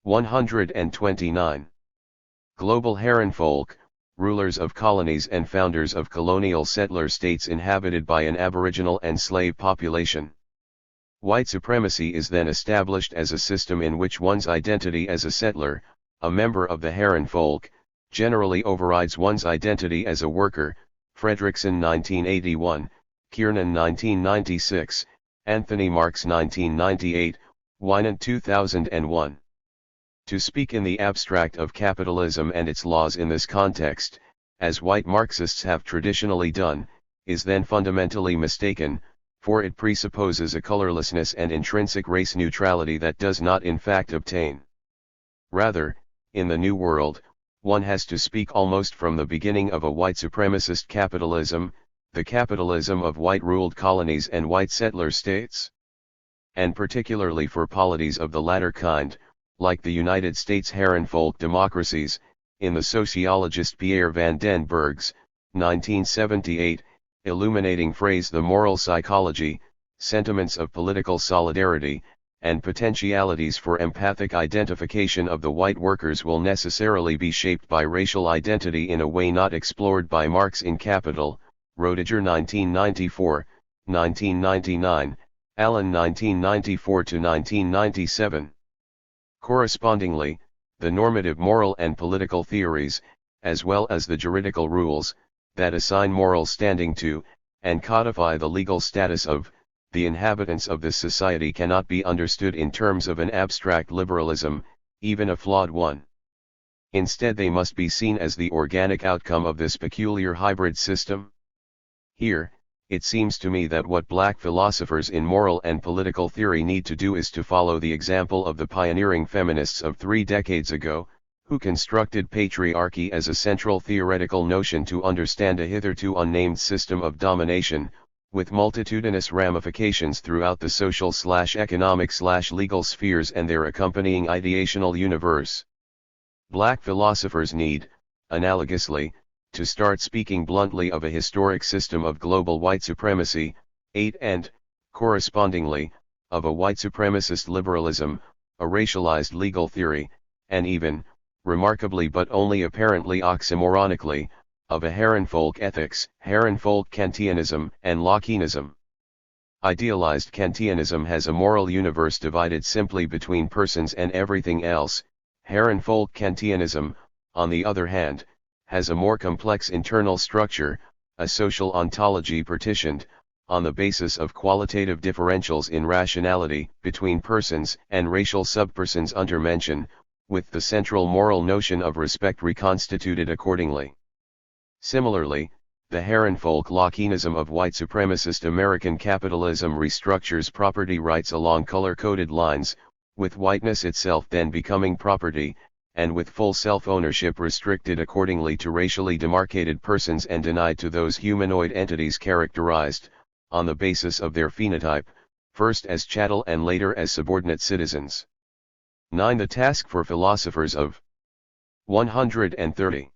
129. Global Herrenvolk, rulers of colonies and founders of colonial settler states inhabited by an aboriginal and slave population. White supremacy is then established as a system in which one's identity as a settler, a member of the Herrenvolk, generally overrides one's identity as a worker. Fredrickson 1981, Kiernan 1996, Anthony Marx 1998, Winant 2001. To speak in the abstract of capitalism and its laws in this context, as white Marxists have traditionally done, is then fundamentally mistaken, for it presupposes a colorlessness and intrinsic race neutrality that does not in fact obtain. Rather, in the New World, one has to speak almost from the beginning of a white supremacist capitalism, the capitalism of white-ruled colonies and white settler states. And particularly for polities of the latter kind, like the United States Herrenvolk democracies, in the sociologist Pierre van den Berg's, 1978, illuminating phrase The Moral Psychology, Sentiments of Political Solidarity, and Potentialities for Empathic Identification of the White Workers will necessarily be shaped by racial identity in a way not explored by Marx in Capital, Roediger 1994, 1999, Allen 1994-1997. Correspondingly, the normative moral and political theories, as well as the juridical rules, that assign moral standing to, and codify the legal status of, the inhabitants of this society cannot be understood in terms of an abstract liberalism, even a flawed one. Instead they must be seen as the organic outcome of this peculiar hybrid system. Here, it seems to me that what black philosophers in moral and political theory need to do is to follow the example of the pioneering feminists of 3 decades ago, who constructed patriarchy as a central theoretical notion to understand a hitherto unnamed system of domination, with multitudinous ramifications throughout the social/economic/legal spheres and their accompanying ideational universe. Black philosophers need, analogously, to start speaking bluntly of a historic system of global white supremacy, and, correspondingly, of a white supremacist liberalism, a racialized legal theory, and even, remarkably but only apparently oxymoronically, of a Herrenvolk ethics, Herrenvolk Kantianism and Lockeanism. Idealized Kantianism has a moral universe divided simply between persons and everything else. Herrenvolk Kantianism, on the other hand, has a more complex internal structure, a social ontology partitioned, on the basis of qualitative differentials in rationality between persons and racial subpersons under mention, with the central moral notion of respect reconstituted accordingly. Similarly, the Herrenvolk Lockeanism of white supremacist American capitalism restructures property rights along color-coded lines, with whiteness itself then becoming property, and with full self-ownership restricted accordingly to racially demarcated persons and denied to those humanoid entities characterized, on the basis of their phenotype, first as chattel and later as subordinate citizens. 9. The task for philosophers of 130.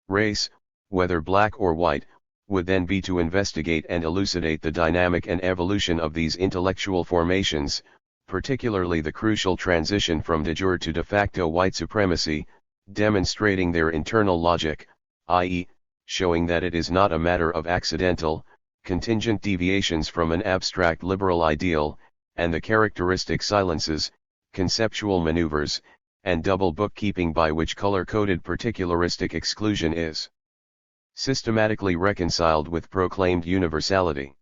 Race, whether black or white, would then be to investigate and elucidate the dynamic and evolution of these intellectual formations, particularly the crucial transition from de jure to de facto white supremacy, demonstrating their internal logic, i.e., showing that it is not a matter of accidental, contingent deviations from an abstract liberal ideal, and the characteristic silences, conceptual maneuvers, and double bookkeeping by which color-coded particularistic exclusion is systematically reconciled with proclaimed universality.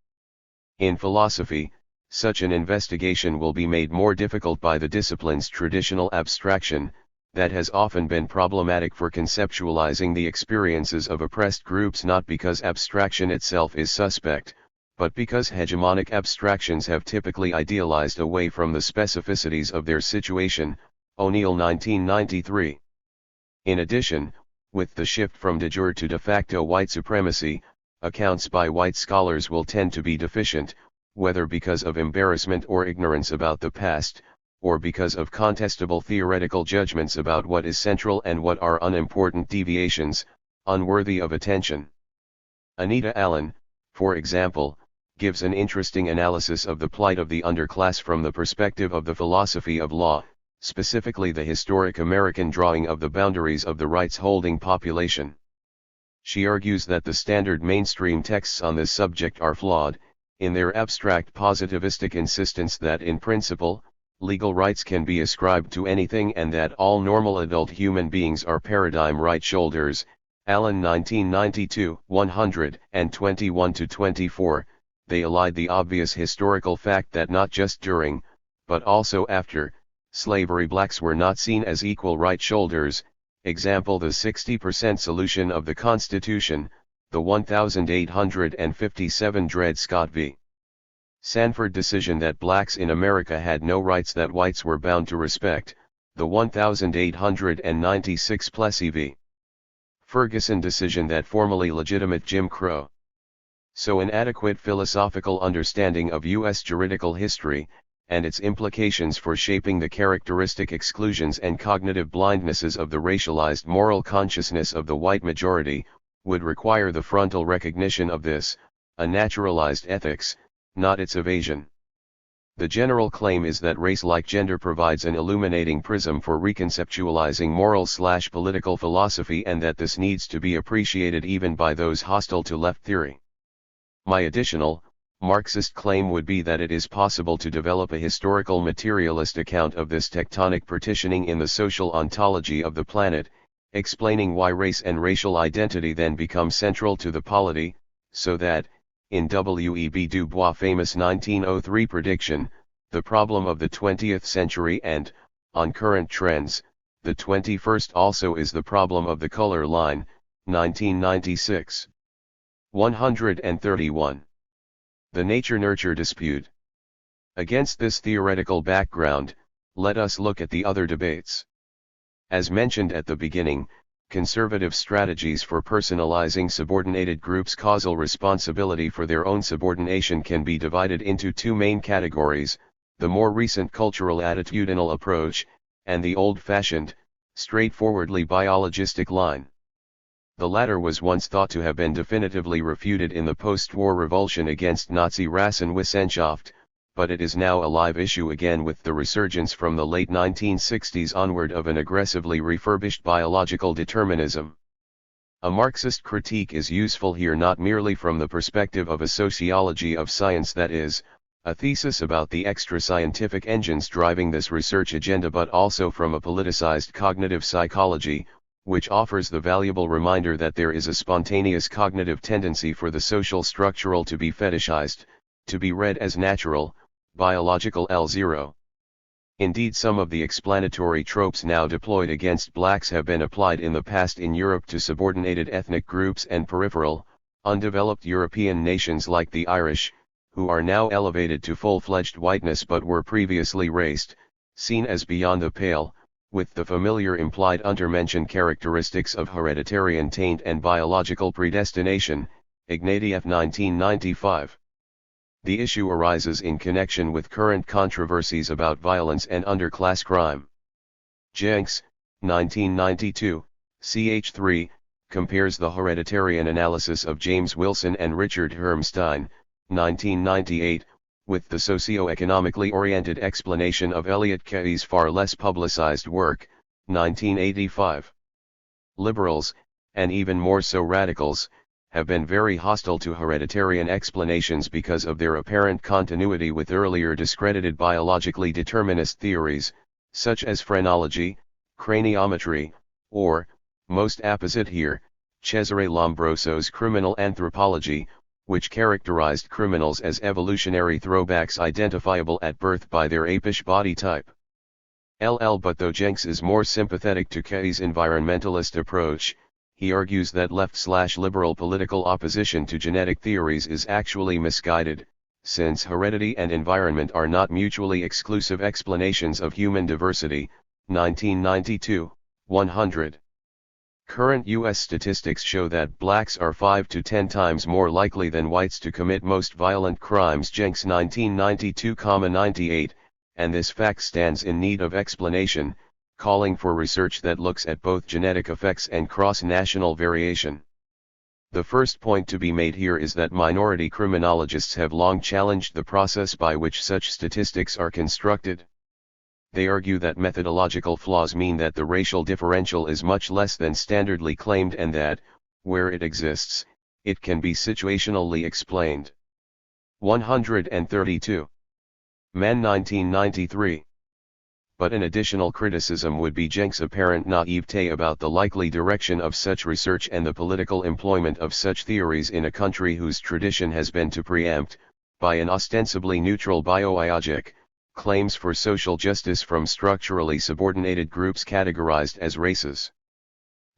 In philosophy, such an investigation will be made more difficult by the discipline's traditional abstraction, that has often been problematic for conceptualizing the experiences of oppressed groups, not because abstraction itself is suspect, but because hegemonic abstractions have typically idealized away from the specificities of their situation. O'Neill 1993. In addition, with the shift from de jure to de facto white supremacy, accounts by white scholars will tend to be deficient, whether because of embarrassment or ignorance about the past, or because of contestable theoretical judgments about what is central and what are unimportant deviations, unworthy of attention. Anita Allen, for example, gives an interesting analysis of the plight of the underclass from the perspective of the philosophy of law, specifically the historic American drawing of the boundaries of the rights-holding population. She argues that the standard mainstream texts on this subject are flawed, in their abstract positivistic insistence that in principle, legal rights can be ascribed to anything and that all normal adult human beings are paradigm right shoulders. Allen 1992, 121-24, they elide the obvious historical fact that not just during, but also after, slavery blacks were not seen as equal right shoulders. Example: the 60% solution of the Constitution, the 1857 Dred Scott v. Sanford decision that blacks in America had no rights that whites were bound to respect, the 1896 Plessy v. Ferguson decision that formally legitimate Jim Crow. So an adequate philosophical understanding of U.S. juridical history, and its implications for shaping the characteristic exclusions and cognitive blindnesses of the racialized moral consciousness of the white majority, would require the frontal recognition of this, a naturalized ethics, not its evasion. The general claim is that race, like gender, provides an illuminating prism for reconceptualizing moral/political philosophy, and that this needs to be appreciated even by those hostile to left theory. My additional, Marxist claim would be that it is possible to develop a historical materialist account of this tectonic partitioning in the social ontology of the planet, explaining why race and racial identity then become central to the polity, so that, in W.E.B. Du Bois' famous 1903 prediction, the problem of the 20th century and, on current trends, the 21st also is the problem of the color line, 1996. 131. The nature-nurture dispute. Against this theoretical background, let us look at the other debates. As mentioned at the beginning, conservative strategies for personalizing subordinated groups' causal responsibility for their own subordination can be divided into two main categories: the more recent cultural attitudinal approach, and the old-fashioned, straightforwardly biologistic line. The latter was once thought to have been definitively refuted in the post-war revulsion against Nazi Rassenwissenschaft, but it is now a live issue again with the resurgence from the late 1960s onward of an aggressively refurbished biological determinism. A Marxist critique is useful here not merely from the perspective of a sociology of science, that is, a thesis about the extra-scientific engines driving this research agenda, but also from a politicized cognitive psychology, which offers the valuable reminder that there is a spontaneous cognitive tendency for the social structural to be fetishized, to be read as natural, biological L0. Indeed, some of the explanatory tropes now deployed against blacks have been applied in the past in Europe to subordinated ethnic groups and peripheral, undeveloped European nations like the Irish, who are now elevated to full-fledged whiteness but were previously raced, seen as beyond the pale, with the familiar implied undermentioned characteristics of hereditary taint and biological predestination, Ignatieff 1995. The issue arises in connection with current controversies about violence and underclass crime. Jenks, 1992, ch. 3, compares the hereditarian analysis of James Wilson and Richard Hermstein, 1998, with the socio-economically oriented explanation of Elliot Key's far less publicized work, 1985. Liberals, and even more so radicals, have been very hostile to hereditarian explanations because of their apparent continuity with earlier discredited biologically determinist theories, such as phrenology, craniometry, or, most apposite here, Cesare Lombroso's criminal anthropology, which characterized criminals as evolutionary throwbacks identifiable at birth by their apish body type. But though Jenks is more sympathetic to Key's environmentalist approach, he argues that left/liberal political opposition to genetic theories is actually misguided, since heredity and environment are not mutually exclusive explanations of human diversity. 1992, 100. Current U.S. statistics show that blacks are 5 to 10 times more likely than whites to commit most violent crimes. Jenks 1992,98, and this fact stands in need of explanation, calling for research that looks at both genetic effects and cross-national variation. The first point to be made here is that minority criminologists have long challenged the process by which such statistics are constructed. They argue that methodological flaws mean that the racial differential is much less than standardly claimed and that, where it exists, it can be situationally explained. 132. Mann 1993. But an additional criticism would be Jenks' apparent naivete about the likely direction of such research and the political employment of such theories in a country whose tradition has been to preempt, by an ostensibly neutral bioiagic, claims for social justice from structurally subordinated groups categorized as races.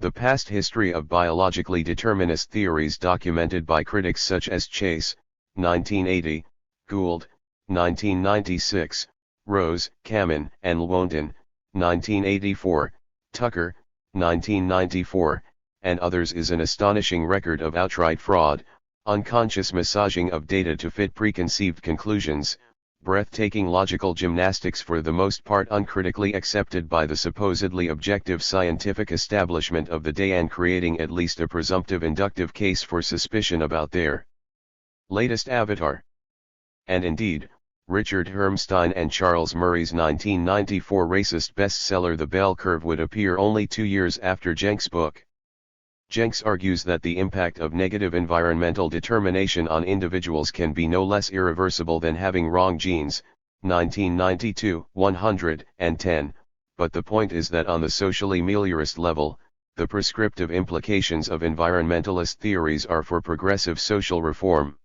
The past history of biologically determinist theories documented by critics such as Chase, 1980, Gould, 1996, Rose, Kamen, and Lewontin, 1984, Tucker, 1994, and others is an astonishing record of outright fraud, unconscious massaging of data to fit preconceived conclusions, breathtaking logical gymnastics for the most part uncritically accepted by the supposedly objective scientific establishment of the day and creating at least a presumptive inductive case for suspicion about their latest avatar. And indeed, Richard Hermstein and Charles Murray's 1994 racist bestseller The Bell Curve would appear only 2 years after Jenks' book. Jenks argues that the impact of negative environmental determination on individuals can be no less irreversible than having wrong genes, 1992, 110, but the point is that on the socially meliorist level, the prescriptive implications of environmentalist theories are for progressive social reform.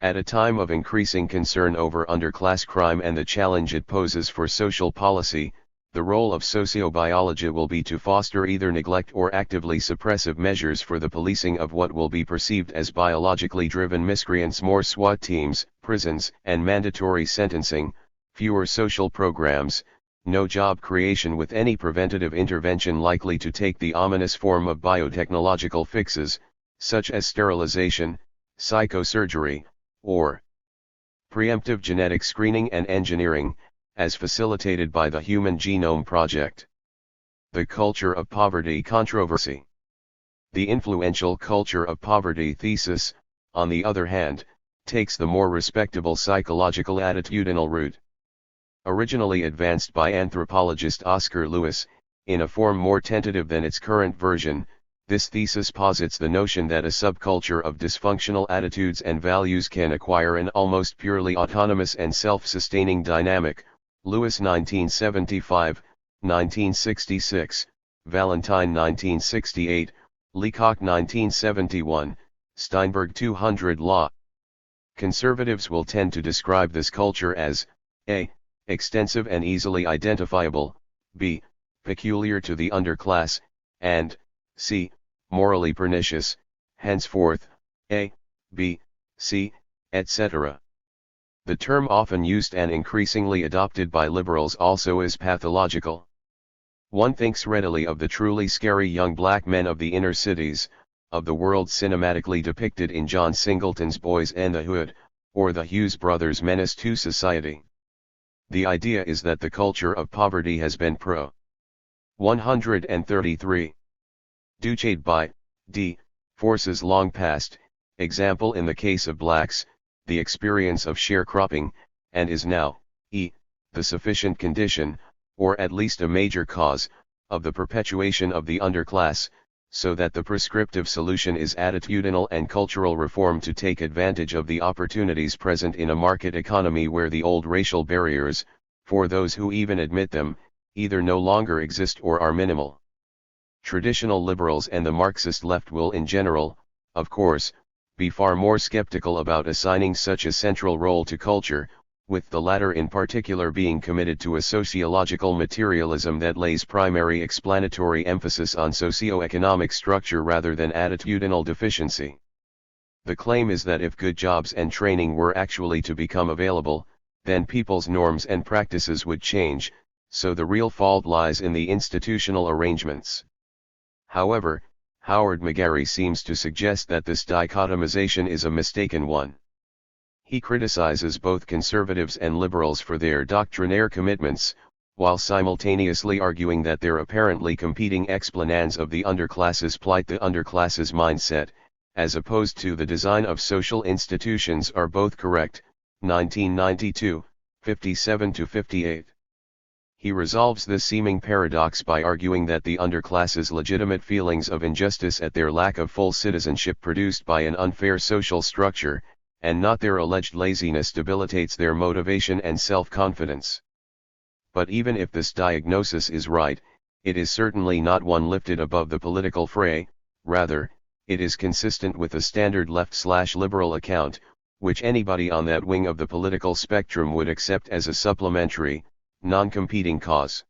At a time of increasing concern over underclass crime and the challenge it poses for social policy, the role of sociobiology will be to foster either neglect or actively suppressive measures for the policing of what will be perceived as biologically driven miscreants, more SWAT teams, prisons, and mandatory sentencing, fewer social programs, no job creation with any preventative intervention likely to take the ominous form of biotechnological fixes, such as sterilization, psychosurgery, or preemptive genetic screening and engineering, as facilitated by the Human Genome Project. The culture of poverty controversy. The influential culture of poverty thesis, on the other hand, takes the more respectable psychological attitudinal route. Originally advanced by anthropologist Oscar Lewis, in a form more tentative than its current version, this thesis posits the notion that a subculture of dysfunctional attitudes and values can acquire an almost purely autonomous and self-sustaining dynamic. Lewis 1975, 1966, Valentine 1968, Leacock 1971, Steinberg 200 Law. Conservatives will tend to describe this culture as a. extensive and easily identifiable, b. peculiar to the underclass, and c. morally pernicious, henceforth, a, b, c, etc. The term often used and increasingly adopted by liberals also is pathological. One thinks readily of the truly scary young black men of the inner cities, of the world cinematically depicted in John Singleton's Boys and the Hood, or the Hughes brothers' menace to society. The idea is that the culture of poverty has been pro. 133. Duchade by d. forces long past, example in the case of blacks, the experience of sharecropping, and is now, e. the sufficient condition, or at least a major cause, of the perpetuation of the underclass, so that the prescriptive solution is attitudinal and cultural reform to take advantage of the opportunities present in a market economy where the old racial barriers, for those who even admit them, either no longer exist or are minimal. Traditional liberals and the Marxist left will in general, of course, be far more skeptical about assigning such a central role to culture, with the latter in particular being committed to a sociological materialism that lays primary explanatory emphasis on socio-economic structure rather than attitudinal deficiency. The claim is that if good jobs and training were actually to become available, then people's norms and practices would change, so the real fault lies in the institutional arrangements. However, Howard McGarry seems to suggest that this dichotomization is a mistaken one. He criticizes both conservatives and liberals for their doctrinaire commitments, while simultaneously arguing that their apparently competing explanations of the underclass's plight, the underclass's mindset, as opposed to the design of social institutions, are both correct. 1992, 57-58. He resolves this seeming paradox by arguing that the underclass's legitimate feelings of injustice at their lack of full citizenship produced by an unfair social structure, and not their alleged laziness, debilitates their motivation and self-confidence. But even if this diagnosis is right, it is certainly not one lifted above the political fray. Rather, it is consistent with the standard left/liberal account, which anybody on that wing of the political spectrum would accept as a supplementary, non-competing cause.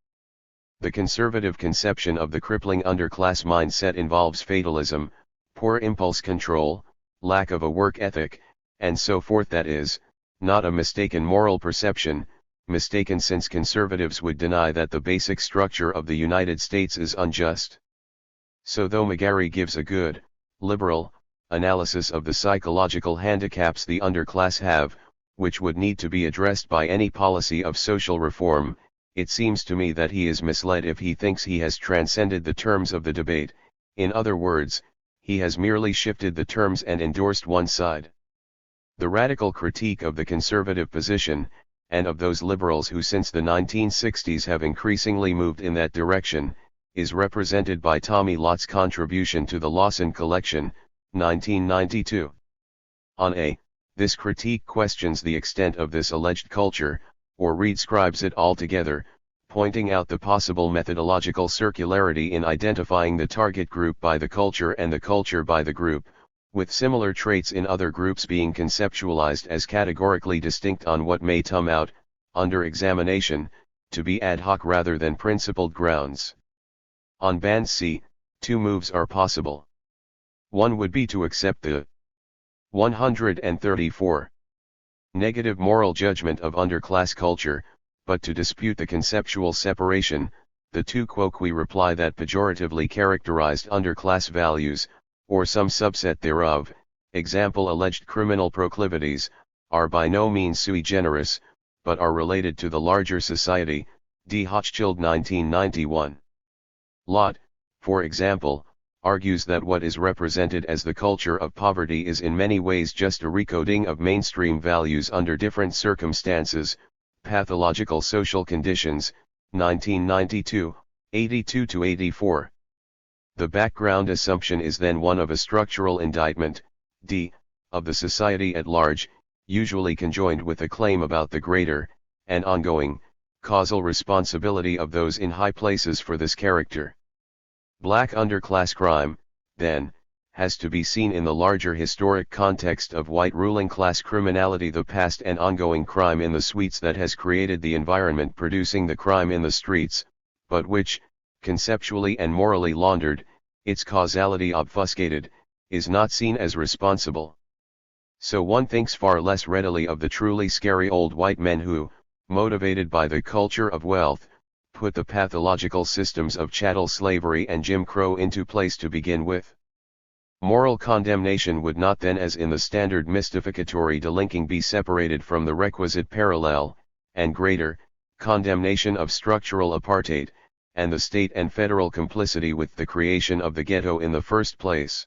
The conservative conception of the crippling underclass mindset involves fatalism, poor impulse control, lack of a work ethic, and so forth. That is, not a mistaken moral perception, mistaken since conservatives would deny that the basic structure of the United States is unjust. So though McGarry gives a good, liberal, analysis of the psychological handicaps the underclass have, which would need to be addressed by any policy of social reform, it seems to me that he is misled if he thinks he has transcended the terms of the debate. In other words, he has merely shifted the terms and endorsed one side. The radical critique of the conservative position, and of those liberals who since the 1960s have increasingly moved in that direction, is represented by Tommy Lott's contribution to the Lawson Collection, 1992. This critique questions the extent of this alleged culture, or redscribes it altogether, pointing out the possible methodological circularity in identifying the target group by the culture and the culture by the group, with similar traits in other groups being conceptualized as categorically distinct on what may come out, under examination, to be ad hoc rather than principled grounds. On band C, two moves are possible. One would be to accept the 134. Negative moral judgment of underclass culture, but to dispute the conceptual separation. The two we reply that pejoratively characterized underclass values, or some subset thereof, example alleged criminal proclivities, are by no means sui generis, but are related to the larger society. D. Hochschild 1991. Lott, for example, argues that what is represented as the culture of poverty is in many ways just a recoding of mainstream values under different circumstances, pathological social conditions, 1992, 82-84. The background assumption is then one of a structural indictment, d. of the society at large, usually conjoined with a claim about the greater, and ongoing, causal responsibility of those in high places for this character. Black underclass crime, then, has to be seen in the larger historic context of white ruling class criminality, the past and ongoing crime in the suites that has created the environment producing the crime in the streets, but which, conceptually and morally laundered, its causality obfuscated, is not seen as responsible. So one thinks far less readily of the truly scary old white men who, motivated by the culture of wealth, put the pathological systems of chattel slavery and Jim Crow into place to begin with. Moral condemnation would not then, as in the standard mystificatory delinking, be separated from the requisite parallel, and greater, condemnation of structural apartheid, and the state and federal complicity with the creation of the ghetto in the first place.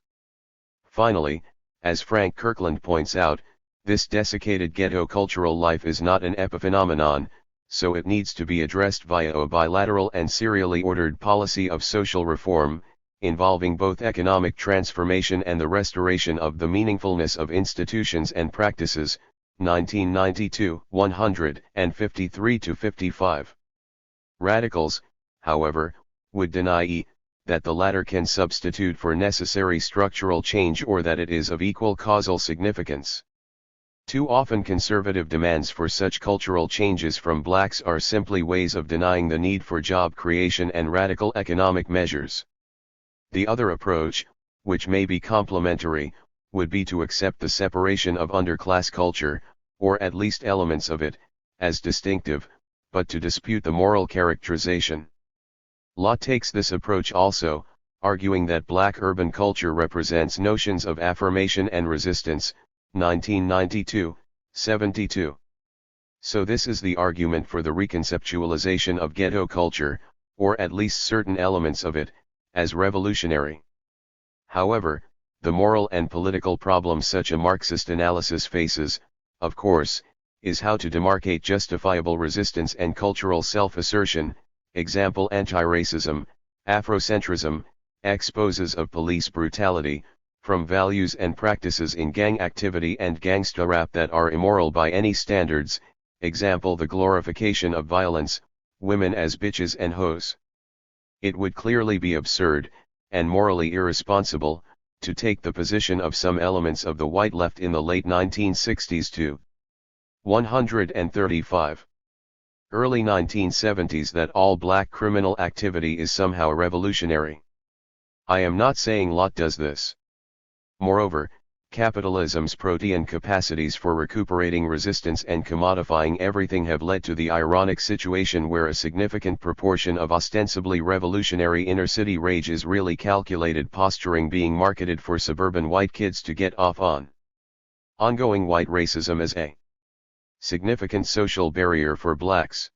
Finally, as Frank Kirkland points out, this desiccated ghetto cultural life is not an epiphenomenon, so it needs to be addressed via a bilateral and serially ordered policy of social reform, involving both economic transformation and the restoration of the meaningfulness of institutions and practices, 1992, 153-55. Radicals, however, would deny that the latter can substitute for necessary structural change or that it is of equal causal significance. Too often conservative demands for such cultural changes from blacks are simply ways of denying the need for job creation and radical economic measures. The other approach, which may be complementary, would be to accept the separation of underclass culture, or at least elements of it, as distinctive, but to dispute the moral characterization. Lott takes this approach also, arguing that black urban culture represents notions of affirmation and resistance, 1992, 72. So this is the argument for the reconceptualization of ghetto culture, or at least certain elements of it, as revolutionary. However, the moral and political problem such a Marxist analysis faces, of course, is how to demarcate justifiable resistance and cultural self-assertion, example anti-racism, Afrocentrism, exposes of police brutality, from values and practices in gang activity and gangsta rap that are immoral by any standards, example the glorification of violence, women as bitches and hoes. It would clearly be absurd, and morally irresponsible, to take the position of some elements of the white left in the late 1960s to 135. Early 1970s that all black criminal activity is somehow revolutionary. I am not saying lot does this. Moreover, capitalism's protean capacities for recuperating resistance and commodifying everything have led to the ironic situation where a significant proportion of ostensibly revolutionary inner-city rage is really calculated posturing being marketed for suburban white kids to get off on. Ongoing white racism as a significant social barrier for blacks.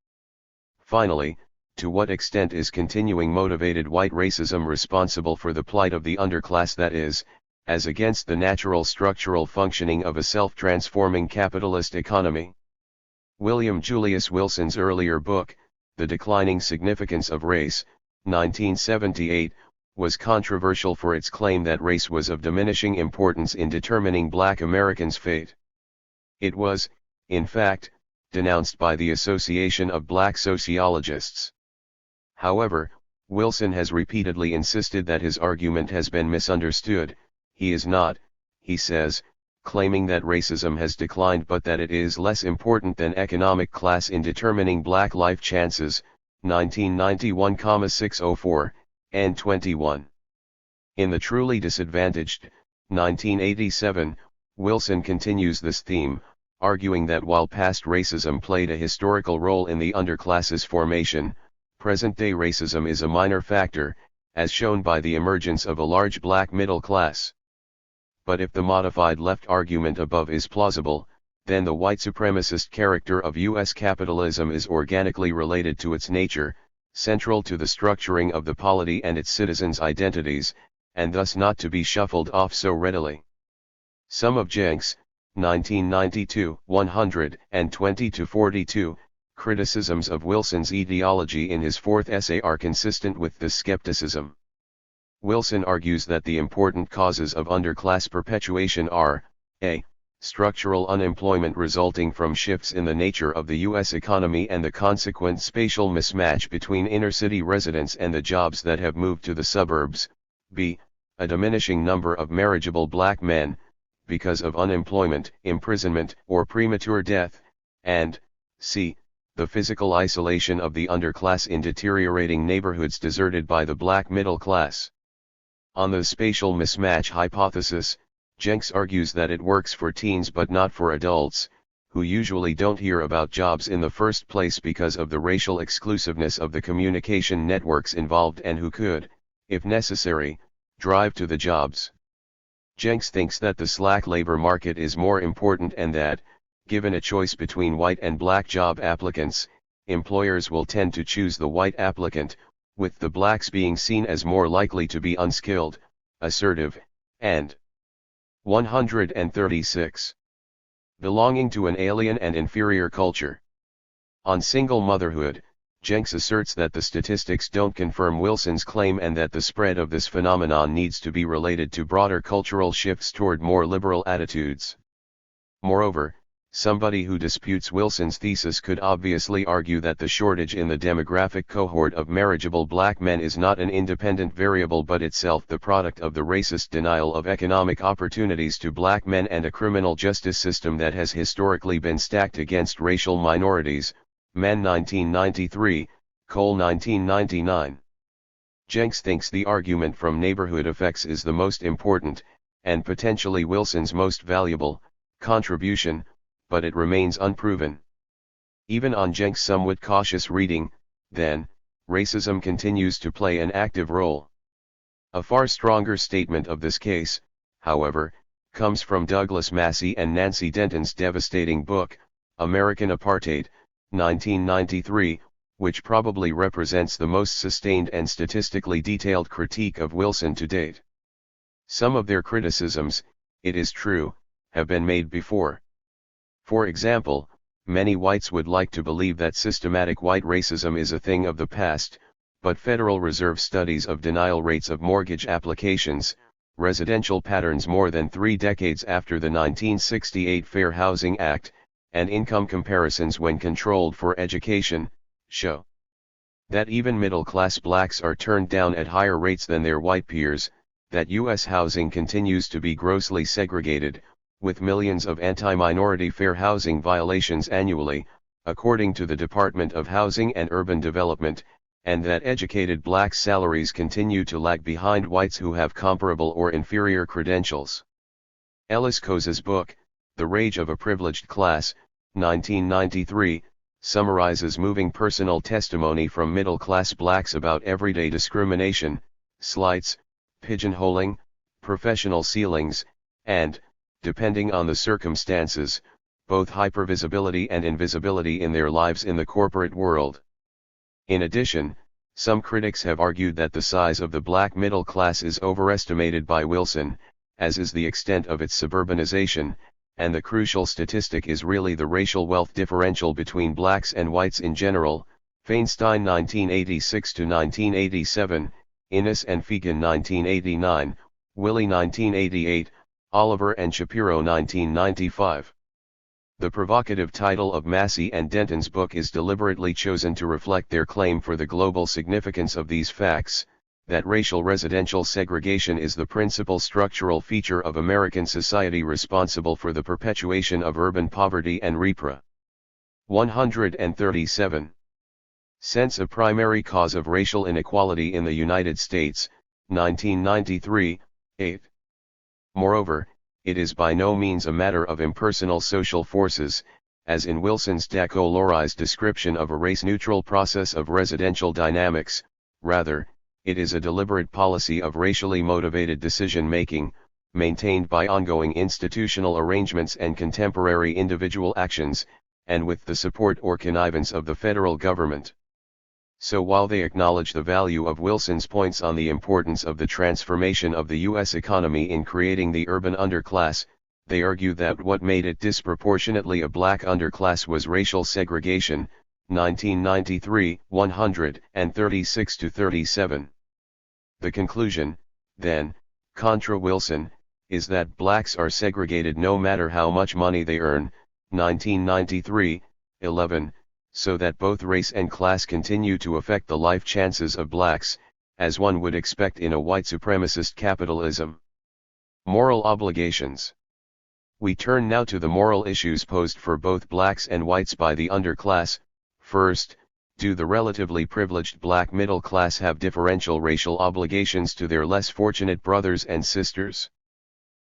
Finally, to what extent is continuing motivated white racism responsible for the plight of the underclass, that is, as against the natural structural functioning of a self-transforming capitalist economy? William Julius Wilson's earlier book, The Declining Significance of Race, 1978, was controversial for its claim that race was of diminishing importance in determining black Americans' fate. It was, in fact, denounced by the Association of Black Sociologists. However, Wilson has repeatedly insisted that his argument has been misunderstood. He is not, he says, claiming that racism has declined but that it is less important than economic class in determining black life chances, 1991,604, N21. In The Truly Disadvantaged, 1987, Wilson continues this theme, arguing that while past racism played a historical role in the underclass's formation, present-day racism is a minor factor, as shown by the emergence of a large black middle class. But if the modified left argument above is plausible, then the white supremacist character of U.S. capitalism is organically related to its nature, central to the structuring of the polity and its citizens' identities, and thus not to be shuffled off so readily. Some of Jenks, 1992, 120-42, criticisms of Wilson's ideology in his fourth essay are consistent with this skepticism. Wilson argues that the important causes of underclass perpetuation are, a. structural unemployment resulting from shifts in the nature of the U.S. economy and the consequent spatial mismatch between inner-city residents and the jobs that have moved to the suburbs, b. a diminishing number of marriageable black men, because of unemployment, imprisonment, or premature death, and, c. the physical isolation of the underclass in deteriorating neighborhoods deserted by the black middle class. On the spatial mismatch hypothesis, Jenks argues that it works for teens but not for adults, who usually don't hear about jobs in the first place because of the racial exclusiveness of the communication networks involved and who could, if necessary, drive to the jobs. Jenks thinks that the slack labor market is more important and that, given a choice between white and black job applicants, employers will tend to choose the white applicant, with the blacks being seen as more likely to be unskilled, assertive, and 136. Belonging to an alien and inferior culture. On single motherhood, Jenks asserts that the statistics don't confirm Wilson's claim and that the spread of this phenomenon needs to be related to broader cultural shifts toward more liberal attitudes. Moreover, somebody who disputes Wilson's thesis could obviously argue that the shortage in the demographic cohort of marriageable black men is not an independent variable but itself the product of the racist denial of economic opportunities to black men and a criminal justice system that has historically been stacked against racial minorities, Mann 1993, Cole 1999. Jenks thinks the argument from neighborhood effects is the most important, and potentially Wilson's most valuable, contribution, but it remains unproven. Even on Jenks' somewhat cautious reading, then, racism continues to play an active role. A far stronger statement of this case, however, comes from Douglas Massey and Nancy Denton's devastating book, American Apartheid, 1993, which probably represents the most sustained and statistically detailed critique of Wilson to date. Some of their criticisms, it is true, have been made before. For example, many whites would like to believe that systematic white racism is a thing of the past, but Federal Reserve studies of denial rates of mortgage applications, residential patterns more than 3 decades after the 1968 Fair Housing Act, and income comparisons when controlled for education, show that even middle-class blacks are turned down at higher rates than their white peers, that U.S. housing continues to be grossly segregated, with millions of anti-minority fair housing violations annually, according to the Department of Housing and Urban Development, and that educated blacks' salaries continue to lag behind whites who have comparable or inferior credentials. Ellis Cose's book, The Rage of a Privileged Class, 1993, summarizes moving personal testimony from middle-class blacks about everyday discrimination, slights, pigeonholing, professional ceilings, and, depending on the circumstances, both hypervisibility and invisibility in their lives in the corporate world. In addition, some critics have argued that the size of the black middle class is overestimated by Wilson, as is the extent of its suburbanization, and the crucial statistic is really the racial wealth differential between blacks and whites in general. Feinstein 1986-1987, Innes and Fegan 1989, Willie 1988, Oliver and Shapiro 1995. The provocative title of Massey and Denton's book is deliberately chosen to reflect their claim for the global significance of these facts, that racial residential segregation is the principal structural feature of American society responsible for the perpetuation of urban poverty and repra. 137. Sense a primary cause of racial inequality in the United States, 1993, 8. Moreover, it is by no means a matter of impersonal social forces, as in Wilson's decolorized description of a race-neutral process of residential dynamics. Rather, it is a deliberate policy of racially motivated decision-making, maintained by ongoing institutional arrangements and contemporary individual actions, and with the support or connivance of the federal government. So while they acknowledge the value of Wilson's points on the importance of the transformation of the U.S. economy in creating the urban underclass, they argue that what made it disproportionately a black underclass was racial segregation. 1993, 136-37. The conclusion, then, contra Wilson, is that blacks are segregated no matter how much money they earn. 1993, 11, so that both race and class continue to affect the life chances of blacks, as one would expect in a white supremacist capitalism. Moral obligations. We turn now to the moral issues posed for both blacks and whites by the underclass. First, do the relatively privileged black middle class have differential racial obligations to their less fortunate brothers and sisters?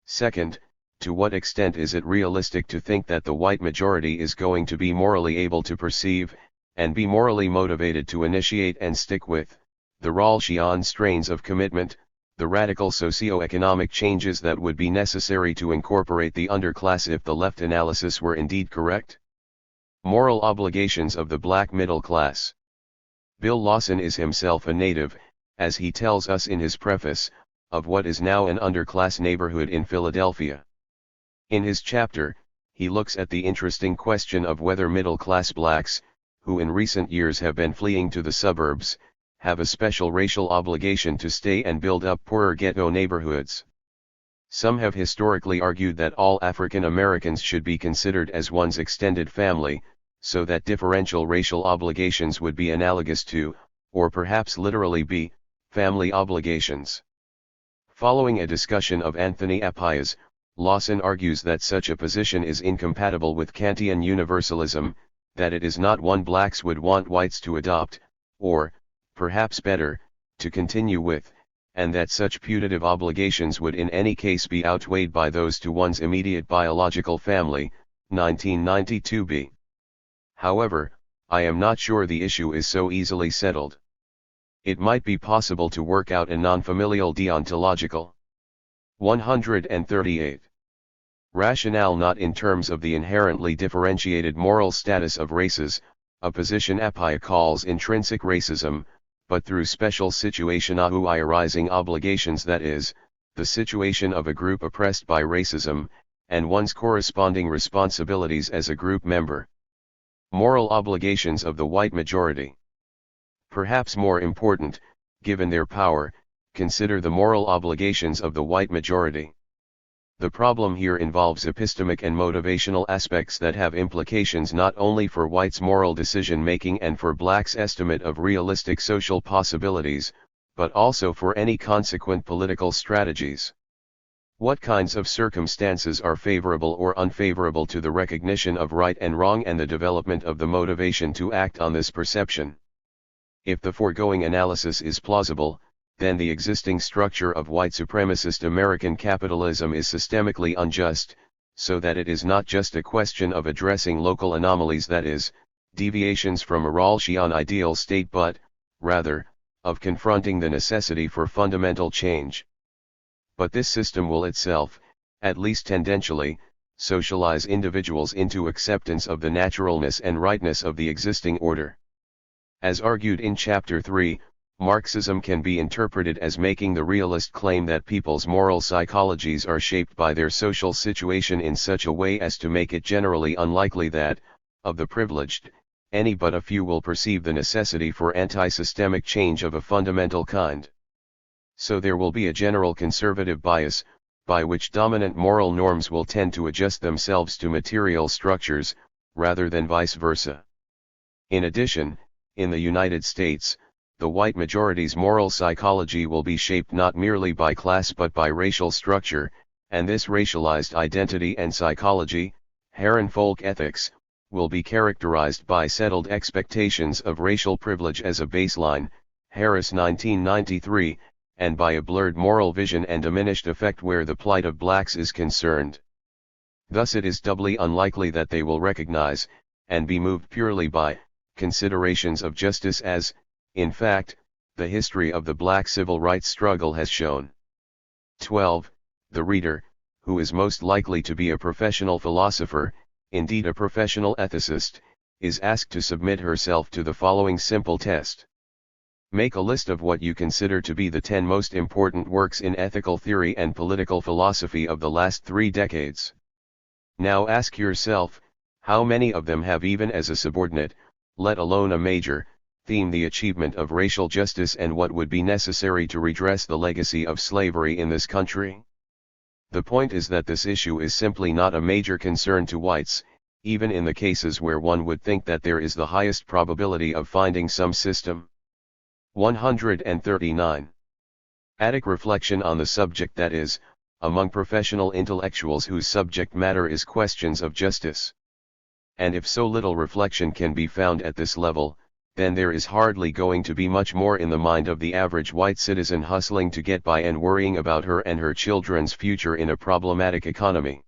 Second, to what extent is it realistic to think that the white majority is going to be morally able to perceive, and be morally motivated to initiate and stick with, the Rawlsian strains of commitment, the radical socio-economic changes that would be necessary to incorporate the underclass if the left analysis were indeed correct? Moral obligations of the black middle class. Bill Lawson is himself a native, as he tells us in his preface, of what is now an underclass neighborhood in Philadelphia. In his chapter, he looks at the interesting question of whether middle-class blacks, who in recent years have been fleeing to the suburbs, have a special racial obligation to stay and build up poorer ghetto neighborhoods. Some have historically argued that all African Americans should be considered as one's extended family, so that differential racial obligations would be analogous to, or perhaps literally be, family obligations. Following a discussion of Anthony Appiah's, Lawson argues that such a position is incompatible with Kantian universalism, that it is not one blacks would want whites to adopt, or, perhaps better, to continue with, and that such putative obligations would in any case be outweighed by those to one's immediate biological family. 1992b. However, I am not sure the issue is so easily settled. It might be possible to work out a non-familial deontological 138. Rationale not in terms of the inherently differentiated moral status of races, a position Appiah calls intrinsic racism, but through special situationae arising obligations, that is, the situation of a group oppressed by racism, and one's corresponding responsibilities as a group member. Moral obligations of the white majority. Perhaps more important, given their power, consider the moral obligations of the white majority. The problem here involves epistemic and motivational aspects that have implications not only for whites' moral decision-making and for blacks' estimate of realistic social possibilities, but also for any consequent political strategies. What kinds of circumstances are favorable or unfavorable to the recognition of right and wrong and the development of the motivation to act on this perception? If the foregoing analysis is plausible, then the existing structure of white supremacist American capitalism is systemically unjust, so that it is not just a question of addressing local anomalies, that is, deviations from a Rawlsian ideal state, but, rather, of confronting the necessity for fundamental change. But this system will itself, at least tendentially, socialize individuals into acceptance of the naturalness and rightness of the existing order. As argued in Chapter 3, Marxism can be interpreted as making the realist claim that people's moral psychologies are shaped by their social situation in such a way as to make it generally unlikely that, of the privileged, any but a few will perceive the necessity for anti-systemic change of a fundamental kind. So there will be a general conservative bias, by which dominant moral norms will tend to adjust themselves to material structures, rather than vice versa. In addition, in the United States, the white majority's moral psychology will be shaped not merely by class but by racial structure, and this racialized identity and psychology, Herrenvolk ethics, will be characterized by settled expectations of racial privilege as a baseline, Harris 1993, and by a blurred moral vision and diminished affect where the plight of blacks is concerned. Thus it is doubly unlikely that they will recognize, and be moved purely by, considerations of justice as, in fact, the history of the black civil rights struggle has shown. 12. The reader, who is most likely to be a professional philosopher, indeed a professional ethicist, is asked to submit herself to the following simple test. Make a list of what you consider to be the 10 most important works in ethical theory and political philosophy of the last 3 decades. Now ask yourself, how many of them have even as a subordinate, let alone a major, theme the achievement of racial justice and what would be necessary to redress the legacy of slavery in this country? The point is that this issue is simply not a major concern to whites, even in the cases where one would think that there is the highest probability of finding some system. 139. Attic reflection on the subject, that is, among professional intellectuals whose subject matter is questions of justice. And if so little reflection can be found at this level, then there is hardly going to be much more in the mind of the average white citizen hustling to get by and worrying about her and her children's future in a problematic economy.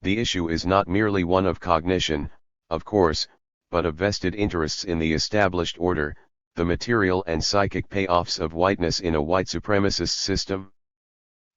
The issue is not merely one of cognition, of course, but of vested interests in the established order, the material and psychic payoffs of whiteness in a white supremacist system.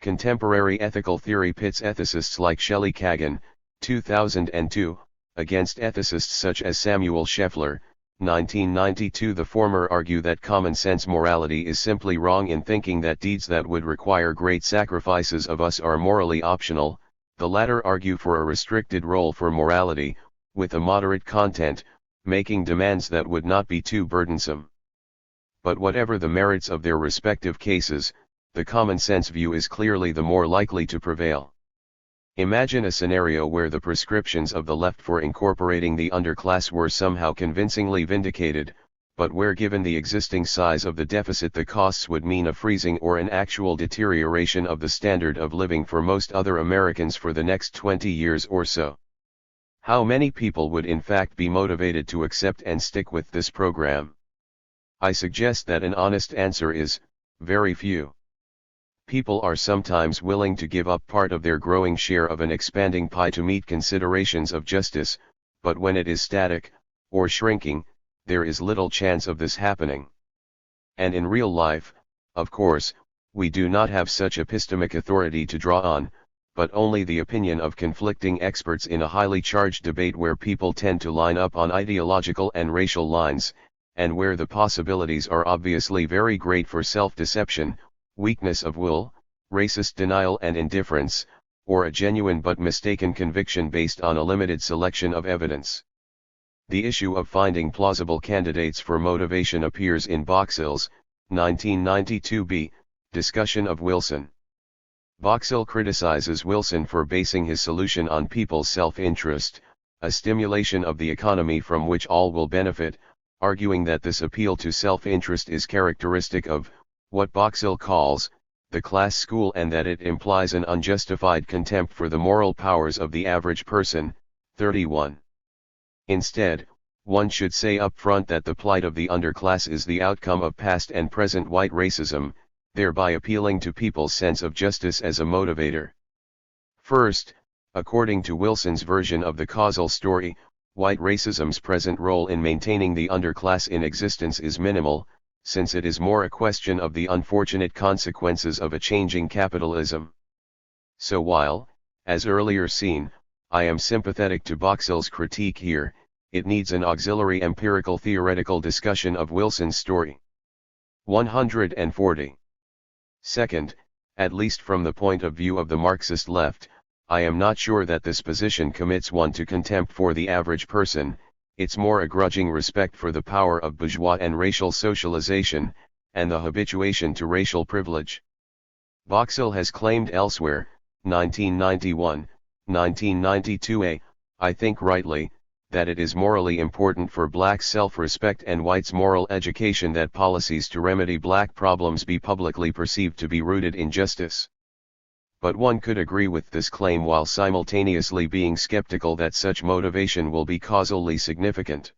Contemporary ethical theory pits ethicists like Shelley Kagan, 2002, against ethicists such as Samuel Scheffler, 1992. The former argue that common-sense morality is simply wrong in thinking that deeds that would require great sacrifices of us are morally optional. The latter argue for a restricted role for morality, with a moderate content, making demands that would not be too burdensome. But whatever the merits of their respective cases, the common-sense view is clearly the more likely to prevail. Imagine a scenario where the prescriptions of the left for incorporating the underclass were somehow convincingly vindicated, but where given the existing size of the deficit the costs would mean a freezing or an actual deterioration of the standard of living for most other Americans for the next 20 years or so. How many people would in fact be motivated to accept and stick with this program? I suggest that an honest answer is, very few. People are sometimes willing to give up part of their growing share of an expanding pie to meet considerations of justice, but when it is static, or shrinking, there is little chance of this happening. And in real life, of course, we do not have such epistemic authority to draw on, but only the opinion of conflicting experts in a highly charged debate where people tend to line up on ideological and racial lines, and where the possibilities are obviously very great for self-deception, weakness of will, racist denial and indifference, or a genuine but mistaken conviction based on a limited selection of evidence. The issue of finding plausible candidates for motivation appears in Boxall's 1992b discussion of Wilson. Boxall criticizes Wilson for basing his solution on people's self-interest, a stimulation of the economy from which all will benefit, arguing that this appeal to self-interest is characteristic of what Boxall calls the class school and that it implies an unjustified contempt for the moral powers of the average person. 31. Instead, one should say up front that the plight of the underclass is the outcome of past and present white racism, thereby appealing to people's sense of justice as a motivator. First, according to Wilson's version of the causal story, white racism's present role in maintaining the underclass in existence is minimal, since it is more a question of the unfortunate consequences of a changing capitalism. So while, as earlier seen, I am sympathetic to Boxall's critique here, it needs an auxiliary empirical theoretical discussion of Wilson's story. 140. Second, at least from the point of view of the Marxist left, I am not sure that this position commits one to contempt for the average person, it's more a grudging respect for the power of bourgeois and racial socialization, and the habituation to racial privilege. Boxall has claimed elsewhere, 1991, 1992a, I think rightly, that it is morally important for blacks' self-respect and whites' moral education that policies to remedy black problems be publicly perceived to be rooted in justice. But one could agree with this claim while simultaneously being skeptical that such motivation will be causally significant.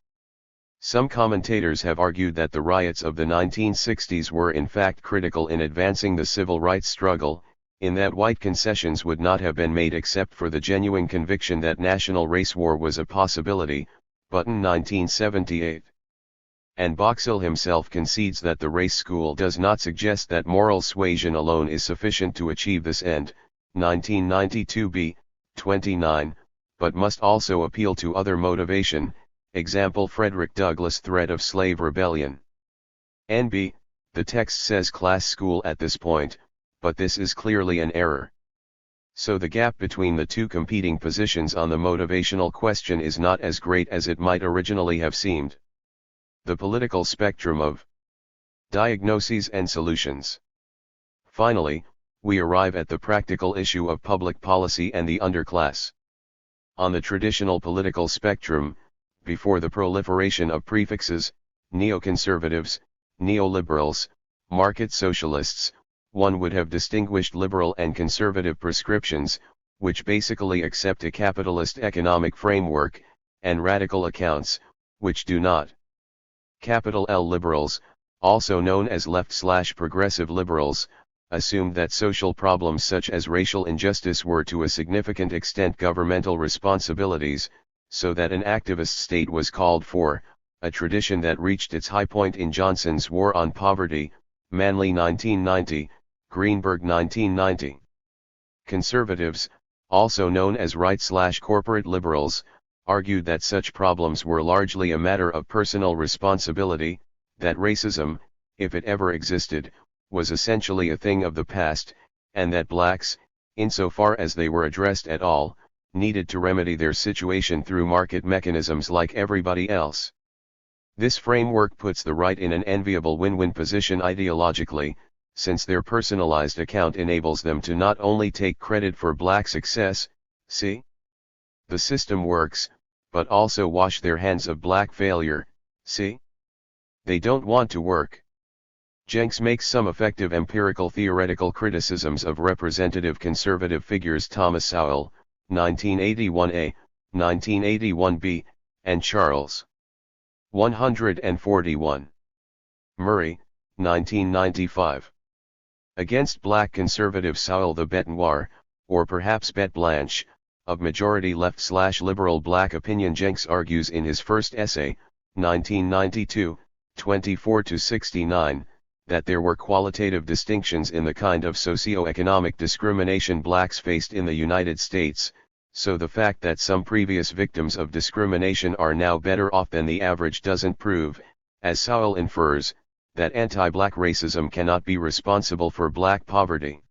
Some commentators have argued that the riots of the 1960s were in fact critical in advancing the civil rights struggle, in that white concessions would not have been made except for the genuine conviction that national race war was a possibility. Button 1978. And Boxall himself concedes that the race school does not suggest that moral suasion alone is sufficient to achieve this end, 1992b, 29, but must also appeal to other motivation, example Frederick Douglass' threat of slave rebellion. NB, the text says class school at this point, but this is clearly an error. So the gap between the two competing positions on the motivational question is not as great as it might originally have seemed. The political spectrum of diagnoses and solutions. Finally, we arrive at the practical issue of public policy and the underclass. On the traditional political spectrum, before the proliferation of prefixes, neoconservatives, neoliberals, market socialists, one would have distinguished liberal and conservative prescriptions, which basically accept a capitalist economic framework, and radical accounts, which do not. Capital L liberals, also known as left/progressive liberals, assumed that social problems such as racial injustice were to a significant extent governmental responsibilities, so that an activist state was called for, a tradition that reached its high point in Johnson's War on Poverty, Manley 1990, Greenberg 1990. Conservatives, also known as right/corporate liberals, argued that such problems were largely a matter of personal responsibility, that racism, if it ever existed, was essentially a thing of the past, and that blacks, insofar as they were addressed at all, needed to remedy their situation through market mechanisms like everybody else. This framework puts the right in an enviable win-win position ideologically, since their personalized account enables them to not only take credit for black success, see, the system works, but also wash their hands of black failure, see, they don't want to work. Jenks makes some effective empirical theoretical criticisms of representative conservative figures Thomas Sowell, 1981a, 1981b, and Charles. 141. Murray, 1995. Against black conservative Sowell the bête noire, or perhaps bête blanche, of majority left/liberal black opinion Jenks argues in his first essay, 1992, 24-69, that there were qualitative distinctions in the kind of socio-economic discrimination blacks faced in the United States, so the fact that some previous victims of discrimination are now better off than the average doesn't prove, as Sowell infers, that anti-black racism cannot be responsible for black poverty.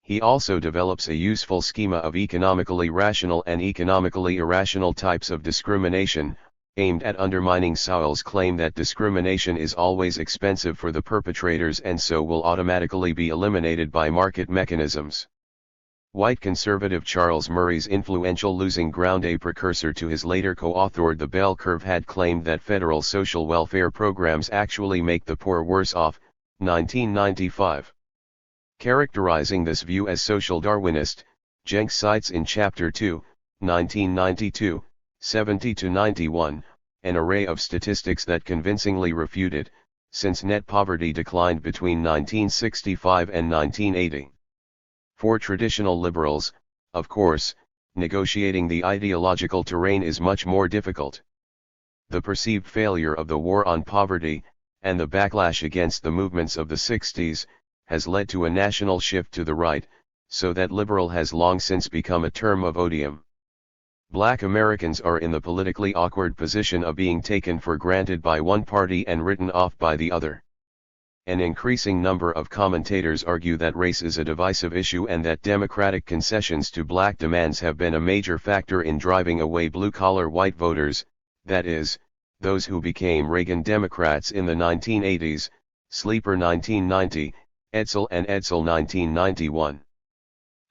He also develops a useful schema of economically rational and economically irrational types of discrimination, aimed at undermining Sowell's claim that discrimination is always expensive for the perpetrators and so will automatically be eliminated by market mechanisms. White conservative Charles Murray's influential Losing Ground, a precursor to his later co-authored The Bell Curve, had claimed that federal social welfare programs actually make the poor worse off, 1995. Characterizing this view as social Darwinist, Jenks cites in Chapter 2, 1992, 70-91, an array of statistics that convincingly refute it, since net poverty declined between 1965 and 1980. For traditional liberals, of course, negotiating the ideological terrain is much more difficult. The perceived failure of the war on poverty, and the backlash against the movements of the 60s, has led to a national shift to the right, so that liberal has long since become a term of odium. Black Americans are in the politically awkward position of being taken for granted by one party and written off by the other. An increasing number of commentators argue that race is a divisive issue and that Democratic concessions to black demands have been a major factor in driving away blue-collar white voters, that is, those who became Reagan Democrats in the 1980s, Sleeper 1990, Edsel and Edsel 1991.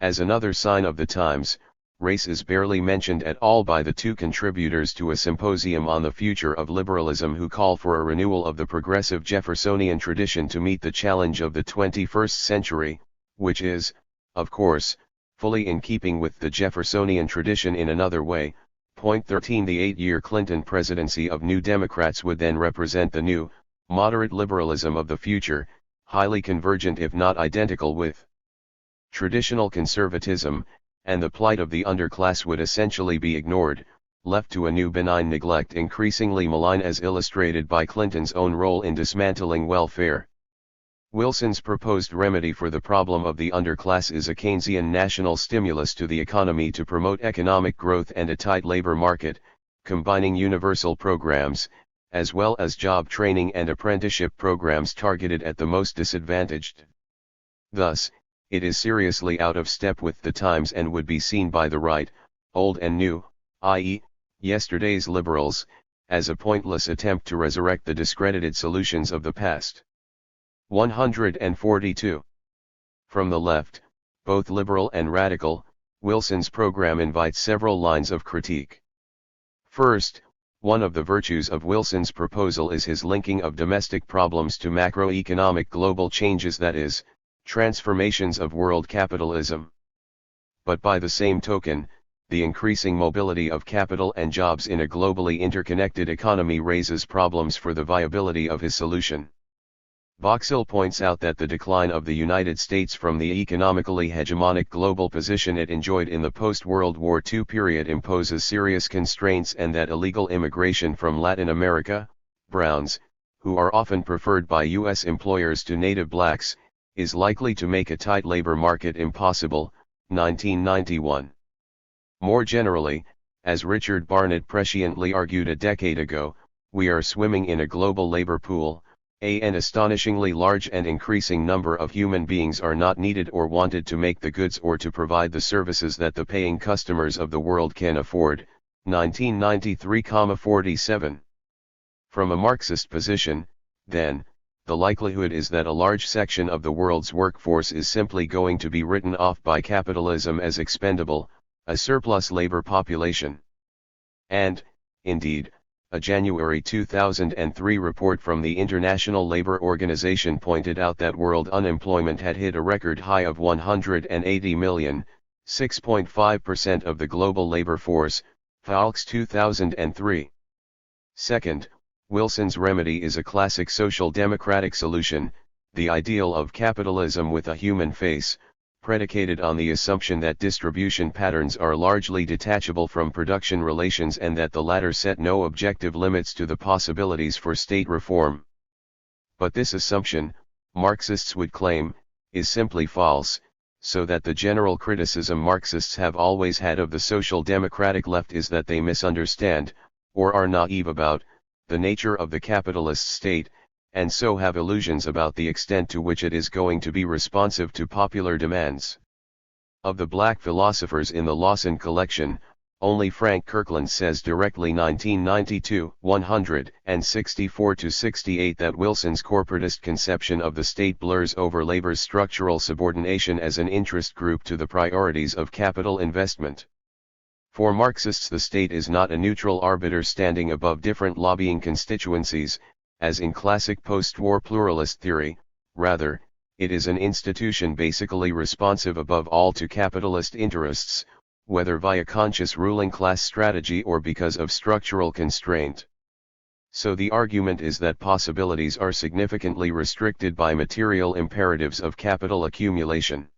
As another sign of the times, race is barely mentioned at all by the two contributors to a symposium on the future of liberalism who call for a renewal of the progressive Jeffersonian tradition to meet the challenge of the 21st century, which is, of course, fully in keeping with the Jeffersonian tradition in another way. Point 13. The 8-year Clinton presidency of New Democrats would then represent the new, moderate liberalism of the future, highly convergent if not identical with traditional conservatism, and the plight of the underclass would essentially be ignored, left to a new benign neglect increasingly malign as illustrated by Clinton's own role in dismantling welfare. Wilson's proposed remedy for the problem of the underclass is a Keynesian national stimulus to the economy to promote economic growth and a tight labor market, combining universal programs, as well as job training and apprenticeship programs targeted at the most disadvantaged. Thus, it is seriously out of step with the times and would be seen by the right, old and new, i.e., yesterday's liberals, as a pointless attempt to resurrect the discredited solutions of the past. 142. From the left, both liberal and radical, Wilson's program invites several lines of critique. First, one of the virtues of Wilson's proposal is his linking of domestic problems to macroeconomic global changes, that is, transformations of world capitalism. But by the same token, the increasing mobility of capital and jobs in a globally interconnected economy raises problems for the viability of his solution. Boxill points out that the decline of the United States from the economically hegemonic global position it enjoyed in the post-World War II period imposes serious constraints and that illegal immigration from Latin America, browns, who are often preferred by U.S. employers to native blacks, is likely to make a tight labor market impossible, 1991. More generally, as Richard Barnett presciently argued a decade ago, we are swimming in a global labor pool. An astonishingly large and increasing number of human beings are not needed or wanted to make the goods or to provide the services that the paying customers of the world can afford, 1993,47. From a Marxist position, then, the likelihood is that a large section of the world's workforce is simply going to be written off by capitalism as expendable, a surplus labor population. And, indeed, a January 2003 report from the International Labour Organization pointed out that world unemployment had hit a record high of 180 million, 6.5% of the global labor force, Falks 2003. Second, Wilson's remedy is a classic social democratic solution, the ideal of capitalism with a human face, predicated on the assumption that distribution patterns are largely detachable from production relations and that the latter set no objective limits to the possibilities for state reform. But this assumption, Marxists would claim, is simply false, so that the general criticism Marxists have always had of the social democratic left is that they misunderstand, or are naive about, the nature of the capitalist state, and so have illusions about the extent to which it is going to be responsive to popular demands. Of the black philosophers in the Lawson collection, only Frank Kirkland says directly 1992, 164-68 that Wilson's corporatist conception of the state blurs over labor's structural subordination as an interest group to the priorities of capital investment. For Marxists, the state is not a neutral arbiter standing above different lobbying constituencies, as in classic post-war pluralist theory. Rather, it is an institution basically responsive above all to capitalist interests, whether via conscious ruling class strategy or because of structural constraint. So the argument is that possibilities are significantly restricted by material imperatives of capital accumulation.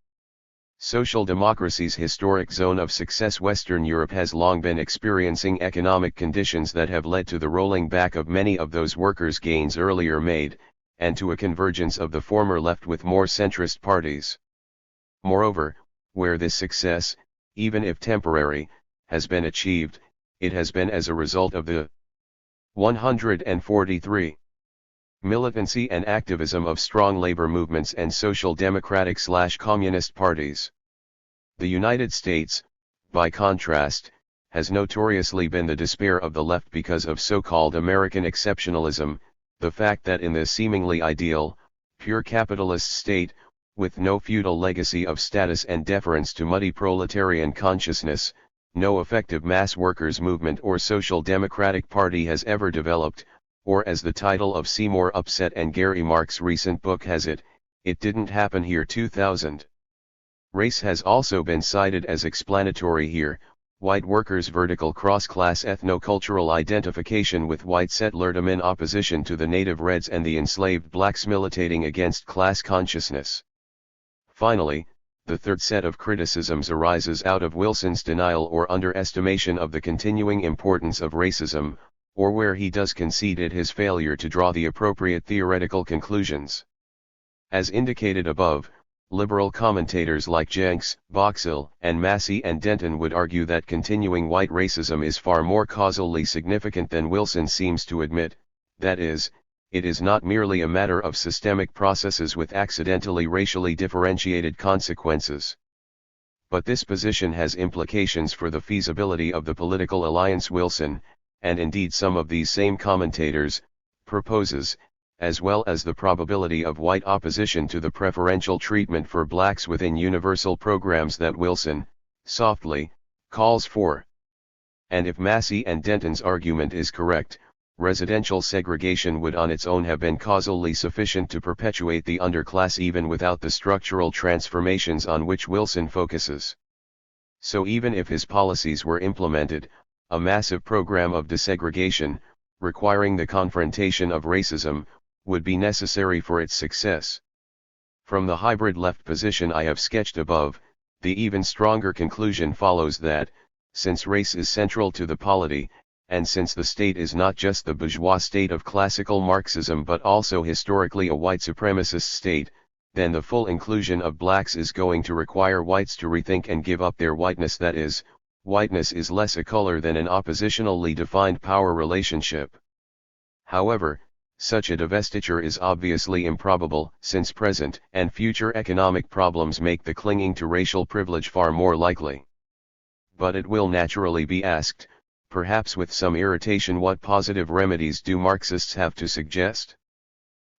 Social democracy's historic zone of success, Western Europe, has long been experiencing economic conditions that have led to the rolling back of many of those workers' gains earlier made, and to a convergence of the former left with more centrist parties. Moreover, where this success, even if temporary, has been achieved, it has been as a result of the 143 militancy and activism of strong labor movements and social democratic/communist parties. The United States, by contrast, has notoriously been the despair of the left because of so-called American exceptionalism, the fact that in the seemingly ideal, pure capitalist state, with no feudal legacy of status and deference to muddy proletarian consciousness, no effective mass workers' movement or social democratic party has ever developed, or as the title of Seymour Upset and Gary Mark's recent book has it, it didn't happen here. 2000. Race has also been cited as explanatory here. White workers' vertical cross-class ethno-cultural identification with white settlerdom in opposition to the native Reds and the enslaved blacks militating against class consciousness. Finally, the third set of criticisms arises out of Wilson's denial or underestimation of the continuing importance of racism, or where he does concede it his failure to draw the appropriate theoretical conclusions. As indicated above, liberal commentators like Jenks, Boxill, and Massey and Denton would argue that continuing white racism is far more causally significant than Wilson seems to admit, that is, it is not merely a matter of systemic processes with accidentally racially differentiated consequences. But this position has implications for the feasibility of the political alliance Wilson, and indeed some of these same commentators, proposes, as well as the probability of white opposition to the preferential treatment for blacks within universal programs that Wilson, softly, calls for. And if Massey and Denton's argument is correct, residential segregation would on its own have been causally sufficient to perpetuate the underclass even without the structural transformations on which Wilson focuses. So even if his policies were implemented, a massive program of desegregation, requiring the confrontation of racism, would be necessary for its success. From the hybrid left position I have sketched above, the even stronger conclusion follows that, since race is central to the polity, and since the state is not just the bourgeois state of classical Marxism but also historically a white supremacist state, then the full inclusion of blacks is going to require whites to rethink and give up their whiteness. That is, whiteness is less a color than an oppositionally defined power relationship. However, such a divestiture is obviously improbable, since present and future economic problems make the clinging to racial privilege far more likely. But it will naturally be asked, perhaps with some irritation, what positive remedies do Marxists have to suggest?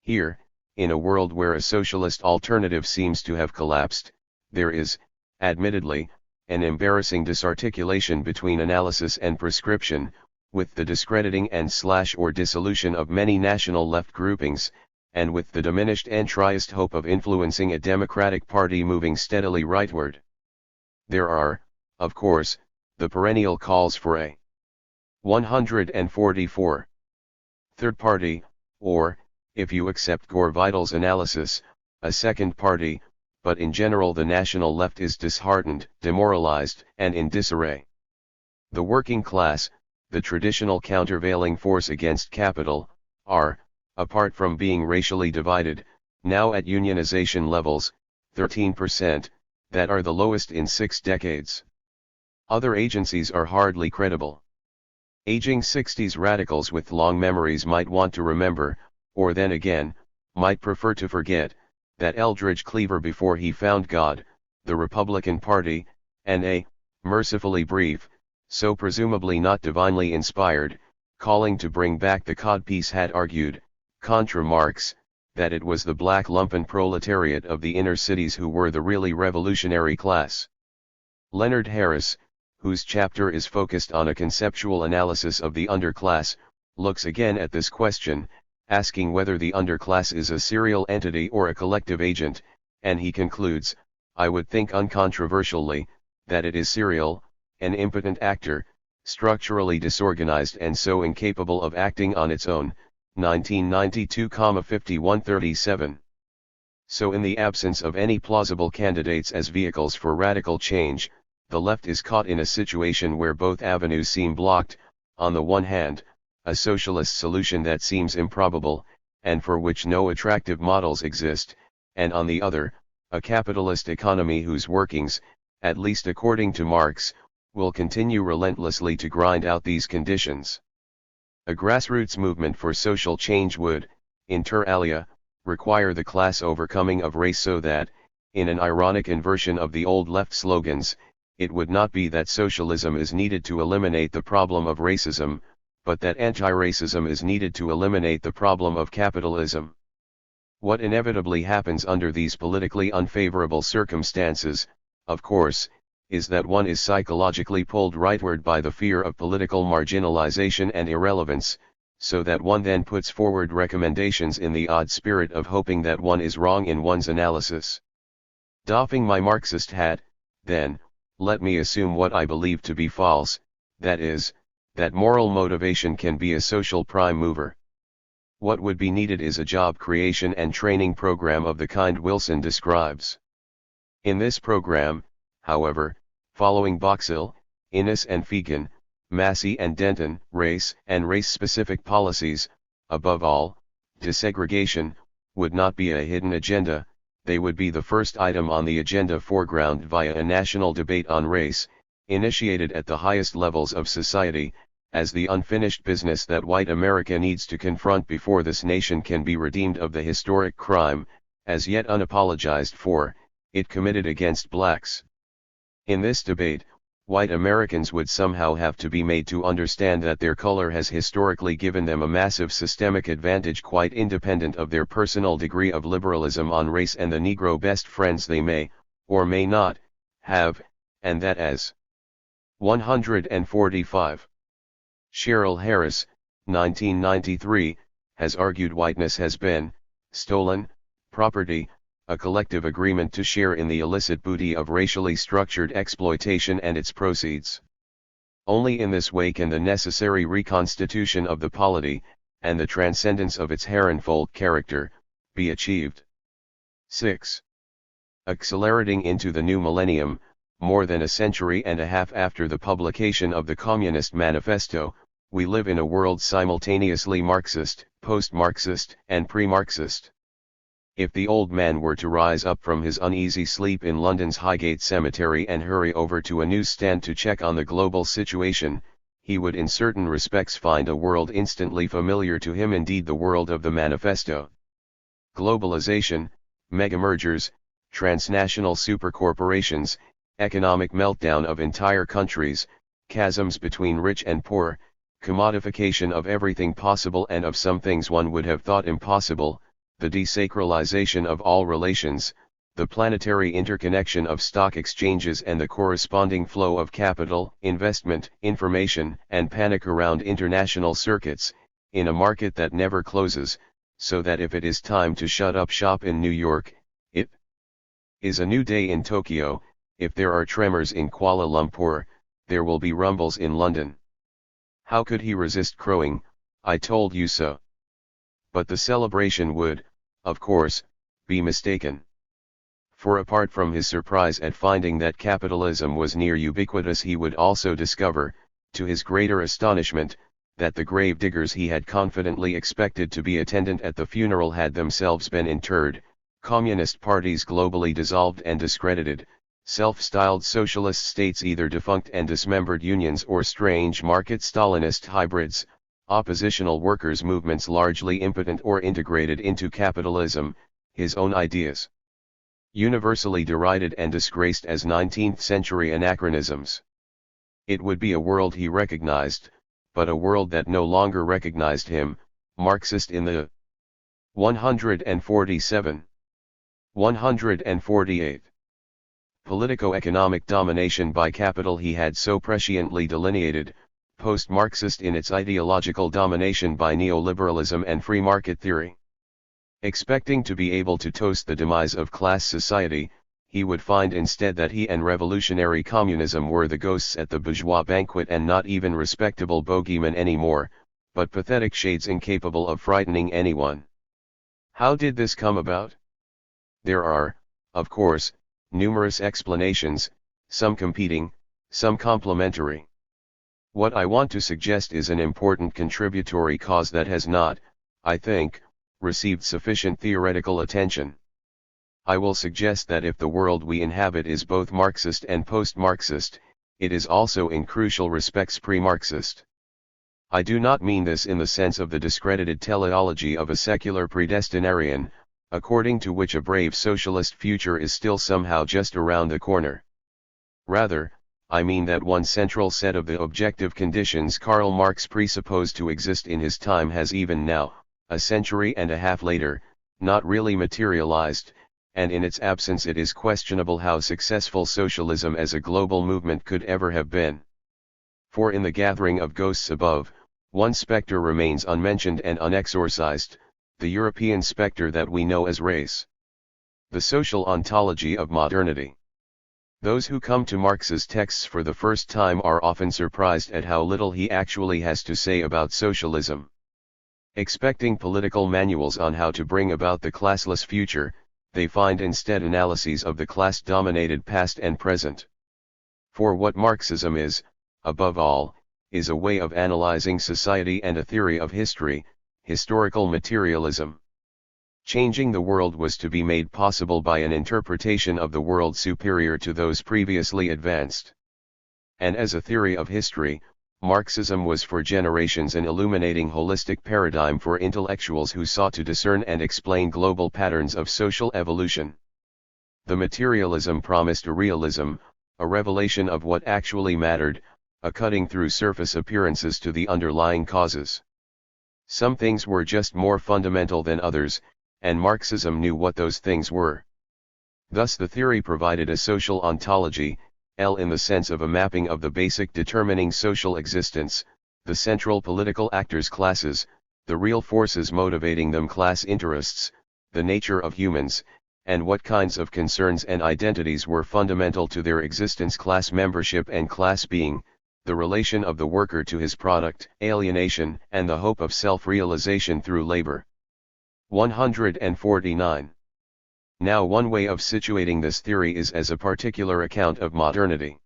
Here, in a world where a socialist alternative seems to have collapsed, there is, admittedly, an embarrassing disarticulation between analysis and prescription, with the discrediting and/or dissolution of many national left groupings, and with the diminished entryist hope of influencing a Democratic Party moving steadily rightward. There are, of course, the perennial calls for a 144 third party, or, if you accept Gore Vidal's analysis, a second party, but in general the national left is disheartened, demoralized, and in disarray. The working class, the traditional countervailing force against capital, are, apart from being racially divided, now at unionization levels, 13%, that are the lowest in 6 decades. Other agencies are hardly credible. Aging 60s radicals with long memories might want to remember, or then again, might prefer to forget, that Eldridge Cleaver before he found God, the Republican Party, and a, mercifully brief, so presumably not divinely inspired, calling to bring back the codpiece, had argued, contra Marx, that it was the black lumpen proletariat of the inner cities who were the really revolutionary class. Leonard Harris, whose chapter is focused on a conceptual analysis of the underclass, looks again at this question, asking whether the underclass is a serial entity or a collective agent, and he concludes, I would think uncontroversially, that it is serial, an impotent actor, structurally disorganized and so incapable of acting on its own, 1992,5137. So in the absence of any plausible candidates as vehicles for radical change, the left is caught in a situation where both avenues seem blocked, on the one hand, a socialist solution that seems improbable, and for which no attractive models exist, and on the other, a capitalist economy whose workings, at least according to Marx, will continue relentlessly to grind out these conditions. A grassroots movement for social change would, inter alia, require the class overcoming of race so that, in an ironic inversion of the old left slogans, it would not be that socialism is needed to eliminate the problem of racism, but that anti-racism is needed to eliminate the problem of capitalism. What inevitably happens under these politically unfavorable circumstances, of course, is that one is psychologically pulled rightward by the fear of political marginalization and irrelevance, so that one then puts forward recommendations in the odd spirit of hoping that one is wrong in one's analysis. Doffing my Marxist hat, then, let me assume what I believe to be false, that is, that moral motivation can be a social prime mover. What would be needed is a job creation and training program of the kind Wilson describes. In this program, however, following Boxill, Innes and Fegan, Massey and Denton, race and race-specific policies, above all, desegregation, would not be a hidden agenda, they would be the first item on the agenda foreground via a national debate on race, initiated at the highest levels of society, as the unfinished business that white America needs to confront before this nation can be redeemed of the historic crime, as yet unapologized for, it committed against blacks. In this debate, white Americans would somehow have to be made to understand that their color has historically given them a massive systemic advantage quite independent of their personal degree of liberalism on race and the Negro best friends they may, or may not, have, and that as 145. Cheryl Harris, 1993, has argued whiteness has been, stolen, property, a collective agreement to share in the illicit booty of racially structured exploitation and its proceeds. Only in this way can the necessary reconstitution of the polity, and the transcendence of its Herrenvolk character, be achieved. 6. Accelerating into the new millennium, more than a century and a half after the publication of the Communist Manifesto, we live in a world simultaneously Marxist, post-Marxist, and pre-Marxist. If the old man were to rise up from his uneasy sleep in London's Highgate Cemetery and hurry over to a newsstand to check on the global situation, he would in certain respects find a world instantly familiar to him, indeed the world of the manifesto. Globalization, megamergers, transnational supercorporations, economic meltdown of entire countries, chasms between rich and poor, commodification of everything possible and of some things one would have thought impossible, the desacralization of all relations, the planetary interconnection of stock exchanges and the corresponding flow of capital, investment, information, and panic around international circuits, in a market that never closes, so that if it is time to shut up shop in New York, it is a new day in Tokyo. If there are tremors in Kuala Lumpur, there will be rumbles in London. How could he resist crowing, "I told you so"? But the celebration would, of course, be mistaken. For apart from his surprise at finding that capitalism was near ubiquitous, he would also discover, to his greater astonishment, that the grave diggers he had confidently expected to be attendant at the funeral had themselves been interred, communist parties globally dissolved and discredited, self-styled socialist states either defunct and dismembered unions or strange market Stalinist hybrids, oppositional workers' movements largely impotent or integrated into capitalism, his own ideas universally derided and disgraced as 19th-century anachronisms. It would be a world he recognized, but a world that no longer recognized him. Marxist in the 147. 148. Politico-economic domination by capital he had so presciently delineated, post-Marxist in its ideological domination by neoliberalism and free market theory. Expecting to be able to toast the demise of class society, he would find instead that he and revolutionary communism were the ghosts at the bourgeois banquet and not even respectable bogeymen anymore, but pathetic shades incapable of frightening anyone. How did this come about? There are, of course, numerous explanations, some competing, some complementary. What I want to suggest is an important contributory cause that has not, I think, received sufficient theoretical attention. I will suggest that if the world we inhabit is both Marxist and post-Marxist, it is also in crucial respects pre-Marxist. I do not mean this in the sense of the discredited teleology of a secular predestinarian, according to which a brave socialist future is still somehow just around the corner. Rather, I mean that one central set of the objective conditions Karl Marx presupposed to exist in his time has even now, a century and a half later, not really materialized, and in its absence it is questionable how successful socialism as a global movement could ever have been. For in the gathering of ghosts above, one spectre remains unmentioned and unexorcised, the European spectre that we know as race. The social ontology of modernity. Those who come to Marx's texts for the first time are often surprised at how little he actually has to say about socialism. Expecting political manuals on how to bring about the classless future, they find instead analyses of the class-dominated past and present. For what Marxism is, above all, is a way of analyzing society and a theory of history, historical materialism. Changing the world was to be made possible by an interpretation of the world superior to those previously advanced. And as a theory of history, Marxism was for generations an illuminating holistic paradigm for intellectuals who sought to discern and explain global patterns of social evolution. The materialism promised a realism, a revelation of what actually mattered, a cutting through surface appearances to the underlying causes. Some things were just more fundamental than others, and Marxism knew what those things were. Thus the theory provided a social ontology, in the sense of a mapping of the basic determining social existence, the central political actors classes, the real forces motivating them class interests, the nature of humans, and what kinds of concerns and identities were fundamental to their existence class membership and class being, the relation of the worker to his product, alienation, and the hope of self-realization through labor. 149. Now one way of situating this theory is as a particular account of modernity.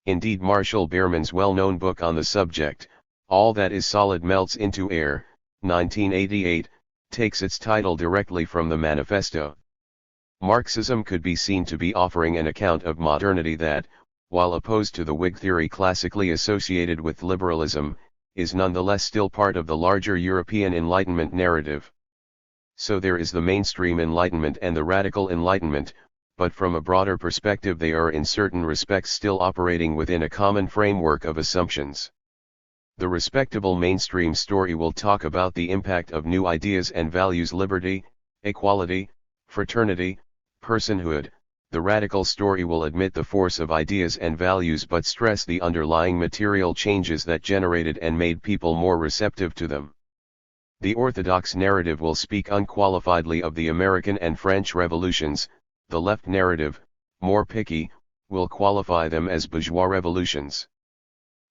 Indeed Marshall Behrman's well-known book on the subject, All That Is Solid Melts into Air, 1988, takes its title directly from the manifesto. Marxism could be seen to be offering an account of modernity that, while opposed to the Whig theory classically associated with liberalism, is nonetheless still part of the larger European Enlightenment narrative. So there is the mainstream Enlightenment and the radical Enlightenment, but from a broader perspective they are in certain respects still operating within a common framework of assumptions. The respectable mainstream story will talk about the impact of new ideas and values: liberty, equality, fraternity, personhood. The radical story will admit the force of ideas and values but stress the underlying material changes that generated and made people more receptive to them. The orthodox narrative will speak unqualifiedly of the American and French revolutions. The left narrative, more picky, will qualify them as bourgeois revolutions.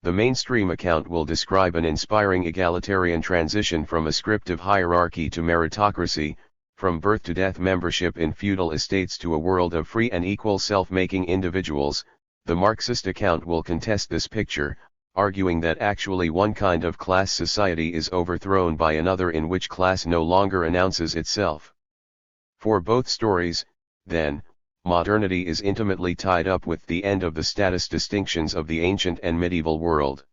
The mainstream account will describe an inspiring egalitarian transition from ascriptive hierarchy to meritocracy, from birth to death membership in feudal estates to a world of free and equal self-making individuals. The Marxist account will contest this picture, arguing that actually one kind of class society is overthrown by another in which class no longer announces itself. For both stories, then, modernity is intimately tied up with the end of the status distinctions of the ancient and medieval world.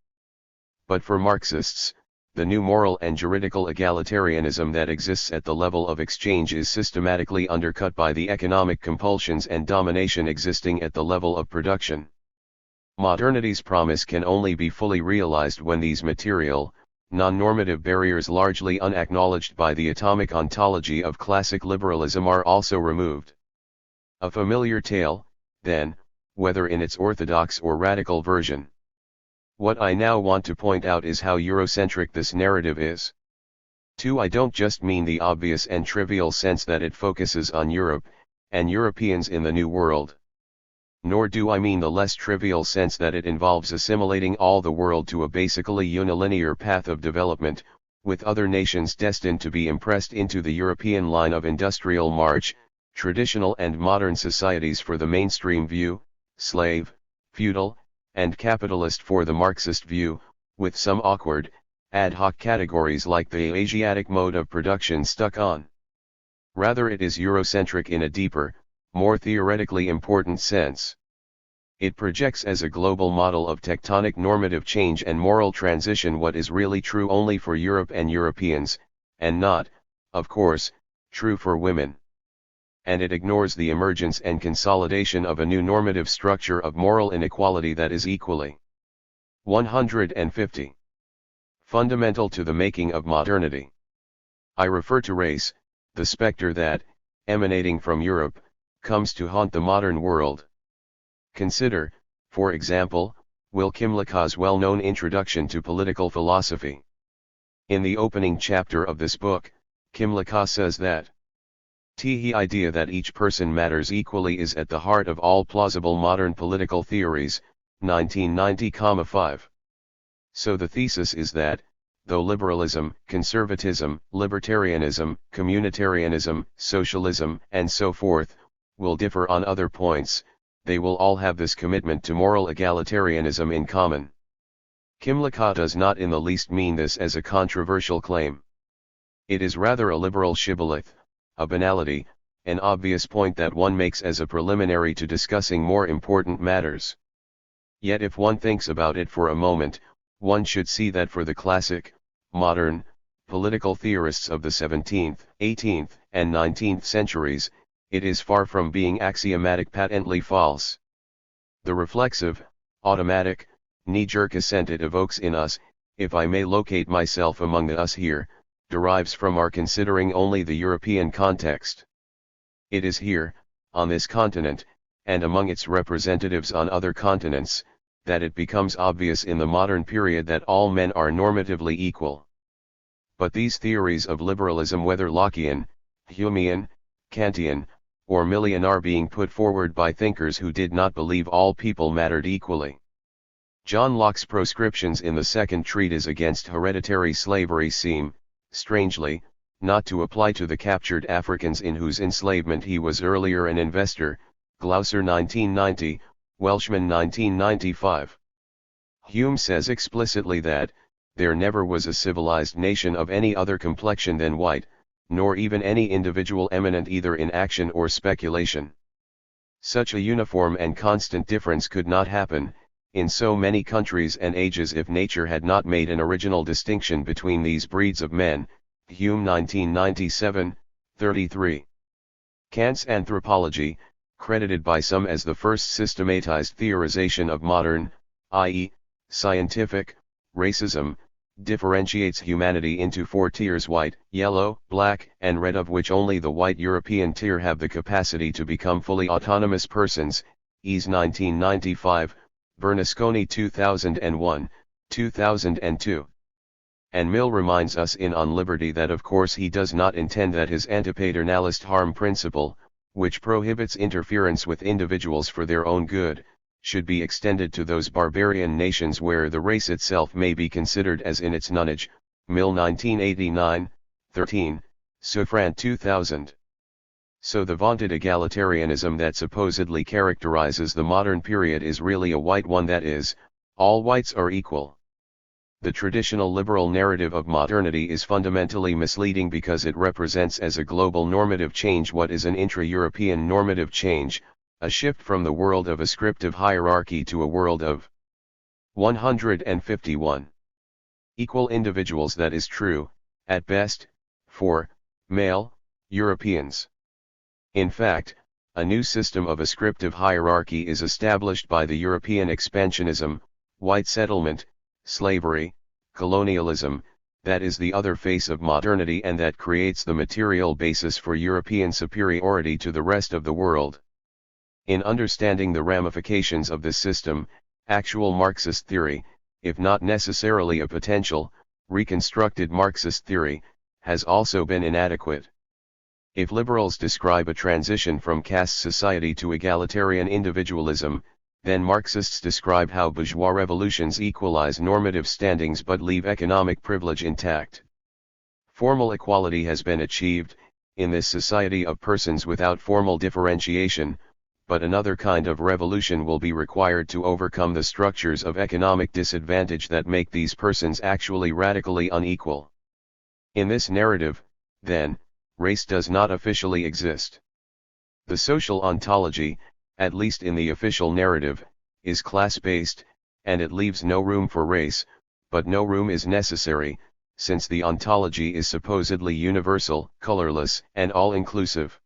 But for Marxists, the new moral and juridical egalitarianism that exists at the level of exchange is systematically undercut by the economic compulsions and domination existing at the level of production. Modernity's promise can only be fully realized when these material, non-normative barriers largely unacknowledged by the atomic ontology of classic liberalism are also removed. A familiar tale, then, whether in its orthodox or radical version. What I now want to point out is how Eurocentric this narrative is. 2. I don't just mean the obvious and trivial sense that it focuses on Europe, and Europeans in the New World. Nor do I mean the less trivial sense that it involves assimilating all the world to a basically unilinear path of development, with other nations destined to be impressed into the European line of industrial march, traditional and modern societies for the mainstream view, slave, feudal, and capitalist for the Marxist view, with some awkward, ad hoc categories like the Asiatic mode of production stuck on. Rather, it is Eurocentric in a deeper, more theoretically important sense. It projects as a global model of tectonic normative change and moral transition what is really true only for Europe and Europeans, and not, of course, true for women. And it ignores the emergence and consolidation of a new normative structure of moral inequality that is equally 150. Fundamental to the making of modernity. I refer to race, the specter that, emanating from Europe, comes to haunt the modern world. Consider, for example, Will Kymlicka's well-known introduction to political philosophy. In the opening chapter of this book, Kymlicka says that the idea that each person matters equally is at the heart of all plausible modern political theories, 1990,5. So the thesis is that, though liberalism, conservatism, libertarianism, communitarianism, socialism, and so forth, will differ on other points, they will all have this commitment to moral egalitarianism in common. Kymlicka does not in the least mean this as a controversial claim. It is rather a liberal shibboleth, a banality, an obvious point that one makes as a preliminary to discussing more important matters. Yet if one thinks about it for a moment, one should see that for the classic, modern, political theorists of the 17th, 18th, and 19th centuries, it is far from being axiomatic patently false. The reflexive, automatic, knee-jerk assent it evokes in us, if I may locate myself among the us here, derives from our considering only the European context. It is here, on this continent, and among its representatives on other continents, that it becomes obvious in the modern period that all men are normatively equal. But these theories of liberalism, whether Lockean, Humean, Kantian, or Millian, are being put forward by thinkers who did not believe all people mattered equally. John Locke's proscriptions in the second treatise against hereditary slavery seem, strangely, not to apply to the captured Africans in whose enslavement he was earlier an investor, Gloucester 1990, Welshman 1995. Hume says explicitly that, there never was a civilized nation of any other complexion than white, nor even any individual eminent either in action or speculation. Such a uniform and constant difference could not happen, in so many countries and ages, if nature had not made an original distinction between these breeds of men. Hume 1997, 33. Kant's anthropology, credited by some as the first systematized theorization of modern, i.e., scientific, racism, differentiates humanity into 4 tiers: white, yellow, black, and red, of which only the white European tier have the capacity to become fully autonomous persons. Ease 1995, Bernasconi 2001, 2002. And Mill reminds us in On Liberty that of course he does not intend that his antipaternalist harm principle, which prohibits interference with individuals for their own good, should be extended to those barbarian nations where the race itself may be considered as in its nonage. Mill 1989, 13, Suffrant 2000. So the vaunted egalitarianism that supposedly characterizes the modern period is really a white one, that is, all whites are equal. The traditional liberal narrative of modernity is fundamentally misleading because it represents as a global normative change what is an intra-European normative change, a shift from the world of ascriptive hierarchy to a world of 151 equal individuals. That is true, at best, for male Europeans. In fact, A new system of ascriptive hierarchy is established by the European expansionism, white settlement, slavery, colonialism, that is the other face of modernity and that creates the material basis for European superiority to the rest of the world. In understanding the ramifications of this system, actual Marxist theory, if not necessarily a potential, reconstructed Marxist theory, has also been inadequate. If liberals describe a transition from caste society to egalitarian individualism, then Marxists describe how bourgeois revolutions equalize normative standings but leave economic privilege intact. Formal equality has been achieved, in this society of persons without formal differentiation, but another kind of revolution will be required to overcome the structures of economic disadvantage that make these persons actually radically unequal. In this narrative, then, race does not officially exist. The social ontology, at least in the official narrative, is class-based, and it leaves no room for race, but no room is necessary, since the ontology is supposedly universal, colorless, and all-inclusive.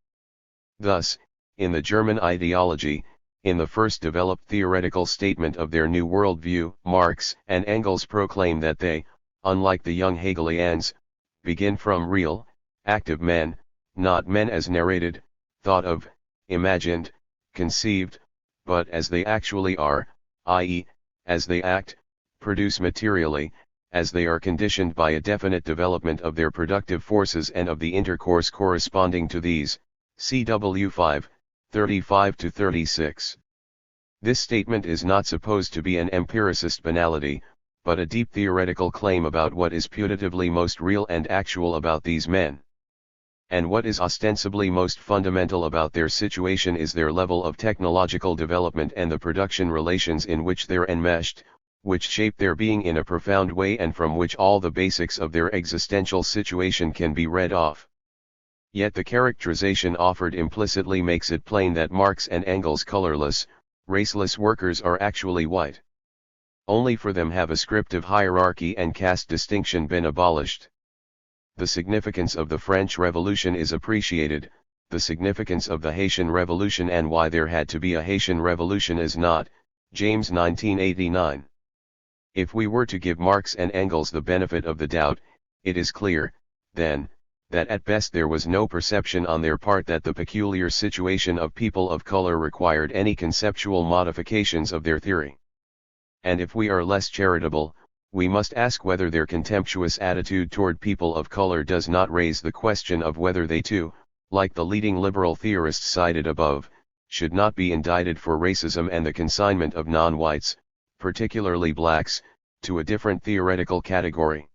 Thus, in the German ideology, in the first developed theoretical statement of their new worldview, Marx and Engels proclaim that they, unlike the young Hegelians, begin from real, active men, not men as narrated, thought of, imagined, conceived, but as they actually are, i.e., as they act, produce materially, as they are conditioned by a definite development of their productive forces and of the intercourse corresponding to these, CW 5, 35-36. This statement is not supposed to be an empiricist banality, but a deep theoretical claim about what is putatively most real and actual about these men. And what is ostensibly most fundamental about their situation is their level of technological development and the production relations in which they're enmeshed, which shape their being in a profound way and from which all the basics of their existential situation can be read off. Yet the characterization offered implicitly makes it plain that Marx and Engels' colorless, raceless workers are actually white. Only for them have ascriptive hierarchy and caste distinction been abolished. The significance of the French Revolution is appreciated, the significance of the Haitian Revolution and why there had to be a Haitian Revolution is not. James 1989. If we were to give Marx and Engels the benefit of the doubt, it is clear, then, that at best there was no perception on their part that the peculiar situation of people of color required any conceptual modifications of their theory. And if we are less charitable, we must ask whether their contemptuous attitude toward people of color does not raise the question of whether they too, like the leading liberal theorists cited above, should not be indicted for racism and the consignment of non-whites, particularly blacks, to a different theoretical category.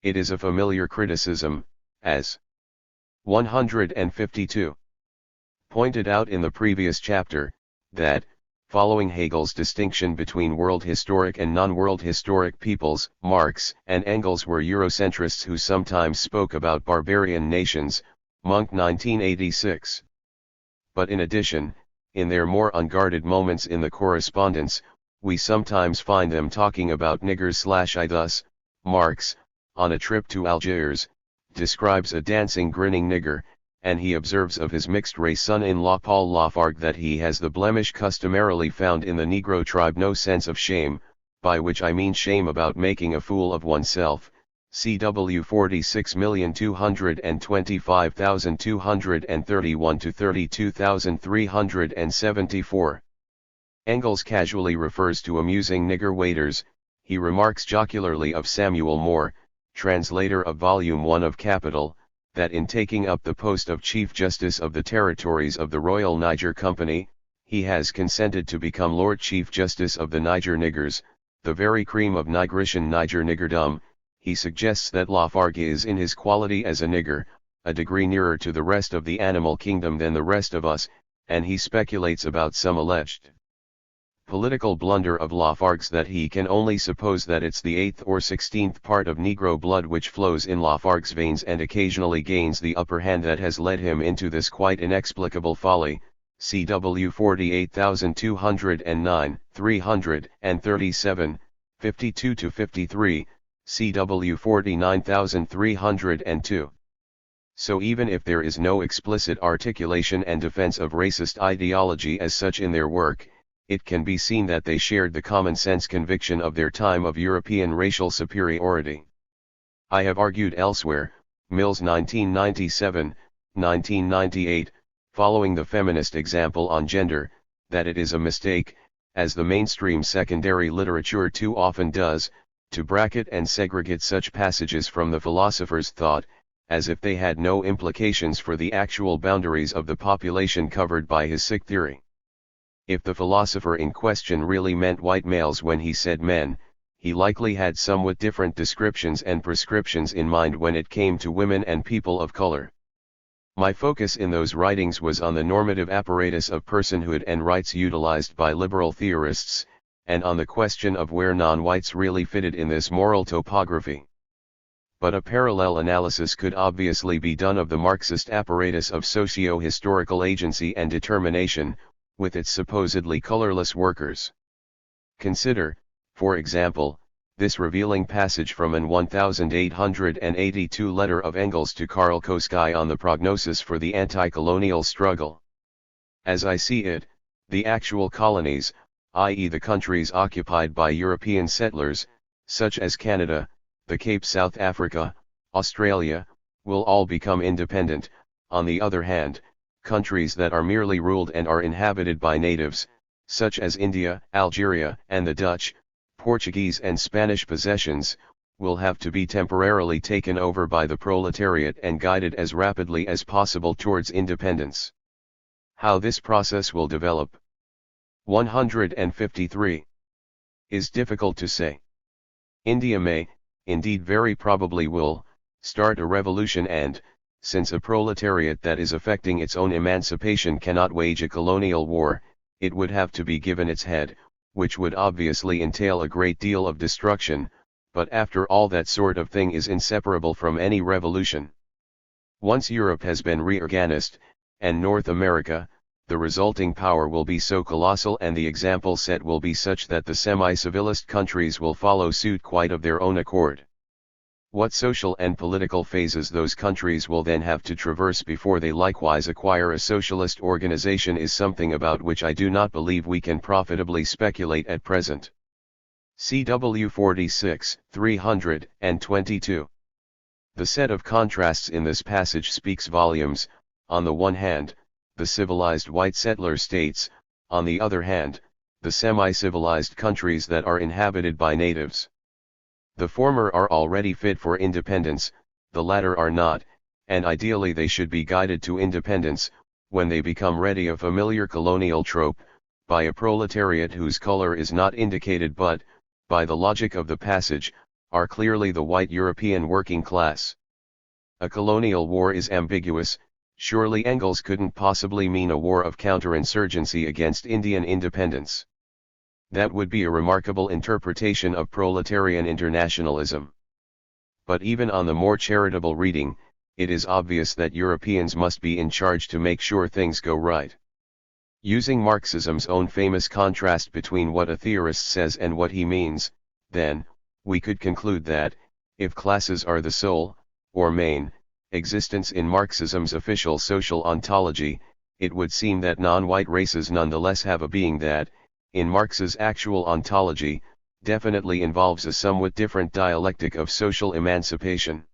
It is a familiar criticism, as 152 pointed out in the previous chapter, that, following Hegel's distinction between world historic and non-world historic peoples, Marx and Engels were Eurocentrists who sometimes spoke about barbarian nations, Monk 1986. But in addition, in their more unguarded moments in the correspondence, we sometimes find them talking about niggers/I. Thus, Marx, on a trip to Algiers, describes a dancing grinning nigger, and he observes of his mixed-race son-in-law Paul Lafargue that he has the blemish customarily found in the Negro tribe no sense of shame, by which I mean shame about making a fool of oneself, CW 46,225,231-32,374. Engels casually refers to amusing nigger waiters. He remarks jocularly of Samuel Moore, translator of Volume 1 of Capital, that in taking up the post of Chief Justice of the Territories of the Royal Niger Company, he has consented to become Lord Chief Justice of the Niger Niggers, the very cream of Nigerian Niger niggerdom. He suggests that Lafargue is in his quality as a nigger, a degree nearer to the rest of the animal kingdom than the rest of us, and he speculates about some alleged political blunder of Lafargue's that he can only suppose that it's the 8th or 16th part of Negro blood which flows in Lafargue's veins and occasionally gains the upper hand that has led him into this quite inexplicable folly, CW 48,209, 337, 52-53, CW 49,302. So even if there is no explicit articulation and defense of racist ideology as such in their work, it can be seen that they shared the common-sense conviction of their time of European racial superiority. I have argued elsewhere, Mills 1997, 1998, following the feminist example on gender, that it is a mistake, as the mainstream secondary literature too often does, to bracket and segregate such passages from the philosopher's thought, as if they had no implications for the actual boundaries of the population covered by his sick theory. If the philosopher in question really meant white males when he said men, he likely had somewhat different descriptions and prescriptions in mind when it came to women and people of color. My focus in those writings was on the normative apparatus of personhood and rights utilized by liberal theorists, and on the question of where non-whites really fitted in this moral topography. But a parallel analysis could obviously be done of the Marxist apparatus of socio-historical agency and determination, with its supposedly colorless workers. Consider, for example, this revealing passage from an 1882 letter of Engels to Karl Koski on the prognosis for the anti-colonial struggle. As I see it, the actual colonies, i.e. the countries occupied by European settlers, such as Canada, the Cape South Africa, Australia, will all become independent. On the other hand, countries that are merely ruled and are inhabited by natives, such as India, Algeria, and the Dutch, Portuguese and Spanish possessions, will have to be temporarily taken over by the proletariat and guided as rapidly as possible towards independence. How this process will develop, 153, is difficult to say. India may, indeed very probably will, start a revolution and, since a proletariat that is effecting its own emancipation cannot wage a colonial war, it would have to be given its head, which would obviously entail a great deal of destruction, but after all that sort of thing is inseparable from any revolution. Once Europe has been reorganized, and North America, the resulting power will be so colossal and the example set will be such that the semi-civilist countries will follow suit quite of their own accord. What social and political phases those countries will then have to traverse before they likewise acquire a socialist organization is something about which I do not believe we can profitably speculate at present. CW 46, 322. The set of contrasts in this passage speaks volumes. On the one hand, the civilized white settler states, on the other hand, the semi-civilized countries that are inhabited by natives. The former are already fit for independence, the latter are not, and ideally they should be guided to independence, when they become ready, a familiar colonial trope, by a proletariat whose color is not indicated but, by the logic of the passage, are clearly the white European working class. A colonial war is ambiguous. Surely Engels couldn't possibly mean a war of counterinsurgency against Indian independence. That would be a remarkable interpretation of proletarian internationalism. But even on the more charitable reading, it is obvious that Europeans must be in charge to make sure things go right. Using Marxism's own famous contrast between what a theorist says and what he means, then, we could conclude that, if classes are the sole, or main, existence in Marxism's official social ontology, it would seem that non-white races nonetheless have a being that, in Marx's actual ontology, definitely involves a somewhat different dialectic of social emancipation.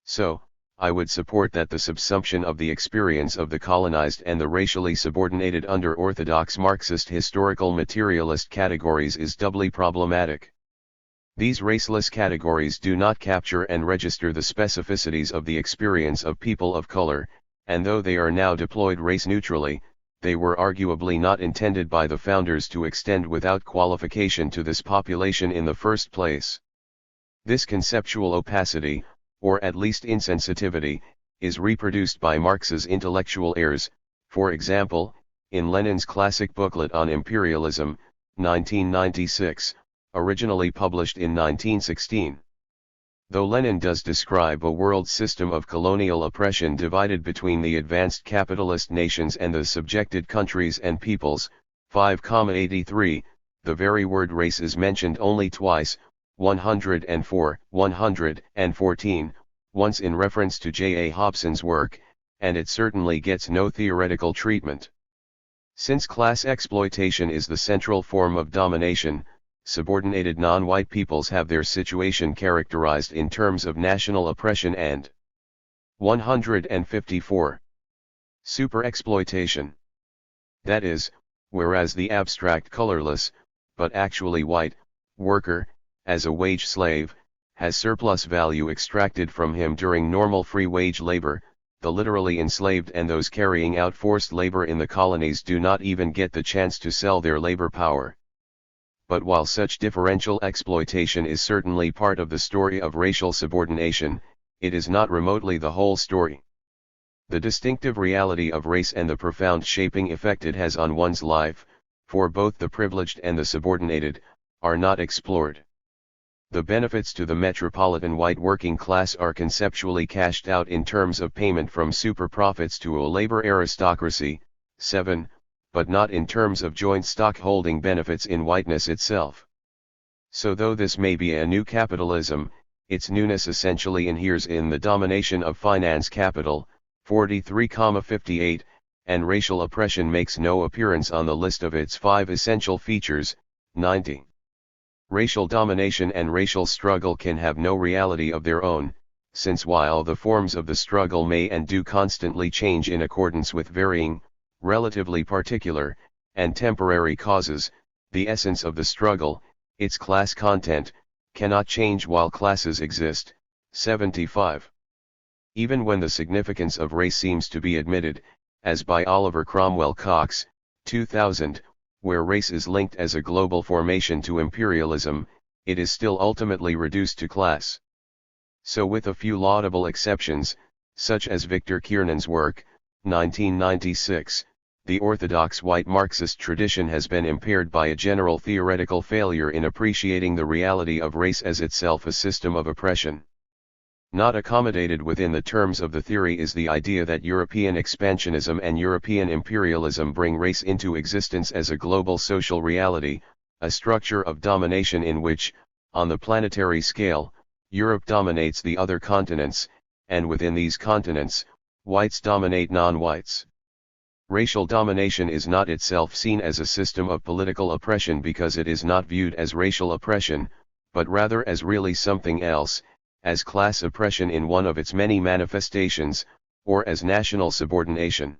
So, I would support that the subsumption of the experience of the colonized and the racially subordinated under orthodox Marxist historical materialist categories is doubly problematic. These raceless categories do not capture and register the specificities of the experience of people of color, and though they are now deployed race-neutrally, they were arguably not intended by the founders to extend without qualification to this population in the first place. This conceptual opacity, or at least insensitivity, is reproduced by Marx's intellectual heirs, for example, in Lenin's classic booklet on imperialism, 1996, originally published in 1916. Though Lenin does describe a world system of colonial oppression divided between the advanced capitalist nations and the subjected countries and peoples, 5,83, the very word race is mentioned only twice, 104, 114, once in reference to J. A. Hobson's work, and it certainly gets no theoretical treatment. Since class exploitation is the central form of domination, subordinated non-white peoples have their situation characterized in terms of national oppression and 154. Superexploitation. That is, whereas the abstract colorless, but actually white, worker, as a wage slave, has surplus value extracted from him during normal free wage labor, the literally enslaved and those carrying out forced labor in the colonies do not even get the chance to sell their labor power. But while such differential exploitation is certainly part of the story of racial subordination, it is not remotely the whole story. The distinctive reality of race and the profound shaping effect it has on one's life, for both the privileged and the subordinated, are not explored. The benefits to the metropolitan white working class are conceptually cashed out in terms of payment from super profits to a labor aristocracy, 7, but not in terms of joint stockholding benefits in whiteness itself. So though this may be a new capitalism, its newness essentially inheres in the domination of finance capital, 43,58, and racial oppression makes no appearance on the list of its 5 essential features, 90. Racial domination and racial struggle can have no reality of their own, since while the forms of the struggle may and do constantly change in accordance with varying, relatively particular, and temporary causes, the essence of the struggle, its class content, cannot change while classes exist. 75. Even when the significance of race seems to be admitted, as by Oliver Cromwell Cox, 2000, where race is linked as a global formation to imperialism, it is still ultimately reduced to class. So with a few laudable exceptions, such as Victor Kiernan's work, 1996, the orthodox white Marxist tradition has been impaired by a general theoretical failure in appreciating the reality of race as itself a system of oppression. Not accommodated within the terms of the theory is the idea that European expansionism and European imperialism bring race into existence as a global social reality, a structure of domination in which, on the planetary scale, Europe dominates the other continents, and within these continents, whites dominate non-whites. Racial domination is not itself seen as a system of political oppression because it is not viewed as racial oppression, but rather as really something else, as class oppression in one of its many manifestations, or as national subordination.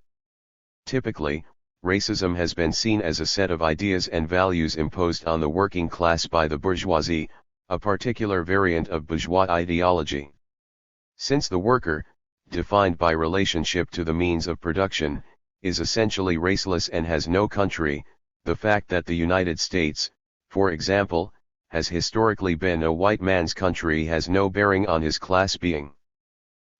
Typically, racism has been seen as a set of ideas and values imposed on the working class by the bourgeoisie, a particular variant of bourgeois ideology. Since the worker, defined by relationship to the means of production, is essentially raceless and has no country, the fact that the United States, for example, has historically been a white man's country has no bearing on his class being.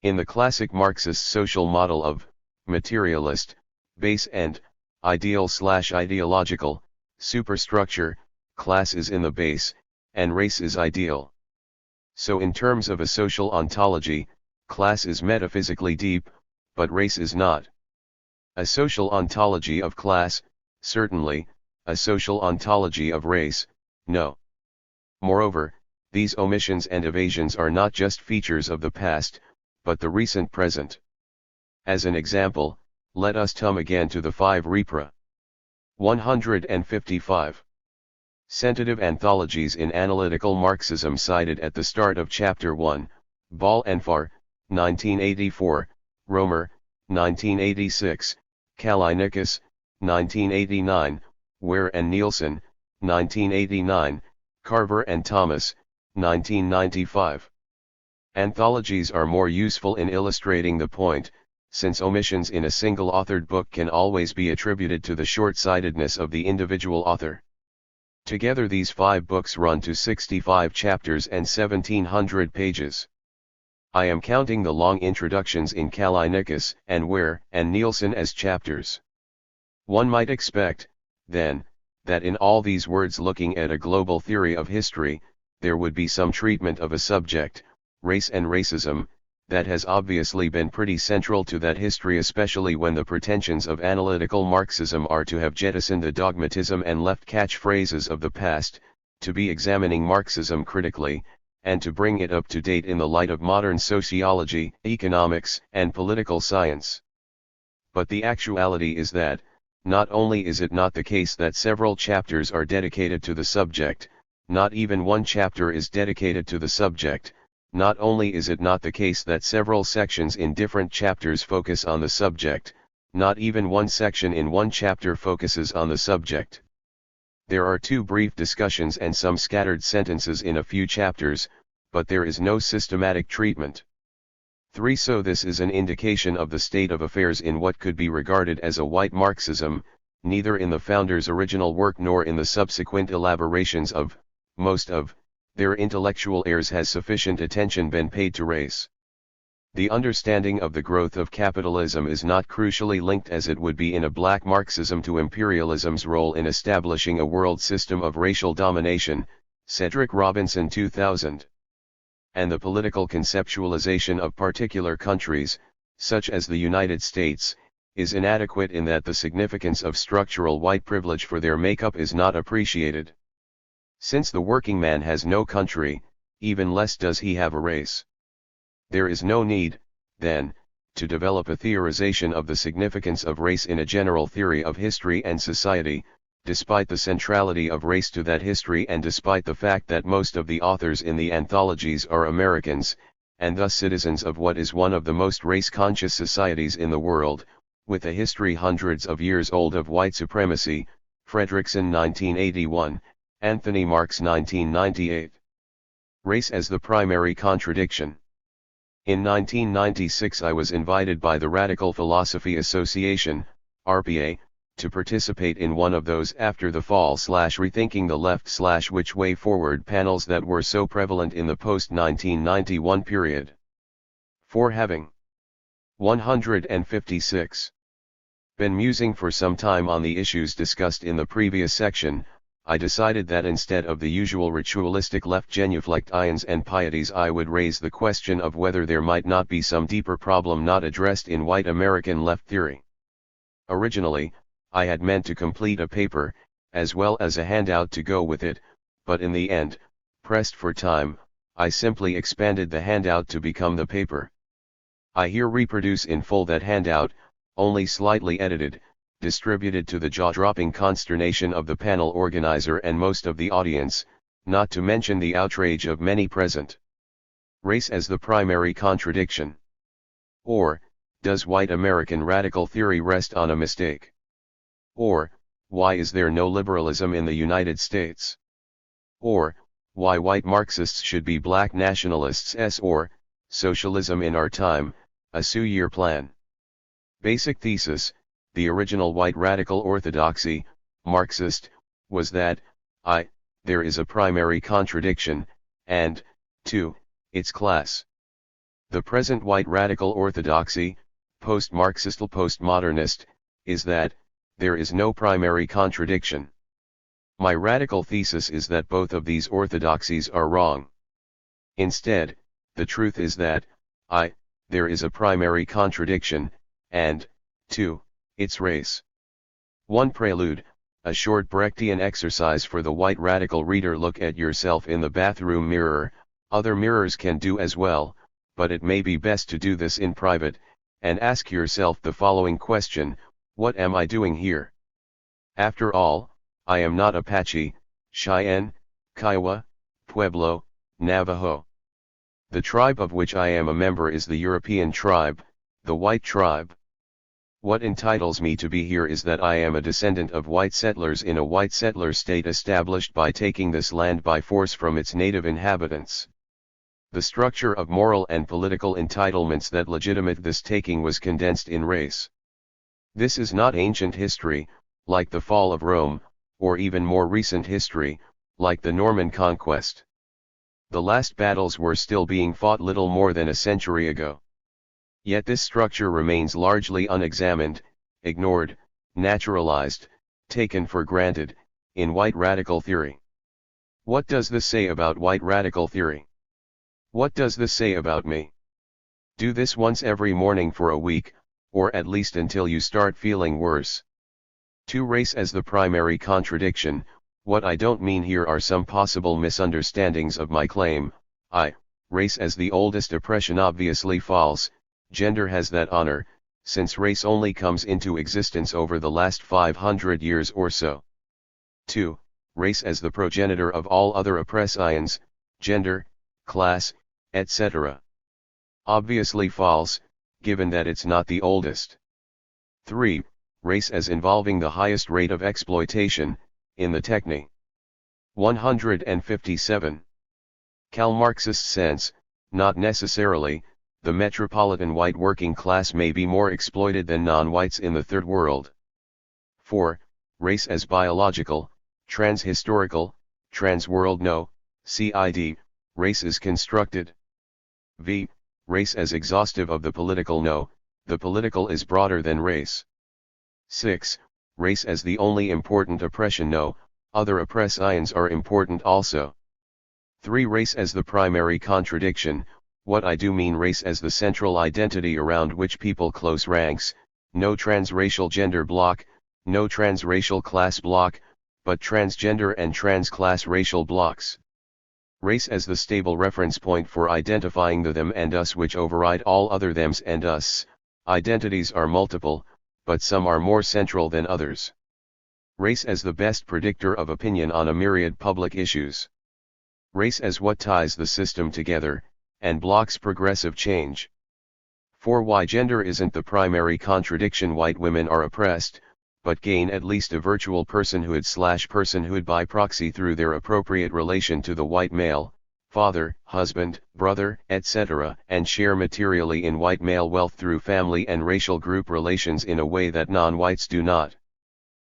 In the classic Marxist social model of materialist, base and ideal/ideological superstructure, class is in the base, and race is ideal. So in terms of a social ontology, class is metaphysically deep, but race is not. A social ontology of class, certainly; a social ontology of race, no. Moreover, these omissions and evasions are not just features of the past, but the recent present. As an example, let us come again to the 5 repra. 155. Sentative anthologies in analytical Marxism cited at the start of Chapter 1, Ball and Farr, 1984, Romer, 1986, Kallinicus, 1989, Ware and Nielsen, 1989, Carver and Thomas, 1995. Anthologies are more useful in illustrating the point, since omissions in a single authored book can always be attributed to the short-sightedness of the individual author. Together these 5 books run to 65 chapters and 1,700 pages. I am counting the long introductions in Kallinicus and Ware and Nielsen as chapters. One might expect, then, that in all these words looking at a global theory of history, there would be some treatment of a subject, race and racism, that has obviously been pretty central to that history, especially when the pretensions of analytical Marxism are to have jettisoned the dogmatism and left catchphrases of the past, to be examining Marxism critically, and to bring it up to date in the light of modern sociology, economics, and political science. But the actuality is that, not only is it not the case that several chapters are dedicated to the subject, not even one chapter is dedicated to the subject. Not only is it not the case that several sections in different chapters focus on the subject, not even one section in one chapter focuses on the subject. There are 2 brief discussions and some scattered sentences in a few chapters, but there is no systematic treatment. 3. So this is an indication of the state of affairs in what could be regarded as a white Marxism, neither in the founders' original work nor in the subsequent elaborations of, most of, their intellectual heirs has sufficient attention been paid to race. The understanding of the growth of capitalism is not crucially linked as it would be in a black Marxism to imperialism's role in establishing a world system of racial domination, Cedric Robinson 2000. And the political conceptualization of particular countries, such as the United States, is inadequate in that the significance of structural white privilege for their makeup is not appreciated. Since the working man has no country, even less does he have a race. There is no need, then, to develop a theorization of the significance of race in a general theory of history and society, despite the centrality of race to that history and despite the fact that most of the authors in the anthologies are Americans, and thus citizens of what is one of the most race-conscious societies in the world, with a history hundreds of years old of white supremacy, Fredrickson 1981, Anthony Marx 1998. Race as the primary contradiction. In 1996 I was invited by the Radical Philosophy Association, RPA, to participate in one of those after the fall / rethinking the left / which way forward panels that were so prevalent in the post-1991 period. For having 156 been musing for some time on the issues discussed in the previous section, I decided that instead of the usual ritualistic left genuflections and pieties I would raise the question of whether there might not be some deeper problem not addressed in white American left theory. Originally, I had meant to complete a paper, as well as a handout to go with it, but in the end, pressed for time, I simply expanded the handout to become the paper. I here reproduce in full that handout, only slightly edited, distributed to the jaw-dropping consternation of the panel organizer and most of the audience, not to mention the outrage of many present. Race as the primary contradiction. Or, does white American radical theory rest on a mistake? Or, why is there no liberalism in the United States? Or, why white Marxists should be black nationalists or, socialism in our time, a 2-year plan. Basic thesis, the original white radical orthodoxy, Marxist, was that, there is a primary contradiction, and, 2, its class. The present white radical orthodoxy, post-Marxist postmodernist, is that, there is no primary contradiction. My radical thesis is that both of these orthodoxies are wrong. Instead, the truth is that, there is a primary contradiction, and, 2, its race. 1 Prelude, a short Brechtian exercise for the white radical reader. Look at yourself in the bathroom mirror, other mirrors can do as well, but it may be best to do this in private, and ask yourself the following question: what am I doing here? After all, I am not Apache, Cheyenne, Kiowa, Pueblo, Navajo. The tribe of which I am a member is the European tribe, the white tribe. What entitles me to be here is that I am a descendant of white settlers in a white settler state established by taking this land by force from its native inhabitants. The structure of moral and political entitlements that legitimate this taking was condensed in race. This is not ancient history, like the fall of Rome, or even more recent history, like the Norman conquest. The last battles were still being fought little more than a century ago. Yet this structure remains largely unexamined, ignored, naturalized, taken for granted, in white radical theory. What does this say about white radical theory? What does this say about me? Do this once every morning for a week, or at least until you start feeling worse. 2 Race as the primary contradiction. What I don't mean here are some possible misunderstandings of my claim. I. Race as the oldest oppression obviously false, gender has that honor, since race only comes into existence over the last 500 years or so. 2. Race as the progenitor of all other oppressions, gender, class, etc. Obviously false, given that it's not the oldest. 3. Race as involving the highest rate of exploitation, in the techne. 157. Marxist sense, not necessarily, the metropolitan white working class may be more exploited than non-whites in the Third World. 4. Race as biological, trans-historical, trans-world no, CID, race is constructed. V. Race as exhaustive of the political no, the political is broader than race. 6. Race as the only important oppression no, other oppressions are important also. 3. Race as the primary contradiction, what I do mean race as the central identity around which people close ranks, no transracial gender block, no transracial class block, but transgender and transclass racial blocks. Race as the stable reference point for identifying the them and us which override all other thems and us. Identities are multiple, but some are more central than others. Race as the best predictor of opinion on a myriad public issues. Race as what ties the system together, and blocks progressive change. 4. Why gender isn't the primary contradiction. White women are oppressed, but gain at least a virtual personhood/personhood by proxy through their appropriate relation to the white male, father, husband, brother, etc., and share materially in white male wealth through family and racial group relations in a way that non-whites do not.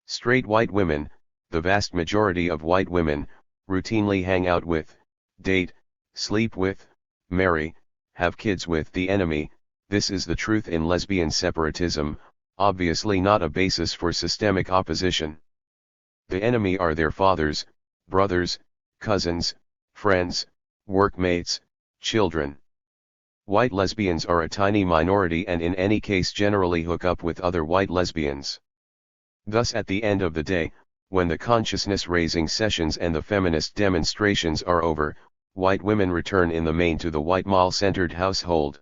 Straight white women, the vast majority of white women, routinely hang out with, date, sleep with, marry, have kids with the enemy. This is the truth in lesbian separatism, obviously not a basis for systemic opposition. The enemy are their fathers, brothers, cousins, friends, workmates, children. White lesbians are a tiny minority and in any case generally hook up with other white lesbians. Thus at the end of the day, when the consciousness-raising sessions and the feminist demonstrations are over, white women return in the main to the white male-centered household.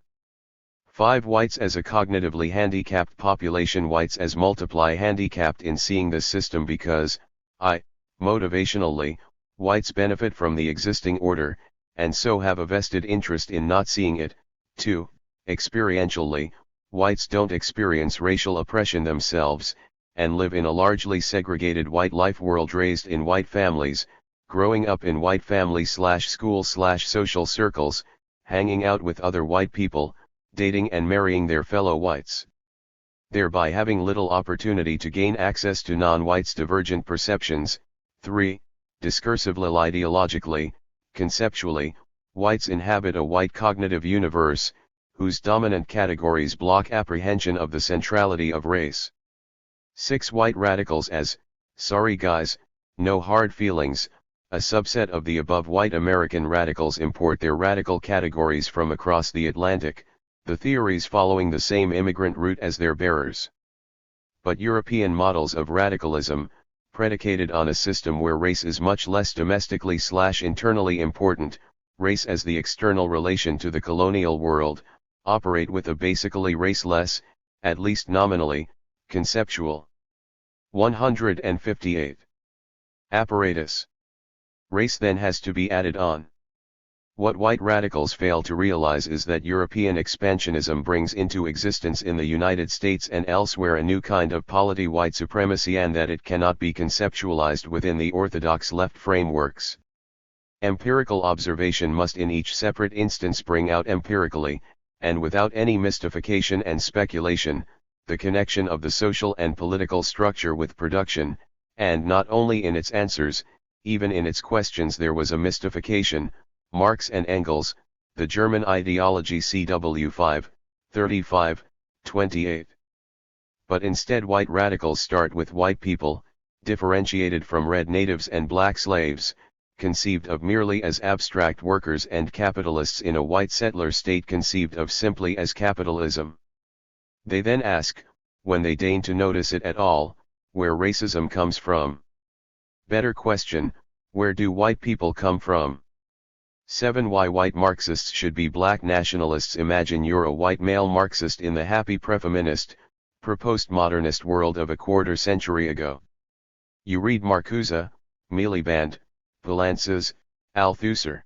5. Whites as a cognitively handicapped population. Whites as multiply handicapped in seeing this system because, motivationally, whites benefit from the existing order, and so have a vested interest in not seeing it. 2. Experientially, whites don't experience racial oppression themselves, and live in a largely segregated white life world raised in white families, growing up in white family/school/social circles, hanging out with other white people, dating and marrying their fellow whites. Thereby having little opportunity to gain access to non-whites' divergent perceptions. 3. Discursively ideologically, conceptually, whites inhabit a white cognitive universe, whose dominant categories block apprehension of the centrality of race. 6. White radicals as, sorry guys, no hard feelings, a subset of the above white American radicals import their radical categories from across the Atlantic, the theories following the same immigrant route as their bearers. But European models of radicalism, predicated on a system where race is much less domestically/internally important, race as the external relation to the colonial world, operate with a basically raceless, at least nominally, conceptual. 158. Apparatus. Race then has to be added on. What white radicals fail to realize is that European expansionism brings into existence in the United States and elsewhere a new kind of polity white supremacy and that it cannot be conceptualized within the orthodox left frameworks. Empirical observation must in each separate instance bring out empirically, and without any mystification and speculation, the connection of the social and political structure with production, and not only in its answers, even in its questions there was a mystification. Marx and Engels, The German Ideology CW 5, 35, 28. But instead white radicals start with white people, differentiated from red natives and black slaves, conceived of merely as abstract workers and capitalists in a white settler state conceived of simply as capitalism. They then ask, when they deign to notice it at all, where racism comes from. Better question, where do white people come from? 7. Why white Marxists should be black nationalists. Imagine you're a white male Marxist in the happy pre-feminist, pre-postmodernist world of a quarter century ago. You read Marcuse, Miliband, Poulantzas, Althusser.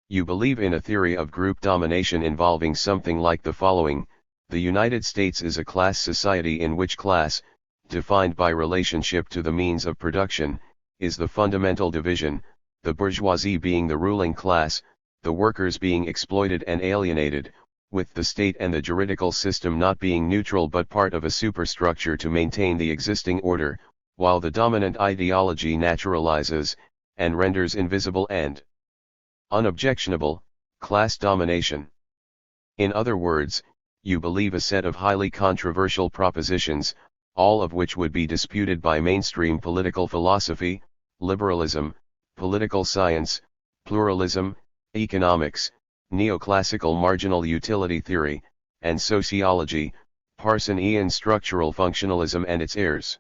You believe in a theory of group domination involving something like the following: the United States is a class society in which class, defined by relationship to the means of production, is the fundamental division, the bourgeoisie being the ruling class, the workers being exploited and alienated, with the state and the juridical system not being neutral but part of a superstructure to maintain the existing order, while the dominant ideology naturalizes, and renders invisible and unobjectionable, class domination. In other words, you believe a set of highly controversial propositions, all of which would be disputed by mainstream political philosophy, liberalism, political science, pluralism, economics, neoclassical marginal utility theory, and sociology, Parsonian structural functionalism and its heirs.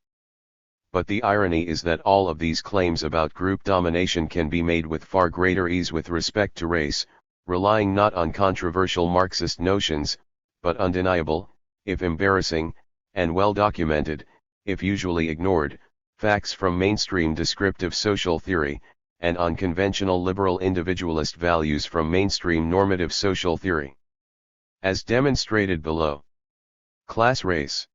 But the irony is that all of these claims about group domination can be made with far greater ease with respect to race, relying not on controversial Marxist notions, but undeniable, if embarrassing, and well documented, if usually ignored, facts from mainstream descriptive social theory, and on conventional liberal individualist values from mainstream normative social theory. As demonstrated below. Class race.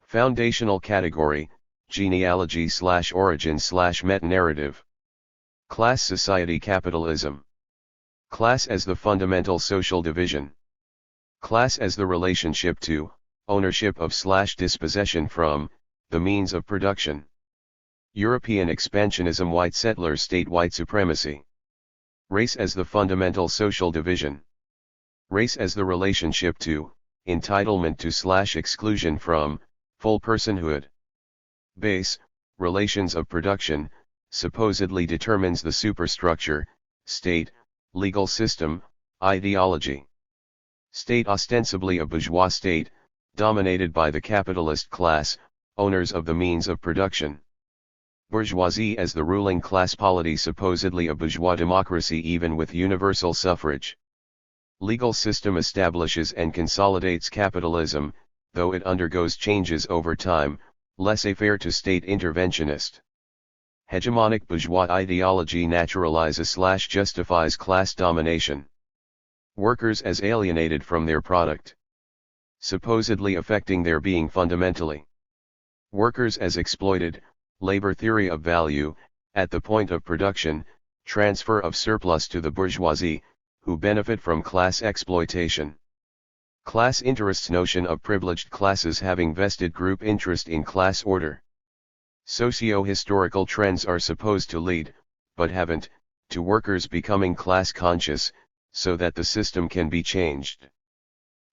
Foundational category, genealogy/origin/meta-narrative. Class society capitalism. Class as the fundamental social division. Class as the relationship to, ownership of/dispossession from, the means of production. European expansionism, white settler state, white supremacy. Race as the fundamental social division. Race as the relationship to, entitlement to/exclusion from, full personhood. Base, relations of production, supposedly determines the superstructure, state, legal system, ideology. State ostensibly a bourgeois state, dominated by the capitalist class, owners of the means of production. Bourgeoisie as the ruling class, polity supposedly a bourgeois democracy even with universal suffrage. Legal system establishes and consolidates capitalism, though it undergoes changes over time, laissez-faire to state interventionist. Hegemonic bourgeois ideology naturalizes/justifies class domination. Workers as alienated from their product, supposedly affecting their being fundamentally. Workers as exploited, labor theory of value, at the point of production, transfer of surplus to the bourgeoisie, who benefit from class exploitation. Class interests, notion of privileged classes having vested group interest in class order. Socio-historical trends are supposed to lead, but haven't, to workers becoming class conscious, so that the system can be changed.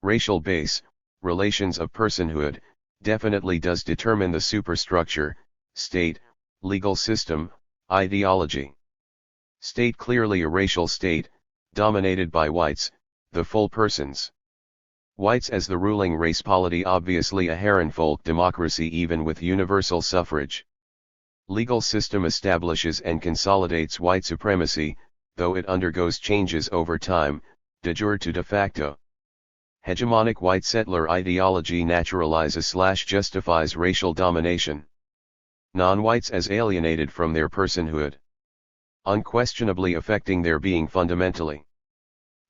Racial base, relations of personhood, definitely does determine the superstructure, state, legal system, ideology. State clearly a racial state, dominated by whites, the full persons. Whites as the ruling race, polity obviously a Herrenvolk democracy even with universal suffrage. Legal system establishes and consolidates white supremacy, though it undergoes changes over time, de jure to de facto. Hegemonic white settler ideology naturalizes/justifies racial domination. Non-whites as alienated from their personhood, unquestionably affecting their being fundamentally.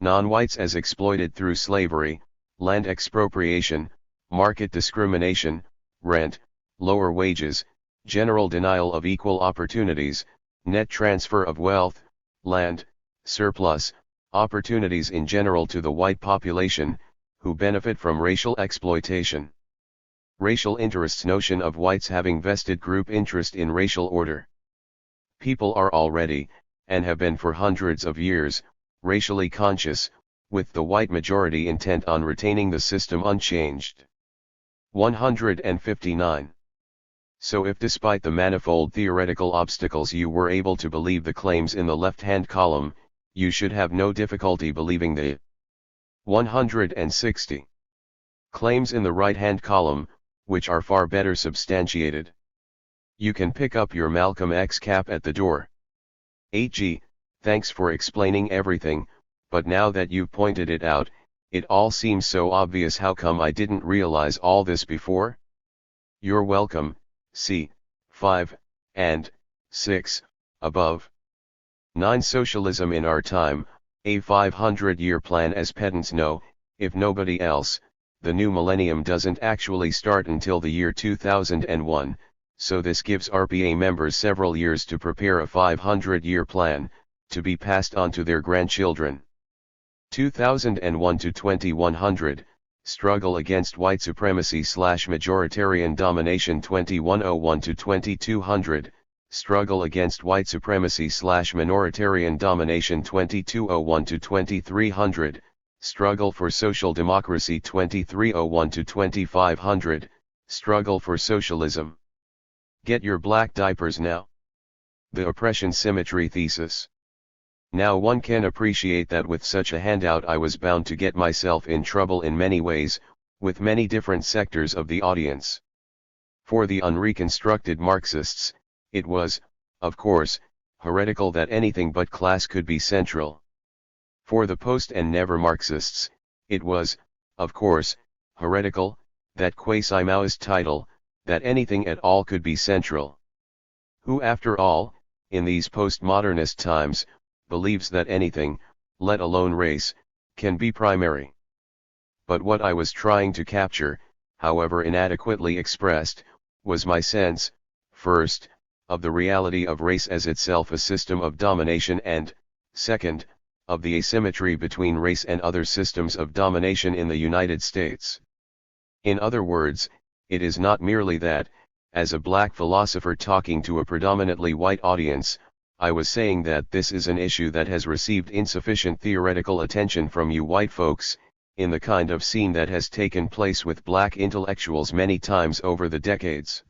Non-whites as exploited through slavery, land expropriation, market discrimination, rent, lower wages, general denial of equal opportunities, net transfer of wealth, land, surplus, opportunities in general to the white population, who benefit from racial exploitation. Racial interests, notion of whites having vested group interest in racial order. People are already, and have been for hundreds of years, racially conscious, with the white majority intent on retaining the system unchanged. 159. So if despite the manifold theoretical obstacles you were able to believe the claims in the left-hand column, you should have no difficulty believing the 160 claims in the right-hand column, which are far better substantiated. You can pick up your Malcolm X cap at the door. 8G, Thanks for explaining everything, but now that you've pointed it out, it all seems so obvious. How come I didn't realize all this before? You're welcome. See 5 and 6 above. 9. Socialism in our time, a 500-year plan. As pedants know, if nobody else, the new millennium doesn't actually start until the year 2001, so this gives RPA members several years to prepare a 500-year plan, to be passed on to their grandchildren. 2001 to 2100, struggle against white supremacy / majoritarian domination. 2101 to 2200, struggle against white supremacy / minoritarian domination. 2201 to 2300, struggle for social democracy. 2301 to 2500, struggle for socialism. Get your black diapers now. The oppression symmetry thesis. Now one can appreciate that with such a handout I was bound to get myself in trouble in many ways, with many different sectors of the audience. For the unreconstructed Marxists, it was, of course, heretical that anything but class could be central. For the post and never Marxists, it was, of course, heretical, that quasi-Maoist title, that anything at all could be central. Who after all, in these postmodernist times, believes that anything, let alone race, can be primary? But what I was trying to capture, however inadequately expressed, was my sense, first, of the reality of race as itself a system of domination and, second, of the asymmetry between race and other systems of domination in the United States. In other words, it is not merely that, as a black philosopher talking to a predominantly white audience, I was saying that this is an issue that has received insufficient theoretical attention from you white folks, in the kind of scene that has taken place with black intellectuals many times over the decades.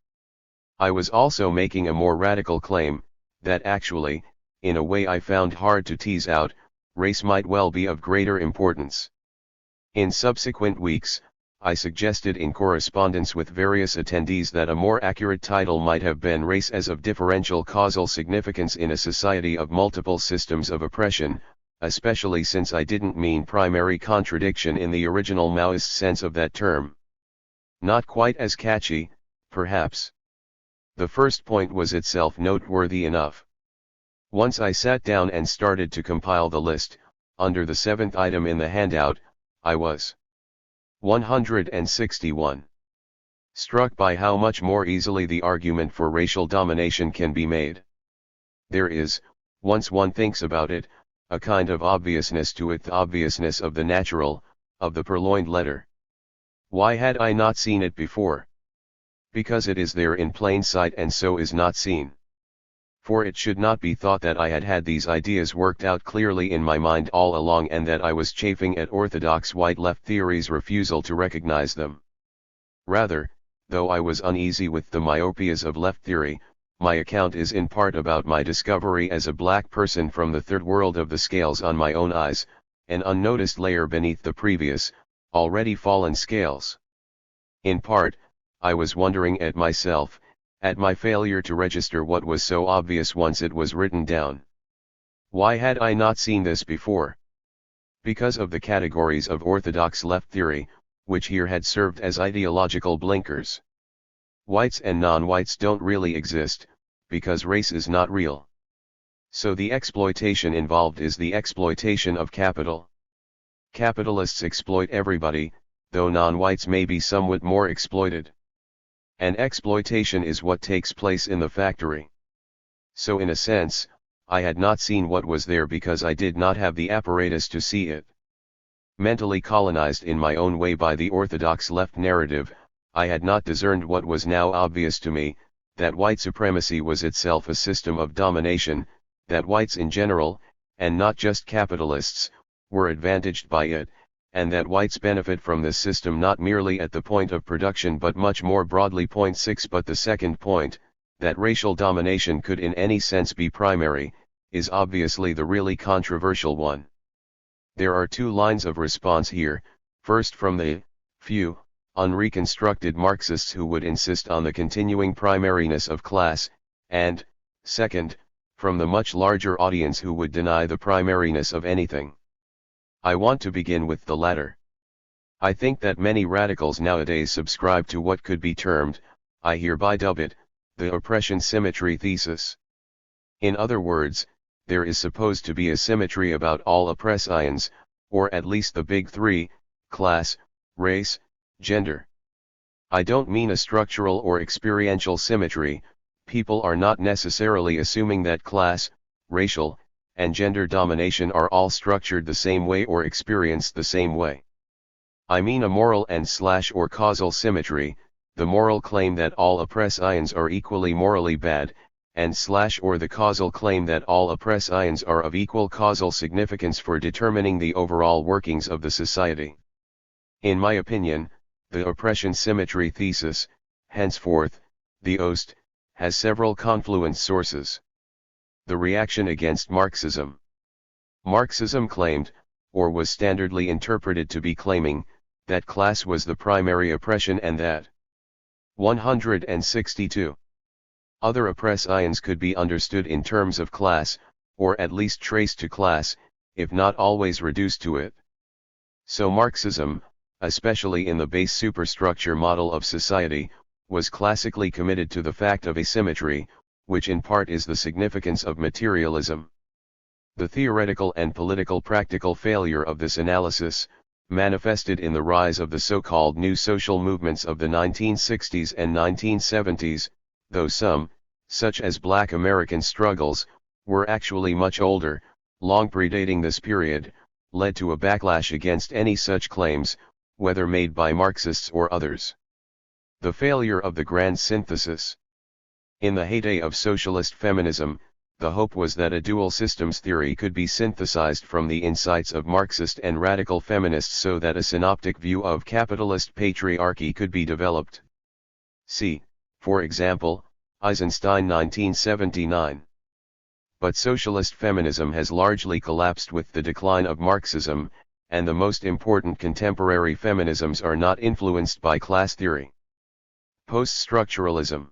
I was also making a more radical claim, that actually, in a way I found hard to tease out, race might well be of greater importance. In subsequent weeks, I suggested in correspondence with various attendees that a more accurate title might have been Race as of Differential Causal Significance in a Society of Multiple Systems of Oppression, especially since I didn't mean primary contradiction in the original Maoist sense of that term. Not quite as catchy, perhaps. The first point was itself noteworthy enough. Once I sat down and started to compile the list, under the 7th item in the handout, I was 161. Struck by how much more easily the argument for racial domination can be made. There is, once one thinks about it, a kind of obviousness to it, the obviousness of the natural, of the purloined letter. Why had I not seen it before? Because it is there in plain sight and so is not seen. For it should not be thought that I had had these ideas worked out clearly in my mind all along and that I was chafing at orthodox white left theory's refusal to recognize them. Rather, though I was uneasy with the myopias of left theory, my account is in part about my discovery as a black person from the third world of the scales on my own eyes, an unnoticed layer beneath the previous, already fallen scales. In part, I was wondering at myself, at my failure to register what was so obvious once it was written down. Why had I not seen this before? Because of the categories of orthodox left theory, which here had served as ideological blinkers. Whites and non-whites don't really exist, because race is not real. So the exploitation involved is the exploitation of capital. Capitalists exploit everybody, though non-whites may be somewhat more exploited. And exploitation is what takes place in the factory. So in a sense, I had not seen what was there because I did not have the apparatus to see it. Mentally colonized in my own way by the orthodox left narrative, I had not discerned what was now obvious to me, that white supremacy was itself a system of domination, that whites in general, and not just capitalists, were advantaged by it, and that whites benefit from this system not merely at the point of production but much more broadly. Point 6. But the second point, that racial domination could in any sense be primary, is obviously the really controversial one. There are two lines of response here, first from the few, unreconstructed Marxists who would insist on the continuing primariness of class, and, second, from the much larger audience who would deny the primariness of anything. I want to begin with the latter. I think that many radicals nowadays subscribe to what could be termed, I hereby dub it, the oppression symmetry thesis. In other words, there is supposed to be a symmetry about all oppressians, or at least the big three: class, race, gender. I don't mean a structural or experiential symmetry. People are not necessarily assuming that class, racial, and gender domination are all structured the same way or experienced the same way. I mean a moral and/or causal symmetry, the moral claim that all oppressians are equally morally bad, and/or the causal claim that all oppressians are of equal causal significance for determining the overall workings of the society. In my opinion, the oppression symmetry thesis, henceforth, the OST, has several confluent sources. The reaction against Marxism. Marxism claimed, or was standardly interpreted to be claiming, that class was the primary oppression and that 162 other oppressians could be understood in terms of class, or at least traced to class, if not always reduced to it. So Marxism, especially in the base superstructure model of society, was classically committed to the fact of asymmetry, which in part is the significance of materialism. The theoretical and political practical failure of this analysis, manifested in the rise of the so-called new social movements of the 1960s and 1970s, though some, such as Black American struggles, were actually much older, long predating this period, led to a backlash against any such claims, whether made by Marxists or others. The failure of the grand synthesis. In the heyday of socialist feminism, the hope was that a dual systems theory could be synthesized from the insights of Marxist and radical feminists so that a synoptic view of capitalist patriarchy could be developed. See, for example, Eisenstein 1979. But socialist feminism has largely collapsed with the decline of Marxism, and the most important contemporary feminisms are not influenced by class theory. Post-structuralism.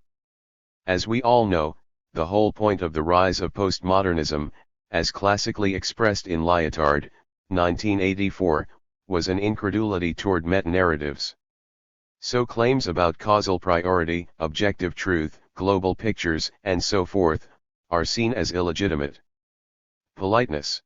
As we all know, the whole point of the rise of postmodernism, as classically expressed in Lyotard, 1984, was an incredulity toward meta-narratives. So claims about causal priority, objective truth, global pictures, and so forth, are seen as illegitimate. Politeness.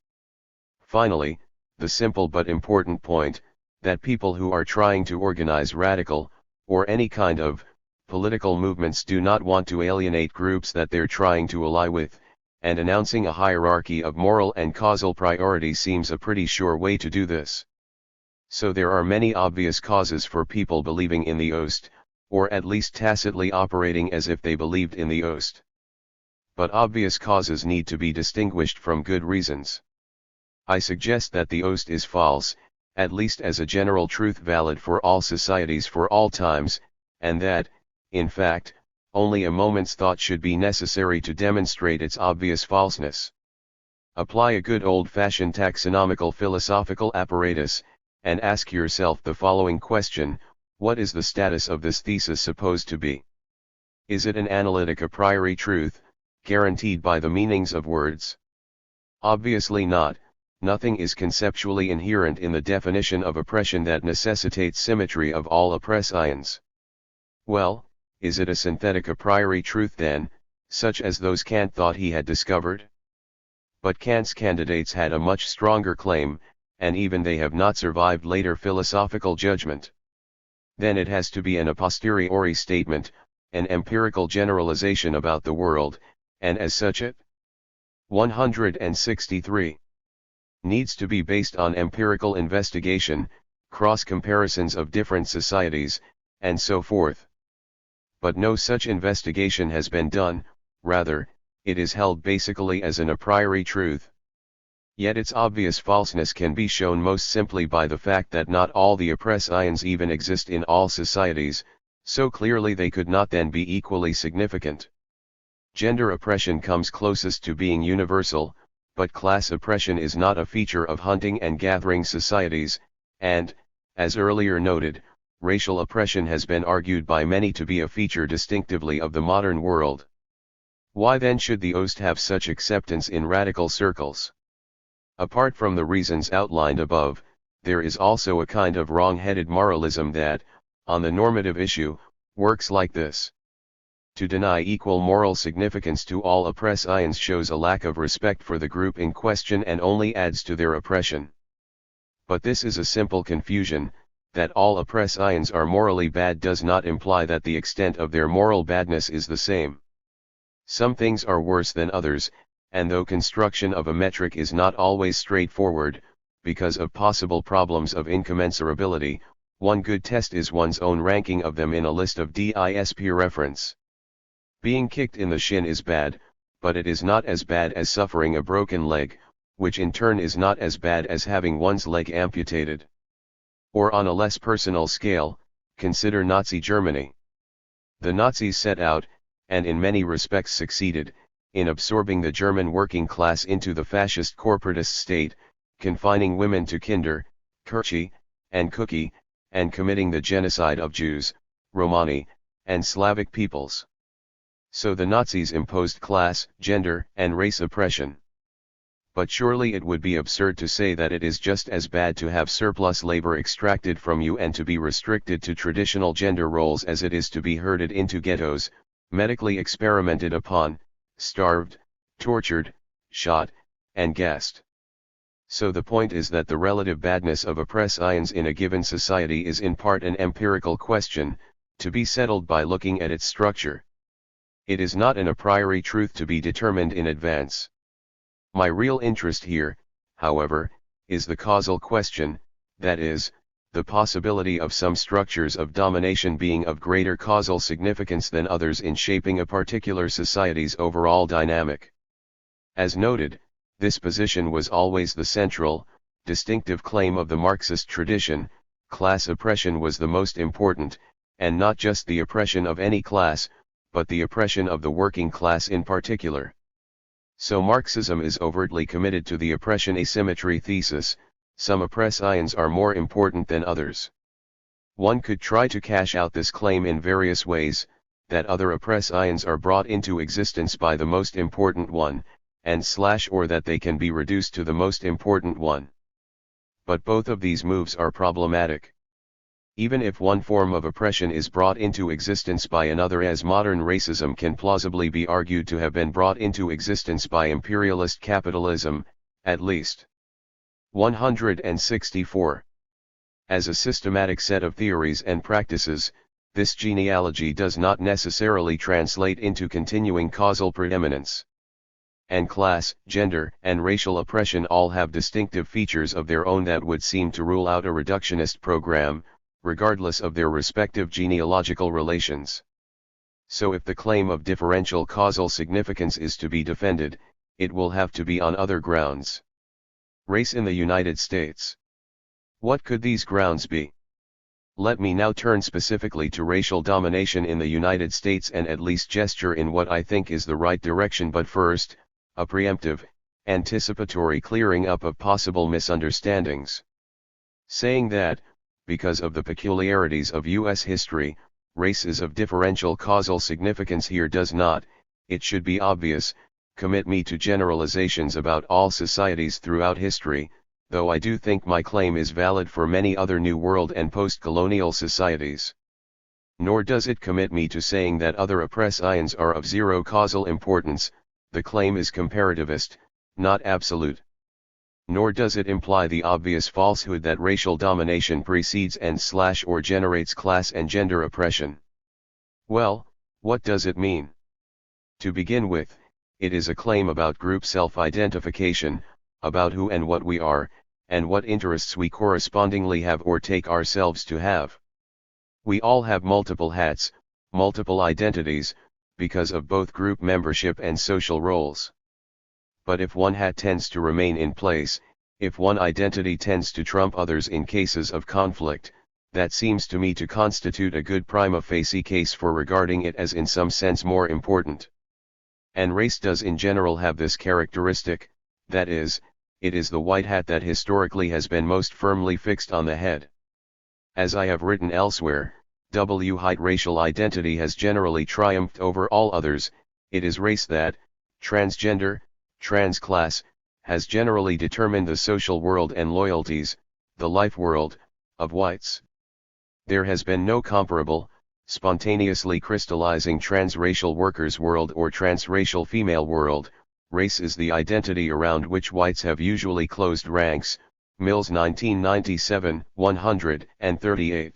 Finally, the simple but important point, that people who are trying to organize radical, or any kind of, political movements do not want to alienate groups that they're trying to ally with, and announcing a hierarchy of moral and causal priority seems a pretty sure way to do this. So there are many obvious causes for people believing in the OST, or at least tacitly operating as if they believed in the OST. But obvious causes need to be distinguished from good reasons. I suggest that the OST is false, at least as a general truth valid for all societies for all times, and that, in fact, only a moment's thought should be necessary to demonstrate its obvious falseness. Apply a good old-fashioned taxonomical philosophical apparatus, and ask yourself the following question: what is the status of this thesis supposed to be? Is it an analytic a priori truth, guaranteed by the meanings of words? Obviously not. Nothing is conceptually inherent in the definition of oppression that necessitates symmetry of all oppressians. Well, is it a synthetic a priori truth then, such as those Kant thought he had discovered? But Kant's candidates had a much stronger claim, and even they have not survived later philosophical judgment. Then it has to be an a posteriori statement, an empirical generalization about the world, and as such it 163 needs to be based on empirical investigation, cross-comparisons of different societies, and so forth. But no such investigation has been done, rather, it is held basically as an a priori truth. Yet its obvious falseness can be shown most simply by the fact that not all the oppressians even exist in all societies, so clearly they could not then be equally significant. Gender oppression comes closest to being universal, but class oppression is not a feature of hunting and gathering societies, and, as earlier noted, racial oppression has been argued by many to be a feature distinctively of the modern world. Why then should the Ost have such acceptance in radical circles? Apart from the reasons outlined above, there is also a kind of wrong-headed moralism that, on the normative issue, works like this. To deny equal moral significance to all oppressians shows a lack of respect for the group in question and only adds to their oppression. But this is a simple confusion. That all oppressians are morally bad does not imply that the extent of their moral badness is the same. Some things are worse than others, and though construction of a metric is not always straightforward, because of possible problems of incommensurability, one good test is one's own ranking of them in a list of DISP reference. Being kicked in the shin is bad, but it is not as bad as suffering a broken leg, which in turn is not as bad as having one's leg amputated. Or on a less personal scale, consider Nazi Germany. The Nazis set out, and in many respects succeeded, in absorbing the German working class into the fascist corporatist state, confining women to kinder, Kirche, and cookie, and committing the genocide of Jews, Romani, and Slavic peoples. So the Nazis imposed class, gender, and race oppression. But surely it would be absurd to say that it is just as bad to have surplus labor extracted from you and to be restricted to traditional gender roles as it is to be herded into ghettos, medically experimented upon, starved, tortured, shot, and gassed. So the point is that the relative badness of oppressians in a given society is in part an empirical question, to be settled by looking at its structure. It is not an a priori truth to be determined in advance. My real interest here, however, is the causal question, that is, the possibility of some structures of domination being of greater causal significance than others in shaping a particular society's overall dynamic. As noted, this position was always the central, distinctive claim of the Marxist tradition. Class oppression was the most important, and not just the oppression of any class, but the oppression of the working class in particular. So Marxism is overtly committed to the oppression asymmetry thesis. Some oppressians are more important than others. One could try to cash out this claim in various ways, that other oppressians are brought into existence by the most important one, or that they can be reduced to the most important one. But both of these moves are problematic. Even if one form of oppression is brought into existence by another, as modern racism can plausibly be argued to have been brought into existence by imperialist capitalism, at least. 164. As a systematic set of theories and practices, this genealogy does not necessarily translate into continuing causal preeminence. And class, gender, and racial oppression all have distinctive features of their own that would seem to rule out a reductionist program, regardless of their respective genealogical relations. So if the claim of differential causal significance is to be defended, it will have to be on other grounds. Race in the United States. What could these grounds be? Let me now turn specifically to racial domination in the United States and at least gesture in what I think is the right direction, but first, a preemptive, anticipatory clearing up of possible misunderstandings. Saying that, because of the peculiarities of U.S. history, race is of differential causal significance here does not, it should be obvious, commit me to generalizations about all societies throughout history, though I do think my claim is valid for many other New World and post-colonial societies. Nor does it commit me to saying that other oppressians are of zero causal importance. The claim is comparativist, not absolute. Nor does it imply the obvious falsehood that racial domination precedes and/or generates class and gender oppression. Well, what does it mean? To begin with, it is a claim about group self-identification, about who and what we are, and what interests we correspondingly have or take ourselves to have. We all have multiple hats, multiple identities, because of both group membership and social roles. But if one hat tends to remain in place, if one identity tends to trump others in cases of conflict, that seems to me to constitute a good prima facie case for regarding it as in some sense more important. And race does in general have this characteristic, that is, it is the white hat that historically has been most firmly fixed on the head. As I have written elsewhere, white racial identity has generally triumphed over all others, it is race that, transgender, transclass, has generally determined the social world and loyalties, the life world, of whites. There has been no comparable, spontaneously crystallizing transracial workers' world or transracial female world. Race is the identity around which whites have usually closed ranks. Mills 1997, 138.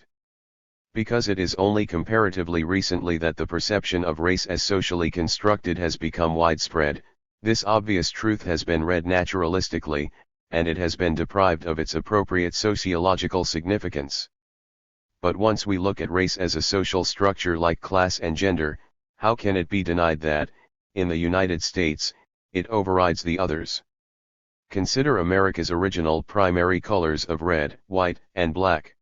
Because it is only comparatively recently that the perception of race as socially constructed has become widespread, this obvious truth has been read naturalistically, and it has been deprived of its appropriate sociological significance. But once we look at race as a social structure like class and gender, how can it be denied that, in the United States, it overrides the others? Consider America's original primary colors of red, white, and black.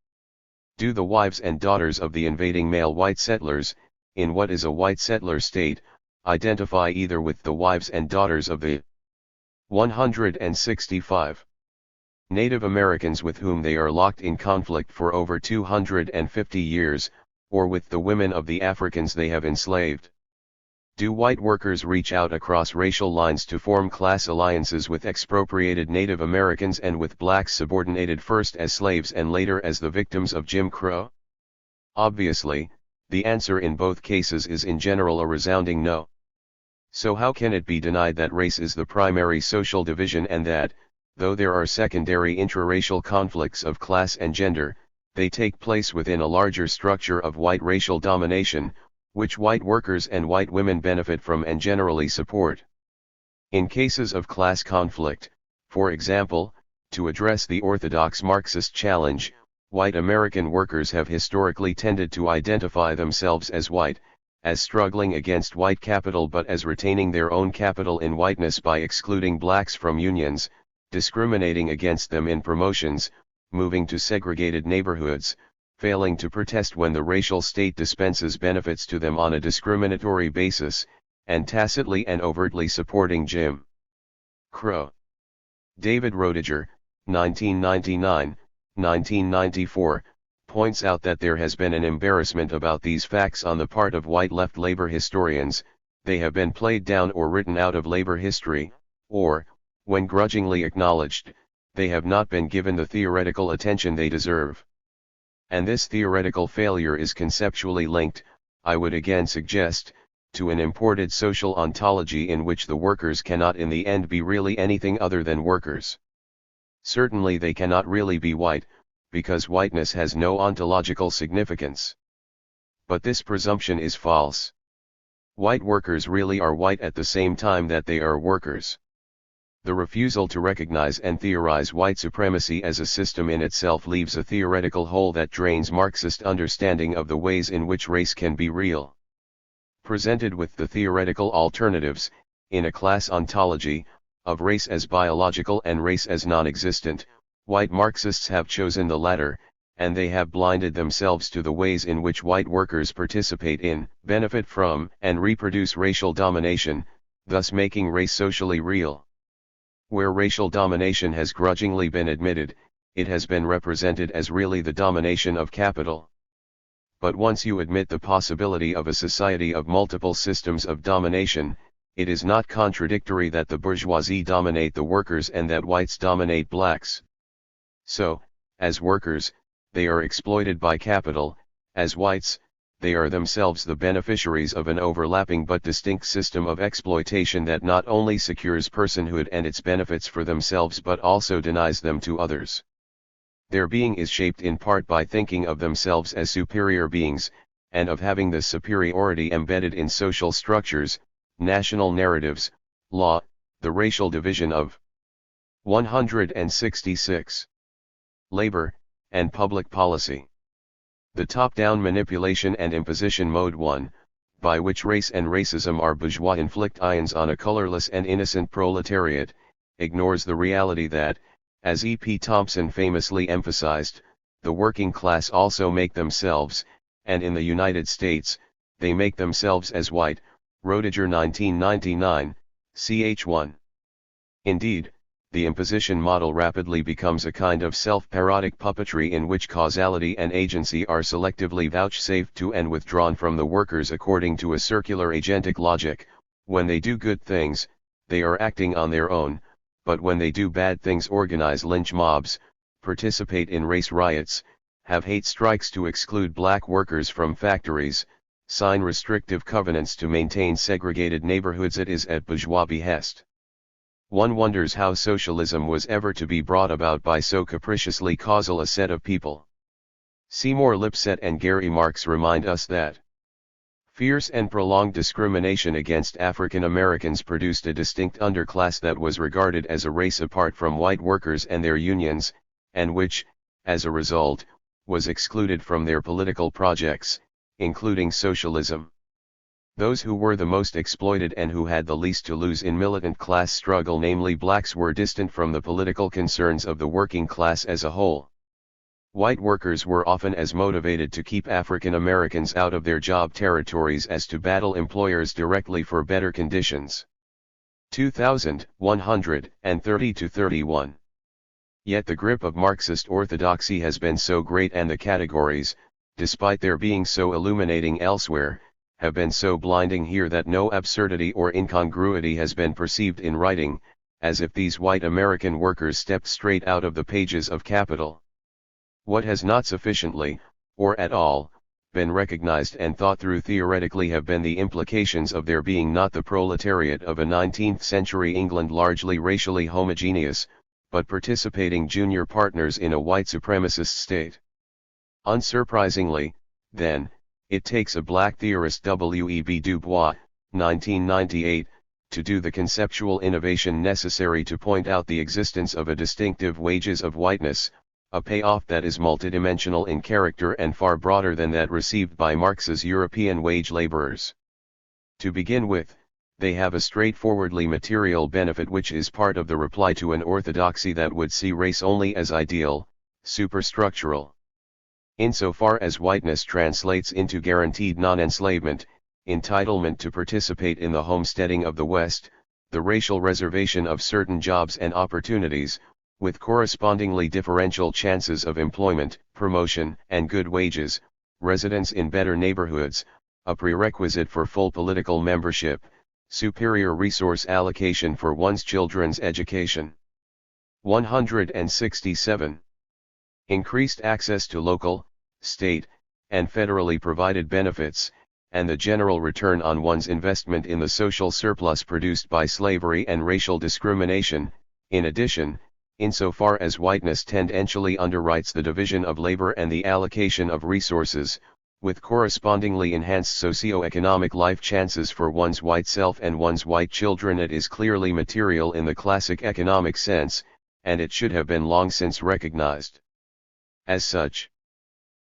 Do the wives and daughters of the invading male white settlers, in what is a white settler state, identify either with the wives and daughters of the 165 Native Americans with whom they are locked in conflict for over 250 years, or with the women of the Africans they have enslaved? Do white workers reach out across racial lines to form class alliances with expropriated Native Americans and with blacks subordinated first as slaves and later as the victims of Jim Crow? Obviously, the answer in both cases is in general a resounding no. So how can it be denied that race is the primary social division and that, though there are secondary intraracial conflicts of class and gender, they take place within a larger structure of white racial domination, which white workers and white women benefit from and generally support? In cases of class conflict, for example, to address the orthodox Marxist challenge, white American workers have historically tended to identify themselves as white, as struggling against white capital but as retaining their own capital in whiteness by excluding blacks from unions, discriminating against them in promotions, moving to segregated neighborhoods, failing to protest when the racial state dispenses benefits to them on a discriminatory basis, and tacitly and overtly supporting Jim Crow. David Roediger, 1999, 1994, points out that there has been an embarrassment about these facts on the part of white left labor historians. They have been played down or written out of labor history, or, when grudgingly acknowledged, they have not been given the theoretical attention they deserve. And this theoretical failure is conceptually linked, I would again suggest, to an imported social ontology in which the workers cannot in the end be really anything other than workers. Certainly they cannot really be white, because whiteness has no ontological significance. But this presumption is false. White workers really are white at the same time that they are workers. The refusal to recognize and theorize white supremacy as a system in itself leaves a theoretical hole that drains Marxist understanding of the ways in which race can be real. Presented with the theoretical alternatives, in a class ontology, of race as biological and race as non-existent, white Marxists have chosen the latter, and they have blinded themselves to the ways in which white workers participate in, benefit from, and reproduce racial domination, thus making race socially real. Where racial domination has grudgingly been admitted, it has been represented as really the domination of capital. But once you admit the possibility of a society of multiple systems of domination, it is not contradictory that the bourgeoisie dominate the workers and that whites dominate blacks. So, as workers, they are exploited by capital; as whites, they are themselves the beneficiaries of an overlapping but distinct system of exploitation that not only secures personhood and its benefits for themselves but also denies them to others. Their being is shaped in part by thinking of themselves as superior beings, and of having this superiority embedded in social structures, national narratives, law, the racial division of 166. Labor, and public policy. The top-down manipulation and imposition mode 1, by which race and racism are bourgeois inflict ions on a colorless and innocent proletariat, ignores the reality that, as E. P. Thompson famously emphasized, the working class also make themselves, and in the United States, they make themselves as white. Roediger 1999, ch. 1. Indeed, the imposition model rapidly becomes a kind of self-parodic puppetry in which causality and agency are selectively vouchsafed to and withdrawn from the workers according to a circular agentic logic, When they do good things, they are acting on their own, but when they do bad things, organize lynch mobs, participate in race riots, have hate strikes to exclude black workers from factories, sign restrictive covenants to maintain segregated neighborhoods, it is at bourgeois behest. One wonders how socialism was ever to be brought about by so capriciously causal a set of people. Seymour Lipset and Gary Marx remind us that fierce and prolonged discrimination against African Americans produced a distinct underclass that was regarded as a race apart from white workers and their unions, and which, as a result, was excluded from their political projects, including socialism. Those who were the most exploited and who had the least to lose in militant class struggle, namely blacks, were distant from the political concerns of the working class as a whole. White workers were often as motivated to keep African Americans out of their job territories as to battle employers directly for better conditions. 2130-31. Yet the grip of Marxist orthodoxy has been so great, and the categories, despite their being so illuminating elsewhere, have been so blinding here, that no absurdity or incongruity has been perceived in writing, as if these white American workers stepped straight out of the pages of Capital. What has not sufficiently, or at all, been recognized and thought through theoretically have been the implications of their being not the proletariat of a 19th-century England largely racially homogeneous, but participating junior partners in a white supremacist state. Unsurprisingly, then, it takes a black theorist, W.E.B. Du Bois, 1998, to do the conceptual innovation necessary to point out the existence of a distinctive wages of whiteness, a payoff that is multidimensional in character and far broader than that received by Marx's European wage laborers. To begin with, they have a straightforwardly material benefit which is part of the reply to an orthodoxy that would see race only as ideal, superstructural. Insofar as whiteness translates into guaranteed non-enslavement, entitlement to participate in the homesteading of the West, the racial reservation of certain jobs and opportunities, with correspondingly differential chances of employment, promotion, and good wages, residence in better neighborhoods, a prerequisite for full political membership, superior resource allocation for one's children's education. 167. Increased access to local, state, and federally provided benefits, and the general return on one's investment in the social surplus produced by slavery and racial discrimination. In addition, insofar as whiteness tendentially underwrites the division of labor and the allocation of resources, with correspondingly enhanced socio-economic life chances for one's white self and one's white children, it is clearly material in the classic economic sense, and it should have been long since recognized as such.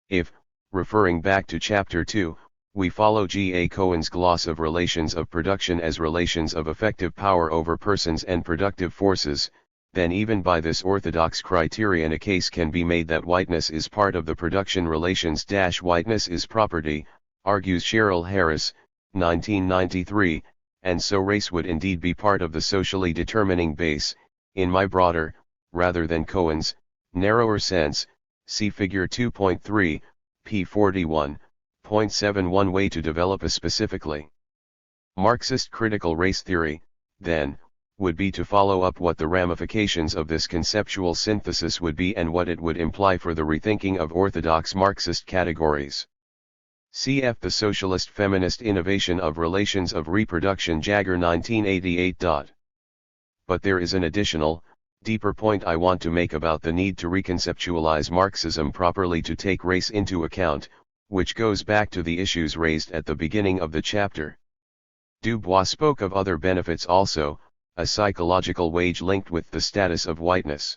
If, referring back to Chapter 2, we follow G. A. Cohen's gloss of relations of production as relations of effective power over persons and productive forces, then even by this orthodox criterion a case can be made that whiteness is part of the production relations. Whiteness is property, argues Cheryl Harris, 1993, and so race would indeed be part of the socially determining base, in my broader, rather than Cohen's, narrower sense. See Figure 2.3, p. 41.71. Way to develop a specifically Marxist critical race theory, then, would be to follow up what the ramifications of this conceptual synthesis would be and what it would imply for the rethinking of orthodox Marxist categories. Cf. The Socialist Feminist Innovation of Relations of Reproduction, Jagger, 1988. But there is an additional, deeper point I want to make about the need to reconceptualize Marxism properly to take race into account, which goes back to the issues raised at the beginning of the chapter. Du Bois spoke of other benefits also, a psychological wage linked with the status of whiteness.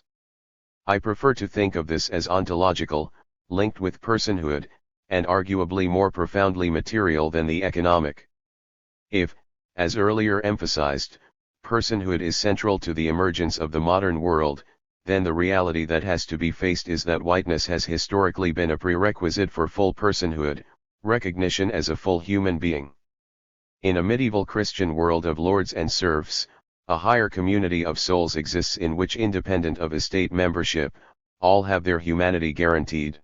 I prefer to think of this as ontological, linked with personhood, and arguably more profoundly material than the economic. If, as earlier emphasized, personhood is central to the emergence of the modern world, then the reality that has to be faced is that whiteness has historically been a prerequisite for full personhood, recognition as a full human being. In a medieval Christian world of lords and serfs, a higher community of souls exists in which, independent of estate membership, all have their humanity guaranteed.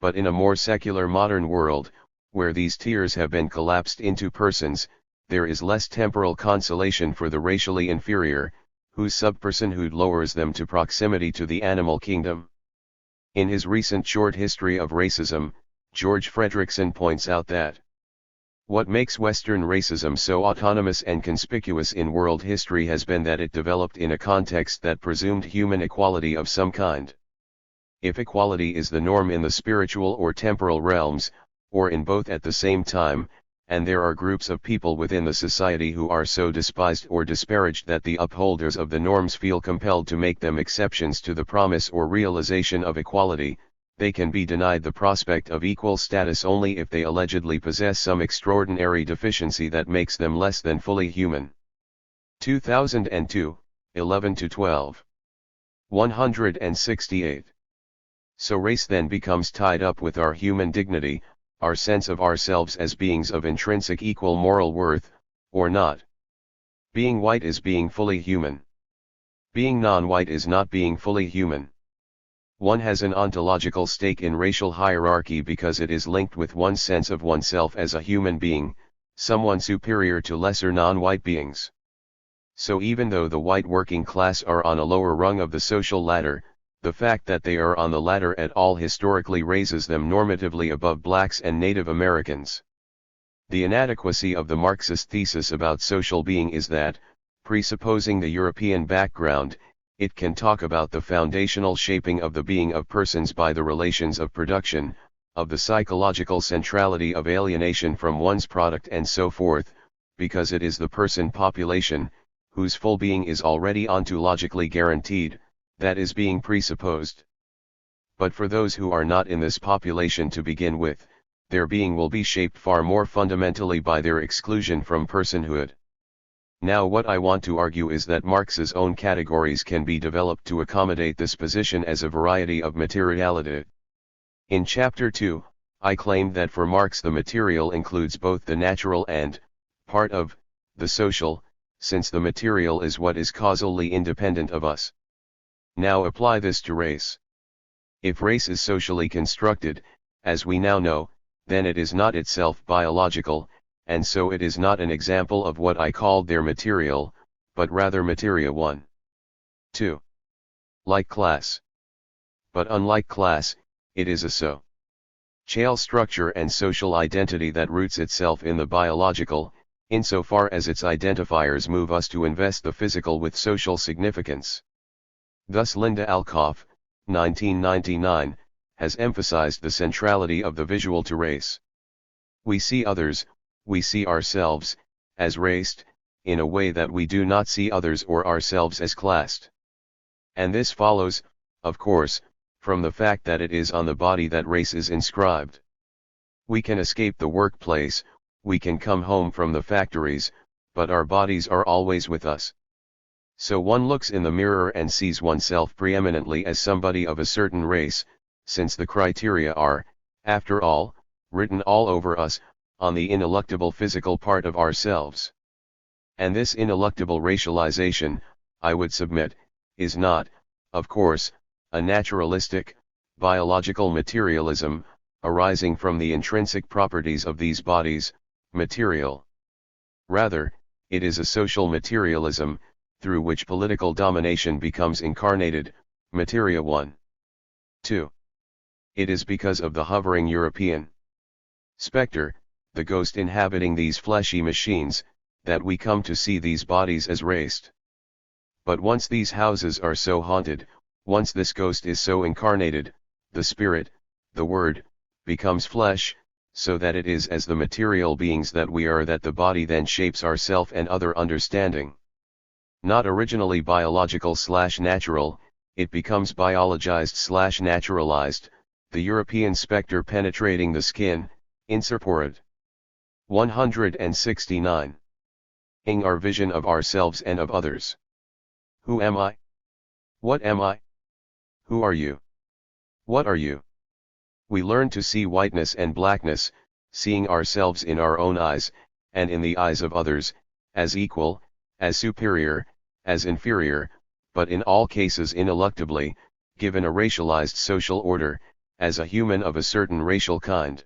But in a more secular modern world, where these tiers have been collapsed into persons, there is less temporal consolation for the racially inferior, whose subpersonhood lowers them to proximity to the animal kingdom. In his recent short history of racism, George Fredrickson points out that what makes Western racism so autonomous and conspicuous in world history has been that it developed in a context that presumed human equality of some kind. If equality is the norm in the spiritual or temporal realms, or in both at the same time, and there are groups of people within the society who are so despised or disparaged that the upholders of the norms feel compelled to make them exceptions to the promise or realization of equality, they can be denied the prospect of equal status only if they allegedly possess some extraordinary deficiency that makes them less than fully human. 2002, 11-12. 168. So race then becomes tied up with our human dignity, our sense of ourselves as beings of intrinsic equal moral worth, or not. Being white is being fully human. Being non-white is not being fully human. One has an ontological stake in racial hierarchy because it is linked with one's sense of oneself as a human being, someone superior to lesser non-white beings. So even though the white working class are on a lower rung of the social ladder, the fact that they are on the ladder at all historically raises them normatively above blacks and Native Americans. The inadequacy of the Marxist thesis about social being is that, presupposing the European background, it can talk about the foundational shaping of the being of persons by the relations of production, of the psychological centrality of alienation from one's product and so forth, because it is the person population, whose full being is already ontologically guaranteed, that is being presupposed. But for those who are not in this population to begin with, their being will be shaped far more fundamentally by their exclusion from personhood. Now what I want to argue is that Marx's own categories can be developed to accommodate this position as a variety of materiality. In Chapter 2, I claimed that for Marx the material includes both the natural and, part of, the social, since the material is what is causally independent of us. Now apply this to race. If race is socially constructed, as we now know, then it is not itself biological, and so it is not an example of what I called their material, but rather materia 1. 2. Like class. But unlike class, it is a social structure and social identity that roots itself in the biological, insofar as its identifiers move us to invest the physical with social significance. Thus Linda Alcoff, 1999, has emphasized the centrality of the visual to race. We see others, we see ourselves, as raced, in a way that we do not see others or ourselves as classed. And this follows, of course, from the fact that it is on the body that race is inscribed. We can escape the workplace, we can come home from the factories, but our bodies are always with us. So one looks in the mirror and sees oneself preeminently as somebody of a certain race, since the criteria are, after all, written all over us, on the ineluctable physical part of ourselves. And this ineluctable racialization, I would submit, is not, of course, a naturalistic, biological materialism, arising from the intrinsic properties of these bodies, material. Rather, it is a social materialism, through which political domination becomes incarnated, materia 1. 2. It is because of the hovering European specter, the ghost inhabiting these fleshy machines, that we come to see these bodies as raced. But once these houses are so haunted, once this ghost is so incarnated, the spirit, the word, becomes flesh, so that it is as the material beings that we are that the body then shapes ourself and other understanding. Not originally biological/natural, it becomes biologized/naturalized, the European specter penetrating the skin, incorporate. 169. Ing our vision of ourselves and of others. Who am I? What am I? Who are you? What are you? We learn to see whiteness and blackness, seeing ourselves in our own eyes, and in the eyes of others, as equal, as superior, as inferior, but in all cases ineluctably, given a racialized social order, as a human of a certain racial kind.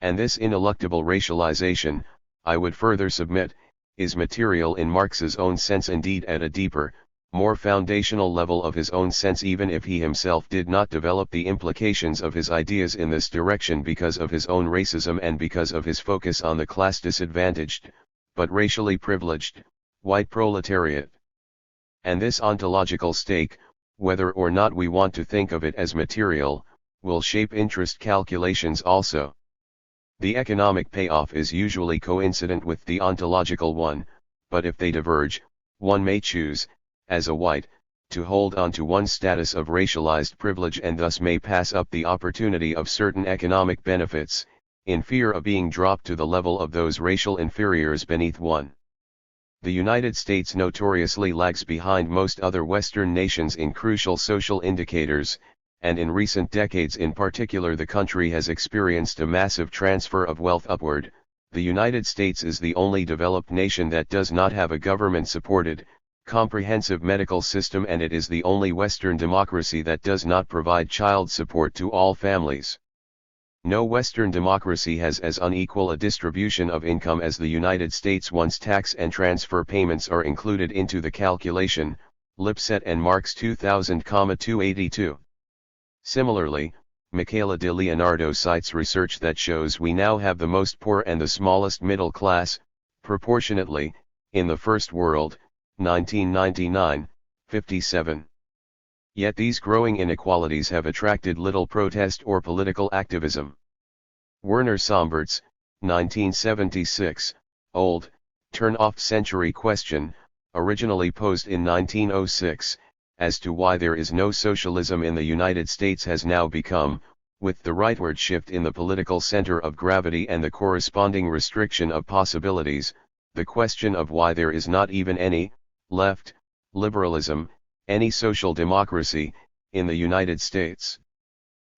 And this ineluctable racialization, I would further submit, is material in Marx's own sense, indeed at a deeper, more foundational level of his own sense, even if he himself did not develop the implications of his ideas in this direction because of his own racism and because of his focus on the class disadvantaged, but racially privileged, white proletariat. And this ontological stake, whether or not we want to think of it as material, will shape interest calculations also. The economic payoff is usually coincident with the ontological one, but if they diverge, one may choose, as a white, to hold on to one's status of racialized privilege and thus may pass up the opportunity of certain economic benefits, in fear of being dropped to the level of those racial inferiors beneath one. The United States notoriously lags behind most other Western nations in crucial social indicators, and in recent decades in particular the country has experienced a massive transfer of wealth upward. The United States is the only developed nation that does not have a government-supported, comprehensive medical system, and it is the only Western democracy that does not provide child support to all families. No Western democracy has as unequal a distribution of income as the United States once tax and transfer payments are included into the calculation, Lipset and Marx 2000,282. Similarly, Michaela de Leonardo cites research that shows we now have the most poor and the smallest middle class, proportionately, in the First World, 1999, 57. Yet these growing inequalities have attracted little protest or political activism. Werner Sombert's, 1976, old, turn-off century question, originally posed in 1906, as to why there is no socialism in the United States has now become, with the rightward shift in the political center of gravity and the corresponding restriction of possibilities, the question of why there is not even any, left, liberalism, any social democracy, in the United States.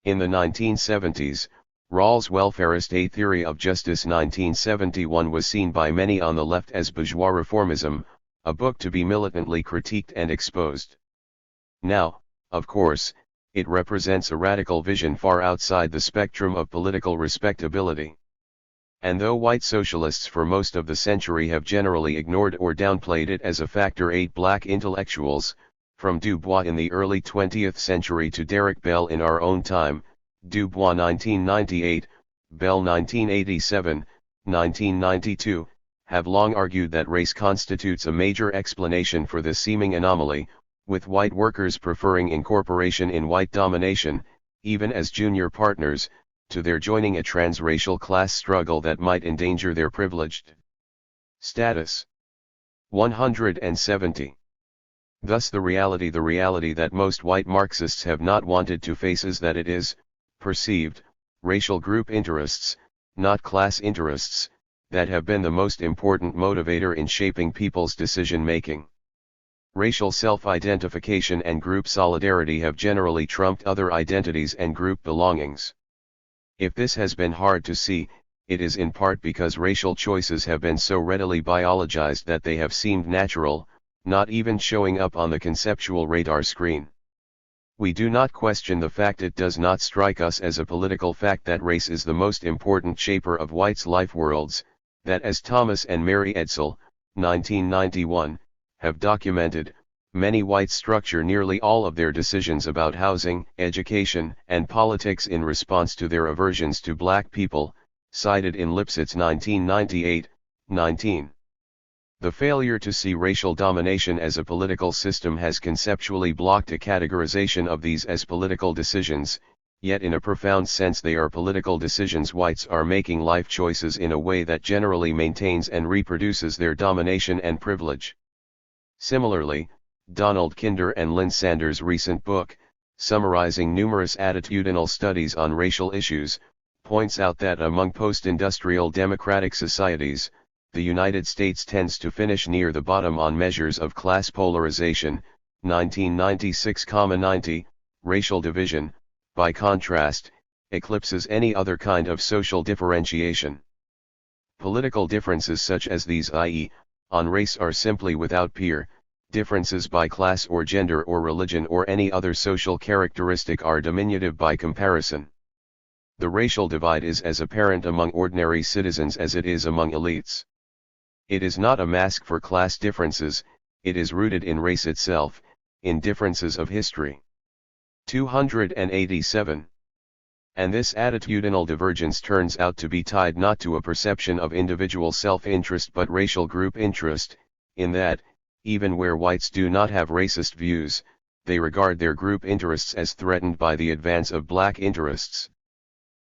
In the 1970s, Rawls' welfarist A Theory of Justice 1971 was seen by many on the left as bourgeois reformism, a book to be militantly critiqued and exposed. Now, of course, it represents a radical vision far outside the spectrum of political respectability. And though white socialists for most of the century have generally ignored or downplayed it as a factor, 8 black intellectuals, from Du Bois in the early 20th century to Derek Bell in our own time, Du Bois 1998, Bell 1987, 1992, have long argued that race constitutes a major explanation for this seeming anomaly, with white workers preferring incorporation in white domination, even as junior partners, to their joining a transracial class struggle that might endanger their privileged status. 170. Thus the reality that most white Marxists have not wanted to face is that it is, perceived, racial group interests, not class interests, that have been the most important motivator in shaping people's decision-making. Racial self-identification and group solidarity have generally trumped other identities and group belongings. If this has been hard to see, it is in part because racial choices have been so readily biologized that they have seemed natural, not even showing up on the conceptual radar screen. We do not question the fact, it does not strike us as a political fact, that race is the most important shaper of whites' life worlds, that as Thomas and Mary Edsel, 1991, have documented, many whites structure nearly all of their decisions about housing, education, and politics in response to their aversions to black people, cited in Lipset's 1998, 19. The failure to see racial domination as a political system has conceptually blocked a categorization of these as political decisions, yet in a profound sense they are political decisions. Whites are making life choices in a way that generally maintains and reproduces their domination and privilege. Similarly, Donald Kinder and Lynn Sanders' recent book, summarizing numerous attitudinal studies on racial issues, points out that among post-industrial democratic societies, the United States tends to finish near the bottom on measures of class polarization, 1996,90, racial division, by contrast, eclipses any other kind of social differentiation. Political differences such as these, i.e., on race, are simply without peer. Differences by class or gender or religion or any other social characteristic are diminutive by comparison. The racial divide is as apparent among ordinary citizens as it is among elites. It is not a mask for class differences, it is rooted in race itself, in differences of history. 287. And this attitudinal divergence turns out to be tied not to a perception of individual self-interest but racial group interest, in that, even where whites do not have racist views, they regard their group interests as threatened by the advance of black interests.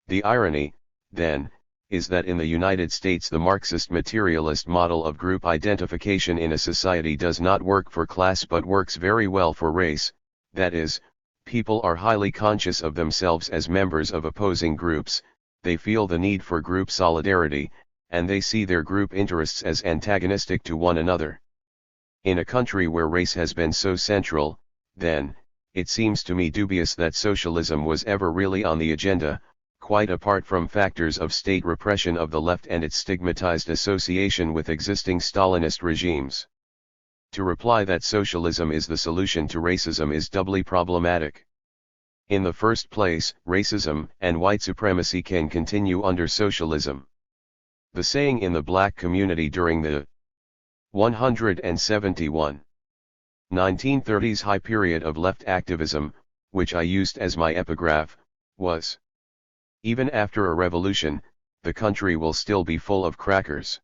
The irony, then, is that in the United States the Marxist materialist model of group identification in a society does not work for class but works very well for race, that is, people are highly conscious of themselves as members of opposing groups, they feel the need for group solidarity, and they see their group interests as antagonistic to one another. In a country where race has been so central, then, it seems to me dubious that socialism was ever really on the agenda, quite apart from factors of state repression of the left and its stigmatized association with existing Stalinist regimes. To reply that socialism is the solution to racism is doubly problematic. In the first place, racism and white supremacy can continue under socialism. The saying in the black community during the 171 1930s high period of left activism, which I used as my epigraph, was, "Even after a revolution, the country will still be full of crackers."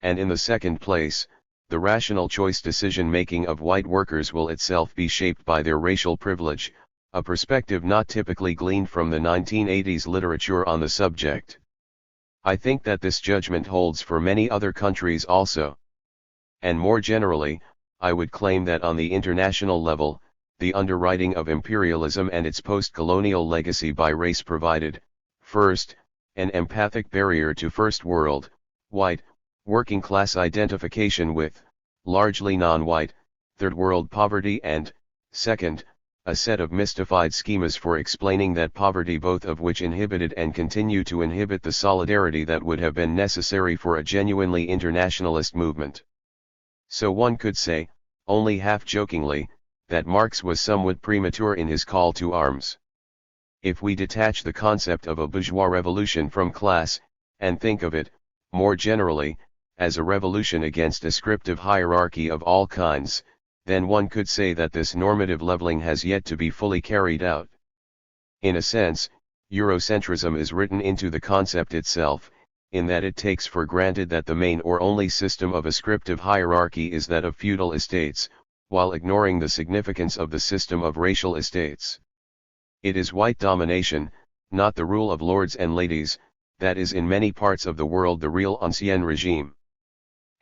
And in the second place, the rational choice decision-making of white workers will itself be shaped by their racial privilege, a perspective not typically gleaned from the 1980s literature on the subject. I think that this judgment holds for many other countries also. And more generally, I would claim that on the international level, the underwriting of imperialism and its post-colonial legacy by race provided, first, an empathic barrier to first world, white, working class identification with, largely non-white, third world poverty and, second, a set of mystified schemas for explaining that poverty, both of which inhibited and continue to inhibit the solidarity that would have been necessary for a genuinely internationalist movement. So one could say, only half-jokingly, that Marx was somewhat premature in his call to arms. If we detach the concept of a bourgeois revolution from class, and think of it, more generally, as a revolution against descriptive hierarchy of all kinds, then one could say that this normative leveling has yet to be fully carried out. In a sense, Eurocentrism is written into the concept itself, in that it takes for granted that the main or only system of ascriptive hierarchy is that of feudal estates, while ignoring the significance of the system of racial estates. It is white domination, not the rule of lords and ladies, that is in many parts of the world the real ancien regime.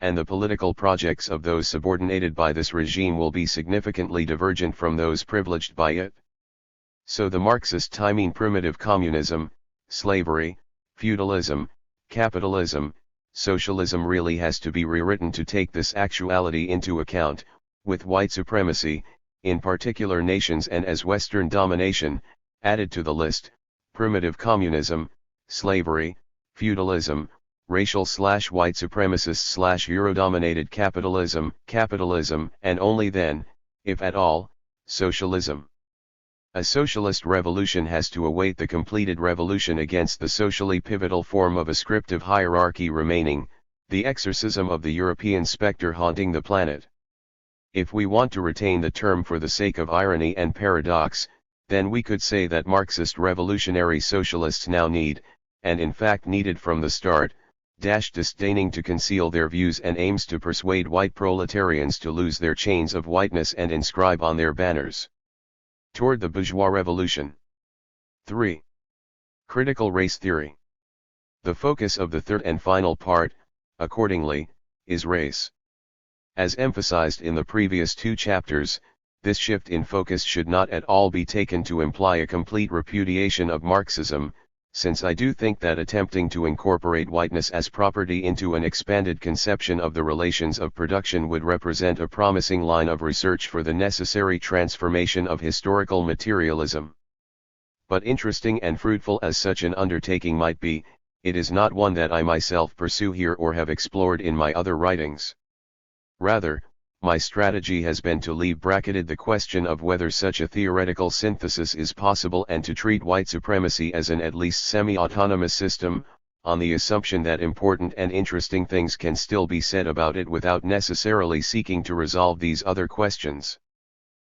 And the political projects of those subordinated by this regime will be significantly divergent from those privileged by it. So the Marxist timing primitive communism, slavery, feudalism, capitalism, socialism really has to be rewritten to take this actuality into account, with white supremacy, in particular nations and as Western domination, added to the list, primitive communism, slavery, feudalism, racial/white supremacist/Euro-dominated capitalism, and only then, if at all, socialism. A socialist revolution has to await the completed revolution against the socially pivotal form of ascriptive hierarchy remaining, the exorcism of the European spectre haunting the planet. If we want to retain the term for the sake of irony and paradox, then we could say that Marxist revolutionary socialists now need, and in fact needed from the start, disdaining to conceal their views and aims to persuade white proletarians to lose their chains of whiteness and inscribe on their banners, "Toward the bourgeois revolution." 3. Critical race theory. The focus of the third and final part, accordingly, is race. As emphasized in the previous two chapters, this shift in focus should not at all be taken to imply a complete repudiation of Marxism, since I do think that attempting to incorporate whiteness as property into an expanded conception of the relations of production would represent a promising line of research for the necessary transformation of historical materialism. But interesting and fruitful as such an undertaking might be, it is not one that I myself pursue here or have explored in my other writings. Rather, my strategy has been to leave bracketed the question of whether such a theoretical synthesis is possible and to treat white supremacy as an at least semi-autonomous system, on the assumption that important and interesting things can still be said about it without necessarily seeking to resolve these other questions.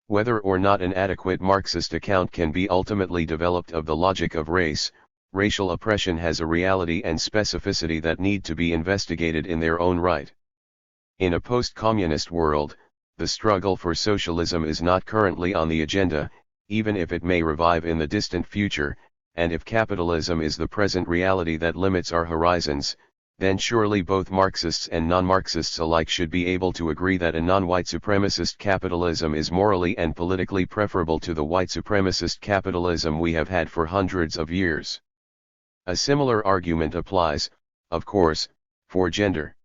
Whether or not an adequate Marxist account can be ultimately developed of the logic of race, racial oppression has a reality and specificity that need to be investigated in their own right. In a post-communist world, the struggle for socialism is not currently on the agenda, even if it may revive in the distant future, and if capitalism is the present reality that limits our horizons, then surely both Marxists and non-Marxists alike should be able to agree that a non-white supremacist capitalism is morally and politically preferable to the white supremacist capitalism we have had for hundreds of years. A similar argument applies, of course, for gender.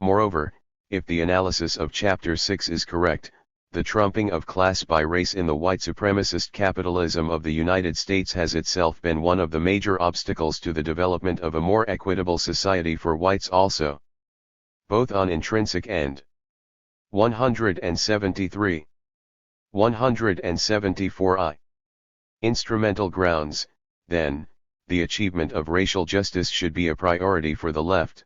Moreover, if the analysis of Chapter 6 is correct, the trumping of class by race in the white supremacist capitalism of the United States has itself been one of the major obstacles to the development of a more equitable society for whites also. Both on intrinsic and 173. 174I. Instrumental grounds, then, the achievement of racial justice should be a priority for the left.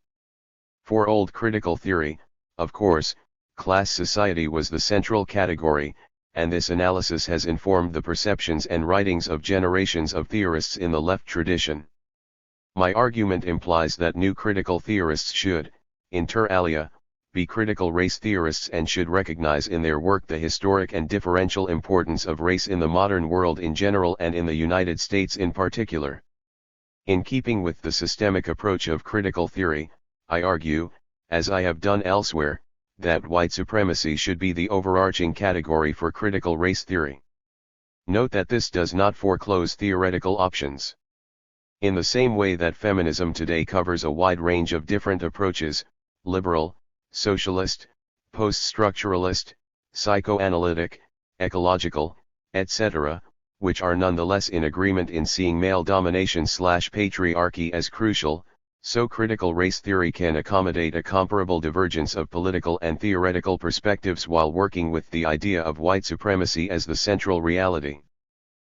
For old critical theory, of course, class society was the central category, and this analysis has informed the perceptions and writings of generations of theorists in the left tradition. My argument implies that new critical theorists should, inter alia, be critical race theorists and should recognize in their work the historic and differential importance of race in the modern world in general and in the United States in particular. In keeping with the systemic approach of critical theory, I argue, as I have done elsewhere, that white supremacy should be the overarching category for critical race theory. Note that this does not foreclose theoretical options. In the same way that feminism today covers a wide range of different approaches, liberal, socialist, post-structuralist, psychoanalytic, ecological, etc., which are nonetheless in agreement in seeing male domination/patriarchy as crucial, so critical race theory can accommodate a comparable divergence of political and theoretical perspectives while working with the idea of white supremacy as the central reality.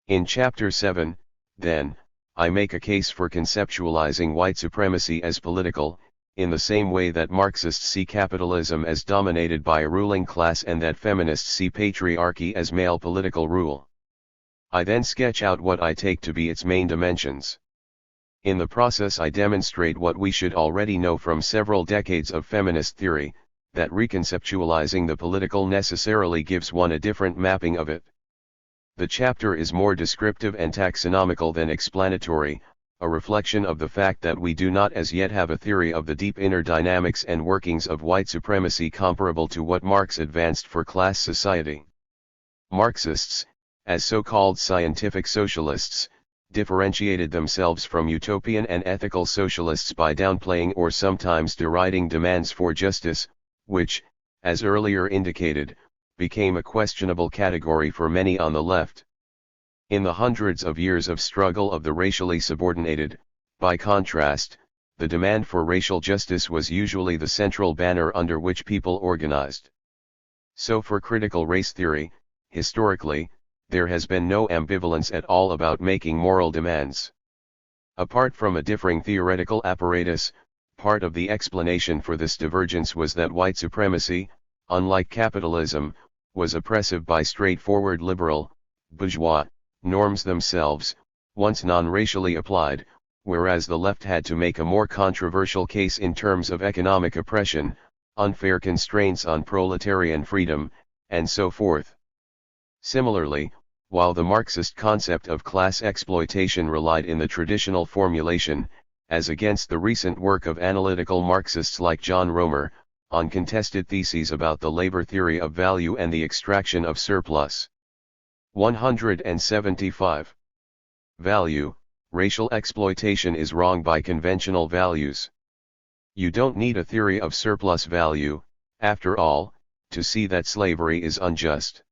In Chapter 7, then, I make a case for conceptualizing white supremacy as political, in the same way that Marxists see capitalism as dominated by a ruling class and that feminists see patriarchy as male political rule. I then sketch out what I take to be its main dimensions. In the process I demonstrate what we should already know from several decades of feminist theory, that reconceptualizing the political necessarily gives one a different mapping of it. The chapter is more descriptive and taxonomical than explanatory, a reflection of the fact that we do not as yet have a theory of the deep inner dynamics and workings of white supremacy comparable to what Marx advanced for class society. Marxists, as so-called scientific socialists, differentiated themselves from utopian and ethical socialists by downplaying or sometimes deriding demands for justice, which, as earlier indicated, became a questionable category for many on the left. In the hundreds of years of struggle of the racially subordinated, by contrast, the demand for racial justice was usually the central banner under which people organized. So for critical race theory, historically, there has been no ambivalence at all about making moral demands. Apart from a differing theoretical apparatus, part of the explanation for this divergence was that white supremacy, unlike capitalism, was oppressive by straightforward liberal, bourgeois, norms themselves, once non-racially applied, whereas the left had to make a more controversial case in terms of economic oppression, unfair constraints on proletarian freedom, and so forth. Similarly, while the Marxist concept of class exploitation relied in the traditional formulation, as against the recent work of analytical Marxists like John Roemer, on contested theses about the labor theory of value and the extraction of surplus. 175. Value, racial exploitation is wrong by conventional values. You don't need a theory of surplus value, after all, to see that slavery is unjust.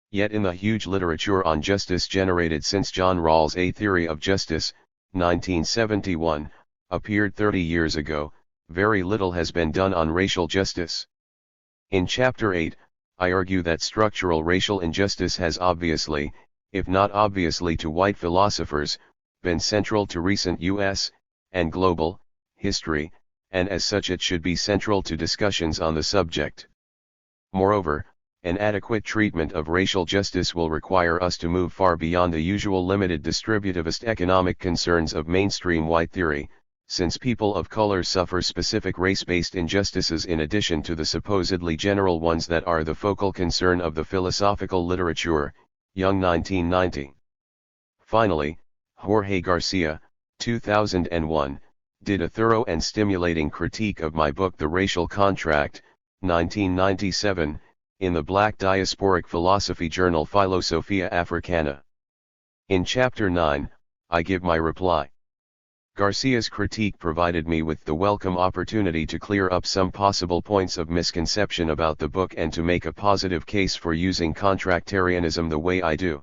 Yet in the huge literature on justice generated since John Rawls' A Theory of Justice, 1971, appeared 30 years ago, very little has been done on racial justice. In Chapter 8, I argue that structural racial injustice has obviously, if not obviously to white philosophers, been central to recent U.S. and global, history, and as such it should be central to discussions on the subject. Moreover, an adequate treatment of racial justice will require us to move far beyond the usual limited distributivist economic concerns of mainstream white theory, since people of color suffer specific race-based injustices in addition to the supposedly general ones that are the focal concern of the philosophical literature. Young 1990. Finally, Jorge Garcia, 2001, did a thorough and stimulating critique of my book The Racial Contract, 1997, in the Black Diasporic Philosophy journal Philosophia Africana. In Chapter 9, I give my reply. Garcia's critique provided me with the welcome opportunity to clear up some possible points of misconception about the book and to make a positive case for using contractarianism the way I do.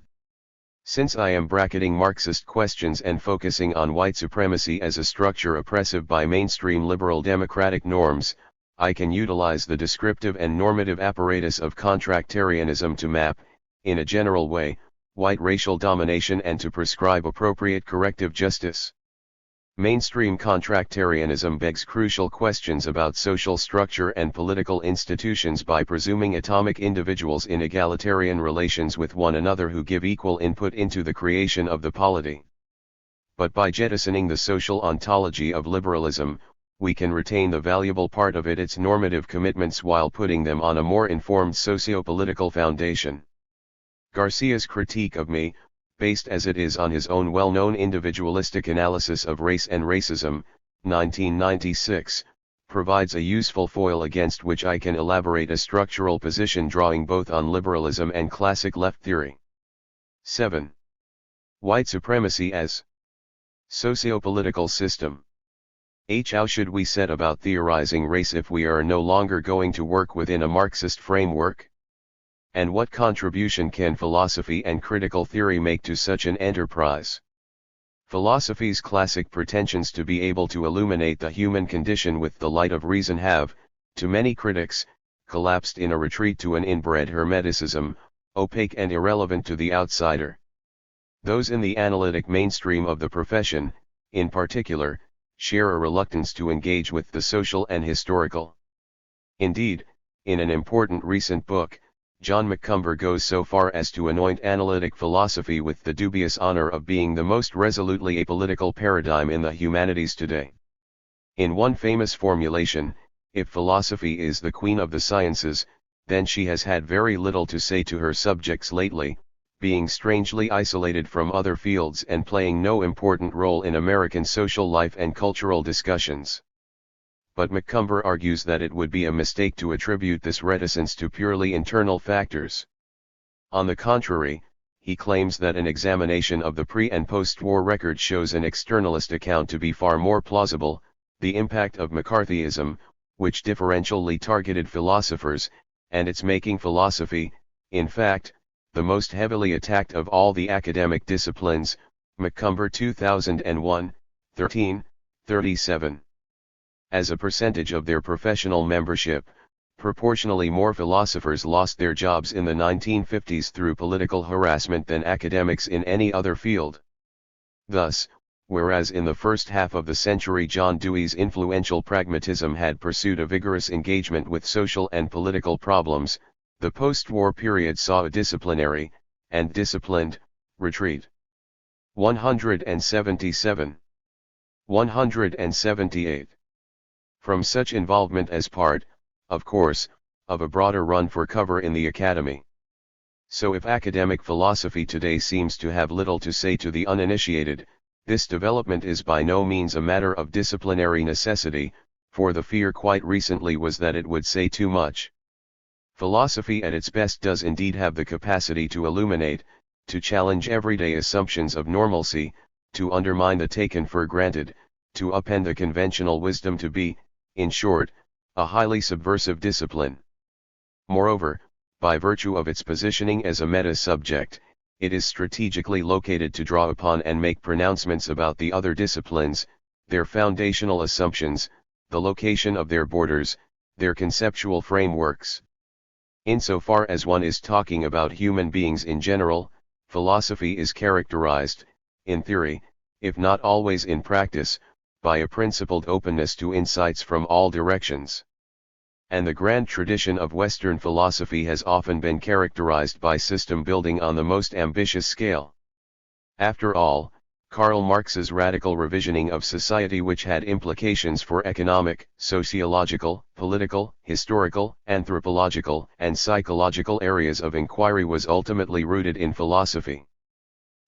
Since I am bracketing Marxist questions and focusing on white supremacy as a structure oppressive by mainstream liberal democratic norms, I can utilize the descriptive and normative apparatus of contractarianism to map, in a general way, white racial domination and to prescribe appropriate corrective justice. Mainstream contractarianism begs crucial questions about social structure and political institutions by presuming atomic individuals in egalitarian relations with one another who give equal input into the creation of the polity. But by jettisoning the social ontology of liberalism, we can retain the valuable part of it, its normative commitments, while putting them on a more informed socio-political foundation. Garcia's critique of me, based as it is on his own well-known individualistic analysis of race and racism, 1996, provides a useful foil against which I can elaborate a structural position drawing both on liberalism and classic left theory. 7. White supremacy as socio-political system. How should we set about theorizing race if we are no longer going to work within a Marxist framework? And what contribution can philosophy and critical theory make to such an enterprise? Philosophy's classic pretensions to be able to illuminate the human condition with the light of reason have, to many critics, collapsed in a retreat to an inbred hermeticism, opaque and irrelevant to the outsider. Those in the analytic mainstream of the profession, in particular, share a reluctance to engage with the social and historical. Indeed, in an important recent book, John Macomber goes so far as to anoint analytic philosophy with the dubious honor of being the most resolutely apolitical paradigm in the humanities today. In one famous formulation, if philosophy is the queen of the sciences, then she has had very little to say to her subjects lately, being strangely isolated from other fields and playing no important role in American social life and cultural discussions. But Macomber argues that it would be a mistake to attribute this reticence to purely internal factors. On the contrary, he claims that an examination of the pre- and post-war record shows an externalist account to be far more plausible, the impact of McCarthyism, which differentially targeted philosophers, and its making philosophy, in fact, the most heavily attacked of all the academic disciplines, Macomber 2001, 13:37. As a percentage of their professional membership, proportionally more philosophers lost their jobs in the 1950s through political harassment than academics in any other field. Thus, whereas in the first half of the century John Dewey's influential pragmatism had pursued a vigorous engagement with social and political problems, the post-war period saw a disciplinary, and disciplined, retreat. 177. 178. From such involvement as part, of course, of a broader run for cover in the academy. So if academic philosophy today seems to have little to say to the uninitiated, this development is by no means a matter of disciplinary necessity, for the fear quite recently was that it would say too much. Philosophy at its best does indeed have the capacity to illuminate, to challenge everyday assumptions of normalcy, to undermine the taken for granted, to upend the conventional wisdom, to be, in short, a highly subversive discipline. Moreover, by virtue of its positioning as a meta-subject, it is strategically located to draw upon and make pronouncements about the other disciplines, their foundational assumptions, the location of their borders, their conceptual frameworks. Insofar as one is talking about human beings in general, philosophy is characterized, in theory, if not always in practice, by a principled openness to insights from all directions. And the grand tradition of Western philosophy has often been characterized by system building on the most ambitious scale. After all, Karl Marx's radical revisioning of society, which had implications for economic, sociological, political, historical, anthropological, and psychological areas of inquiry, was ultimately rooted in philosophy.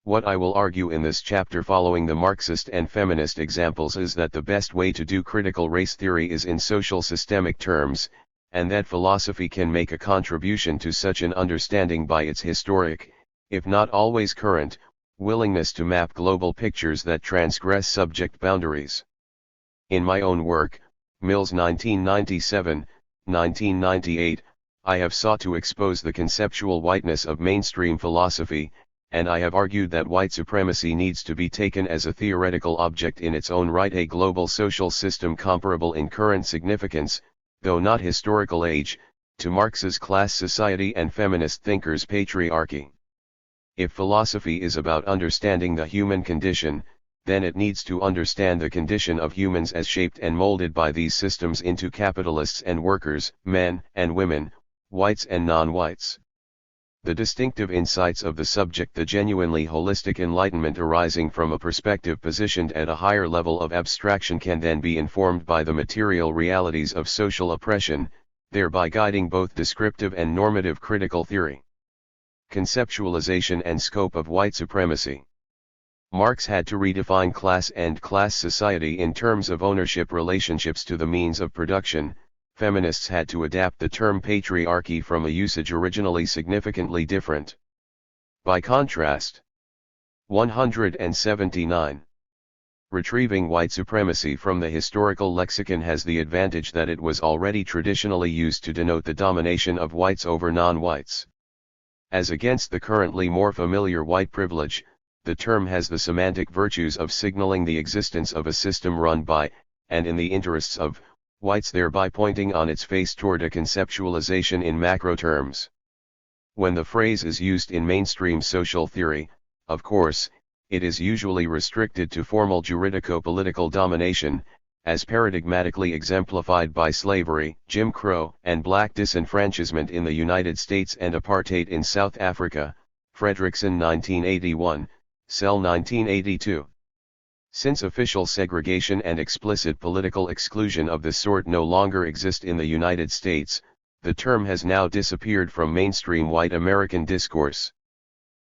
What I will argue in this chapter following the Marxist and feminist examples is that the best way to do critical race theory is in social systemic terms, and that philosophy can make a contribution to such an understanding by its historic, if not always current, willingness to map global pictures that transgress subject boundaries. In my own work, Mills 1997-1998, I have sought to expose the conceptual whiteness of mainstream philosophy, and I have argued that white supremacy needs to be taken as a theoretical object in its own right, a global social system comparable in current significance, though not historical age, to Marx's class society and feminist thinkers' patriarchy. If philosophy is about understanding the human condition, then it needs to understand the condition of humans as shaped and molded by these systems into capitalists and workers, men and women, whites and non-whites. The distinctive insights of the subject, the genuinely holistic enlightenment arising from a perspective positioned at a higher level of abstraction, can then be informed by the material realities of social oppression, thereby guiding both descriptive and normative critical theory. Conceptualization and scope of white supremacy. Marx had to redefine class and class society in terms of ownership relationships to the means of production. Feminists had to adapt the term patriarchy from a usage originally significantly different. By contrast, 179. Retrieving white supremacy from the historical lexicon has the advantage that it was already traditionally used to denote the domination of whites over non-whites. As against the currently more familiar white privilege, the term has the semantic virtues of signaling the existence of a system run by, and in the interests of, whites, thereby pointing on its face toward a conceptualization in macro terms. When the phrase is used in mainstream social theory, of course, it is usually restricted to formal juridico-political domination, as paradigmatically exemplified by slavery, Jim Crow, and black disenfranchisement in the United States and apartheid in South Africa, Fredrickson 1981, Sell 1982. Since official segregation and explicit political exclusion of this sort no longer exist in the United States, the term has now disappeared from mainstream white American discourse.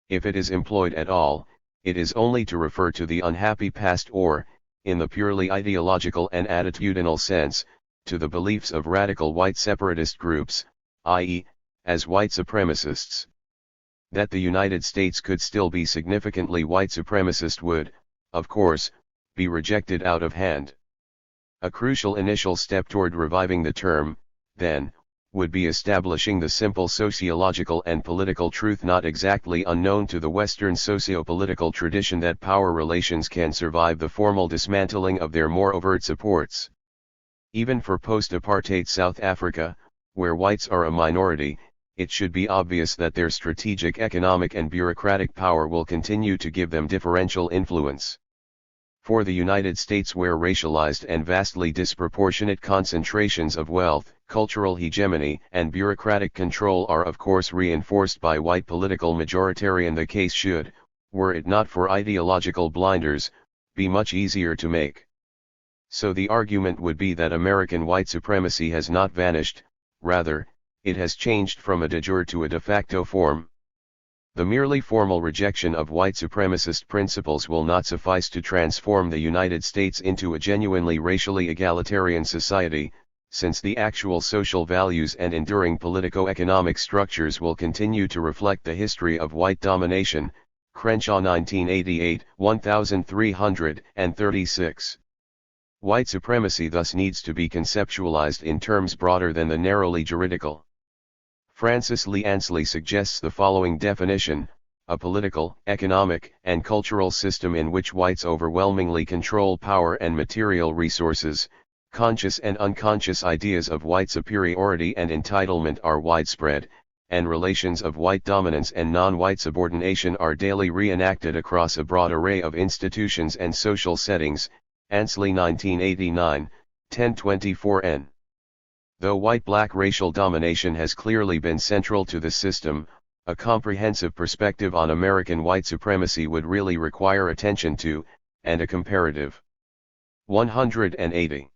If it is employed at all, it is only to refer to the unhappy past or, in the purely ideological and attitudinal sense, to the beliefs of radical white separatist groups, i.e., as white supremacists. That the United States could still be significantly white supremacist would, of course, be rejected out of hand. A crucial initial step toward reviving the term, then, would be establishing the simple sociological and political truth not exactly unknown to the Western socio-political tradition that power relations can survive the formal dismantling of their more overt supports. Even for post-apartheid South Africa, where whites are a minority, it should be obvious that their strategic economic and bureaucratic power will continue to give them differential influence. For the United States, where racialized and vastly disproportionate concentrations of wealth, cultural hegemony, and bureaucratic control are of course reinforced by white political majoritarian, the case should, were it not for ideological blinders, be much easier to make. So the argument would be that American white supremacy has not vanished, rather, it has changed from a de jure to a de facto form. The merely formal rejection of white supremacist principles will not suffice to transform the United States into a genuinely racially egalitarian society, since the actual social values and enduring politico-economic structures will continue to reflect the history of white domination. Crenshaw 1988, 1336. White supremacy thus needs to be conceptualized in terms broader than the narrowly juridical. Francis Lee Ansley suggests the following definition: a political, economic, and cultural system in which whites overwhelmingly control power and material resources. Conscious and unconscious ideas of white superiority and entitlement are widespread, and relations of white dominance and non-white subordination are daily reenacted across a broad array of institutions and social settings, Ansley 1989, 1024n. Though white-black racial domination has clearly been central to the system, a comprehensive perspective on American white supremacy would really require attention to, and a comparative 180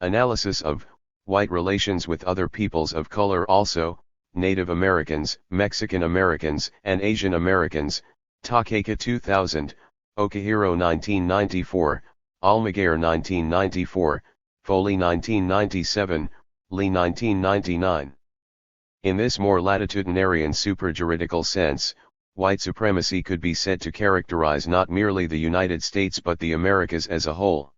analysis of, white relations with other peoples of color, also, Native Americans, Mexican Americans, and Asian Americans, Takeka 2000, Okihiro 1994, Almaguer 1994, Foley 1997, Lee 1999. In this more latitudinarian superjuridical sense, white supremacy could be said to characterize not merely the United States but the Americas as a whole.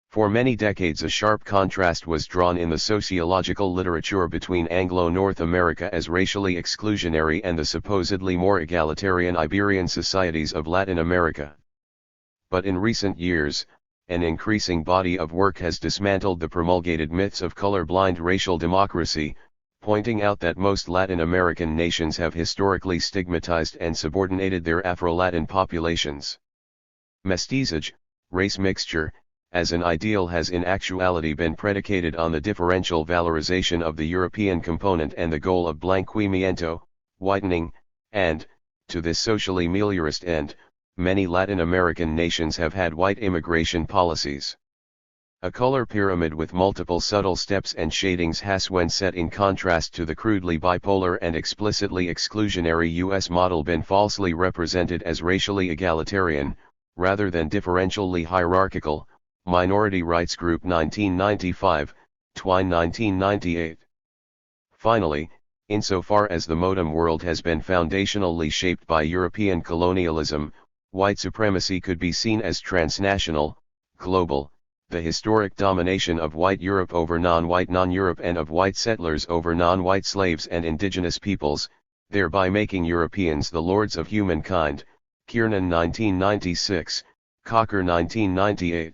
For many decades a sharp contrast was drawn in the sociological literature between Anglo-North America as racially exclusionary and the supposedly more egalitarian Iberian societies of Latin America. But in recent years, an increasing body of work has dismantled the promulgated myths of color-blind racial democracy, pointing out that most Latin American nations have historically stigmatized and subordinated their Afro-Latin populations. Mestizage, race mixture, as an ideal has in actuality been predicated on the differential valorization of the European component and the goal of blanqueamiento, whitening, and, to this socially meliorist end, many Latin American nations have had white immigration policies. A color pyramid with multiple subtle steps and shadings has, when set in contrast to the crudely bipolar and explicitly exclusionary U.S. model, been falsely represented as racially egalitarian, rather than differentially hierarchical. Minority Rights Group 1995, Twine 1998. Finally, insofar as the modem world has been foundationally shaped by European colonialism, white supremacy could be seen as transnational, global. The historic domination of white Europe over non-white non-Europe and of white settlers over non-white slaves and indigenous peoples, thereby making Europeans the lords of humankind. Kiernan 1996, Cocker 1998.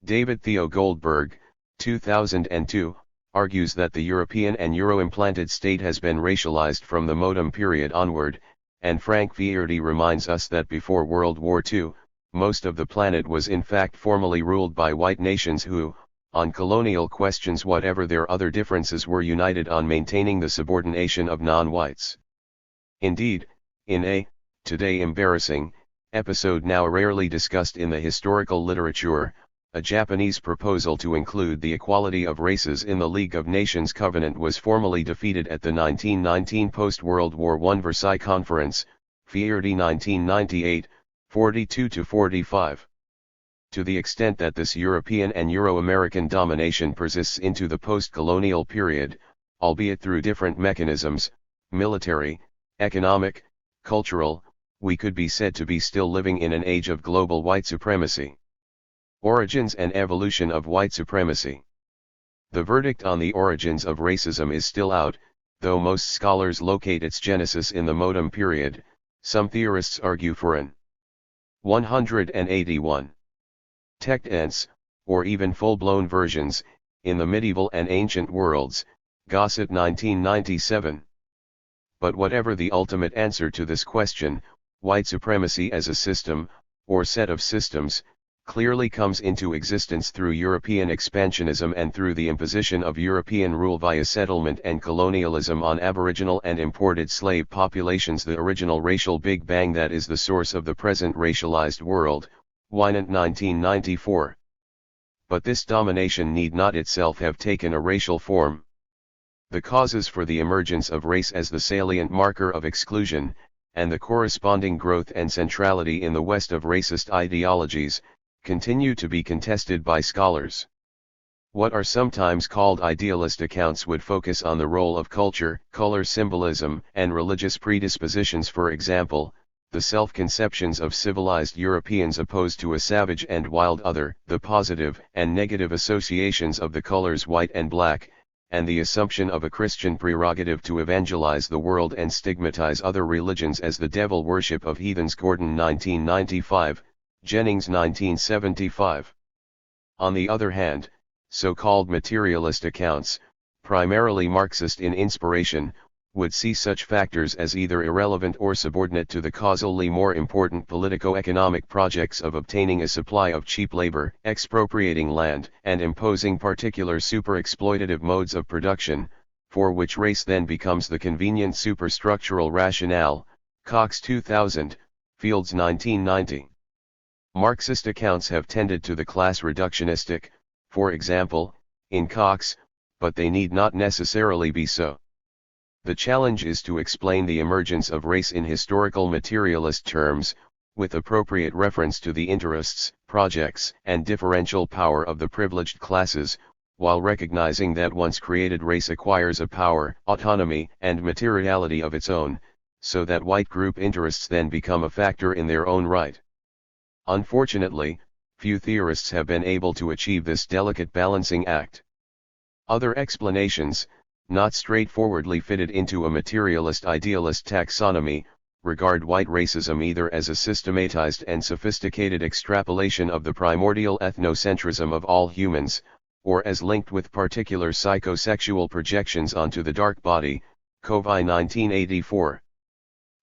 David Theo Goldberg, 2002, argues that the European and Euro-implanted state has been racialized from the modem period onward, and Frank Vierdy reminds us that before World War II, most of the planet was in fact formally ruled by white nations who, on colonial questions whatever their other differences, were united on maintaining the subordination of non-whites. Indeed, in a, today embarrassing, episode now rarely discussed in the historical literature, a Japanese proposal to include the equality of races in the League of Nations Covenant was formally defeated at the 1919 post-World War I Versailles Conference, Vierdy 1998, 42-45. To the extent that this European and Euro-American domination persists into the post-colonial period, albeit through different mechanisms, military, economic, cultural, we could be said to be still living in an age of global white supremacy. Origins and evolution of white supremacy. The verdict on the origins of racism is still out, though most scholars locate its genesis in the modem period. Some theorists argue for an 181 Tech-ents, or even full-blown versions, in the medieval and ancient worlds. Gossett 1997. But whatever the ultimate answer to this question, white supremacy as a system, or set of systems, clearly comes into existence through European expansionism and through the imposition of European rule via settlement and colonialism on aboriginal and imported slave populations, the original racial Big Bang that is the source of the present racialized world. Winant 1994. But this domination need not itself have taken a racial form. The causes for the emergence of race as the salient marker of exclusion, and the corresponding growth and centrality in the West of racist ideologies, continue to be contested by scholars. What are sometimes called idealist accounts would focus on the role of culture, color symbolism, and religious predispositions. For example, the self-conceptions of civilized Europeans opposed to a savage and wild other, the positive and negative associations of the colors white and black, and the assumption of a Christian prerogative to evangelize the world and stigmatize other religions as the devil worship of heathens. Gordon 1995, Jennings 1975. On the other hand, so-called materialist accounts, primarily Marxist in inspiration, would see such factors as either irrelevant or subordinate to the causally more important politico-economic projects of obtaining a supply of cheap labor, expropriating land, and imposing particular super-exploitative modes of production, for which race then becomes the convenient superstructural rationale. Cox 2000, Fields 1990. Marxist accounts have tended to the class reductionistic, for example, in Cox, but they need not necessarily be so. The challenge is to explain the emergence of race in historical materialist terms, with appropriate reference to the interests, projects, and differential power of the privileged classes, while recognizing that once created race acquires a power, autonomy, and materiality of its own, so that white group interests then become a factor in their own right. Unfortunately, few theorists have been able to achieve this delicate balancing act. Other explanations, not straightforwardly fitted into a materialist idealist taxonomy, regard white racism either as a systematized and sophisticated extrapolation of the primordial ethnocentrism of all humans, or as linked with particular psychosexual projections onto the dark body. Covey 1984.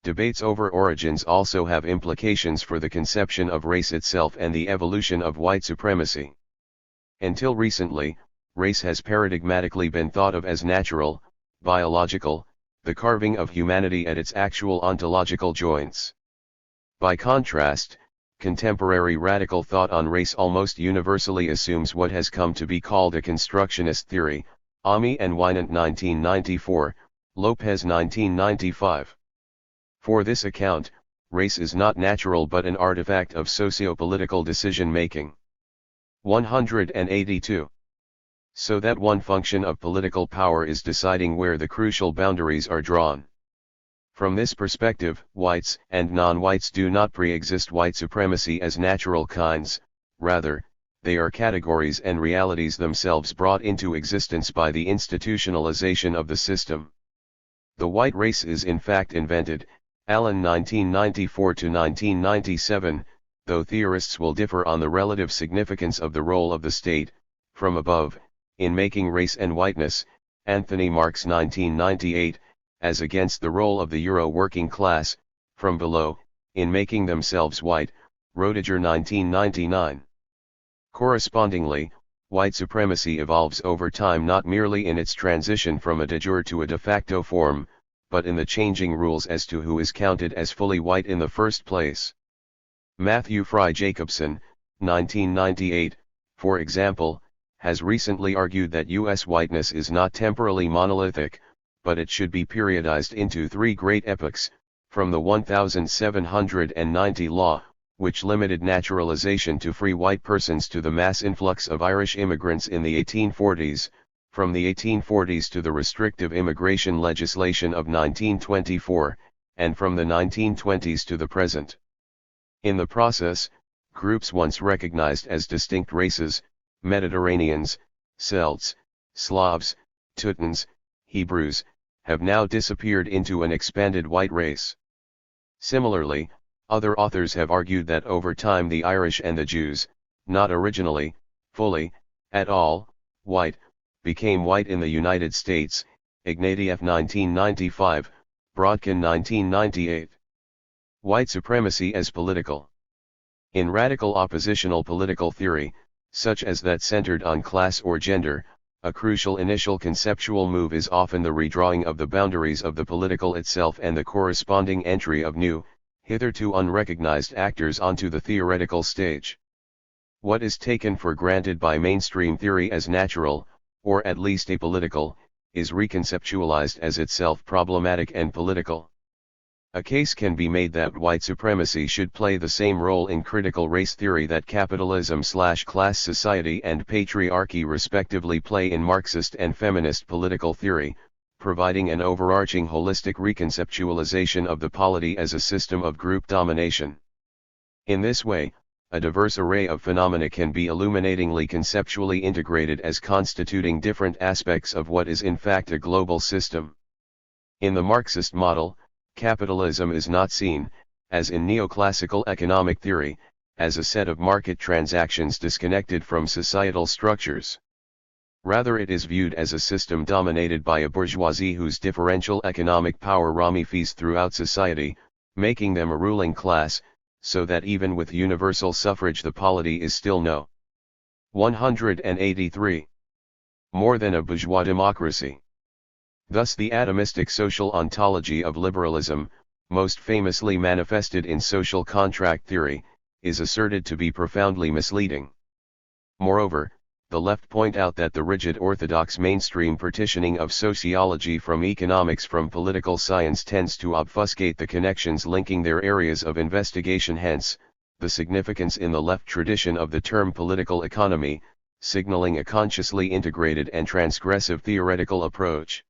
Debates over origins also have implications for the conception of race itself and the evolution of white supremacy. Until recently, race has paradigmatically been thought of as natural, biological, the carving of humanity at its actual ontological joints. By contrast, contemporary radical thought on race almost universally assumes what has come to be called a constructionist theory. Ami and Wynant 1994, Lopez 1995. For this account, race is not natural but an artifact of socio-political decision-making. 182. So that one function of political power is deciding where the crucial boundaries are drawn. From this perspective, whites and non-whites do not pre-exist white supremacy as natural kinds, rather, they are categories and realities themselves brought into existence by the institutionalization of the system. The white race is in fact invented, Allen 1994-1997, though theorists will differ on the relative significance of the role of the state, from above, in making race and whiteness, Anthony Marx 1998, as against the role of the Euro working class, from below, in making themselves white, Roediger 1999. Correspondingly, white supremacy evolves over time not merely in its transition from a de jure to a de facto form, but in the changing rules as to who is counted as fully white in the first place. Matthew Fry Jacobson, 1998, for example, has recently argued that U.S. whiteness is not temporally monolithic, but it should be periodized into three great epochs, from the 1790 law, which limited naturalization to free white persons, to the mass influx of Irish immigrants in the 1840s, from the 1840s to the restrictive immigration legislation of 1924, and from the 1920s to the present. In the process, groups once recognized as distinct races, Mediterraneans, Celts, Slavs, Teutons, Hebrews, have now disappeared into an expanded white race. Similarly, other authors have argued that over time the Irish and the Jews, not originally, fully, at all, white, became white in the United States, Ignatieff 1995, Brodkin 1998. White supremacy as political. In radical oppositional political theory, such as that centered on class or gender, a crucial initial conceptual move is often the redrawing of the boundaries of the political itself and the corresponding entry of new, hitherto unrecognized actors onto the theoretical stage. What is taken for granted by mainstream theory as natural, or at least apolitical, is reconceptualized as itself problematic and political. A case can be made that white supremacy should play the same role in critical race theory that capitalism/class society and patriarchy respectively play in Marxist and feminist political theory, providing an overarching holistic reconceptualization of the polity as a system of group domination. In this way, a diverse array of phenomena can be illuminatingly conceptually integrated as constituting different aspects of what is in fact a global system. In the Marxist model, capitalism is not seen, as in neoclassical economic theory, as a set of market transactions disconnected from societal structures. Rather it is viewed as a system dominated by a bourgeoisie whose differential economic power ramifies throughout society, making them a ruling class, so that even with universal suffrage the polity is still no. 183. More than a bourgeois democracy. Thus the atomistic social ontology of liberalism, most famously manifested in social contract theory, is asserted to be profoundly misleading. Moreover, the left point out that the rigid orthodox mainstream partitioning of sociology from economics from political science tends to obfuscate the connections linking their areas of investigation. Hence, the significance in the left tradition of the term political economy, signaling a consciously integrated and transgressive theoretical approach.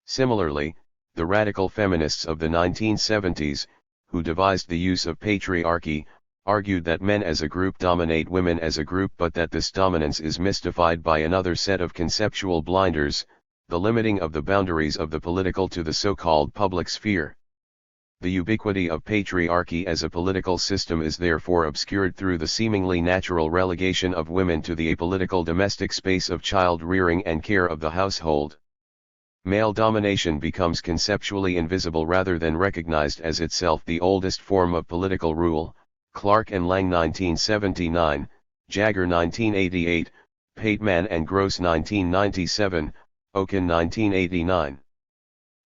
Similarly, the radical feminists of the 1970s, who devised the use of patriarchy, argued that men as a group dominate women as a group, but that this dominance is mystified by another set of conceptual blinders, the limiting of the boundaries of the political to the so-called public sphere. The ubiquity of patriarchy as a political system is therefore obscured through the seemingly natural relegation of women to the apolitical domestic space of child rearing and care of the household. Male domination becomes conceptually invisible rather than recognized as itself the oldest form of political rule. Clark and Lang 1979, Jagger 1988, Pateman and Gross 1997, Oken 1989.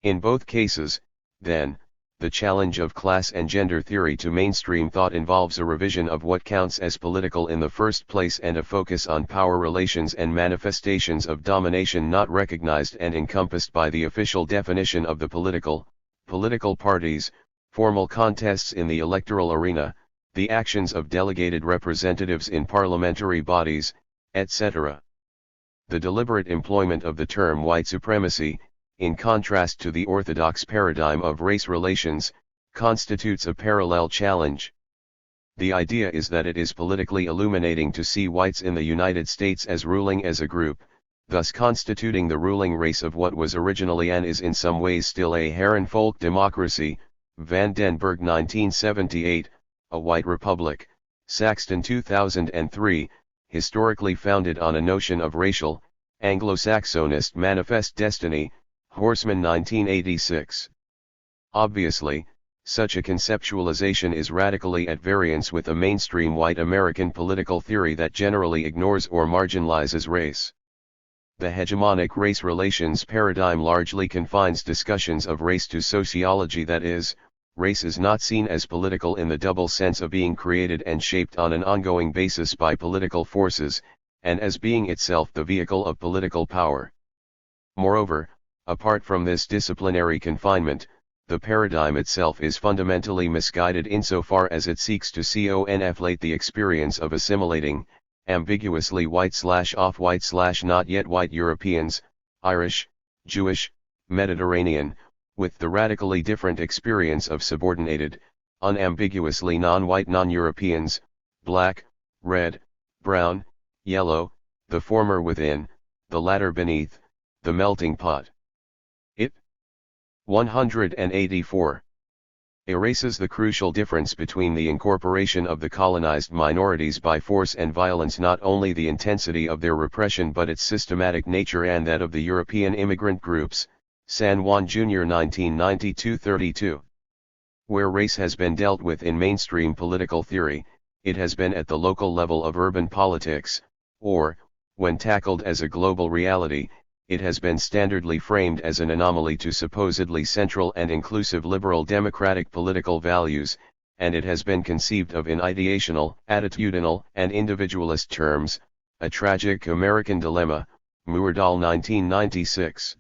In both cases, then, the challenge of class and gender theory to mainstream thought involves a revision of what counts as political in the first place and a focus on power relations and manifestations of domination not recognized and encompassed by the official definition of the political parties, formal contests in the electoral arena, the actions of delegated representatives in parliamentary bodies, etc. The deliberate employment of the term white supremacy, in contrast to the orthodox paradigm of race relations, constitutes a parallel challenge. The idea is that it is politically illuminating to see whites in the United States as ruling as a group, thus constituting the ruling race of what was originally and is in some ways still a Herrenvolk democracy. Van den Berg 1978, A White Republic, Saxton 2003, historically founded on a notion of racial, Anglo-Saxonist manifest destiny, Horseman 1986. Obviously, such a conceptualization is radically at variance with a mainstream white American political theory that generally ignores or marginalizes race. The hegemonic race relations paradigm largely confines discussions of race to sociology, that is, race is not seen as political in the double sense of being created and shaped on an ongoing basis by political forces, and as being itself the vehicle of political power. Moreover, apart from this disciplinary confinement, the paradigm itself is fundamentally misguided insofar as it seeks to conflate the experience of assimilating, ambiguously white/off-white/not yet white Europeans, Irish, Jewish, Mediterranean, with the radically different experience of subordinated, unambiguously non-white non-Europeans, black, red, brown, yellow, the former within, the latter beneath, the melting pot. It 184 erases the crucial difference between the incorporation of the colonized minorities by force and violence, not only the intensity of their repression but its systematic nature, and that of the European immigrant groups. San Juan Jr. 1992-32. Where race has been dealt with in mainstream political theory, it has been at the local level of urban politics, or, when tackled as a global reality, it has been standardly framed as an anomaly to supposedly central and inclusive liberal democratic political values, and it has been conceived of in ideational, attitudinal, and individualist terms, a tragic American dilemma, Muirdahl 1996.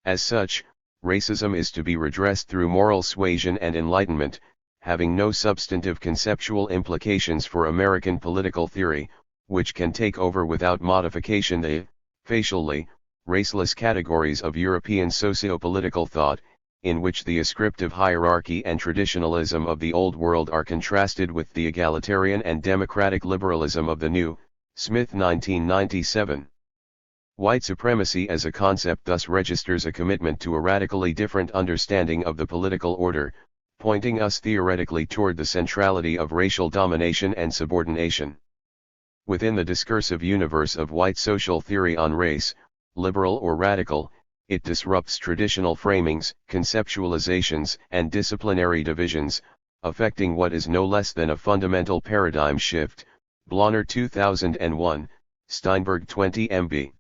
As such, racism is to be redressed through moral suasion and enlightenment, having no substantive conceptual implications for American political theory, which can take over without modification the, facially, raceless categories of European socio-political thought, in which the ascriptive hierarchy and traditionalism of the Old World are contrasted with the egalitarian and democratic liberalism of the New. Smith 1997. White supremacy as a concept thus registers a commitment to a radically different understanding of the political order, pointing us theoretically toward the centrality of racial domination and subordination. Within the discursive universe of white social theory on race, liberal or radical, it disrupts traditional framings, conceptualizations, and disciplinary divisions, affecting what is no less than a fundamental paradigm shift. Blonner 2001, Steinberg 20 MB.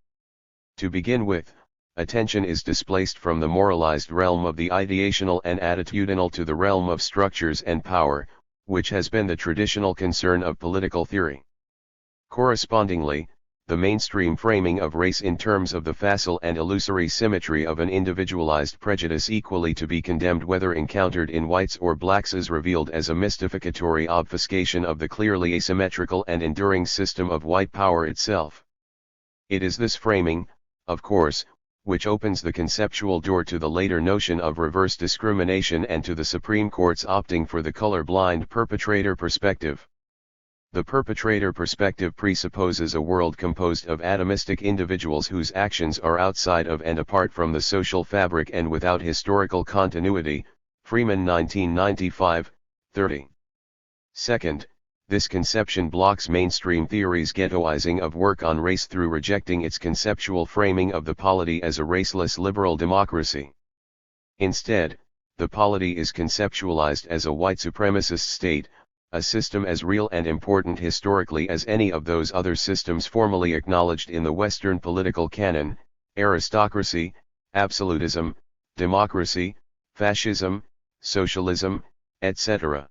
To begin with, attention is displaced from the moralized realm of the ideational and attitudinal to the realm of structures and power, which has been the traditional concern of political theory. Correspondingly, the mainstream framing of race in terms of the facile and illusory symmetry of an individualized prejudice equally to be condemned whether encountered in whites or blacks is revealed as a mystificatory obfuscation of the clearly asymmetrical and enduring system of white power itself. It is this framing, of course, which opens the conceptual door to the later notion of reverse discrimination and to the Supreme Court's opting for the color-blind perpetrator perspective. The perpetrator perspective presupposes a world composed of atomistic individuals whose actions are outside of and apart from the social fabric and without historical continuity. Freeman 1995, 30. Second, this conception blocks mainstream theory's ghettoizing of work on race through rejecting its conceptual framing of the polity as a raceless liberal democracy. Instead, the polity is conceptualized as a white supremacist state, a system as real and important historically as any of those other systems formally acknowledged in the Western political canon: aristocracy, absolutism, democracy, fascism, socialism, etc.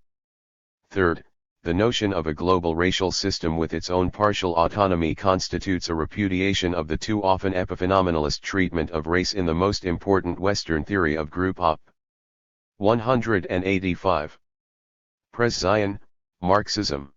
Third, the notion of a global racial system with its own partial autonomy constitutes a repudiation of the too often epiphenomenalist treatment of race in the most important Western theory of group Op. 185. Pres Zion, Marxism.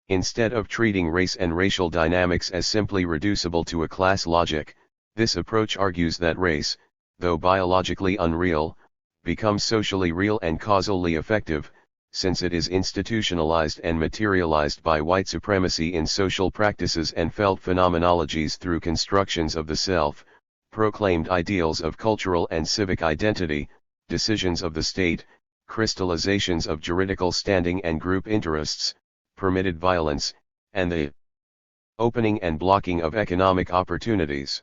Instead of treating race and racial dynamics as simply reducible to a class logic, this approach argues that race, though biologically unreal, becomes socially real and causally effective, since it is institutionalized and materialized by white supremacy in social practices and felt phenomenologies through constructions of the self, proclaimed ideals of cultural and civic identity, decisions of the state, crystallizations of juridical standing and group interests, permitted violence, and the opening and blocking of economic opportunities.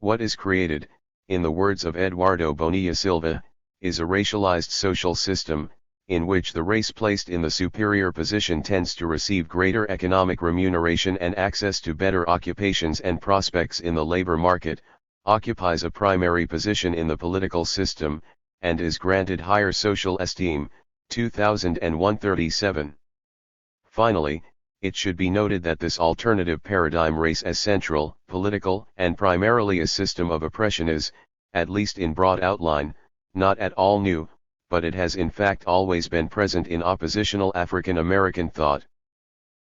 What is created, in the words of Eduardo Bonilla Silva, is a racialized social system, in which the race placed in the superior position tends to receive greater economic remuneration and access to better occupations and prospects in the labor market, occupies a primary position in the political system, and is granted higher social esteem. 2001-37. Finally, it should be noted that this alternative paradigm, race as central, political, and primarily a system of oppression, is, at least in broad outline, not at all new, but it has in fact always been present in oppositional African American thought.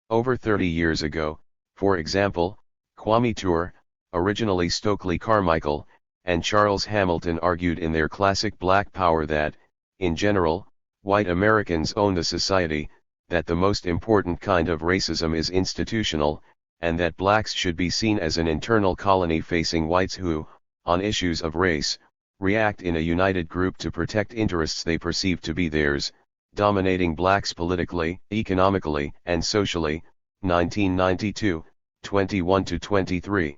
Over 30 years ago, for example, Kwame Ture, originally Stokely Carmichael, and Charles Hamilton argued in their classic Black Power that, in general, white Americans own the society, that the most important kind of racism is institutional, and that blacks should be seen as an internal colony facing whites who, on issues of race, react in a united group to protect interests they perceive to be theirs, dominating blacks politically, economically, and socially. 1992, 21-23.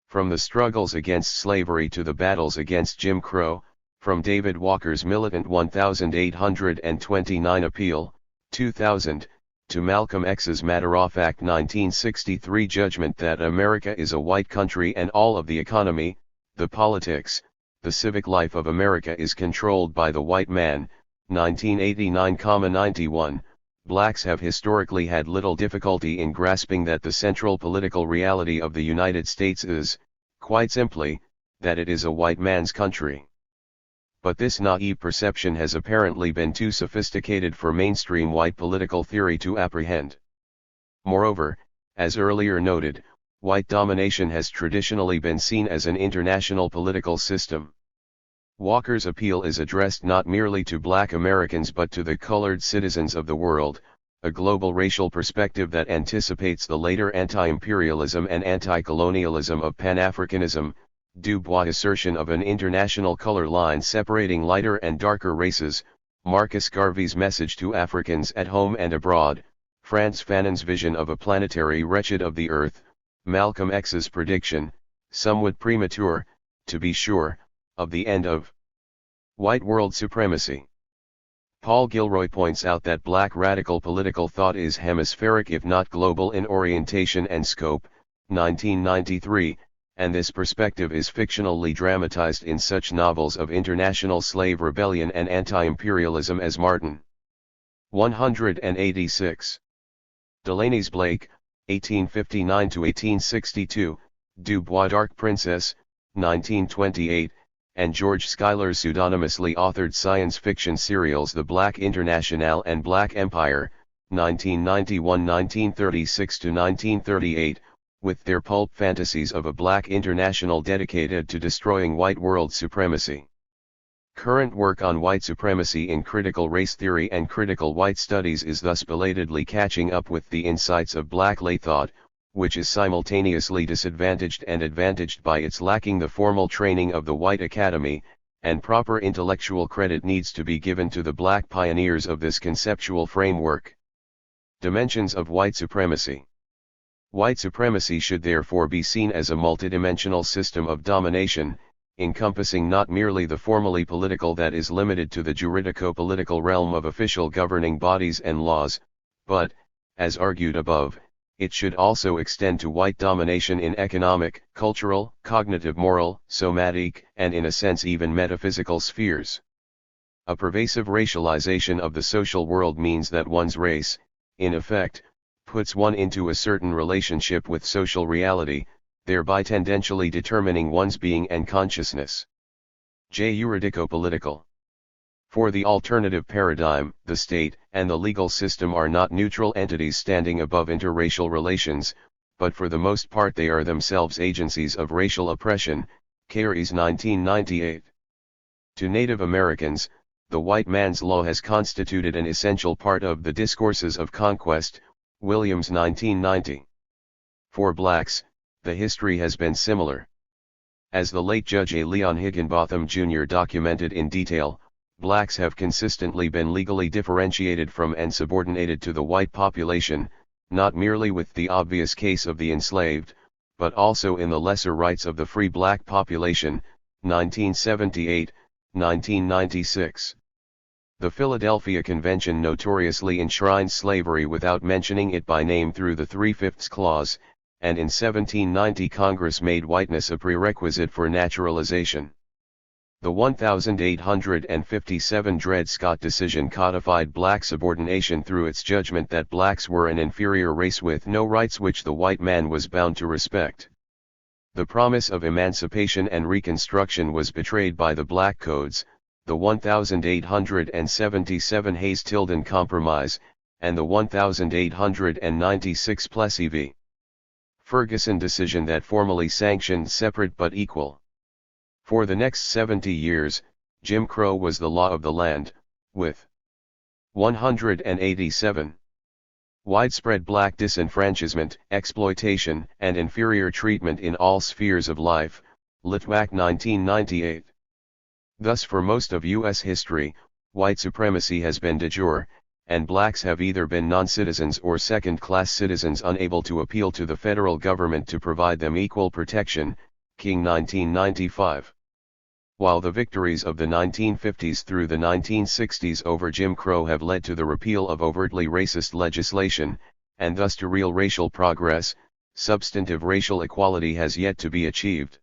From the struggles against slavery to the battles against Jim Crow, from David Walker's militant 1829 appeal, 2000, to Malcolm X's Matter-of Act 1963 judgment that America is a white country and all of the economy, the politics, the civic life of America is controlled by the white man. 1989-91, blacks have historically had little difficulty in grasping that the central political reality of the United States is, quite simply, that it is a white man's country. But this naive perception has apparently been too sophisticated for mainstream white political theory to apprehend. Moreover, as earlier noted, white domination has traditionally been seen as an international political system. Walker's appeal is addressed not merely to black Americans but to the colored citizens of the world, a global racial perspective that anticipates the later anti-imperialism and anti-colonialism of Pan-Africanism, Du Bois' assertion of an international color line separating lighter and darker races, Marcus Garvey's message to Africans at home and abroad, Frantz Fanon's vision of a planetary wretched of the Earth, Malcolm X's prediction, somewhat premature, to be sure, of the end of white world supremacy. Paul Gilroy points out that black radical political thought is hemispheric if not global in orientation and scope, 1993, and this perspective is fictionally dramatized in such novels of international slave rebellion and anti-imperialism as Martin. 186. Delaney's Blake, 1859–1862, Du Bois Dark Princess, 1928, and George Schuyler's pseudonymously authored science fiction serials The Black International and Black Empire, 1991–1936–1938, with their pulp fantasies of a black international dedicated to destroying white world supremacy. Current work on white supremacy in critical race theory and critical white studies is thus belatedly catching up with the insights of black lay thought, which is simultaneously disadvantaged and advantaged by its lacking the formal training of the white academy, and proper intellectual credit needs to be given to the black pioneers of this conceptual framework. Dimensions of white supremacy. White supremacy should therefore be seen as a multidimensional system of domination, encompassing not merely the formally political that is limited to the juridico-political realm of official governing bodies and laws, but, as argued above, it should also extend to white domination in economic, cultural, cognitive, moral, somatic, and in a sense even metaphysical spheres. A pervasive racialization of the social world means that one's race, in effect, puts one into a certain relationship with social reality, thereby tendentially determining one's being and consciousness. Juridico-political. For the alternative paradigm, the state and the legal system are not neutral entities standing above interracial relations, but for the most part they are themselves agencies of racial oppression, Carey's 1998. To Native Americans, the white man's law has constituted an essential part of the discourses of conquest, Williams 1990. For blacks, the history has been similar. As the late Judge A. Leon Higginbotham Jr. documented in detail, blacks have consistently been legally differentiated from and subordinated to the white population, not merely with the obvious case of the enslaved, but also in the lesser rights of the free black population, 1978, 1996. The Philadelphia Convention notoriously enshrines slavery without mentioning it by name through the 3/5 Clause, and in 1790 Congress made whiteness a prerequisite for naturalization. The 1857 Dred Scott decision codified black subordination through its judgment that blacks were an inferior race with no rights which the white man was bound to respect. The promise of emancipation and reconstruction was betrayed by the Black Codes, the 1877 Hayes-Tilden Compromise, and the 1896 Plessy v. Ferguson decision that formally sanctioned separate but equal. For the next 70 years, Jim Crow was the law of the land, with 187. Widespread black disenfranchisement, exploitation, and inferior treatment in all spheres of life, Litwack 1998. Thus for most of U.S. history, white supremacy has been de jure, and blacks have either been non-citizens or second-class citizens unable to appeal to the federal government to provide them equal protection, King 1995. While the victories of the 1950s through the 1960s over Jim Crow have led to the repeal of overtly racist legislation, and thus to real racial progress, substantive racial equality has yet to be achieved.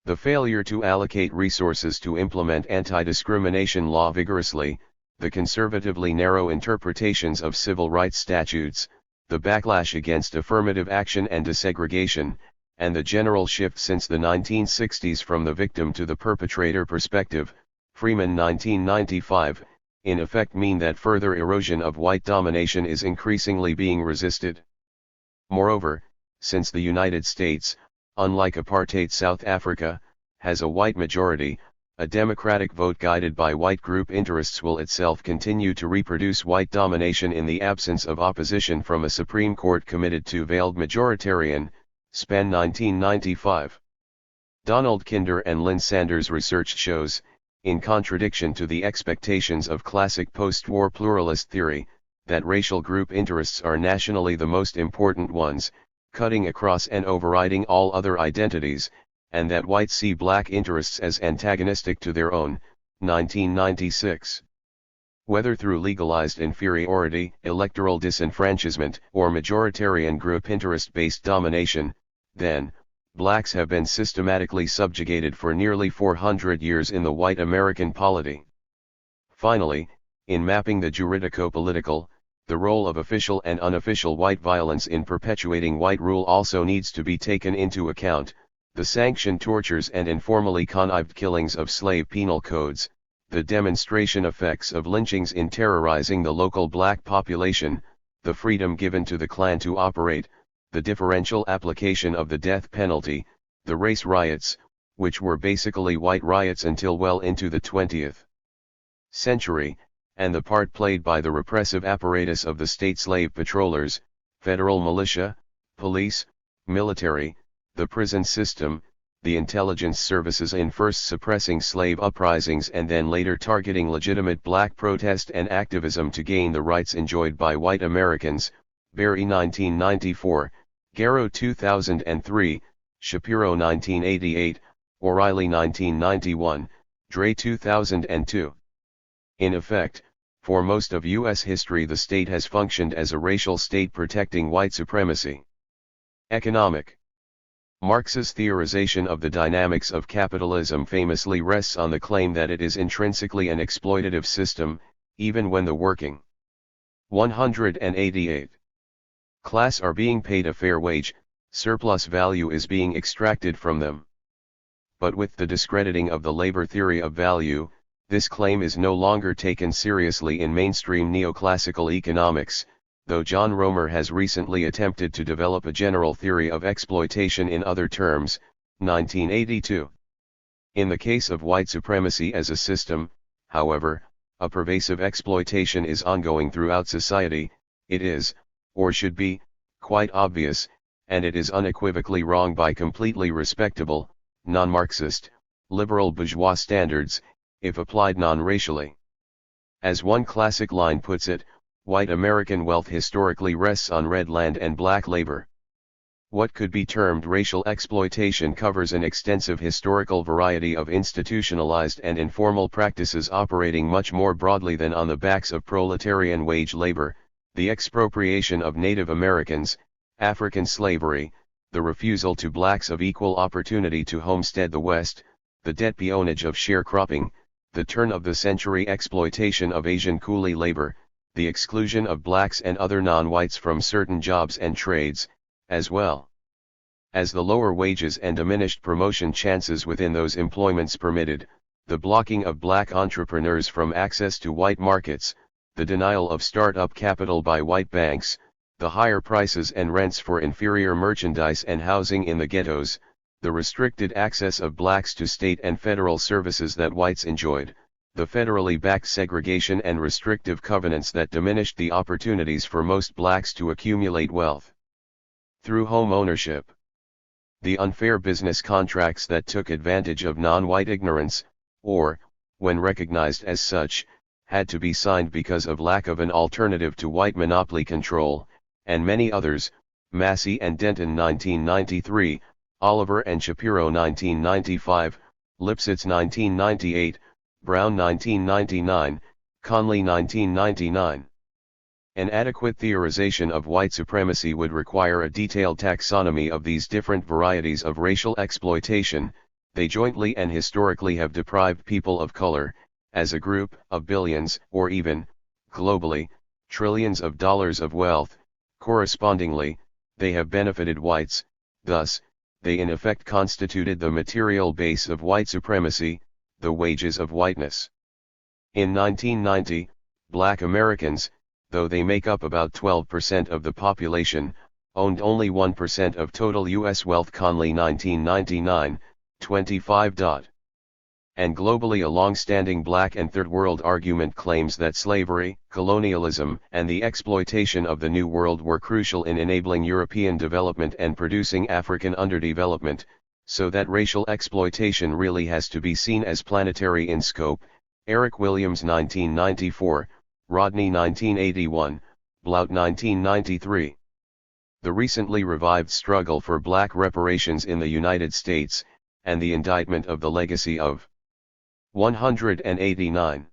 The failure to allocate resources to implement anti-discrimination law vigorously, the conservatively narrow interpretations of civil rights statutes, the backlash against affirmative action and desegregation, and the general shift since the 1960s from the victim to the perpetrator perspective, Freeman 1995, in effect mean that further erosion of white domination is increasingly being resisted. Moreover, since the United States, unlike apartheid South Africa, has a white majority, a democratic vote guided by white group interests will itself continue to reproduce white domination in the absence of opposition from a Supreme Court committed to veiled majoritarian, Spen 1995. Donald Kinder and Lynn Sanders' research shows, in contradiction to the expectations of classic post-war pluralist theory, that racial group interests are nationally the most important ones, cutting across and overriding all other identities, and that whites see black interests as antagonistic to their own. 1996. Whether through legalized inferiority, electoral disenfranchisement, or majoritarian group interest-based domination, then, blacks have been systematically subjugated for nearly 400 years in the white American polity. Finally, in mapping the juridico-political, the role of official and unofficial white violence in perpetuating white rule also needs to be taken into account. The sanctioned tortures and informally connived killings of slave penal codes, the demonstration effects of lynchings in terrorizing the local black population, the freedom given to the Klan to operate, the differential application of the death penalty, the race riots, which were basically white riots until well into the 20th century, and the part played by the repressive apparatus of the state slave patrollers, federal militia, police, military, the prison system, the intelligence services in first suppressing slave uprisings and then later targeting legitimate black protest and activism to gain the rights enjoyed by white Americans. Berry 1994, Garrow 2003, Shapiro 1988, O'Reilly 1991, Dre 2002. In effect, for most of U.S. history the state has functioned as a racial state protecting white supremacy. Economic. Marx's theorization of the dynamics of capitalism famously rests on the claim that it is intrinsically an exploitative system, even when the working 188 class are being paid a fair wage, surplus value is being extracted from them. But with the discrediting of the labor theory of value, this claim is no longer taken seriously in mainstream neoclassical economics, though John Romer has recently attempted to develop a general theory of exploitation in other terms. 1982. In the case of white supremacy as a system, however, a pervasive exploitation is ongoing throughout society. It is, or should be, quite obvious, and it is unequivocally wrong by completely respectable, non-Marxist, liberal bourgeois standards, if applied non-racially. As one classic line puts it, white American wealth historically rests on red land and black labor. What could be termed racial exploitation covers an extensive historical variety of institutionalized and informal practices operating much more broadly than on the backs of proletarian wage labor, the expropriation of Native Americans, African slavery, the refusal to blacks of equal opportunity to homestead the West, the debt peonage of sharecropping, the turn-of-the-century exploitation of Asian coolie labor, the exclusion of blacks and other non-whites from certain jobs and trades, as well as the lower wages and diminished promotion chances within those employments permitted, the blocking of black entrepreneurs from access to white markets, the denial of start-up capital by white banks, the higher prices and rents for inferior merchandise and housing in the ghettos, the restricted access of blacks to state and federal services that whites enjoyed, the federally backed segregation and restrictive covenants that diminished the opportunities for most blacks to accumulate wealth through home ownership, the unfair business contracts that took advantage of non-white ignorance, or, when recognized as such, had to be signed because of lack of an alternative to white monopoly control, and many others. Massey and Denton 1993, Oliver and Shapiro 1995, Lipsitz 1998, Brown 1999, Conley 1999. An adequate theorization of white supremacy would require a detailed taxonomy of these different varieties of racial exploitation. They jointly and historically have deprived people of color, as a group, of billions, or even, globally, trillions of dollars of wealth. Correspondingly, they have benefited whites. Thus, they in effect constituted the material base of white supremacy, the wages of whiteness. In 1990, black Americans, though they make up about 12% of the population, owned only 1% of total U.S. wealth. Conley 1999, 25. And globally a long-standing black and third world argument claims that slavery, colonialism, and the exploitation of the New World were crucial in enabling European development and producing African underdevelopment, so that racial exploitation really has to be seen as planetary in scope. Eric Williams 1994, Rodney 1981, Blount 1993. The recently revived struggle for black reparations in the United States, and the indictment of the legacy of 189.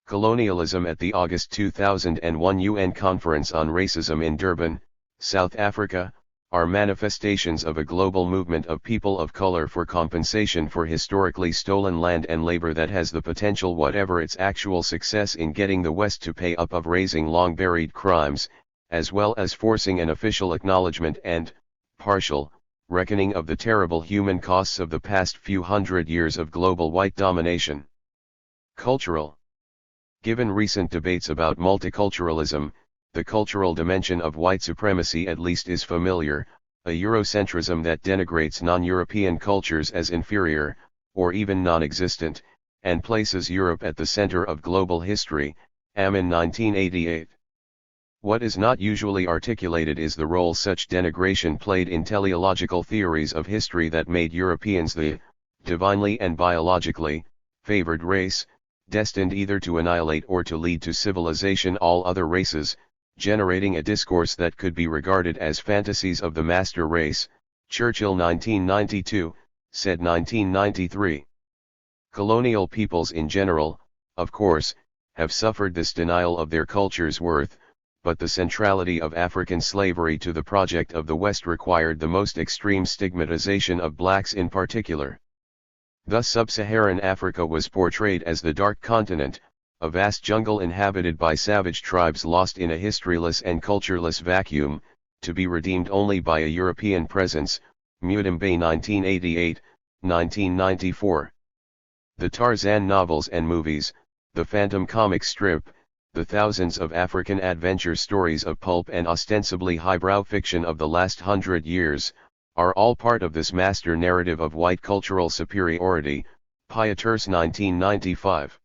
Colonialism at the August 2001 UN Conference on Racism in Durban, South Africa, are manifestations of a global movement of people of color for compensation for historically stolen land and labor that has the potential, whatever its actual success, in getting the West to pay up of raising long-buried crimes, as well as forcing an official acknowledgement and partial reckoning of the terrible human costs of the past few hundred years of global white domination. Cultural. Given recent debates about multiculturalism, the cultural dimension of white supremacy at least is familiar, a Eurocentrism that denigrates non-European cultures as inferior, or even non-existent, and places Europe at the center of global history, Amin 1988. What is not usually articulated is the role such denigration played in teleological theories of history that made Europeans the divinely and biologically favored race, destined either to annihilate or to lead to civilization all other races, generating a discourse that could be regarded as fantasies of the master race, Churchill 1992, said 1993. Colonial peoples in general, of course, have suffered this denial of their culture's worth, but the centrality of African slavery to the project of the West required the most extreme stigmatization of blacks in particular. Thus sub-Saharan Africa was portrayed as the dark continent, a vast jungle inhabited by savage tribes lost in a historyless and cultureless vacuum, to be redeemed only by a European presence, Mutombo 1988, 1994. The Tarzan novels and movies, the Phantom comic strip, the thousands of African adventure stories of pulp and ostensibly highbrow fiction of the last 100 years, are all part of this master narrative of white cultural superiority, Pieters 1995.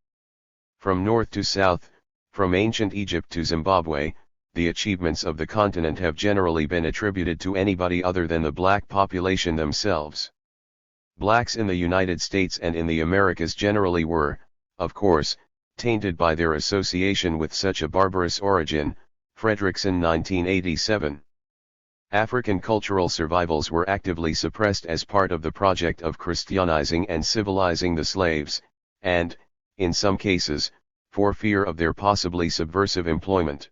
From north to south, from ancient Egypt to Zimbabwe, the achievements of the continent have generally been attributed to anybody other than the black population themselves. Blacks in the United States and in the Americas generally were, of course, tainted by their association with such a barbarous origin, Fredrickson 1987. African cultural survivals were actively suppressed as part of the project of Christianizing and civilizing the slaves, and, in some cases, for fear of their possibly subversive employment.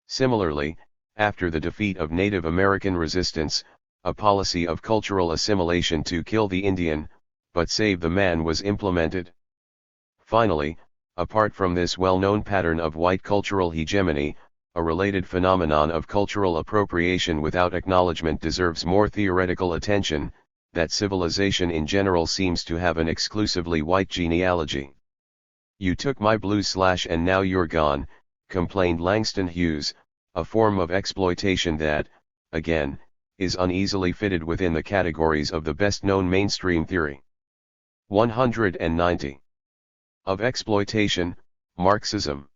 Similarly, after the defeat of Native American resistance, a policy of cultural assimilation to kill the Indian, but save the man was implemented. Finally, apart from this well-known pattern of white cultural hegemony, a related phenomenon of cultural appropriation without acknowledgement deserves more theoretical attention, that civilization in general seems to have an exclusively white genealogy. "You took my blue slash and now you're gone," complained Langston Hughes, a form of exploitation that, again, is uneasily fitted within the categories of the best-known mainstream theory. 190. Of exploitation, Marxism.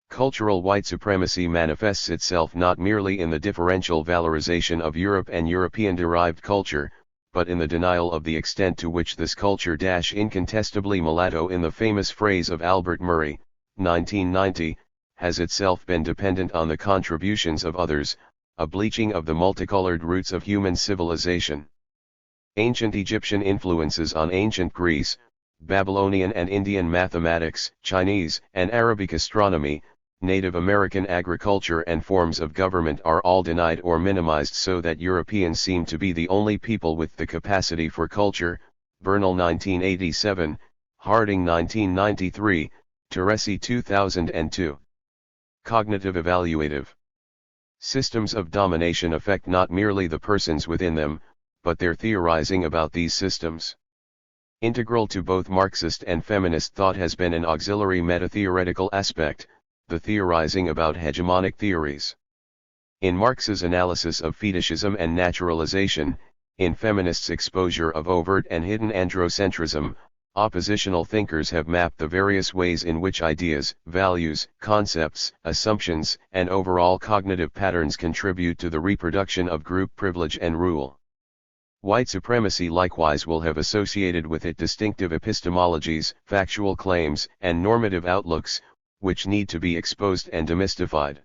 Cultural white supremacy manifests itself not merely in the differential valorization of Europe and European-derived culture, but in the denial of the extent to which this culture incontestably mulatto, in the famous phrase of Albert Murray, 1990, has itself been dependent on the contributions of others, a bleaching of the multicolored roots of human civilization. Ancient Egyptian influences on ancient Greece, Babylonian and Indian mathematics, Chinese and Arabic astronomy, Native American agriculture and forms of government are all denied or minimized so that Europeans seem to be the only people with the capacity for culture, Bernal 1987, Harding 1993, Teresi 2002. Cognitive evaluative. Systems of domination affect not merely the persons within them, but their theorizing about these systems. Integral to both Marxist and feminist thought has been an auxiliary meta-theoretical aspect, the theorizing about hegemonic theories. In Marx's analysis of fetishism and naturalization, in feminists' exposure of overt and hidden androcentrism, oppositional thinkers have mapped the various ways in which ideas, values, concepts, assumptions, and overall cognitive patterns contribute to the reproduction of group privilege and rule. White supremacy likewise will have associated with it distinctive epistemologies, factual claims, and normative outlooks, which need to be exposed and demystified.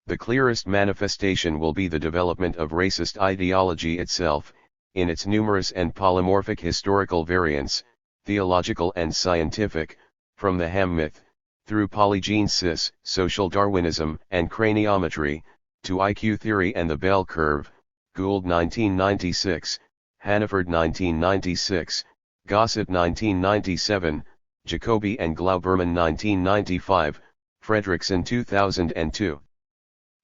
The clearest manifestation will be the development of racist ideology itself, in its numerous and polymorphic historical variants, theological and scientific, from the Ham myth, through polygenesis, social Darwinism and craniometry, to IQ theory and the bell curve, Gould 1996, Hannaford 1996, Gossett 1997, Jacobi and Glauberman 1995, Fredrickson 2002.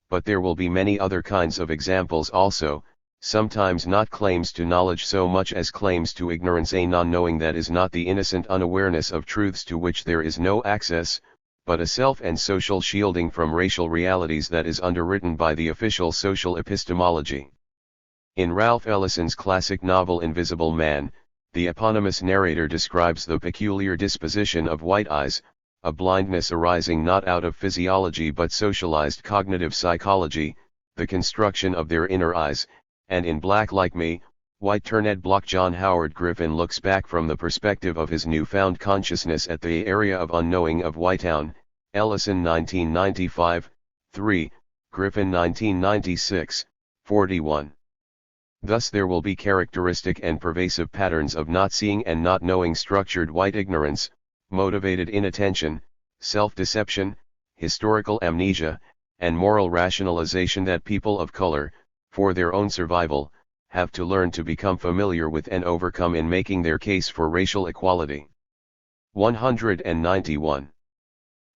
But there will be many other kinds of examples also, sometimes not claims to knowledge so much as claims to ignorance, a non-knowing that is not the innocent unawareness of truths to which there is no access, but a self and social shielding from racial realities that is underwritten by the official social epistemology. In Ralph Ellison's classic novel Invisible Man, the eponymous narrator describes the peculiar disposition of white eyes, a blindness arising not out of physiology but socialized cognitive psychology, the construction of their inner eyes, and in Black Like Me, White Turned Block John Howard Griffin looks back from the perspective of his newfound consciousness at the area of unknowing of Whitetown, Ellison 1995, 3, Griffin 1996, 41. Thus there will be characteristic and pervasive patterns of not seeing and not knowing, structured white ignorance, motivated inattention, self-deception, historical amnesia, and moral rationalization that people of color, for their own survival, have to learn to become familiar with and overcome in making their case for racial equality. 191.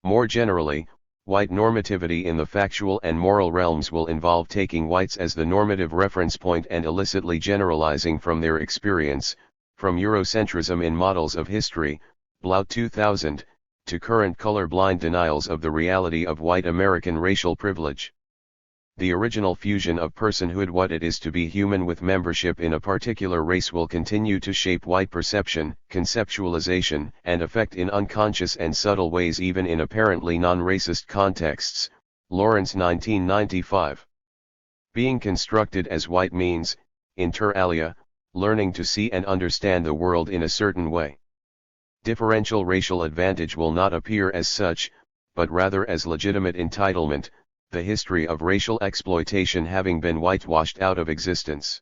More generally, white normativity in the factual and moral realms will involve taking whites as the normative reference point and illicitly generalizing from their experience, from Eurocentrism in models of history, Blau 2000, to current color-blind denials of the reality of white American racial privilege. The original fusion of personhood, what it is to be human, with membership in a particular race will continue to shape white perception, conceptualization, and affect in unconscious and subtle ways even in apparently non-racist contexts. Lawrence 1995. Being constructed as white means, inter alia, learning to see and understand the world in a certain way. Differential racial advantage will not appear as such, but rather as legitimate entitlement, the history of racial exploitation having been whitewashed out of existence.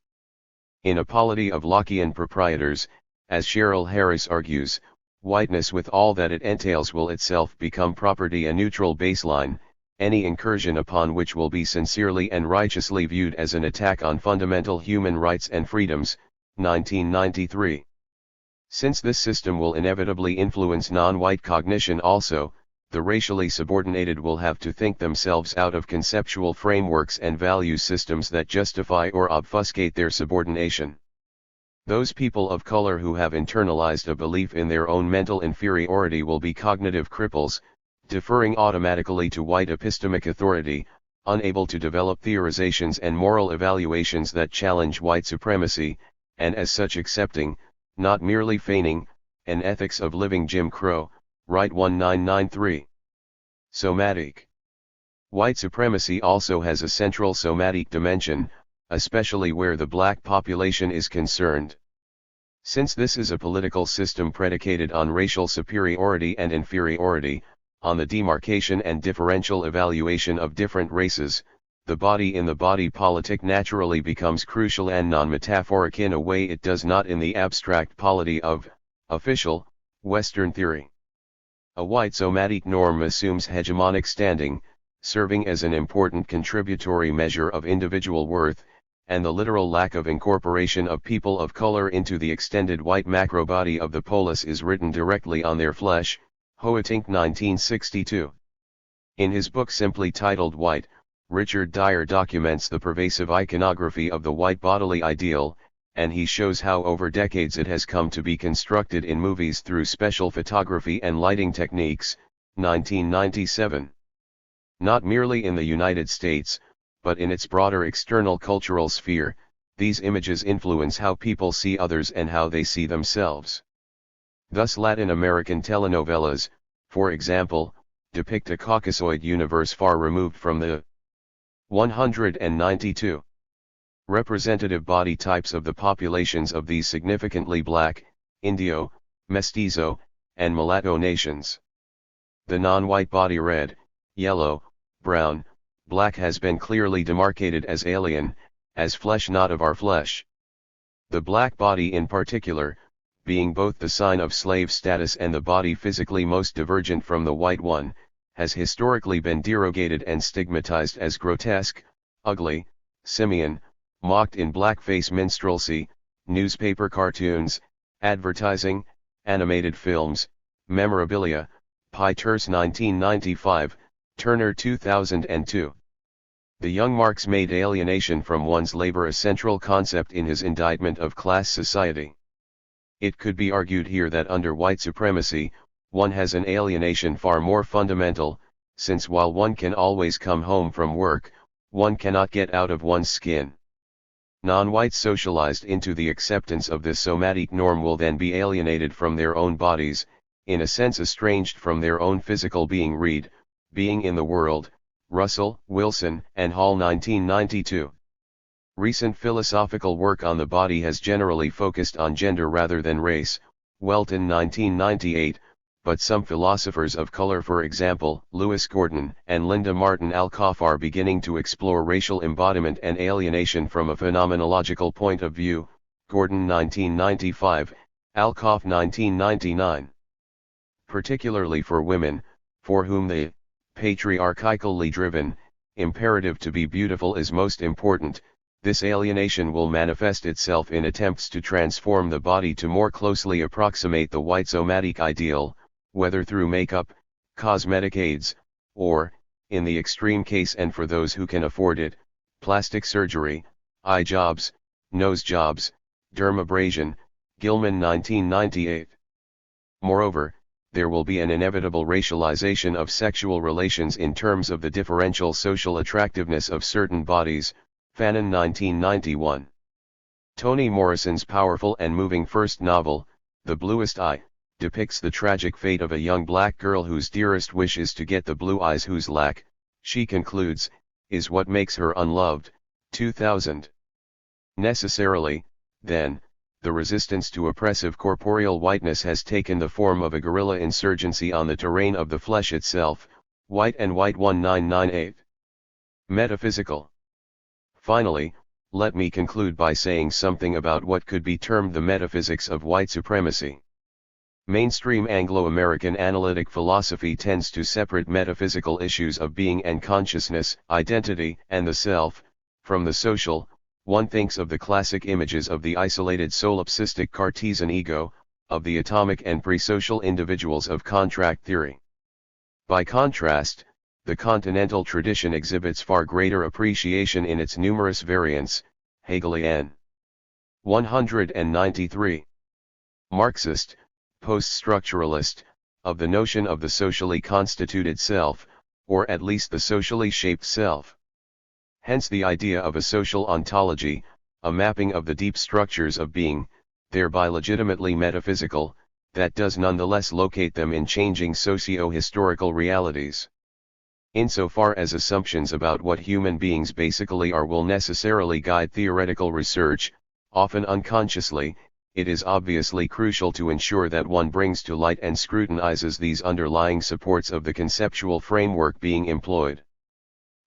In a polity of Lockean proprietors, as Cheryl Harris argues, whiteness with all that it entails will itself become property, a neutral baseline, any incursion upon which will be sincerely and righteously viewed as an attack on fundamental human rights and freedoms. 1993. Since this system will inevitably influence non-white cognition also, the racially subordinated will have to think themselves out of conceptual frameworks and value systems that justify or obfuscate their subordination. Those people of color who have internalized a belief in their own mental inferiority will be cognitive cripples, deferring automatically to white epistemic authority, unable to develop theorizations and moral evaluations that challenge white supremacy, and as such accepting, not merely feigning, an ethics of living Jim Crow. Right 1993. Somatic. White supremacy also has a central somatic dimension, especially where the black population is concerned. Since this is a political system predicated on racial superiority and inferiority, on the demarcation and differential evaluation of different races, the body in the body politic naturally becomes crucial and non-metaphoric in a way it does not in the abstract polity of official Western theory. A white somatic norm assumes hegemonic standing, serving as an important contributory measure of individual worth, and the literal lack of incorporation of people of color into the extended white macrobody of the polis is written directly on their flesh. Hoetink 1962. In his book simply titled White, Richard Dyer documents the pervasive iconography of the white bodily ideal, and he shows how over decades it has come to be constructed in movies through special photography and lighting techniques. 1997. Not merely in the United States, but in its broader external cultural sphere, these images influence how people see others and how they see themselves. Thus Latin American telenovelas, for example, depict a Caucasoid universe far removed from the 192 representative body types of the populations of these significantly black, Indio, Mestizo, and Mulatto nations. The non-white body red, yellow, brown, black has been clearly demarcated as alien, as flesh not of our flesh. The black body in particular, being both the sign of slave status and the body physically most divergent from the white one, has historically been derogated and stigmatized as grotesque, ugly, simian, mocked in blackface minstrelsy, newspaper cartoons, advertising, animated films, memorabilia, Pie-Terse 1995, Turner 2002. The young Marx made alienation from one's labor a central concept in his indictment of class society. It could be argued here that under white supremacy, one has an alienation far more fundamental, since while one can always come home from work, one cannot get out of one's skin. Non-whites socialized into the acceptance of this somatic norm will then be alienated from their own bodies, in a sense estranged from their own physical being. Read, Being in the World, Russell, Wilson, and Hall 1992. Recent philosophical work on the body has generally focused on gender rather than race, Welton 1998, but some philosophers of color, for example, Lewis Gordon and Linda Martin Alcoff, are beginning to explore racial embodiment and alienation from a phenomenological point of view, Gordon 1995, Alcoff 1999. Particularly for women, for whom the patriarchally driven imperative to be beautiful is most important, this alienation will manifest itself in attempts to transform the body to more closely approximate the white somatic ideal, whether through makeup, cosmetic aids, or, in the extreme case and for those who can afford it, plastic surgery, eye jobs, nose jobs, dermabrasion, Gilman 1998. Moreover, there will be an inevitable racialization of sexual relations in terms of the differential social attractiveness of certain bodies, Fanon 1991. Toni Morrison's powerful and moving first novel, The Bluest Eye, depicts the tragic fate of a young black girl whose dearest wish is to get the blue eyes whose lack, she concludes, is what makes her unloved, 2000. Necessarily, then, the resistance to oppressive corporeal whiteness has taken the form of a guerrilla insurgency on the terrain of the flesh itself, White and White 1998. Metaphysical. Finally, let me conclude by saying something about what could be termed the metaphysics of white supremacy. Mainstream Anglo-American analytic philosophy tends to separate metaphysical issues of being and consciousness, identity, and the self, from the social. One thinks of the classic images of the isolated solipsistic Cartesian ego, of the atomic and pre-social individuals of contract theory. By contrast, the continental tradition exhibits far greater appreciation in its numerous variants, Hegelian. 193. Marxist, post-structuralist, of the notion of the socially constituted self, or at least the socially shaped self. Hence the idea of a social ontology, a mapping of the deep structures of being, thereby legitimately metaphysical, that does nonetheless locate them in changing socio-historical realities. Insofar as assumptions about what human beings basically are will necessarily guide theoretical research, often unconsciously, it is obviously crucial to ensure that one brings to light and scrutinizes these underlying supports of the conceptual framework being employed.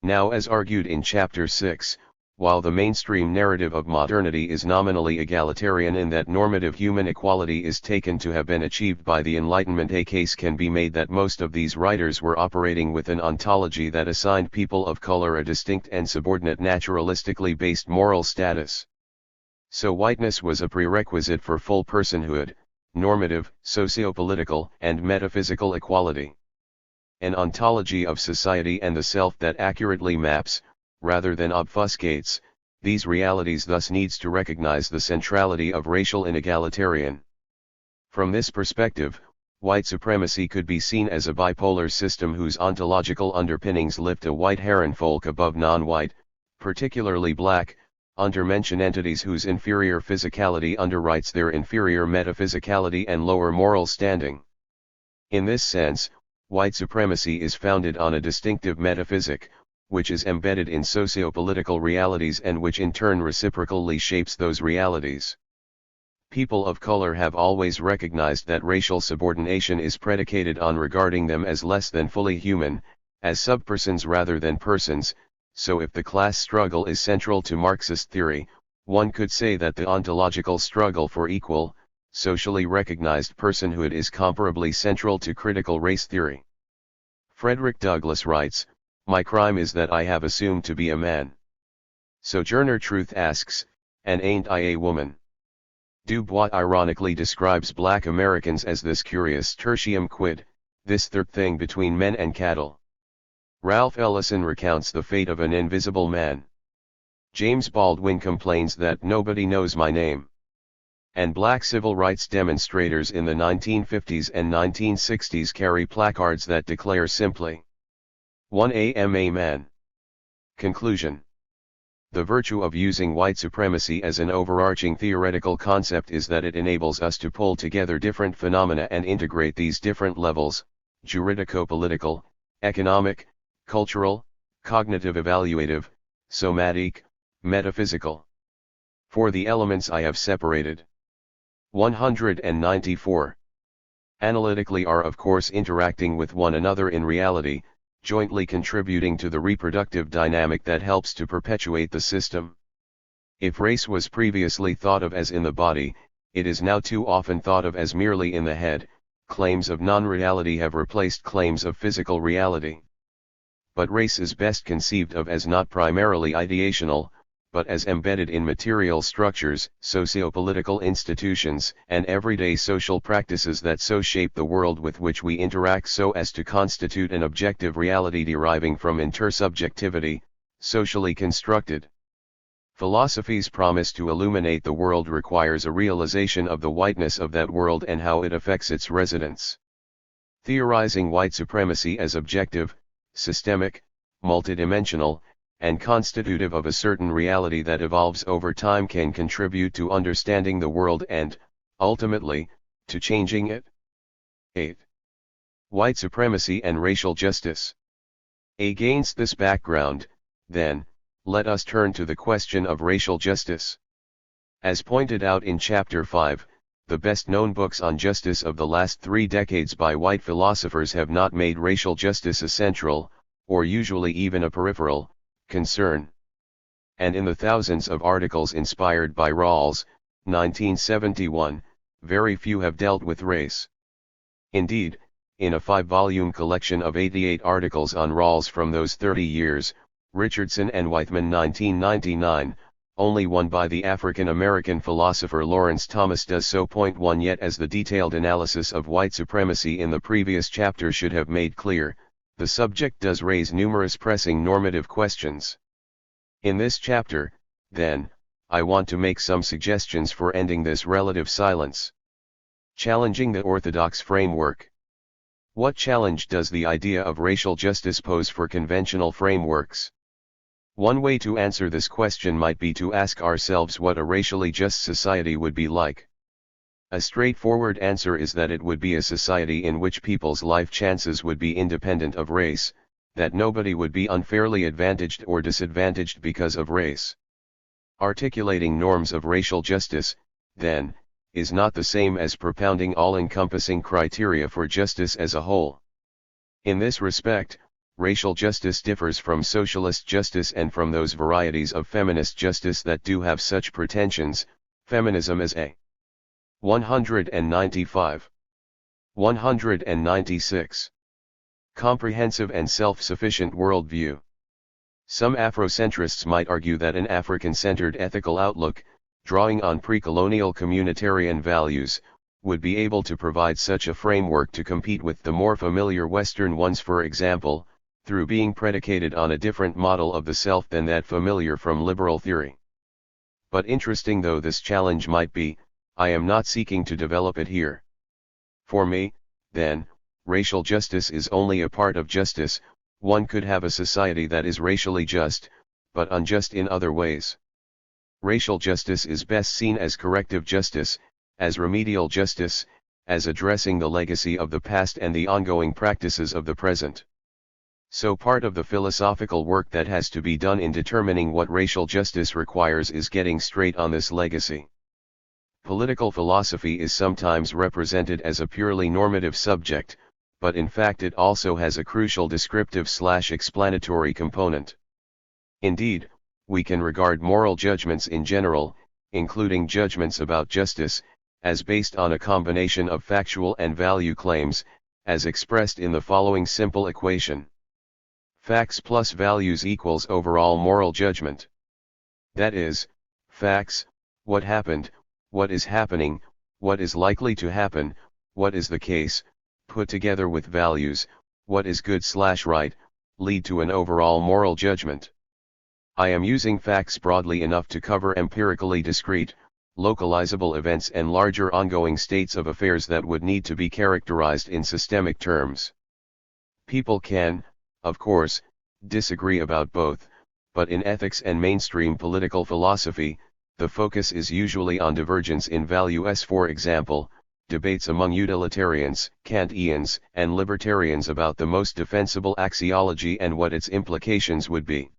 Now, as argued in Chapter 6, while the mainstream narrative of modernity is nominally egalitarian in that normative human equality is taken to have been achieved by the Enlightenment, a case can be made that most of these writers were operating with an ontology that assigned people of color a distinct and subordinate naturalistically based moral status. So whiteness was a prerequisite for full personhood, normative, socio-political, and metaphysical equality. An ontology of society and the self that accurately maps, rather than obfuscates, these realities thus needs to recognize the centrality of racial inegalitarian. From this perspective, white supremacy could be seen as a bipolar system whose ontological underpinnings lift a white heronfolk above non-white, particularly black, undermention entities whose inferior physicality underwrites their inferior metaphysicality and lower moral standing. In this sense, white supremacy is founded on a distinctive metaphysic, which is embedded in socio-political realities and which in turn reciprocally shapes those realities. People of color have always recognized that racial subordination is predicated on regarding them as less than fully human, as subpersons rather than persons, So if the class struggle is central to Marxist theory, one could say that the ontological struggle for equal, socially recognized personhood is comparably central to critical race theory. Frederick Douglass writes, "My crime is that I have assumed to be a man." Sojourner Truth asks, "And ain't I a woman?" Du Bois ironically describes black Americans as this curious tertium quid, this third thing between men and cattle. Ralph Ellison recounts the fate of an invisible man. James Baldwin complains that nobody knows my name. And black civil rights demonstrators in the 1950s and 1960s carry placards that declare simply, "1 am a man." Conclusion. The virtue of using white supremacy as an overarching theoretical concept is that it enables us to pull together different phenomena and integrate these different levels, juridico-political, economic, cultural, cognitive evaluative, somatic, metaphysical. For the elements I have separated. 194. Analytically are of course interacting with one another in reality, jointly contributing to the reproductive dynamic that helps to perpetuate the system. If race was previously thought of as in the body, it is now too often thought of as merely in the head. Claims of non-reality have replaced claims of physical reality. But race is best conceived of as not primarily ideational, but as embedded in material structures, socio-political institutions, and everyday social practices that so shape the world with which we interact so as to constitute an objective reality deriving from intersubjectivity, socially constructed. Philosophy's promise to illuminate the world requires a realization of the whiteness of that world and how it affects its residents. Theorizing white supremacy as objective, systemic, multidimensional, and constitutive of a certain reality that evolves over time can contribute to understanding the world and, ultimately, to changing it. 8. White supremacy and racial justice. Against this background, then, let us turn to the question of racial justice. As pointed out in Chapter 5, the best-known books on justice of the last 3 decades by white philosophers have not made racial justice a central, or usually even a peripheral, concern. And in the thousands of articles inspired by Rawls, 1971, very few have dealt with race. Indeed, in a 5-volume collection of 88 articles on Rawls from those 30 years, Richardson and Weithman 1999, only one by the African-American philosopher Lawrence Thomas does so. 1 Yet as the detailed analysis of white supremacy in the previous chapter should have made clear, the subject does raise numerous pressing normative questions. In this chapter, then, I want to make some suggestions for ending this relative silence. Challenging the orthodox framework. What challenge does the idea of racial justice pose for conventional frameworks? One way to answer this question might be to ask ourselves what a racially just society would be like. A straightforward answer is that it would be a society in which people's life chances would be independent of race, that nobody would be unfairly advantaged or disadvantaged because of race. Articulating norms of racial justice, then, is not the same as propounding all-encompassing criteria for justice as a whole. In this respect, racial justice differs from socialist justice and from those varieties of feminist justice that do have such pretensions. Feminism is a 195. 196. Comprehensive and self-sufficient worldview. Some Afrocentrists might argue that an African-centered ethical outlook, drawing on pre-colonial communitarian values, would be able to provide such a framework to compete with the more familiar Western ones, for example, through being predicated on a different model of the self than that familiar from liberal theory. But interesting though this challenge might be, I am not seeking to develop it here. For me, then, racial justice is only a part of justice. One could have a society that is racially just, but unjust in other ways. Racial justice is best seen as corrective justice, as remedial justice, as addressing the legacy of the past and the ongoing practices of the present. So part of the philosophical work that has to be done in determining what racial justice requires is getting straight on this legacy. Political philosophy is sometimes represented as a purely normative subject, but in fact it also has a crucial descriptive/explanatory component. Indeed, we can regard moral judgments in general, including judgments about justice, as based on a combination of factual and value claims, as expressed in the following simple equation. Facts plus values equals overall moral judgment. That is, facts, what happened, what is happening, what is likely to happen, what is the case, put together with values, what is good/right, lead to an overall moral judgment. I am using facts broadly enough to cover empirically discrete, localizable events and larger ongoing states of affairs that would need to be characterized in systemic terms. People can, of course, disagree about both, but in ethics and mainstream political philosophy, the focus is usually on divergence in values. For example, debates among utilitarians, Kantians, and libertarians about the most defensible axiology and what its implications would be.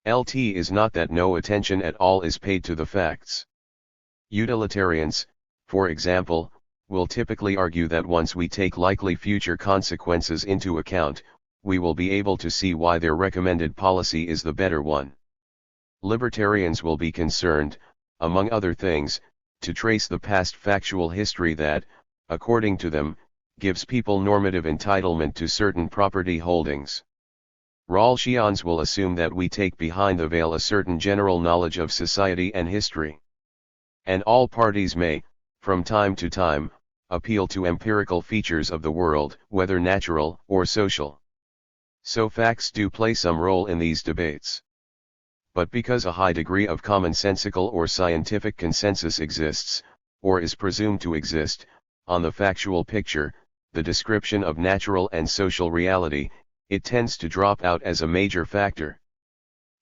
LT is not that no attention at all is paid to the facts. Utilitarians, for example, will typically argue that once we take likely future consequences into account, we will be able to see why their recommended policy is the better one. Libertarians will be concerned, among other things, to trace the past factual history that, according to them, gives people normative entitlement to certain property holdings. Rawlsians will assume that we take behind the veil a certain general knowledge of society and history. And all parties may, from time to time, appeal to empirical features of the world, whether natural or social. So facts do play some role in these debates. But because a high degree of commonsensical or scientific consensus exists, or is presumed to exist, on the factual picture, the description of natural and social reality, it tends to drop out as a major factor.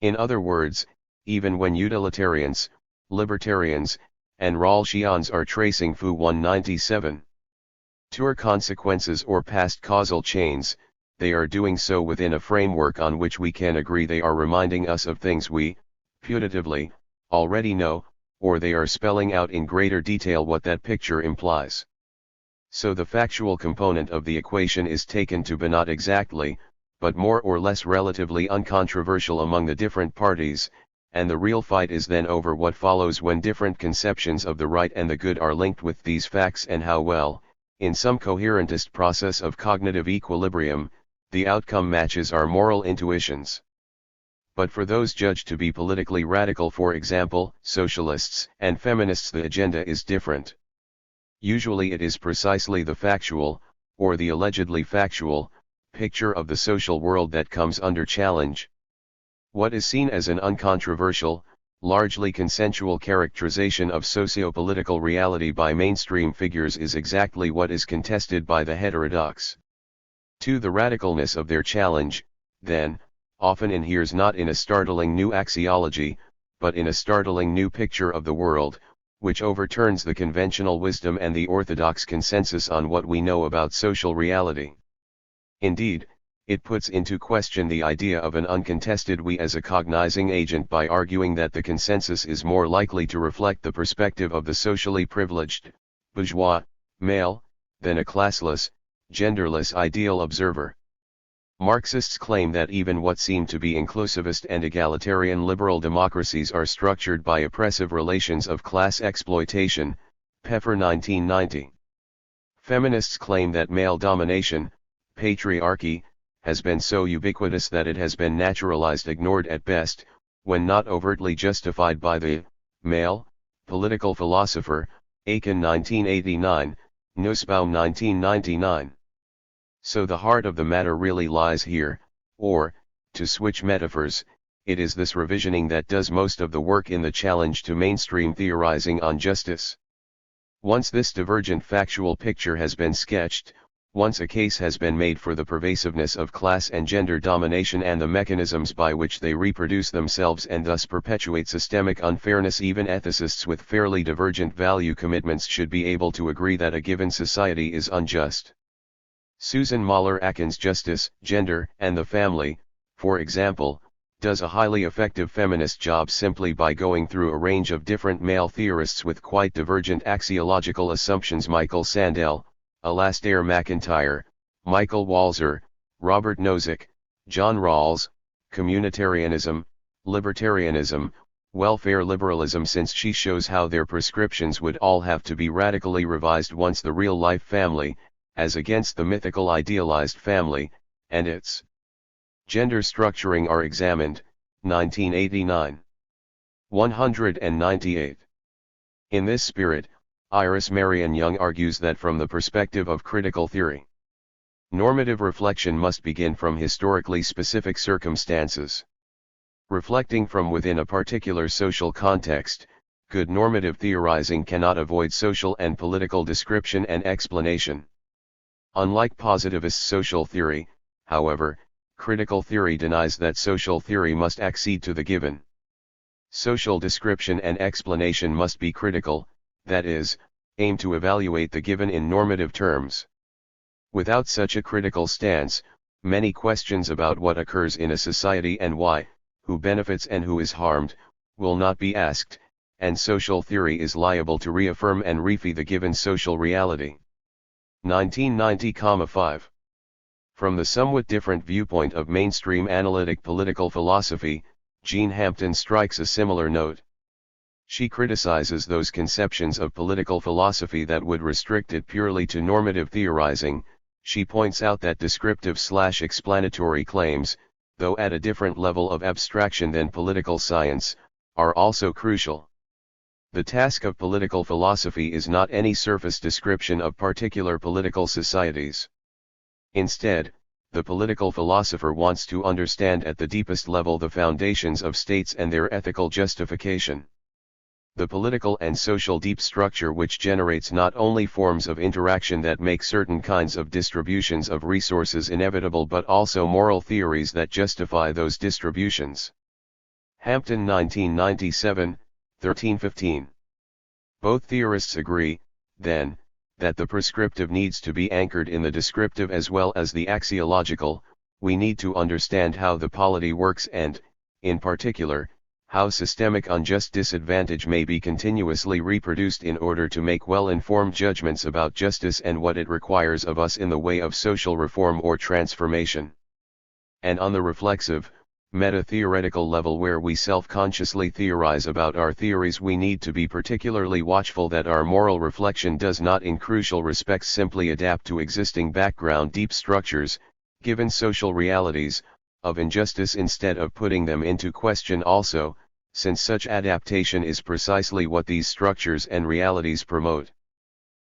In other words, even when utilitarians, libertarians, and Rawlsians are tracing Fu 197 tour consequences or past causal chains, they are doing so within a framework on which we can agree they are reminding us of things we, putatively, already know, or they are spelling out in greater detail what that picture implies. So the factual component of the equation is taken to be not exactly, but more or less relatively uncontroversial among the different parties, and the real fight is then over what follows when different conceptions of the right and the good are linked with these facts and how well, in some coherentist process of cognitive equilibrium, the outcome matches our moral intuitions. But for those judged to be politically radical, for example, socialists and feminists, the agenda is different. Usually it is precisely the factual, or the allegedly factual, picture of the social world that comes under challenge. What is seen as an uncontroversial, largely consensual characterization of socio-political reality by mainstream figures is exactly what is contested by the heterodox. To the radicalness of their challenge, then, often inheres not in a startling new axiology, but in a startling new picture of the world, which overturns the conventional wisdom and the orthodox consensus on what we know about social reality. Indeed, it puts into question the idea of an uncontested we as a cognizing agent by arguing that the consensus is more likely to reflect the perspective of the socially privileged, bourgeois, male, than a classless, genderless ideal observer. Marxists claim that even what seem to be inclusivist and egalitarian liberal democracies are structured by oppressive relations of class exploitation, Peffer 1990. Feminists claim that male domination, patriarchy, has been so ubiquitous that it has been naturalized, ignored at best, when not overtly justified by the male political philosopher, Aiken 1989, Nussbaum 1999. So the heart of the matter really lies here, or, to switch metaphors, it is this revisioning that does most of the work in the challenge to mainstream theorizing on justice. Once this divergent factual picture has been sketched, once a case has been made for the pervasiveness of class and gender domination and the mechanisms by which they reproduce themselves and thus perpetuate systemic unfairness, even ethicists with fairly divergent value commitments should be able to agree that a given society is unjust. Susan Mahler-Akin's Justice, Gender, and the Family, for example, does a highly effective feminist job simply by going through a range of different male theorists with quite divergent axiological assumptions: Michael Sandel, Alastair MacIntyre, Michael Walzer, Robert Nozick, John Rawls, communitarianism, libertarianism, welfare liberalism, since she shows how their prescriptions would all have to be radically revised once the real-life family, as against the mythical idealized family, and its gender structuring are examined, 1989. 198. In this spirit, Iris Marion Young argues that from the perspective of critical theory, normative reflection must begin from historically specific circumstances. Reflecting from within a particular social context, good normative theorizing cannot avoid social and political description and explanation. Unlike positivist social theory, however, critical theory denies that social theory must accede to the given. Social description and explanation must be critical, that is, aim to evaluate the given in normative terms. Without such a critical stance, many questions about what occurs in a society and why, who benefits and who is harmed, will not be asked, and social theory is liable to reaffirm and refy the given social reality. 1990,5. From the somewhat different viewpoint of mainstream analytic political philosophy, Jean Hampton strikes a similar note. She criticizes those conceptions of political philosophy that would restrict it purely to normative theorizing. She points out that descriptive/explanatory claims, though at a different level of abstraction than political science, are also crucial. The task of political philosophy is not any surface description of particular political societies. Instead, the political philosopher wants to understand at the deepest level the foundations of states and their ethical justification. The political and social deep structure which generates not only forms of interaction that make certain kinds of distributions of resources inevitable but also moral theories that justify those distributions. Hampton 1997, 1315. Both theorists agree, then, that the prescriptive needs to be anchored in the descriptive as well as the axiological. We need to understand how the polity works and, in particular, how systemic unjust disadvantage may be continuously reproduced in order to make well-informed judgments about justice and what it requires of us in the way of social reform or transformation. And on the reflexive, meta-theoretical level where we self-consciously theorize about our theories, we need to be particularly watchful that our moral reflection does not in crucial respects simply adapt to existing background deep structures, given social realities, of injustice instead of putting them into question also, since such adaptation is precisely what these structures and realities promote.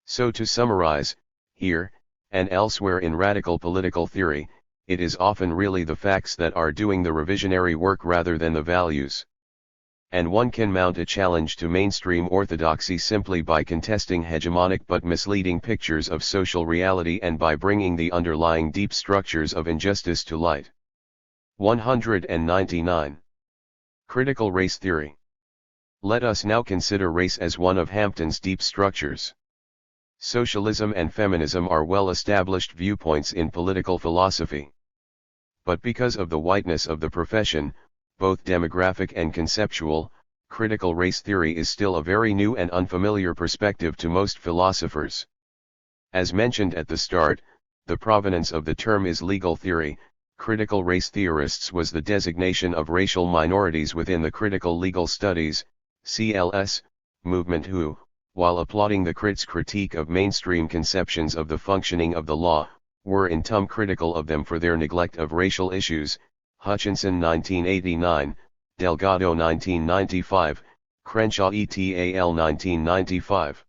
So to summarize, here, and elsewhere in radical political theory, it is often really the facts that are doing the revisionary work rather than the values. And one can mount a challenge to mainstream orthodoxy simply by contesting hegemonic but misleading pictures of social reality and by bringing the underlying deep structures of injustice to light. 199. Critical race theory. Let us now consider race as one of Hampton's deep structures. Socialism and feminism are well-established viewpoints in political philosophy. But because of the whiteness of the profession, both demographic and conceptual, critical race theory is still a very new and unfamiliar perspective to most philosophers. As mentioned at the start, the provenance of the term is legal theory. Critical race theorists was the designation of racial minorities within the critical legal studies, CLS, movement who, while applauding the crits' critique of mainstream conceptions of the functioning of the law, were in turn critical of them for their neglect of racial issues. Hutchinson 1989, Delgado 1995, Crenshaw et al. 1995.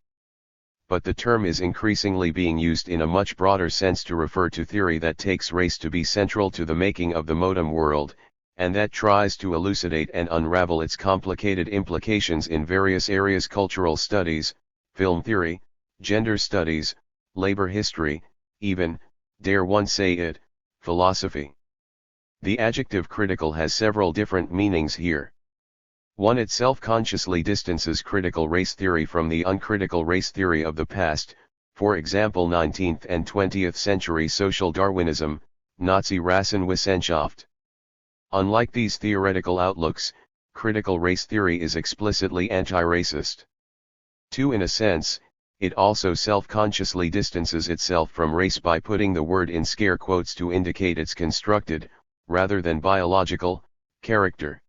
But the term is increasingly being used in a much broader sense to refer to theory that takes race to be central to the making of the modern world, and that tries to elucidate and unravel its complicated implications in various areas: cultural studies, film theory, gender studies, labor history, even, dare one say it, philosophy. The adjective critical has several different meanings here. One, it self-consciously distances critical race theory from the uncritical race theory of the past, for example 19th and 20th century social Darwinism, Nazi Rassenwissenschaft. Unlike these theoretical outlooks, critical race theory is explicitly anti-racist. 2, in a sense, it also self-consciously distances itself from race by putting the word in scare quotes to indicate its constructed, rather than biological, character.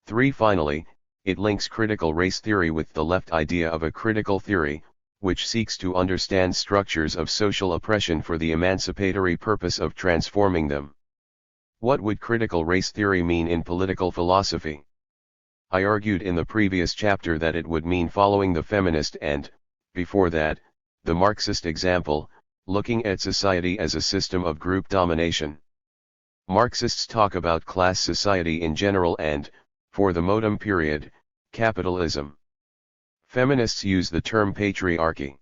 3. Finally, it links critical race theory with the left idea of a critical theory, which seeks to understand structures of social oppression for the emancipatory purpose of transforming them. What would critical race theory mean in political philosophy? I argued in the previous chapter that it would mean following the feminist and, before that, the Marxist example, looking at society as a system of group domination. Marxists talk about class society in general and, for the modem period, capitalism. Feminists use the term patriarchy.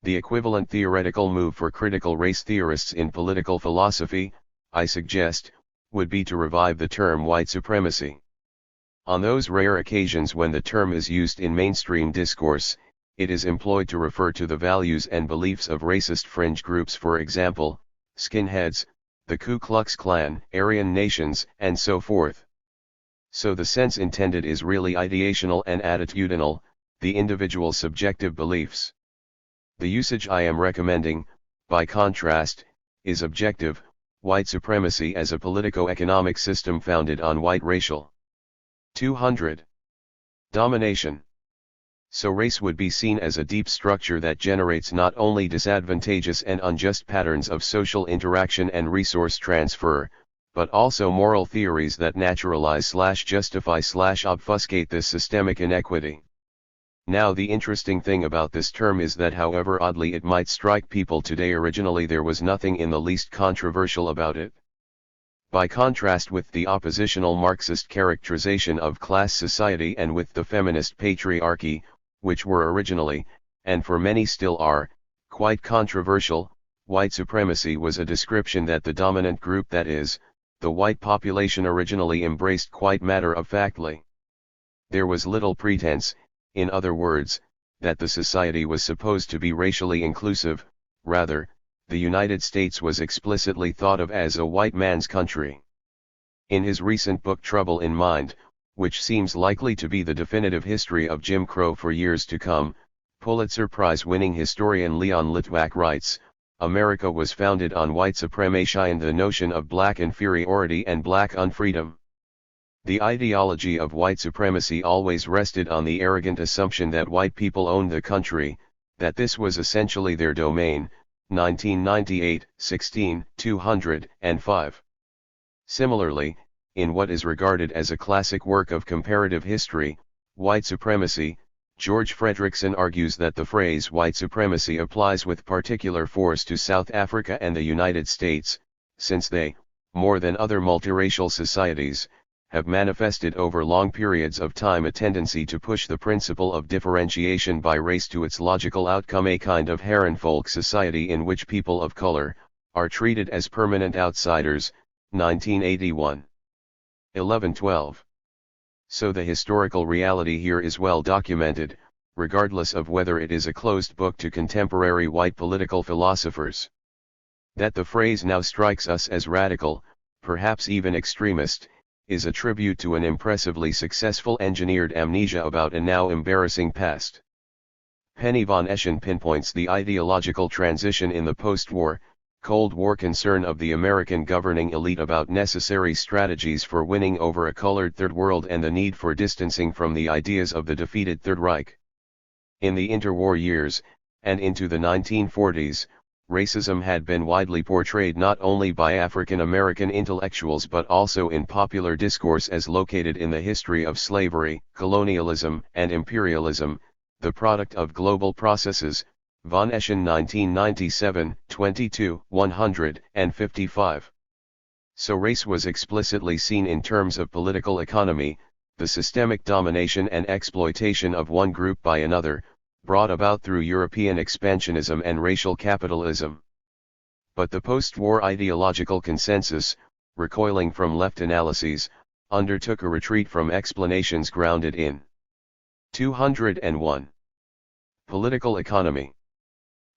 The equivalent theoretical move for critical race theorists in political philosophy, I suggest, would be to revive the term white supremacy. On those rare occasions when the term is used in mainstream discourse, it is employed to refer to the values and beliefs of racist fringe groups, for example, skinheads, the Ku Klux Klan, Aryan nations, and so forth. So the sense intended is really ideational and attitudinal, the individual's subjective beliefs. The usage I am recommending, by contrast, is objective, white supremacy as a politico-economic system founded on white racial 200. Domination. So race would be seen as a deep structure that generates not only disadvantageous and unjust patterns of social interaction and resource transfer, but also moral theories that naturalize/justify/obfuscate this systemic inequity. Now the interesting thing about this term is that however oddly it might strike people today, originally there was nothing in the least controversial about it. By contrast with the oppositional Marxist characterization of class society and with the feminist patriarchy, which were originally, and for many still are, quite controversial, white supremacy was a description that the dominant group, that is, the white population, originally embraced quite matter-of-factly. There was little pretense, in other words, that the society was supposed to be racially inclusive. Rather, the United States was explicitly thought of as a white man's country. In his recent book Trouble in Mind, which seems likely to be the definitive history of Jim Crow for years to come, Pulitzer Prize-winning historian Leon Litwack writes, America was founded on white supremacy and the notion of black inferiority and black unfreedom. The ideology of white supremacy always rested on the arrogant assumption that white people owned the country, that this was essentially their domain. 1998, 16, 205. Similarly, in what is regarded as a classic work of comparative history, White Supremacy, George Fredrickson argues that the phrase white supremacy applies with particular force to South Africa and the United States, since they, more than other multiracial societies, have manifested over long periods of time a tendency to push the principle of differentiation by race to its logical outcome, a kind of Herrenvolk society in which people of color are treated as permanent outsiders. 1981. 11-12. So the historical reality here is well documented, regardless of whether it is a closed book to contemporary white political philosophers. That the phrase now strikes us as radical, perhaps even extremist, is a tribute to an impressively successful engineered amnesia about a now embarrassing past. Penny von Eschen pinpoints the ideological transition in the post-war, Cold War concern of the American governing elite about necessary strategies for winning over a colored Third World and the need for distancing from the ideas of the defeated Third Reich. In the interwar years, and into the 1940s, racism had been widely portrayed not only by African American intellectuals but also in popular discourse as located in the history of slavery, colonialism, and imperialism, the product of global processes. Von Eschen 1997, 22, 155. So race was explicitly seen in terms of political economy, the systemic domination and exploitation of one group by another, brought about through European expansionism and racial capitalism. But the post-war ideological consensus, recoiling from left analyses, undertook a retreat from explanations grounded in 201. Political economy.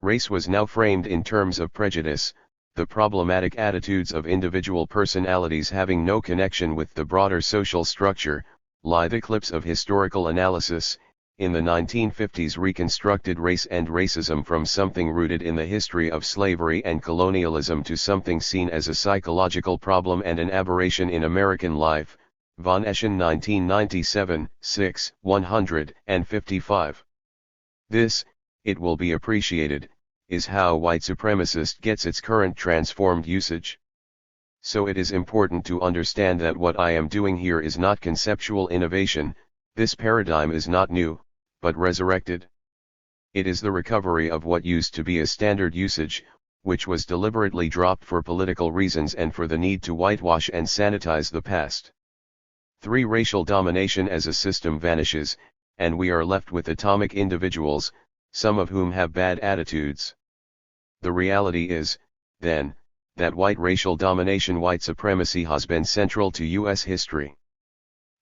Race was now framed in terms of prejudice, the problematic attitudes of individual personalities having no connection with the broader social structure. Lie the clips of historical analysis, in the 1950s reconstructed race and racism from something rooted in the history of slavery and colonialism to something seen as a psychological problem and an aberration in American life. Von Eschen 1997, 6, 155. This, it will be appreciated, is how white supremacist gets its current transformed usage. So it is important to understand that what I am doing here is not conceptual innovation, this paradigm is not new, but resurrected. It is the recovery of what used to be a standard usage, which was deliberately dropped for political reasons and for the need to whitewash and sanitize the past. 3. Racial domination as a system vanishes, and we are left with atomic individuals, some of whom have bad attitudes. The reality is, then, that white racial domination, white supremacy has been central to U.S. history.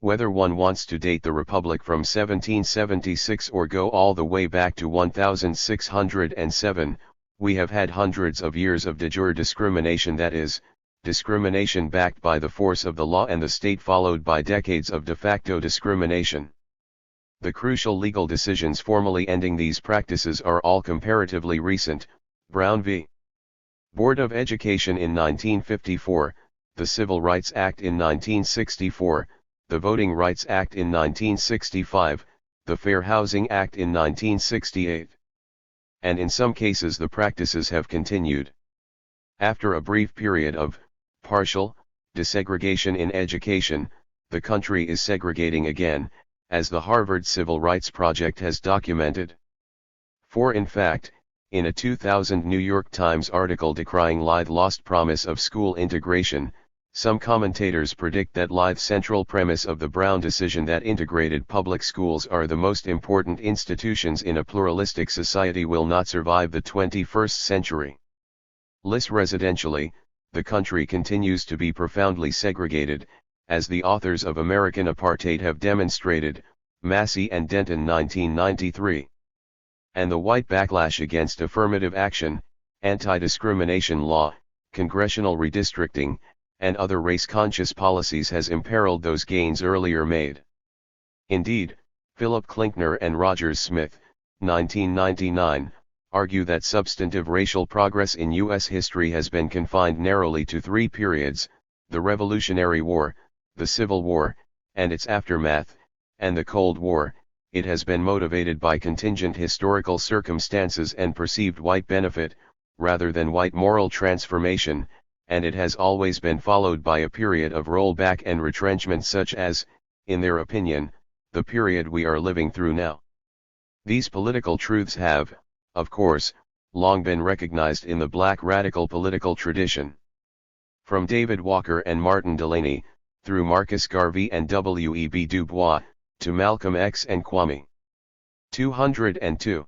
Whether one wants to date the Republic from 1776 or go all the way back to 1607, we have had hundreds of years of de jure discrimination, that is, discrimination backed by the force of the law and the state, followed by decades of de facto discrimination. The crucial legal decisions formally ending these practices are all comparatively recent: Brown v. Board of Education in 1954, the Civil Rights Act in 1964, the Voting Rights Act in 1965, the Fair Housing Act in 1968. And in some cases the practices have continued. After a brief period of partial desegregation in education, the country is segregating again, as the Harvard Civil Rights Project has documented. For in fact, in a 2000 New York Times article decrying Lithe lost promise of school integration, some commentators predict that Lithe's central premise of the Brown decision, that integrated public schools are the most important institutions in a pluralistic society, will not survive the 21st century. Less residentially, the country continues to be profoundly segregated, as the authors of American Apartheid have demonstrated, Massey and Denton 1993. And the white backlash against affirmative action, anti-discrimination law, congressional redistricting, and other race-conscious policies has imperiled those gains earlier made. Indeed, Philip Klinkner and Rogers Smith, 1999, argue that substantive racial progress in U.S. history has been confined narrowly to 3 periods: the Revolutionary War, the Civil War, and its aftermath, and the Cold War. It has been motivated by contingent historical circumstances and perceived white benefit, rather than white moral transformation, and it has always been followed by a period of rollback and retrenchment, such as, in their opinion, the period we are living through now. These political truths have, of course, long been recognized in the black radical political tradition. From David Walker and Martin Delany, through Marcus Garvey and W.E.B. Du Bois, to Malcolm X and Kwame. 202.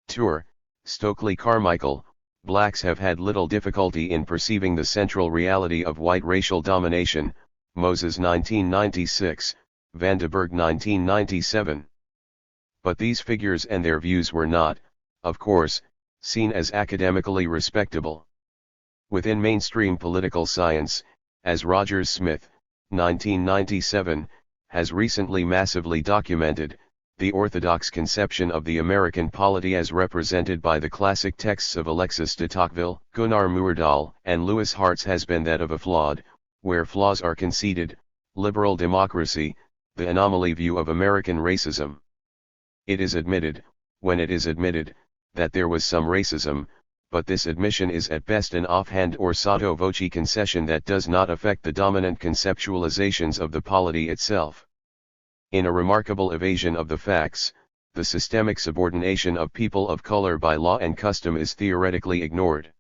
Tour, Stokely Carmichael, blacks have had little difficulty in perceiving the central reality of white racial domination, Moses 1996, Vandenberg 1997. But these figures and their views were not, of course, seen as academically respectable. Within mainstream political science, as Rogers Smith, 1997, has recently massively documented, the orthodox conception of the American polity as represented by the classic texts of Alexis de Tocqueville, Gunnar Myrdal, and Louis Hartz has been that of a flawed, where flaws are conceded, liberal democracy, the anomaly view of American racism. It is admitted, when it is admitted, that there was some racism, but this admission is at best an offhand or sotto voce concession that does not affect the dominant conceptualizations of the polity itself. In a remarkable evasion of the facts, the systemic subordination of people of color by law and custom is theoretically ignored.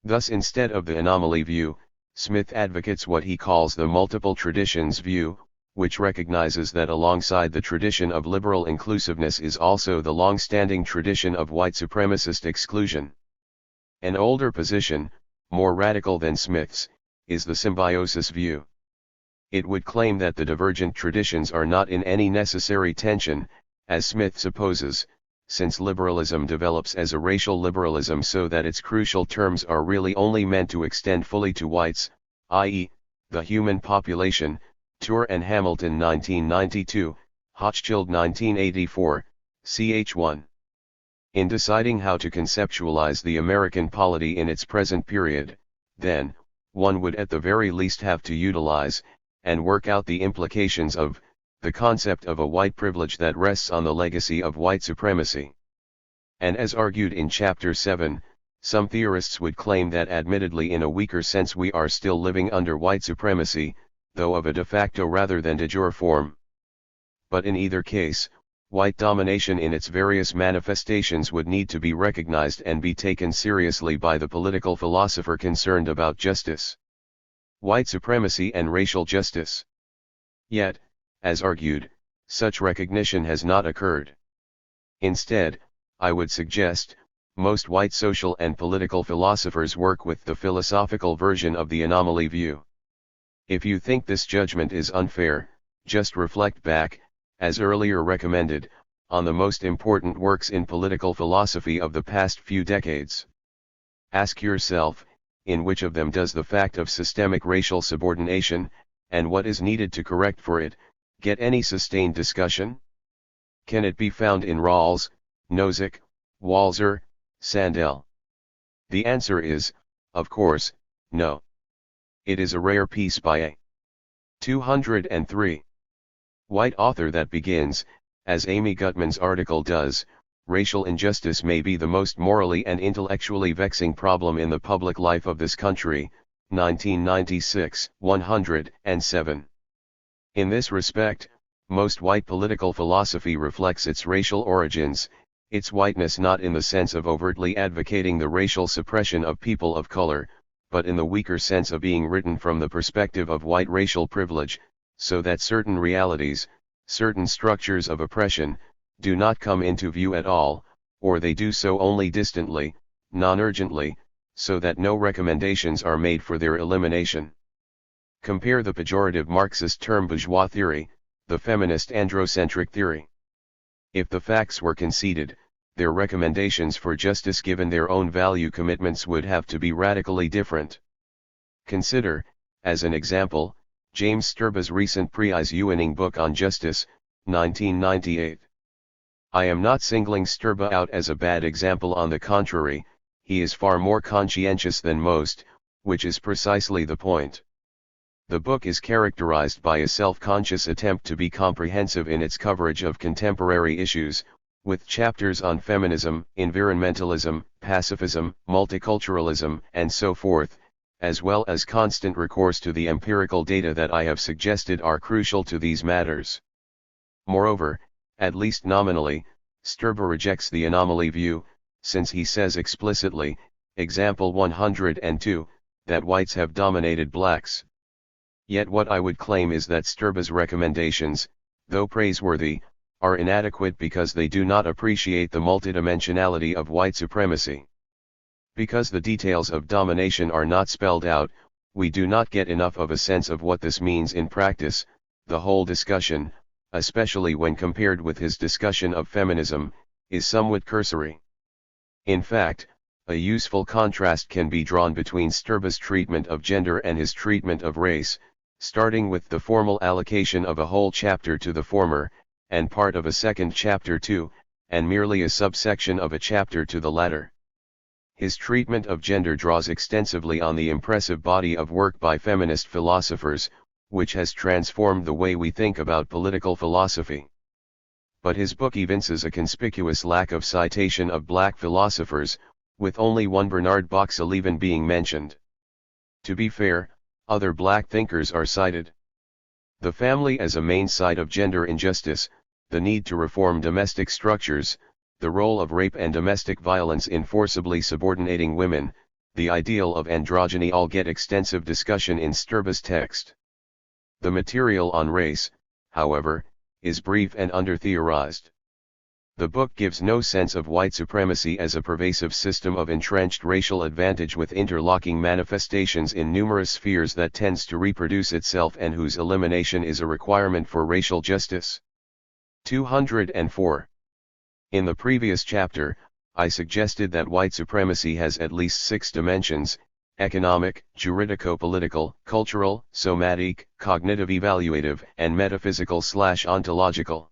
Thus, instead of the anomaly view, Smith advocates what he calls the multiple traditions view, which recognizes that alongside the tradition of liberal inclusiveness is also the long-standing tradition of white supremacist exclusion. An older position, more radical than Smith's, is the symbiosis view. It would claim that the divergent traditions are not in any necessary tension, as Smith supposes, since liberalism develops as a racial liberalism so that its crucial terms are really only meant to extend fully to whites, i.e., the human population, Tour and Hamilton 1992, Hochschild 1984, ch. 1. In deciding how to conceptualize the American polity in its present period, then, one would at the very least have to utilize, and work out the implications of the concept of a white privilege that rests on the legacy of white supremacy. And as argued in Chapter 7, some theorists would claim that admittedly in a weaker sense we are still living under white supremacy, though of a de facto rather than de jure form. But in either case, white domination in its various manifestations would need to be recognized and be taken seriously by the political philosopher concerned about justice. White supremacy and racial justice. Yet, as argued, such recognition has not occurred. Instead, I would suggest, most white social and political philosophers work with the philosophical version of the anomaly view. If you think this judgment is unfair, just reflect back, as earlier recommended, on the most important works in political philosophy of the past few decades. Ask yourself, in which of them does the fact of systemic racial subordination, and what is needed to correct for it, get any sustained discussion? Can it be found in Rawls, Nozick, Walzer, Sandel? The answer is, of course, no. It is a rare piece by a 203 white author that begins, as Amy Gutman's article does, racial injustice may be the most morally and intellectually vexing problem in the public life of this country, 1996, 107. In this respect, most white political philosophy reflects its racial origins, its whiteness not in the sense of overtly advocating the racial suppression of people of color, but in the weaker sense of being written from the perspective of white racial privilege, so that certain realities, certain structures of oppression, do not come into view at all, or they do so only distantly, non-urgently, so that no recommendations are made for their elimination. Compare the pejorative Marxist term bourgeois theory, the feminist androcentric theory. If the facts were conceded, their recommendations for justice given their own value commitments would have to be radically different. Consider, as an example, James Sturba's recent prize-winning book on justice, 1998. I am not singling Sturba out as a bad example, on the contrary, he is far more conscientious than most, which is precisely the point. The book is characterized by a self-conscious attempt to be comprehensive in its coverage of contemporary issues, with chapters on feminism, environmentalism, pacifism, multiculturalism, and so forth, as well as constant recourse to the empirical data that I have suggested are crucial to these matters. Moreover, at least nominally, Sturba rejects the anomaly view, since he says explicitly, example 102, that whites have dominated blacks. Yet what I would claim is that Sturba's recommendations, though praiseworthy, are inadequate because they do not appreciate the multidimensionality of white supremacy. Because the details of domination are not spelled out, we do not get enough of a sense of what this means in practice. The whole discussion, especially when compared with his discussion of feminism, is somewhat cursory. In fact, a useful contrast can be drawn between Sturba's treatment of gender and his treatment of race, starting with the formal allocation of a whole chapter to the former, and part of a second chapter to, and merely a subsection of a chapter to the latter. His treatment of gender draws extensively on the impressive body of work by feminist philosophers, which has transformed the way we think about political philosophy. But his book evinces a conspicuous lack of citation of black philosophers, with only one Bernard Boxall even being mentioned. To be fair, other black thinkers are cited. The family as a main site of gender injustice, the need to reform domestic structures, the role of rape and domestic violence in forcibly subordinating women, the ideal of androgyny all get extensive discussion in Sturba's text. The material on race, however, is brief and under-theorized. The book gives no sense of white supremacy as a pervasive system of entrenched racial advantage with interlocking manifestations in numerous spheres that tends to reproduce itself and whose elimination is a requirement for racial justice. 204. In the previous chapter, I suggested that white supremacy has at least 6 dimensions: economic, juridico-political, cultural, somatic, cognitive-evaluative, and metaphysical/ontological.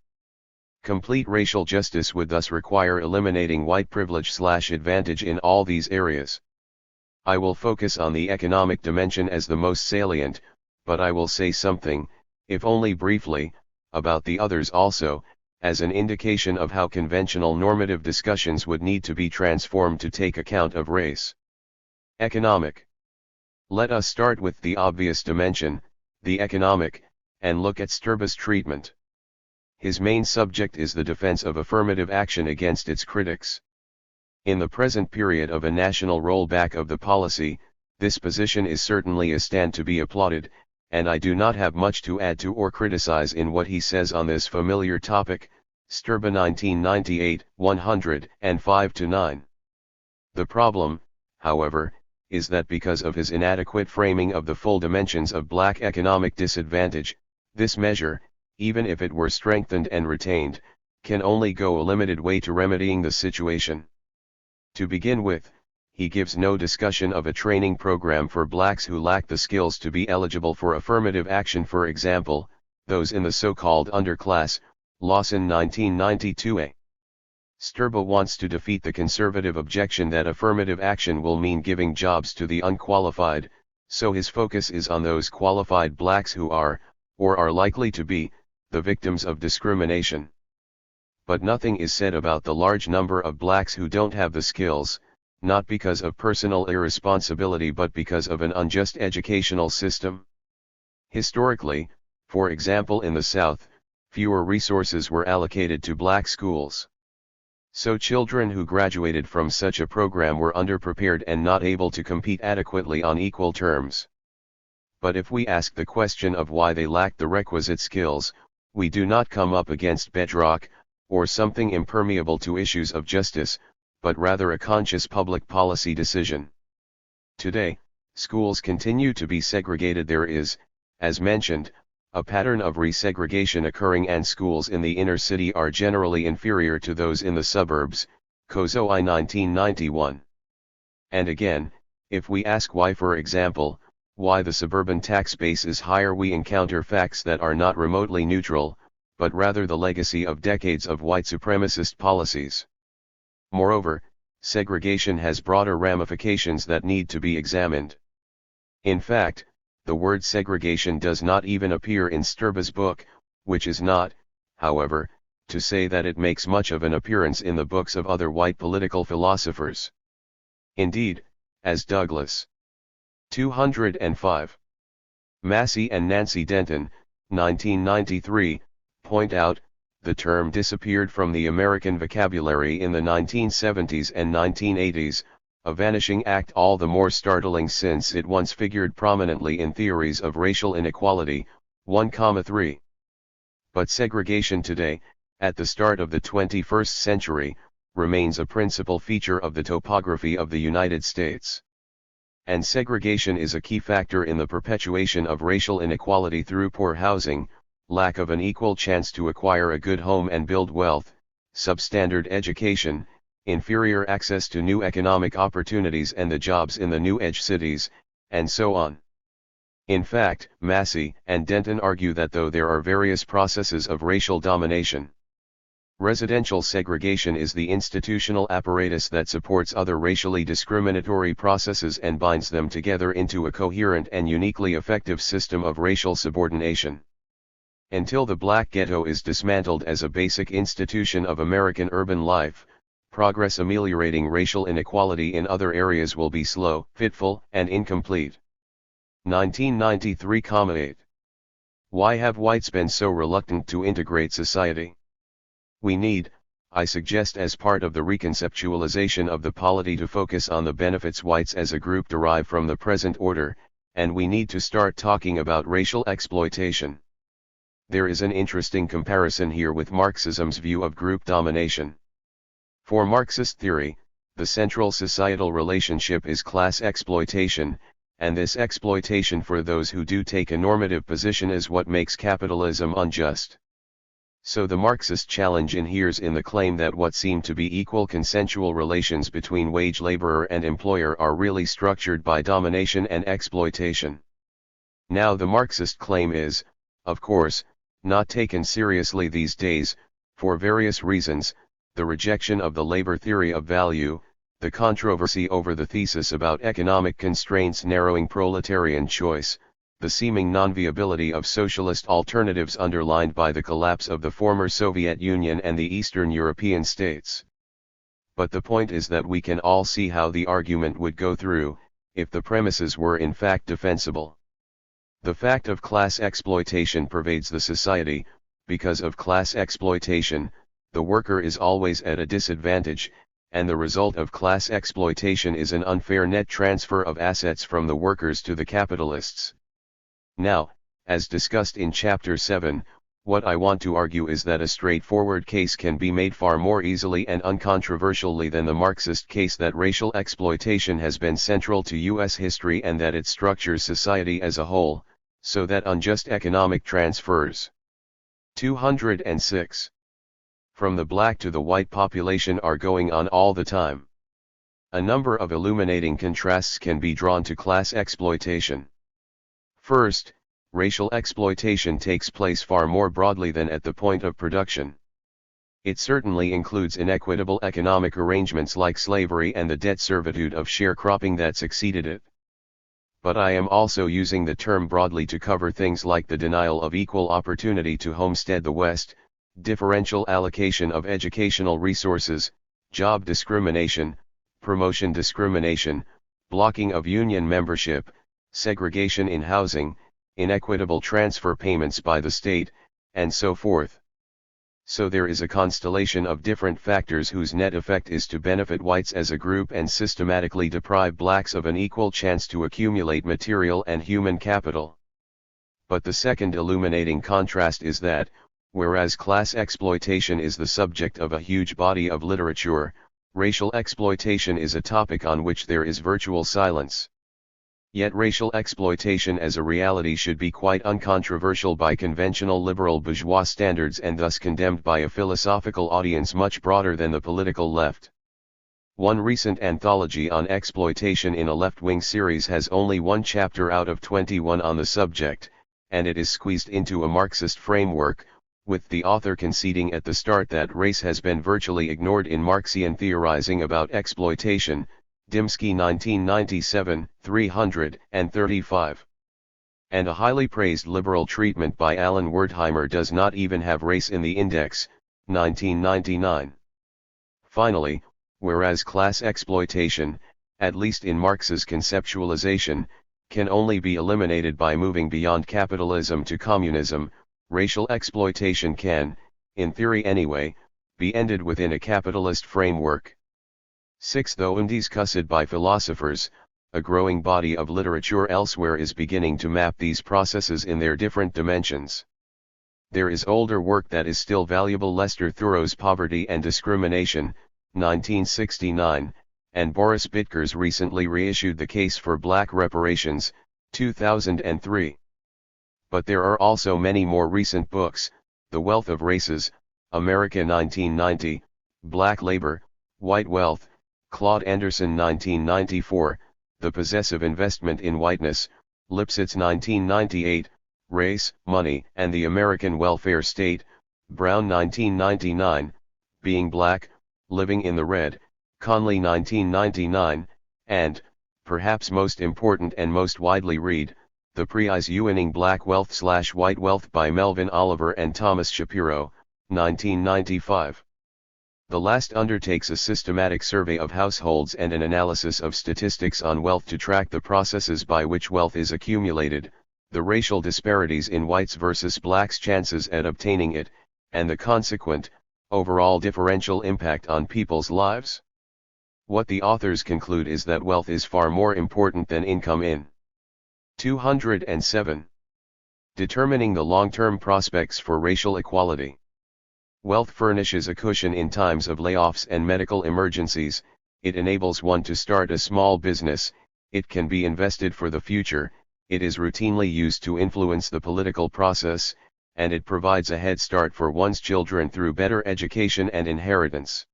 Complete racial justice would thus require eliminating white privilege/advantage in all these areas. I will focus on the economic dimension as the most salient, but I will say something, if only briefly, about the others also, as an indication of how conventional normative discussions would need to be transformed to take account of race. Economic. Let us start with the obvious dimension, the economic, and look at Sturba's treatment. His main subject is the defense of affirmative action against its critics. In the present period of a national rollback of the policy, this position is certainly a stand to be applauded, and I do not have much to add to or criticize in what he says on this familiar topic, Sturba 1998, 105-9. The problem, however, is that because of his inadequate framing of the full dimensions of black economic disadvantage, this measure, even if it were strengthened and retained, can only go a limited way to remedying the situation. To begin with, he gives no discussion of a training program for blacks who lack the skills to be eligible for affirmative action, for example, those in the so-called underclass, Lawson 1992a. Sturba wants to defeat the conservative objection that affirmative action will mean giving jobs to the unqualified, so his focus is on those qualified blacks who are, or are likely to be, the victims of discrimination. But nothing is said about the large number of blacks who don't have the skills, not because of personal irresponsibility but because of an unjust educational system. Historically, for example in the South, fewer resources were allocated to black schools. So children who graduated from such a program were underprepared and not able to compete adequately on equal terms. But if we ask the question of why they lacked the requisite skills, we do not come up against bedrock, or something impermeable to issues of justice, but rather a conscious public policy decision. Today, schools continue to be segregated. There is, as mentioned, a pattern of resegregation occurring, and schools in the inner city are generally inferior to those in the suburbs, Kozoi 1991. And again, if we ask why, for example, why the suburban tax base is higher, we encounter facts that are not remotely neutral, but rather the legacy of decades of white supremacist policies. Moreover, segregation has broader ramifications that need to be examined. In fact, the word segregation does not even appear in Sturba's book, which is not, however, to say that it makes much of an appearance in the books of other white political philosophers. Indeed, as Douglas 205. Massey and Nancy Denton, 1993, point out, the term disappeared from the American vocabulary in the 1970s and 1980s, a vanishing act all the more startling since it once figured prominently in theories of racial inequality, 1,3. But segregation today, at the start of the 21st century, remains a principal feature of the topography of the United States. And segregation is a key factor in the perpetuation of racial inequality through poor housing, lack of an equal chance to acquire a good home and build wealth, substandard education, inferior access to new economic opportunities and the jobs in the new edge cities, and so on. In fact, Massey and Denton argue that though there are various processes of racial domination, residential segregation is the institutional apparatus that supports other racially discriminatory processes and binds them together into a coherent and uniquely effective system of racial subordination. Until the black ghetto is dismantled as a basic institution of American urban life, progress ameliorating racial inequality in other areas will be slow, fitful, and incomplete. 1993,8. Why have whites been so reluctant to integrate society? We need, I suggest as part of the reconceptualization of the polity, to focus on the benefits whites as a group derive from the present order, and we need to start talking about racial exploitation. There is an interesting comparison here with Marxism's view of group domination. For Marxist theory, the central societal relationship is class exploitation, and this exploitation for those who do take a normative position is what makes capitalism unjust. So the Marxist challenge inheres in the claim that what seem to be equal consensual relations between wage laborer and employer are really structured by domination and exploitation. Now the Marxist claim is, of course, not taken seriously these days, for various reasons: the rejection of the labor theory of value, the controversy over the thesis about economic constraints narrowing proletarian choice, the seeming non-viability of socialist alternatives underlined by the collapse of the former Soviet Union and the Eastern European states. But the point is that we can all see how the argument would go through, if the premises were in fact defensible. The fact of class exploitation pervades the society. Because of class exploitation, the worker is always at a disadvantage, and the result of class exploitation is an unfair net transfer of assets from the workers to the capitalists. Now, as discussed in Chapter 7, what I want to argue is that a straightforward case can be made far more easily and uncontroversially than the Marxist case that racial exploitation has been central to U.S. history and that it structures society as a whole, so that unjust economic transfers 206 from the black to the white population are going on all the time. A number of illuminating contrasts can be drawn to class exploitation. First, racial exploitation takes place far more broadly than at the point of production. It certainly includes inequitable economic arrangements like slavery and the debt servitude of sharecropping that succeeded it. But I am also using the term broadly to cover things like the denial of equal opportunity to homestead the West, differential allocation of educational resources, job discrimination, promotion discrimination, blocking of union membership, segregation in housing, inequitable transfer payments by the state, and so forth. So there is a constellation of different factors whose net effect is to benefit whites as a group and systematically deprive blacks of an equal chance to accumulate material and human capital. But the second illuminating contrast is that, whereas class exploitation is the subject of a huge body of literature, racial exploitation is a topic on which there is virtual silence. Yet racial exploitation as a reality should be quite uncontroversial by conventional liberal bourgeois standards and thus condemned by a philosophical audience much broader than the political left. One recent anthology on exploitation in a left-wing series has only one chapter out of 21 on the subject, and it is squeezed into a Marxist framework, with the author conceding at the start that race has been virtually ignored in Marxian theorizing about exploitation. Dymski 1997, 335. And a highly praised liberal treatment by Alan Wertheimer does not even have race in the index, 1999. Finally, whereas class exploitation, at least in Marx's conceptualization, can only be eliminated by moving beyond capitalism to communism, racial exploitation can, in theory anyway, be ended within a capitalist framework. 6. Though undiscussed by philosophers, a growing body of literature elsewhere is beginning to map these processes in their different dimensions. There is older work that is still valuable: Lester Thuro's Poverty and Discrimination, 1969, and Boris Bitker's recently reissued The Case for Black Reparations, 2003. But there are also many more recent books: The Wealth of Races, America 1990, Black Labor, White Wealth, Claude Anderson 1994, The Possessive Investment in Whiteness, Lipsitz 1998, Race, Money, and the American Welfare State, Brown 1999, Being Black, Living in the Red, Conley 1999, and, perhaps most important and most widely read, The Prize-Winning Black Wealth/White Wealth by Melvin Oliver and Thomas Shapiro, 1995. The last undertakes a systematic survey of households and an analysis of statistics on wealth to track the processes by which wealth is accumulated, the racial disparities in whites versus blacks' chances at obtaining it, and the consequent, overall differential impact on people's lives. What the authors conclude is that wealth is far more important than income in 207. Determining the long-term prospects for racial equality. Wealth furnishes a cushion in times of layoffs and medical emergencies. It enables one to start a small business, it can be invested for the future, it is routinely used to influence the political process, and it provides a head start for one's children through better education and inheritance.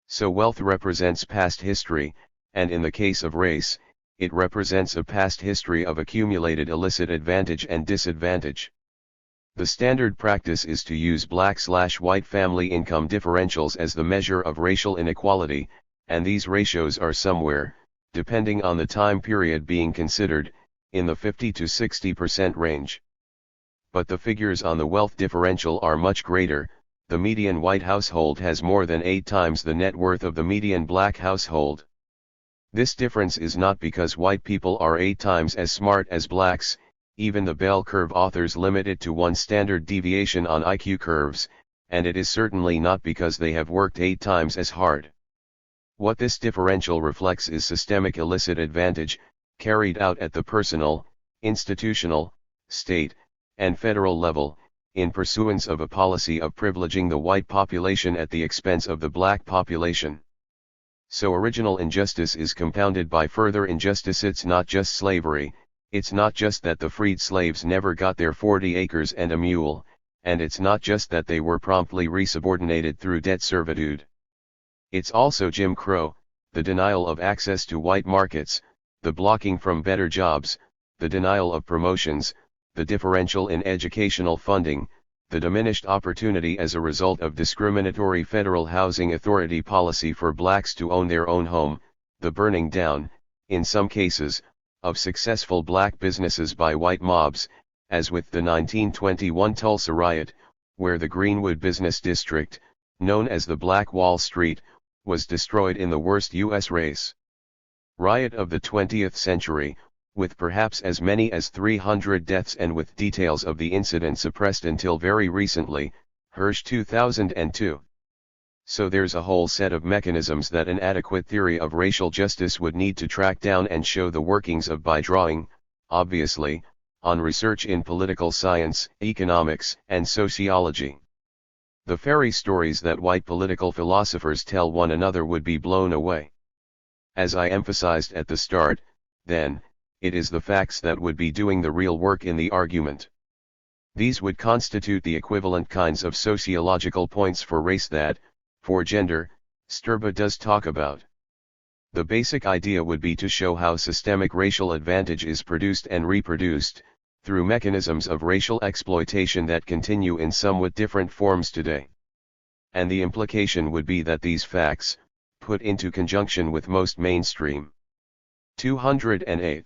So wealth represents past history, and in the case of race, it represents a past history of accumulated illicit advantage and disadvantage. The standard practice is to use black/white family income differentials as the measure of racial inequality, and these ratios are somewhere, depending on the time period being considered, in the 50 to 60% range. But the figures on the wealth differential are much greater. The median white household has more than 8 times the net worth of the median black household. This difference is not because white people are 8 times as smart as blacks. Even the bell curve authors limit it to one standard deviation on IQ curves, and it is certainly not because they have worked 8 times as hard. What this differential reflects is systemic illicit advantage, carried out at the personal, institutional, state, and federal level, in pursuance of a policy of privileging the white population at the expense of the black population. So original injustice is compounded by further injustice. It's not just slavery, it's not just that the freed slaves never got their 40 acres and a mule, and it's not just that they were promptly resubordinated through debt servitude. It's also Jim Crow, the denial of access to white markets, the blocking from better jobs, the denial of promotions, the differential in educational funding, the diminished opportunity as a result of discriminatory federal housing authority policy for blacks to own their own home, the burning down, in some cases, of successful black businesses by white mobs, as with the 1921 Tulsa riot, where the Greenwood business district, known as the Black Wall Street, was destroyed in the worst U.S. race riot of the 20th century, with perhaps as many as 300 deaths and with details of the incident suppressed until very recently, Hirsch 2002. So there's a whole set of mechanisms that an adequate theory of racial justice would need to track down and show the workings of by drawing, obviously, on research in political science, economics, and sociology. The fairy stories that white political philosophers tell one another would be blown away. As I emphasized at the start, then, it is the facts that would be doing the real work in the argument. These would constitute the equivalent kinds of sociological points for race that, for gender, Sturba does talk about. The basic idea would be to show how systemic racial advantage is produced and reproduced, through mechanisms of racial exploitation that continue in somewhat different forms today. And the implication would be that these facts, put into conjunction with most mainstream 208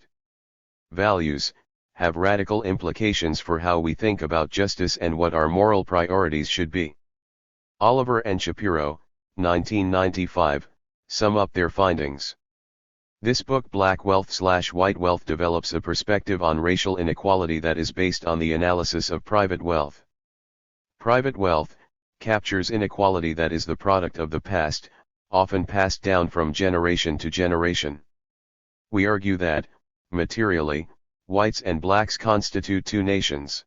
values, have radical implications for how we think about justice and what our moral priorities should be. Oliver and Shapiro, 1995, sum up their findings. This book Black Wealth/White Wealth develops a perspective on racial inequality that is based on the analysis of private wealth. Private wealth captures inequality that is the product of the past, often passed down from generation to generation. We argue that, materially, whites and blacks constitute two nations.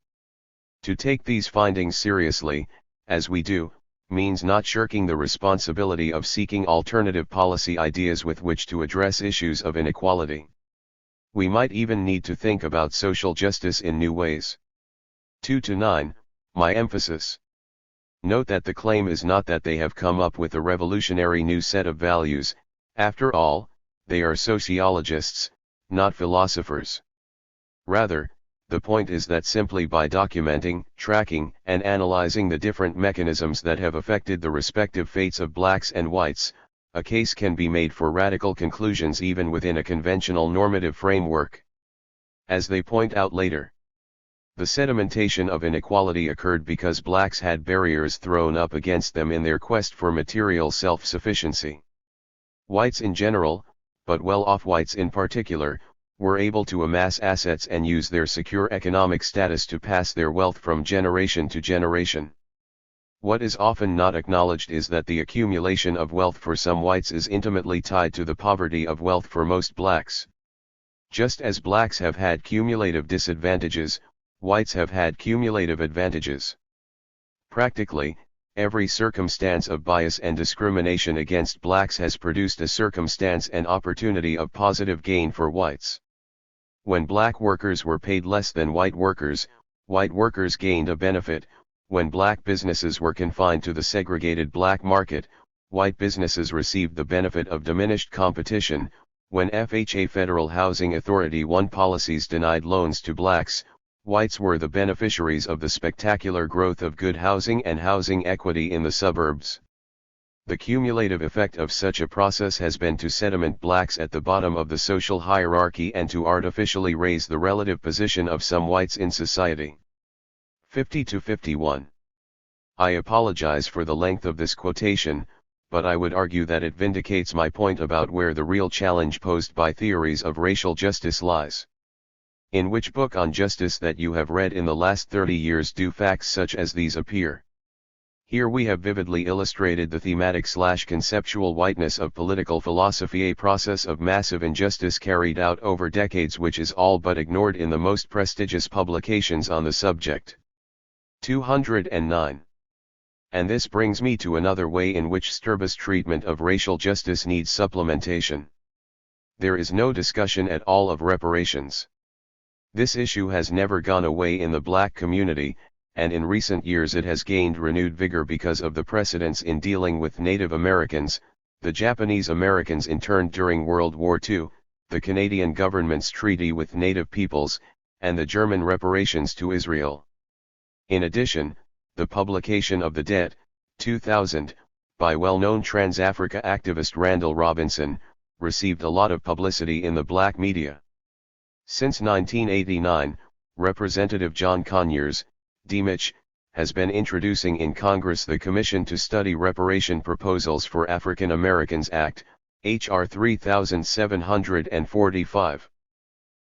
To take these findings seriously, as we do, means not shirking the responsibility of seeking alternative policy ideas with which to address issues of inequality. We might even need to think about social justice in new ways. 2-9, my emphasis. Note that the claim is not that they have come up with a revolutionary new set of values. After all, they are sociologists, not philosophers. Rather, the point is that simply by documenting, tracking, and analyzing the different mechanisms that have affected the respective fates of blacks and whites, a case can be made for radical conclusions even within a conventional normative framework. As they point out later, the sedimentation of inequality occurred because blacks had barriers thrown up against them in their quest for material self-sufficiency. Whites in general, but well-off whites in particular, were able to amass assets and use their secure economic status to pass their wealth from generation to generation. What is often not acknowledged is that the accumulation of wealth for some whites is intimately tied to the poverty of wealth for most blacks. Just as blacks have had cumulative disadvantages, whites have had cumulative advantages. Practically, every circumstance of bias and discrimination against blacks has produced a circumstance and opportunity of positive gain for whites. When black workers were paid less than white workers gained a benefit. When black businesses were confined to the segregated black market, white businesses received the benefit of diminished competition. When FHA Federal Housing Authority 1 policies denied loans to blacks, whites were the beneficiaries of the spectacular growth of good housing and housing equity in the suburbs. The cumulative effect of such a process has been to sediment blacks at the bottom of the social hierarchy and to artificially raise the relative position of some whites in society. 50-51. I apologize for the length of this quotation, but I would argue that it vindicates my point about where the real challenge posed by theories of racial justice lies. In which book on justice that you have read in the last 30 years do facts such as these appear? Here we have vividly illustrated the thematic/conceptual whiteness of political philosophy, a process of massive injustice carried out over decades which is all but ignored in the most prestigious publications on the subject. 209. And this brings me to another way in which Sturba's treatment of racial justice needs supplementation. There is no discussion at all of reparations. This issue has never gone away in the black community, and in recent years it has gained renewed vigor because of the precedents in dealing with Native Americans, the Japanese Americans interned during World War II, the Canadian government's treaty with Native peoples, and the German reparations to Israel. In addition, the publication of The Debt, 2000, by well-known Trans-Africa activist Randall Robinson, received a lot of publicity in the black media. Since 1989, Representative John Conyers, D-Mich, has been introducing in Congress the Commission to Study Reparation Proposals for African Americans Act, H.R. 3745.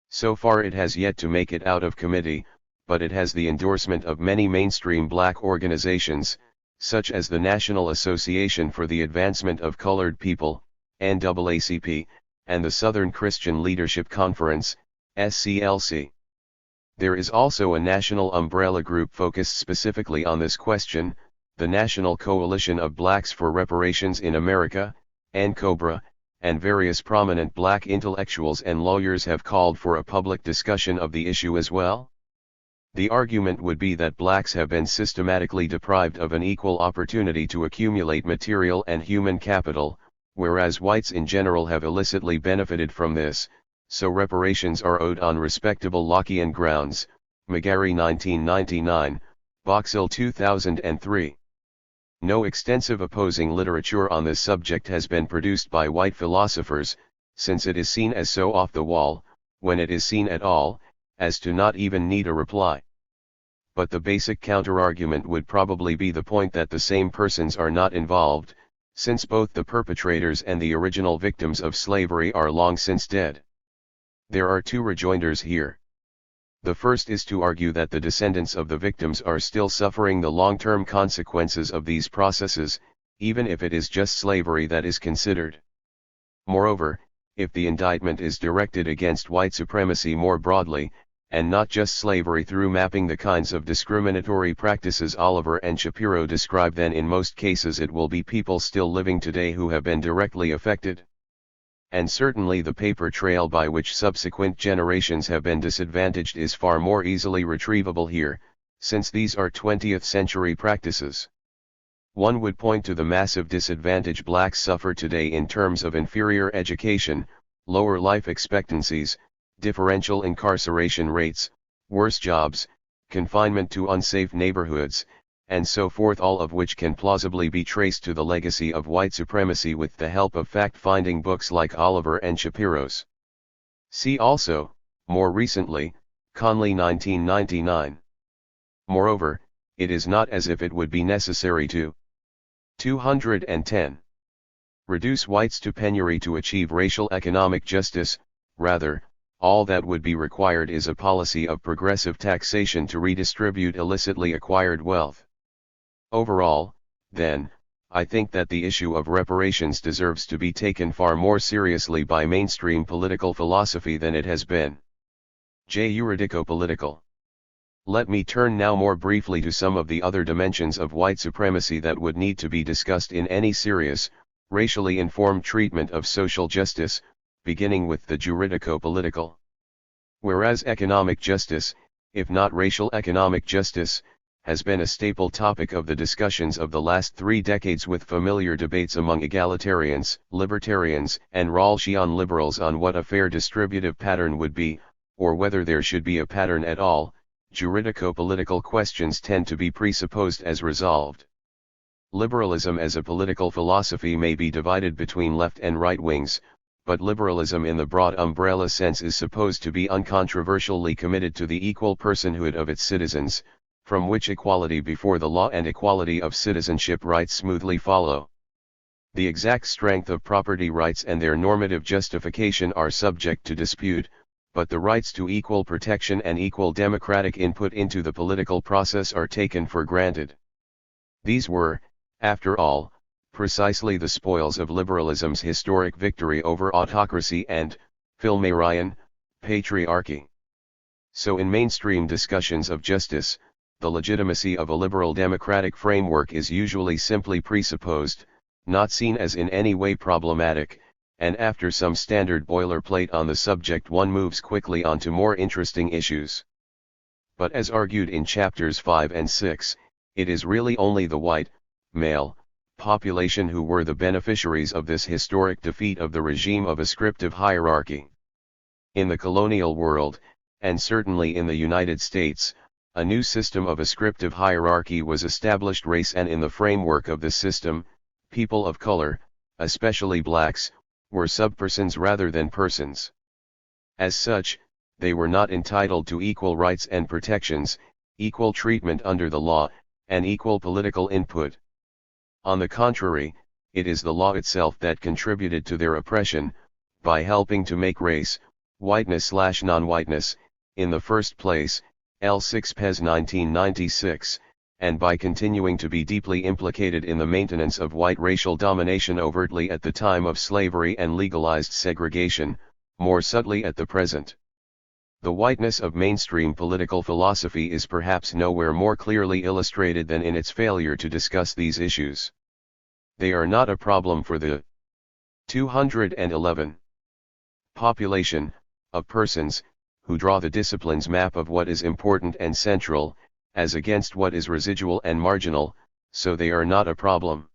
So far it has yet to make it out of committee, but it has the endorsement of many mainstream black organizations, such as the National Association for the Advancement of Colored People, NAACP, and the Southern Christian Leadership Conference, SCLC. There is also a national umbrella group focused specifically on this question, the National Coalition of Blacks for Reparations in America, NCOBRA, and various prominent black intellectuals and lawyers have called for a public discussion of the issue as well. The argument would be that blacks have been systematically deprived of an equal opportunity to accumulate material and human capital, whereas whites in general have illicitly benefited from this, so reparations are owed on respectable Lockean grounds. McGarry 1999, Boxill 2003. No extensive opposing literature on this subject has been produced by white philosophers, since it is seen as so off the wall, when it is seen at all, as to not even need a reply. But the basic counterargument would probably be the point that the same persons are not involved, since both the perpetrators and the original victims of slavery are long since dead. There are two rejoinders here. The first is to argue that the descendants of the victims are still suffering the long-term consequences of these processes, even if it is just slavery that is considered. Moreover, if the indictment is directed against white supremacy more broadly, and not just slavery through mapping the kinds of discriminatory practices Oliver and Shapiro describe, then in most cases it will be people still living today who have been directly affected. And certainly the paper trail by which subsequent generations have been disadvantaged is far more easily retrievable here, since these are 20th century practices. One would point to the massive disadvantage blacks suffer today in terms of inferior education, lower life expectancies, differential incarceration rates, worse jobs, confinement to unsafe neighborhoods, and so forth, all of which can plausibly be traced to the legacy of white supremacy with the help of fact-finding books like Oliver and Shapiro's. See also, more recently, Conley 1999. Moreover, it is not as if it would be necessary to 210. Reduce whites to penury to achieve racial economic justice. Rather, all that would be required is a policy of progressive taxation to redistribute illicitly acquired wealth. Overall, then, I think that the issue of reparations deserves to be taken far more seriously by mainstream political philosophy than it has been. Juridico-political. Let me turn now more briefly to some of the other dimensions of white supremacy that would need to be discussed in any serious, racially informed treatment of social justice, beginning with the juridico-political. Whereas economic justice, if not racial economic justice, has been a staple topic of the discussions of the last 3 decades with familiar debates among egalitarians, libertarians, and Rawlsian liberals on what a fair distributive pattern would be, or whether there should be a pattern at all, juridico-political questions tend to be presupposed as resolved. Liberalism as a political philosophy may be divided between left and right wings, but liberalism in the broad umbrella sense is supposed to be uncontroversially committed to the equal personhood of its citizens, from which equality before the law and equality of citizenship rights smoothly follow. The exact strength of property rights and their normative justification are subject to dispute, but the rights to equal protection and equal democratic input into the political process are taken for granted. These were, after all, precisely the spoils of liberalism's historic victory over autocracy and, Filmarian, patriarchy. So in mainstream discussions of justice, the legitimacy of a liberal democratic framework is usually simply presupposed, not seen as in any way problematic, and after some standard boilerplate on the subject one moves quickly on to more interesting issues. But as argued in chapters 5 and 6, it is really only the white, male, population who were the beneficiaries of this historic defeat of the regime of ascriptive hierarchy. In the colonial world, and certainly in the United States, a new system of ascriptive hierarchy was established. Race, and in the framework of this system, people of color, especially blacks, were subpersons rather than persons. As such, they were not entitled to equal rights and protections, equal treatment under the law, and equal political input. On the contrary, it is the law itself that contributed to their oppression, by helping to make race, whiteness/non-whiteness, in the first place, L6 Pez 1996, and by continuing to be deeply implicated in the maintenance of white racial domination overtly at the time of slavery and legalized segregation, more subtly at the present. The whiteness of mainstream political philosophy is perhaps nowhere more clearly illustrated than in its failure to discuss these issues. They are not a problem for the 211 population of persons who draw the discipline's map of what is important and central, as against what is residual and marginal, so they are not a problem.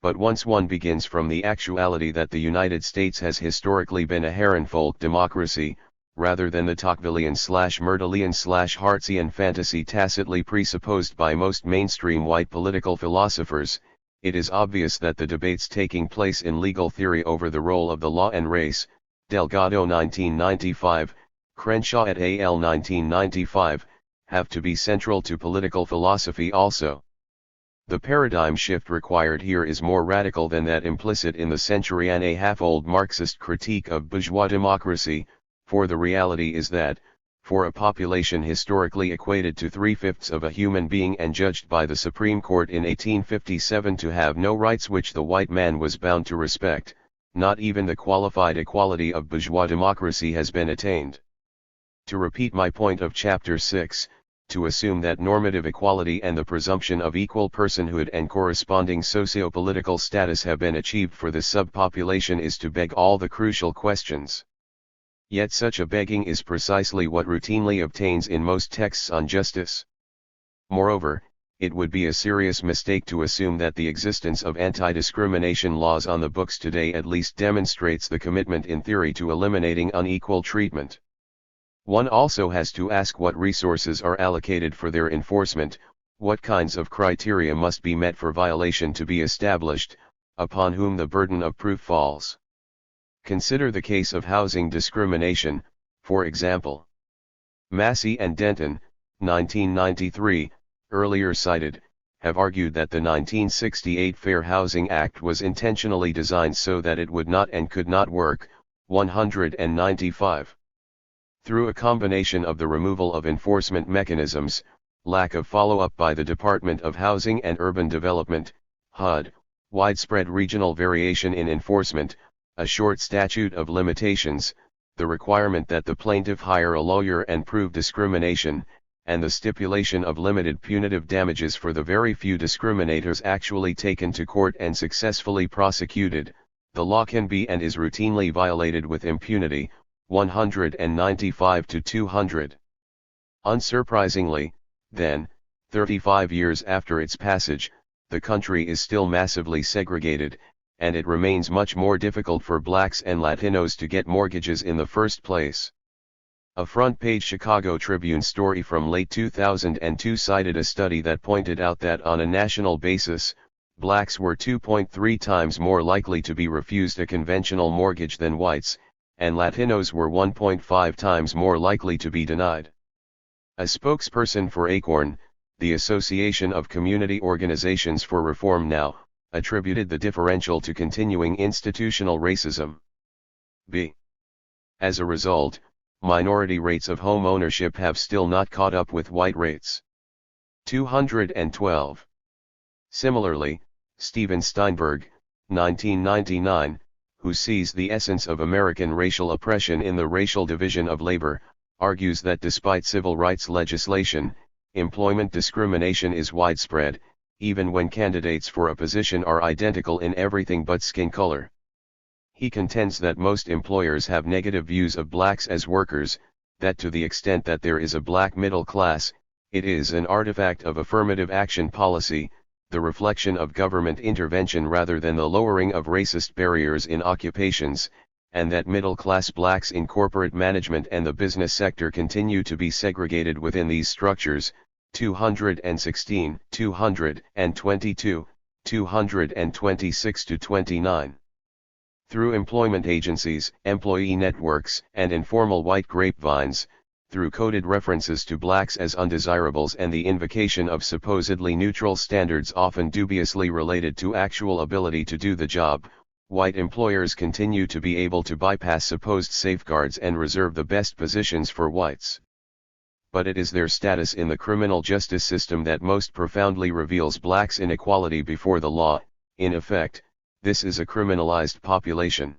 But once one begins from the actuality that the United States has historically been a Herrenvolk democracy, rather than the Tocquevillian/Myrtlean/Hartzian fantasy tacitly presupposed by most mainstream white political philosophers, it is obvious that the debates taking place in legal theory over the role of the law and race, Delgado 1995, Crenshaw et al. 1995, have to be central to political philosophy also. The paradigm shift required here is more radical than that implicit in the century-and-a-half-old Marxist critique of bourgeois democracy, for the reality is that, for a population historically equated to 3/5 of a human being and judged by the Supreme Court in 1857 to have no rights which the white man was bound to respect, not even the qualified equality of bourgeois democracy has been attained. To repeat my point of chapter 6, to assume that normative equality and the presumption of equal personhood and corresponding socio-political status have been achieved for this subpopulation is to beg all the crucial questions. Yet such a begging is precisely what routinely obtains in most texts on justice. Moreover, it would be a serious mistake to assume that the existence of anti-discrimination laws on the books today at least demonstrates the commitment in theory to eliminating unequal treatment. One also has to ask what resources are allocated for their enforcement, what kinds of criteria must be met for violation to be established, upon whom the burden of proof falls. Consider the case of housing discrimination, for example. Massey and Denton, 1993, earlier cited, have argued that the 1968 Fair Housing Act was intentionally designed so that it would not and could not work, 195. Through a combination of the removal of enforcement mechanisms, lack of follow-up by the Department of Housing and Urban Development, HUD, widespread regional variation in enforcement, a short statute of limitations, the requirement that the plaintiff hire a lawyer and prove discrimination, and the stipulation of limited punitive damages for the very few discriminators actually taken to court and successfully prosecuted, the law can be and is routinely violated with impunity, 195 to 200. Unsurprisingly, then, 35 years after its passage, the country is still massively segregated, and it remains much more difficult for blacks and Latinos to get mortgages in the first place. A front-page Chicago Tribune story from late 2002 cited a study that pointed out that on a national basis, blacks were 2.3 times more likely to be refused a conventional mortgage than whites, and Latinos were 1.5 times more likely to be denied. A spokesperson for ACORN, the Association of Community Organizations for Reform Now, attributed the differential to continuing institutional racism. b. As a result, minority rates of home ownership have still not caught up with white rates. 212. Similarly, Steven Steinberg, 1999, who sees the essence of American racial oppression in the racial division of labor, argues that despite civil rights legislation, employment discrimination is widespread, even when candidates for a position are identical in everything but skin color. He contends that most employers have negative views of blacks as workers, that to the extent that there is a black middle class, it is an artifact of affirmative action policy, the reflection of government intervention rather than the lowering of racist barriers in occupations, and that middle-class blacks in corporate management and the business sector continue to be segregated within these structures. 216, 222, 226-29. Through employment agencies, employee networks, and informal white grapevines, through coded references to blacks as undesirables and the invocation of supposedly neutral standards often dubiously related to actual ability to do the job, white employers continue to be able to bypass supposed safeguards and reserve the best positions for whites. But it is their status in the criminal justice system that most profoundly reveals blacks' inequality before the law. In effect, this is a criminalized population.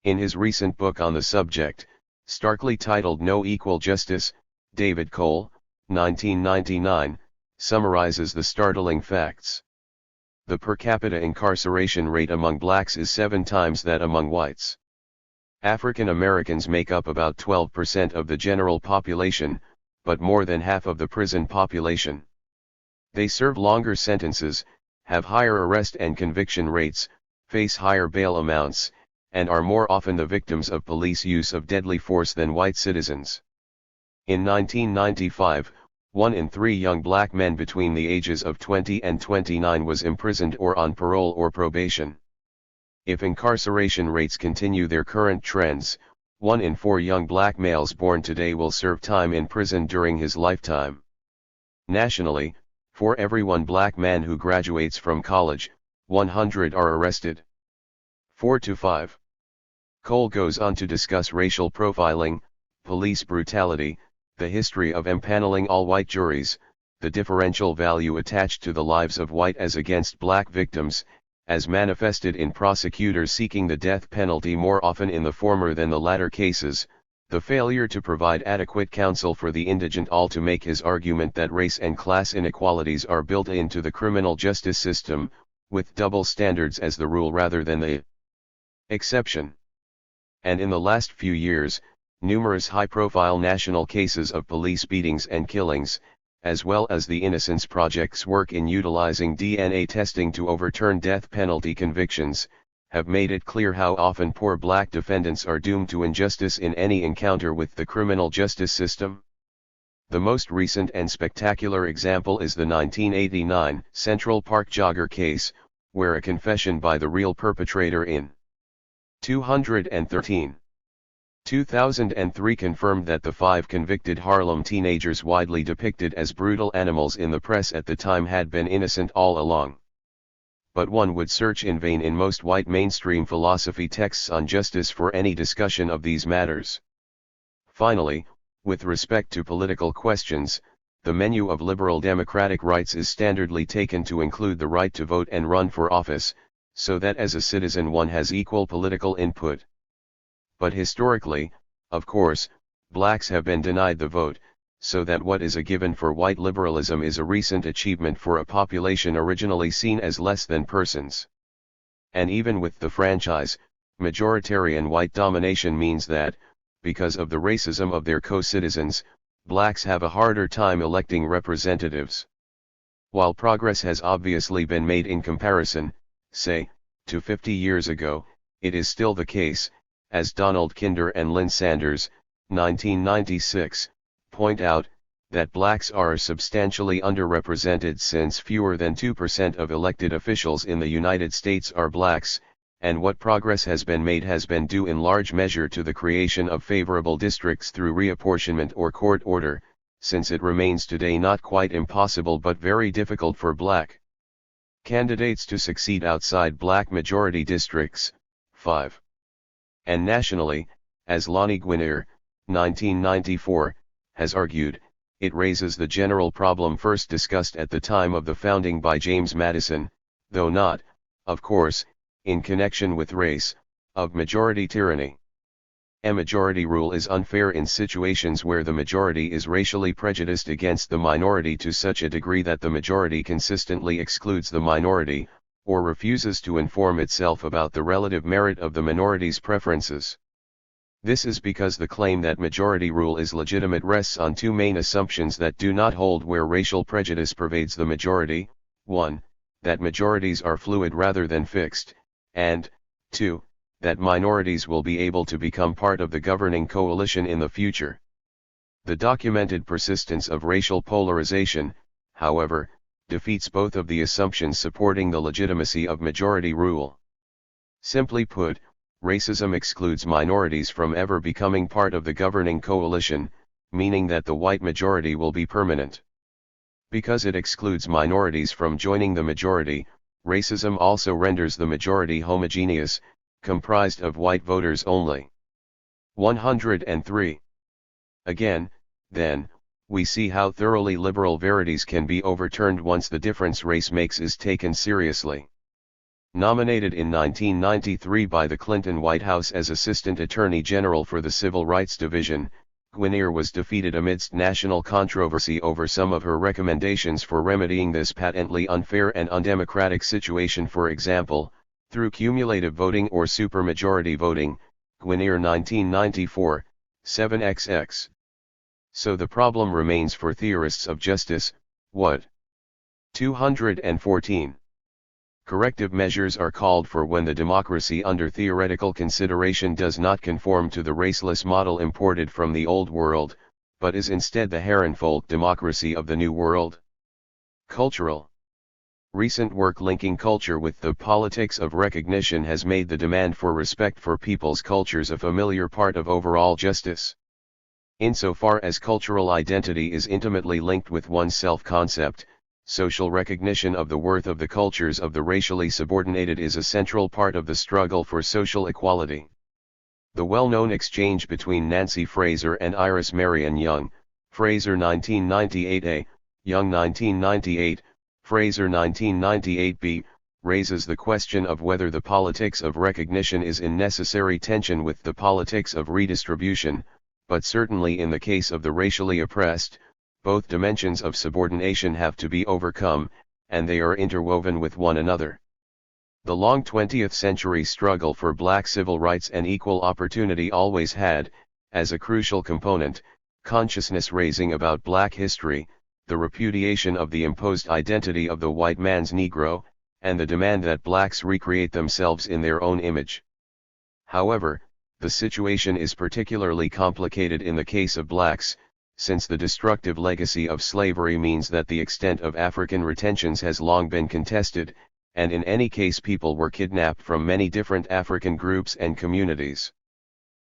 In his recent book on the subject, starkly titled No Equal Justice, David Cole, 1999, summarizes the startling facts. The per capita incarceration rate among blacks is 7 times that among whites. African Americans make up about 12% of the general population, but more than half of the prison population. They serve longer sentences, have higher arrest and conviction rates, face higher bail amounts, and are more often the victims of police use of deadly force than white citizens. In 1995, 1 in 3 young black men between the ages of 20 and 29 was imprisoned or on parole or probation. If incarceration rates continue their current trends, 1 in 4 young black males born today will serve time in prison during his lifetime. Nationally, for every 1 black man who graduates from college, 100 are arrested. 4 to 5. Cole goes on to discuss racial profiling, police brutality, the history of empaneling all white juries, the differential value attached to the lives of white as against black victims, as manifested in prosecutors seeking the death penalty more often in the former than the latter cases, the failure to provide adequate counsel for the indigent, all to make his argument that race and class inequalities are built into the criminal justice system, with double standards as the rule rather than the exception. And in the last few years, numerous high-profile national cases of police beatings and killings, as well as the Innocence Project's work in utilizing DNA testing to overturn death penalty convictions, have made it clear how often poor black defendants are doomed to injustice in any encounter with the criminal justice system. The most recent and spectacular example is the 1989 Central Park jogger case, where a confession by the real perpetrator in 213. 2003 confirmed that the 5 convicted Harlem teenagers widely depicted as brutal animals in the press at the time had been innocent all along. But one would search in vain in most white mainstream philosophy texts on justice for any discussion of these matters. Finally, with respect to political questions, the menu of liberal democratic rights is standardly taken to include the right to vote and run for office, so that as a citizen one has equal political input. But historically, of course, blacks have been denied the vote, so that what is a given for white liberalism is a recent achievement for a population originally seen as less than persons. And even with the franchise, majoritarian white domination means that, because of the racism of their co-citizens, blacks have a harder time electing representatives. While progress has obviously been made in comparison, say, to 50 years ago, it is still the case, as Donald Kinder and Lynn Sanders, 1996, point out, that blacks are substantially underrepresented since fewer than 2% of elected officials in the United States are blacks, and what progress has been made has been due in large measure to the creation of favorable districts through reapportionment or court order, since it remains today not quite impossible but very difficult for black candidates to succeed outside black majority districts. 5. And nationally, as Lonnie Guinier, 1994, has argued, it raises the general problem first discussed at the time of the founding by James Madison, though not, of course, in connection with race, of majority tyranny. A majority rule is unfair in situations where the majority is racially prejudiced against the minority to such a degree that the majority consistently excludes the minority, or refuses to inform itself about the relative merit of the minority's preferences. This is because the claim that majority rule is legitimate rests on two main assumptions that do not hold where racial prejudice pervades the majority: 1. That majorities are fluid rather than fixed, and 2. That minorities will be able to become part of the governing coalition in the future. The documented persistence of racial polarization, however, defeats both of the assumptions supporting the legitimacy of majority rule. Simply put, racism excludes minorities from ever becoming part of the governing coalition, meaning that the white majority will be permanent. Because it excludes minorities from joining the majority, racism also renders the majority homogeneous, comprised of white voters only. 103. Again, then, we see how thoroughly liberal verities can be overturned once the difference race makes is taken seriously. Nominated in 1993 by the Clinton White House as Assistant Attorney General for the Civil Rights Division, Guinier was defeated amidst national controversy over some of her recommendations for remedying this patently unfair and undemocratic situation. For example, through cumulative voting or supermajority voting, Guinier 1994, 7xx. So the problem remains for theorists of justice: what? 214. Corrective measures are called for when the democracy under theoretical consideration does not conform to the raceless model imported from the Old World, but is instead the Herrenvolk democracy of the New World. Cultural. Recent work linking culture with the politics of recognition has made the demand for respect for people's cultures a familiar part of overall justice. Insofar as cultural identity is intimately linked with one's self-concept, social recognition of the worth of the cultures of the racially subordinated is a central part of the struggle for social equality. The well-known exchange between Nancy Fraser and Iris Marion Young, Fraser 1998a, Young 1998, Fraser 1998b, raises the question of whether the politics of recognition is in necessary tension with the politics of redistribution, but certainly in the case of the racially oppressed, both dimensions of subordination have to be overcome, and they are interwoven with one another. The long 20th century struggle for black civil rights and equal opportunity always had, as a crucial component, consciousness raising about black history, the repudiation of the imposed identity of the white man's Negro, and the demand that blacks recreate themselves in their own image. However, the situation is particularly complicated in the case of blacks, since the destructive legacy of slavery means that the extent of African retentions has long been contested, and in any case people were kidnapped from many different African groups and communities.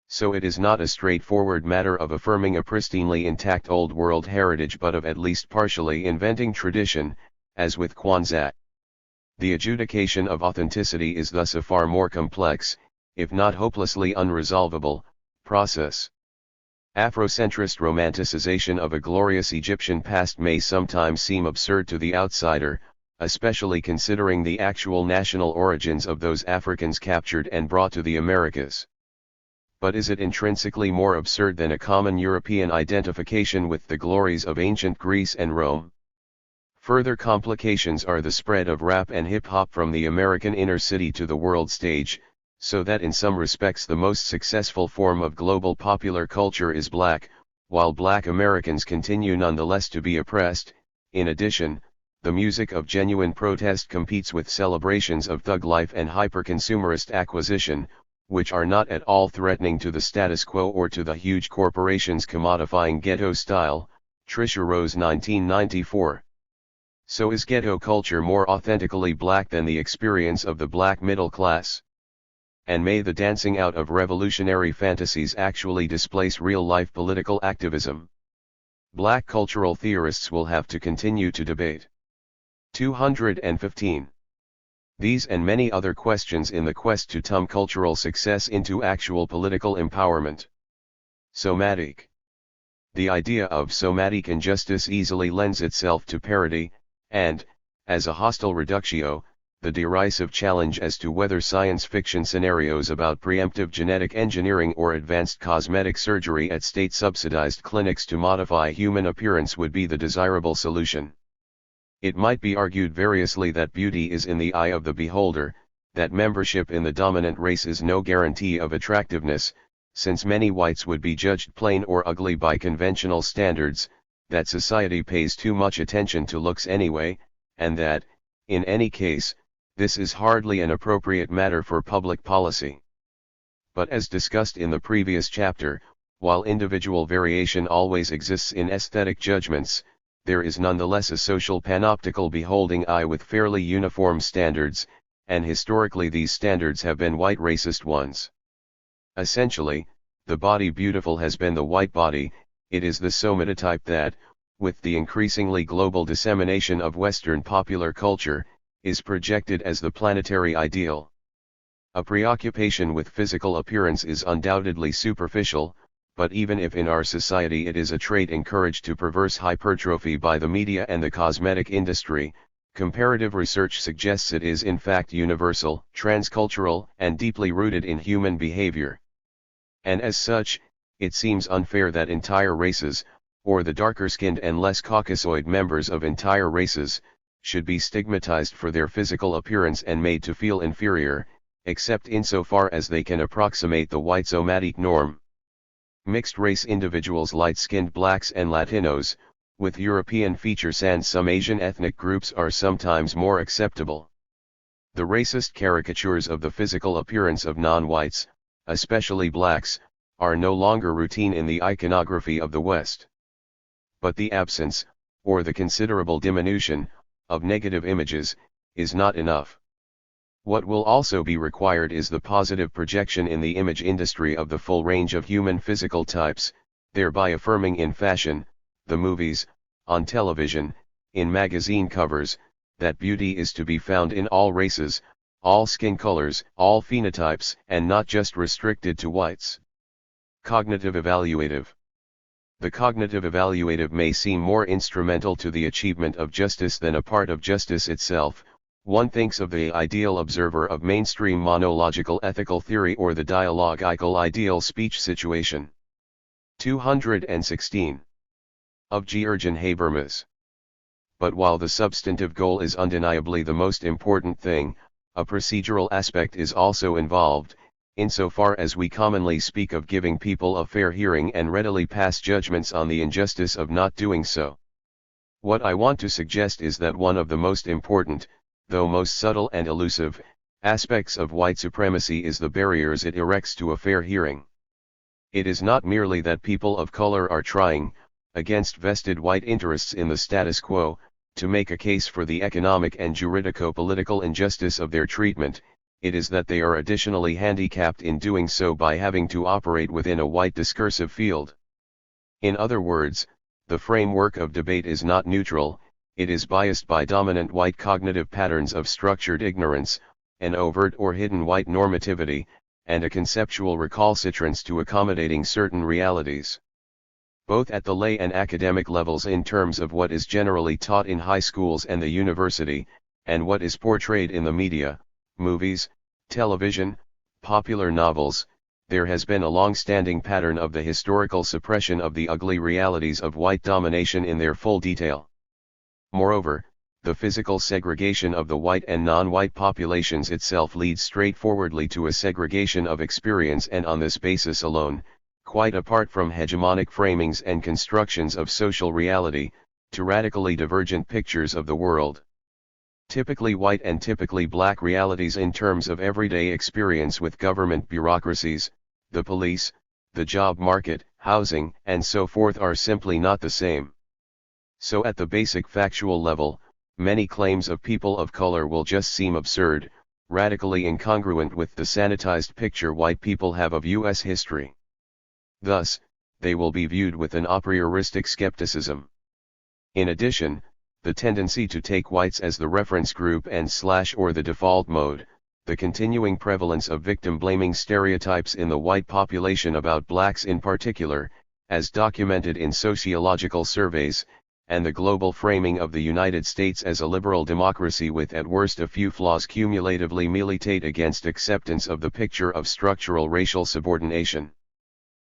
So it is not a straightforward matter of affirming a pristinely intact Old World heritage but of at least partially inventing tradition, as with Kwanzaa. The adjudication of authenticity is thus a far more complex, if not hopelessly unresolvable, process. Afrocentrist romanticization of a glorious Egyptian past may sometimes seem absurd to the outsider, especially considering the actual national origins of those Africans captured and brought to the Americas. But is it intrinsically more absurd than a common European identification with the glories of ancient Greece and Rome? Further complications are the spread of rap and hip-hop from the American inner city to the world stage, so that in some respects the most successful form of global popular culture is black, while black Americans continue nonetheless to be oppressed. In addition, the music of genuine protest competes with celebrations of thug life and hyper-consumerist acquisition, which are not at all threatening to the status quo or to the huge corporations commodifying ghetto style, Tricia Rose 1994. So is ghetto culture more authentically black than the experience of the black middle class? And may the dancing out of revolutionary fantasies actually displace real-life political activism? Black cultural theorists will have to continue to debate. 215. These and many other questions in the quest to turn cultural success into actual political empowerment. Somatic. The idea of somatic injustice easily lends itself to parody, and, as a hostile reductio, the derisive challenge as to whether science fiction scenarios about preemptive genetic engineering or advanced cosmetic surgery at state-subsidized clinics to modify human appearance would be the desirable solution. It might be argued variously that beauty is in the eye of the beholder, that membership in the dominant race is no guarantee of attractiveness, since many whites would be judged plain or ugly by conventional standards, that society pays too much attention to looks anyway, and that, in any case, this is hardly an appropriate matter for public policy. But as discussed in the previous chapter, while individual variation always exists in aesthetic judgments, there is nonetheless a social panoptical beholding eye with fairly uniform standards, and historically these standards have been white racist ones. Essentially, the body beautiful has been the white body. It is the somatotype that, with the increasingly global dissemination of Western popular culture, is projected as the planetary ideal. A preoccupation with physical appearance is undoubtedly superficial, but even if in our society it is a trait encouraged to perverse hypertrophy by the media and the cosmetic industry, comparative research suggests it is in fact universal, transcultural, and deeply rooted in human behavior. And as such, it seems unfair that entire races, or the darker-skinned and less Caucasoid members of entire races, should be stigmatized for their physical appearance and made to feel inferior, except insofar as they can approximate the white somatic norm. Mixed-race individuals, light-skinned blacks and Latinos, with European features and some Asian ethnic groups are sometimes more acceptable. The racist caricatures of the physical appearance of non-whites, especially blacks, are no longer routine in the iconography of the West. But the absence, or the considerable diminution, of negative images, is not enough. What will also be required is the positive projection in the image industry of the full range of human physical types, thereby affirming in fashion, the movies, on television, in magazine covers, that beauty is to be found in all races, all skin colors, all phenotypes, and not just restricted to whites. Cognitive evaluative. The cognitive evaluative may seem more instrumental to the achievement of justice than a part of justice itself. One thinks of the ideal observer of mainstream monological ethical theory or the dialogical ideal speech situation. 216. Of Georgian Habermas. But while the substantive goal is undeniably the most important thing, a procedural aspect is also involved, insofar as we commonly speak of giving people a fair hearing and readily pass judgments on the injustice of not doing so. What I want to suggest is that one of the most important, though most subtle and elusive, aspects of white supremacy is the barriers it erects to a fair hearing. It is not merely that people of color are trying, against vested white interests in the status quo, to make a case for the economic and juridico-political injustice of their treatment. It is that they are additionally handicapped in doing so by having to operate within a white discursive field. In other words, the framework of debate is not neutral. It is biased by dominant white cognitive patterns of structured ignorance, an overt or hidden white normativity, and a conceptual recalcitrance to accommodating certain realities. Both at the lay and academic levels in terms of what is generally taught in high schools and the university, and what is portrayed in the media, movies, television, popular novels, there has been a long-standing pattern of the historical suppression of the ugly realities of white domination in their full detail. Moreover, the physical segregation of the white and non-white populations itself leads straightforwardly to a segregation of experience, and on this basis alone, quite apart from hegemonic framings and constructions of social reality, to radically divergent pictures of the world. Typically white and typically black realities in terms of everyday experience with government bureaucracies, the police, the job market, housing, and so forth are simply not the same. So at the basic factual level, many claims of people of color will just seem absurd, radically incongruent with the sanitized picture white people have of U.S. history. Thus, they will be viewed with an a prioristic skepticism. In addition, the tendency to take whites as the reference group and/or the default mode, the continuing prevalence of victim-blaming stereotypes in the white population about blacks in particular, as documented in sociological surveys, and the global framing of the United States as a liberal democracy with at worst a few flaws cumulatively militate against acceptance of the picture of structural racial subordination.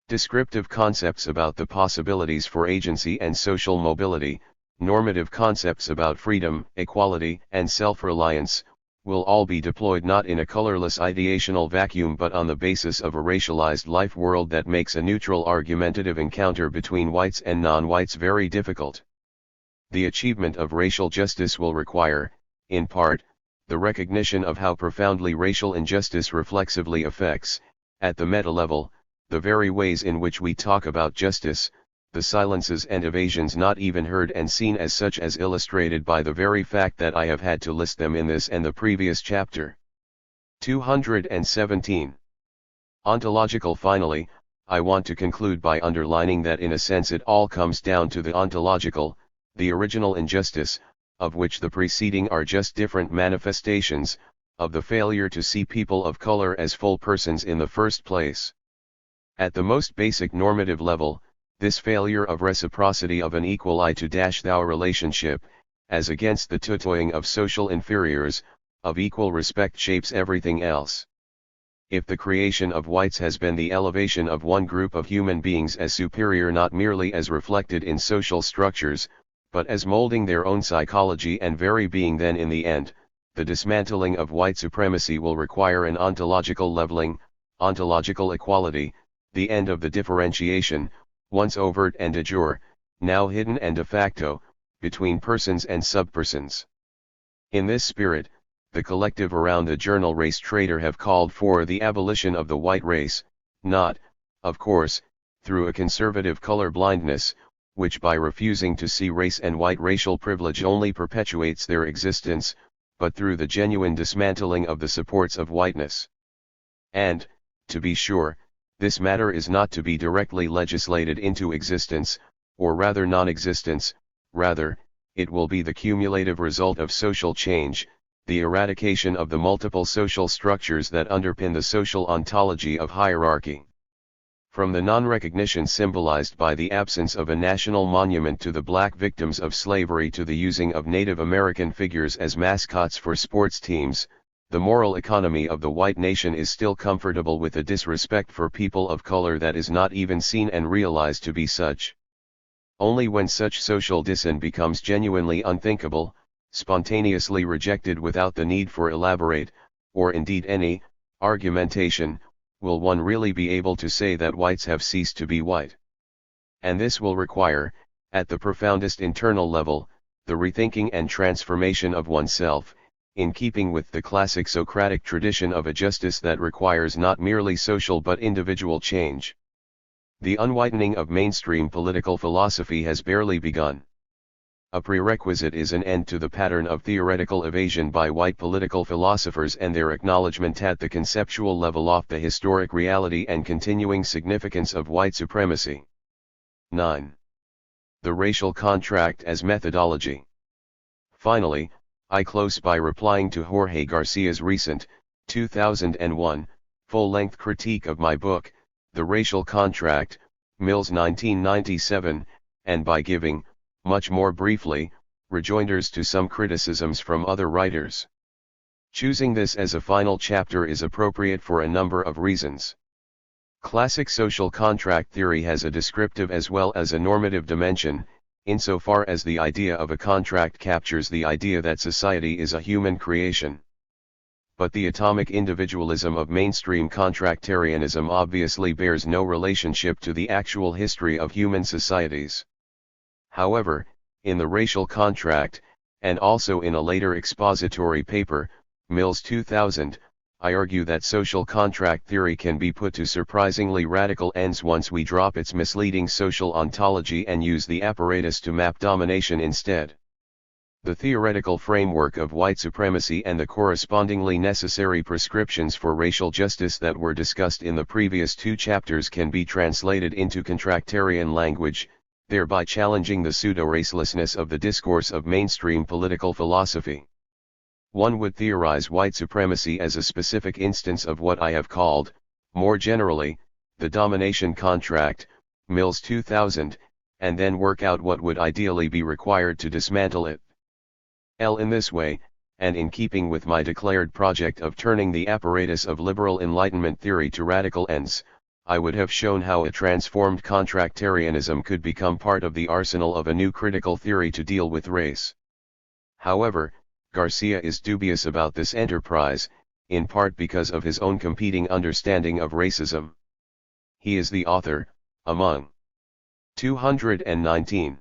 Descriptive concepts about the possibilities for agency and social mobility, normative concepts about freedom, equality, and self-reliance, will all be deployed not in a colorless ideational vacuum but on the basis of a racialized life world that makes a neutral argumentative encounter between whites and non-whites very difficult. The achievement of racial justice will require, in part, the recognition of how profoundly racial injustice reflexively affects, at the meta-level, the very ways in which we talk about justice, the silences and evasions not even heard and seen as such as illustrated by the very fact that I have had to list them in this and the previous chapter. 217. Ontological. Finally, I want to conclude by underlining that in a sense it all comes down to the ontological, the original injustice, of which the preceding are just different manifestations, of the failure to see people of color as full persons in the first place. At the most basic normative level, this failure of reciprocity of an equal I-to-thou relationship, as against the tutoying of social inferiors, of equal respect shapes everything else. If the creation of whites has been the elevation of one group of human beings as superior not merely as reflected in social structures, but as molding their own psychology and very being, then in the end, the dismantling of white supremacy will require an ontological leveling, ontological equality, the end of the differentiation, once overt and de jure, now hidden and de facto, between persons and subpersons. In this spirit, the collective around the journal Race Trader have called for the abolition of the white race, not, of course, through a conservative color blindness, which by refusing to see race and white racial privilege only perpetuates their existence, but through the genuine dismantling of the supports of whiteness. And, to be sure, this matter is not to be directly legislated into existence, or rather non-existence, rather, it will be the cumulative result of social change, the eradication of the multiple social structures that underpin the social ontology of hierarchy. From the non-recognition symbolized by the absence of a national monument to the black victims of slavery to the using of Native American figures as mascots for sports teams, the moral economy of the white nation is still comfortable with a disrespect for people of color that is not even seen and realized to be such. Only when such social dissent becomes genuinely unthinkable, spontaneously rejected without the need for elaborate, or indeed any, argumentation, will one really be able to say that whites have ceased to be white. And this will require, at the profoundest internal level, the rethinking and transformation of oneself, in keeping with the classic Socratic tradition of a justice that requires not merely social but individual change. The unwhitening of mainstream political philosophy has barely begun. A prerequisite is an end to the pattern of theoretical evasion by white political philosophers and their acknowledgement at the conceptual level of the historic reality and continuing significance of white supremacy. 9. The racial contract as methodology. Finally, I close by replying to Jorge Garcia's recent, 2001, full-length critique of my book, The Racial Contract, Mills 1997, and by giving, much more briefly, rejoinders to some criticisms from other writers. Choosing this as a final chapter is appropriate for a number of reasons. Classic social contract theory has a descriptive as well as a normative dimension, insofar as the idea of a contract captures the idea that society is a human creation. But the atomic individualism of mainstream contractarianism obviously bears no relationship to the actual history of human societies. However, in the racial contract, and also in a later expository paper, Mills 2000, I argue that social contract theory can be put to surprisingly radical ends once we drop its misleading social ontology and use the apparatus to map domination instead. The theoretical framework of white supremacy and the correspondingly necessary prescriptions for racial justice that were discussed in the previous 2 chapters can be translated into contractarian language, thereby challenging the pseudo-racelessness of the discourse of mainstream political philosophy. One would theorize white supremacy as a specific instance of what I have called, more generally, the domination contract, Mills 2000, and then work out what would ideally be required to dismantle it. In this way, and in keeping with my declared project of turning the apparatus of liberal Enlightenment theory to radical ends, I would have shown how a transformed contractarianism could become part of the arsenal of a new critical theory to deal with race. However, Garcia is dubious about this enterprise, in part because of his own competing understanding of racism. He is the author, among 219,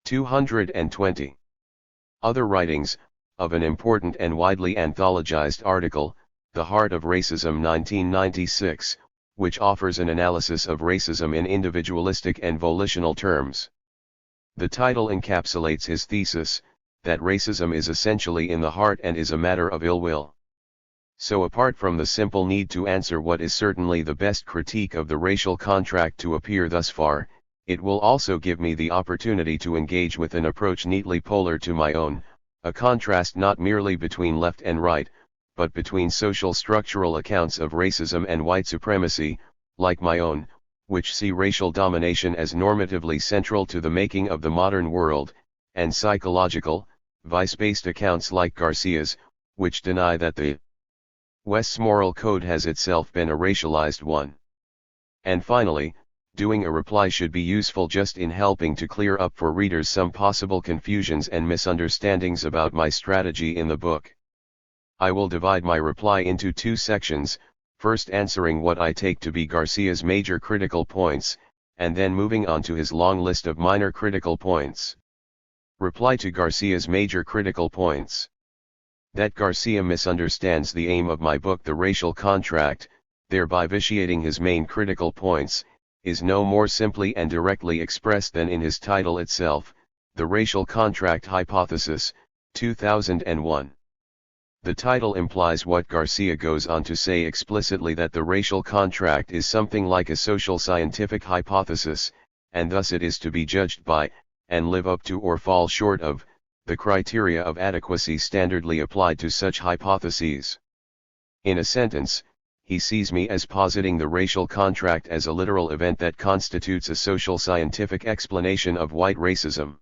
220 other writings, of an important and widely anthologized article, The Heart of Racism 1996, which offers an analysis of racism in individualistic and volitional terms. The title encapsulates his thesis, that racism is essentially in the heart and is a matter of ill will. So apart from the simple need to answer what is certainly the best critique of the racial contract to appear thus far, it will also give me the opportunity to engage with an approach neatly polar to my own, a contrast not merely between left and right, but between social structural accounts of racism and white supremacy, like my own, which see racial domination as normatively central to the making of the modern world, and psychological, vice-based accounts like Garcia's, which deny that the West's moral code has itself been a racialized one. And finally, doing a reply should be useful just in helping to clear up for readers some possible confusions and misunderstandings about my strategy in the book. I will divide my reply into 2 sections, first answering what I take to be Garcia's major critical points, and then moving on to his long list of minor critical points. Reply to Garcia's major critical points. That Garcia misunderstands the aim of my book The Racial Contract, thereby vitiating his main critical points, is no more simply and directly expressed than in his title itself, The Racial Contract Hypothesis, 2001. The title implies what Garcia goes on to say explicitly, that the racial contract is something like a social scientific hypothesis, and thus it is to be judged by, and live up to or fall short of, the criteria of adequacy standardly applied to such hypotheses. In a sentence, he sees me as positing the racial contract as a literal event that constitutes a social scientific explanation of white racism.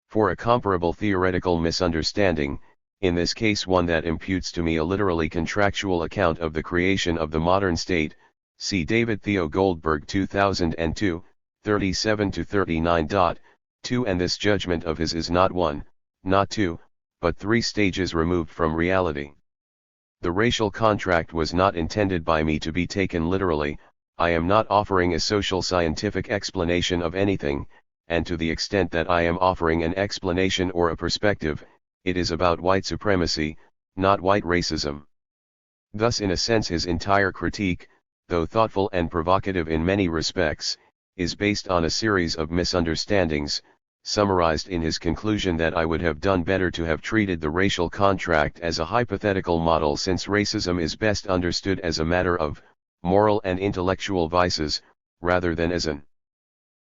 For a comparable theoretical misunderstanding, in this case one that imputes to me a literally contractual account of the creation of the modern state, see David Theo Goldberg 2002, 37-39. 2 And this judgment of his is not 1, not 2, but 3 stages removed from reality. The racial contract was not intended by me to be taken literally. I am not offering a social scientific explanation of anything, and to the extent that I am offering an explanation or a perspective, it is about white supremacy, not white racism. Thus in a sense his entire critique, though thoughtful and provocative in many respects, is based on a series of misunderstandings, summarized in his conclusion that I would have done better to have treated the racial contract as a hypothetical model, since racism is best understood as a matter of moral and intellectual vices, rather than as an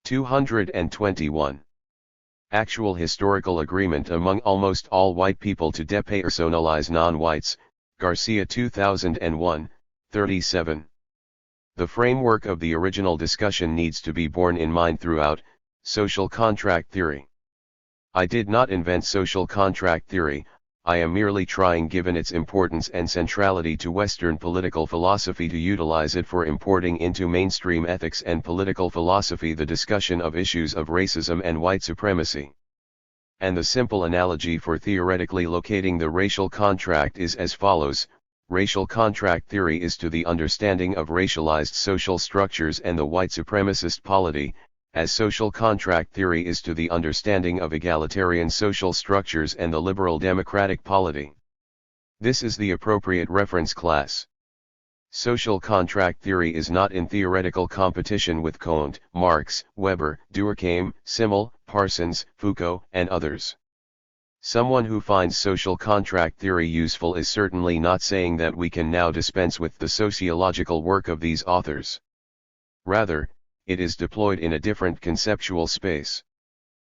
221. Actual historical agreement among almost all white people to depersonalize non-whites, Garcia 2001, 37. The framework of the original discussion needs to be borne in mind throughout. Social contract theory. I did not invent social contract theory, I am merely trying, given its importance and centrality to Western political philosophy, to utilize it for importing into mainstream ethics and political philosophy the discussion of issues of racism and white supremacy. And the simple analogy for theoretically locating the racial contract is as follows: racial contract theory is to the understanding of racialized social structures and the white supremacist polity, as social contract theory is to the understanding of egalitarian social structures and the liberal democratic polity. This is the appropriate reference class. Social contract theory is not in theoretical competition with Kant, Marx, Weber, Durkheim, Simmel, Parsons, Foucault, and others. Someone who finds social contract theory useful is certainly not saying that we can now dispense with the sociological work of these authors. Rather, it is deployed in a different conceptual space.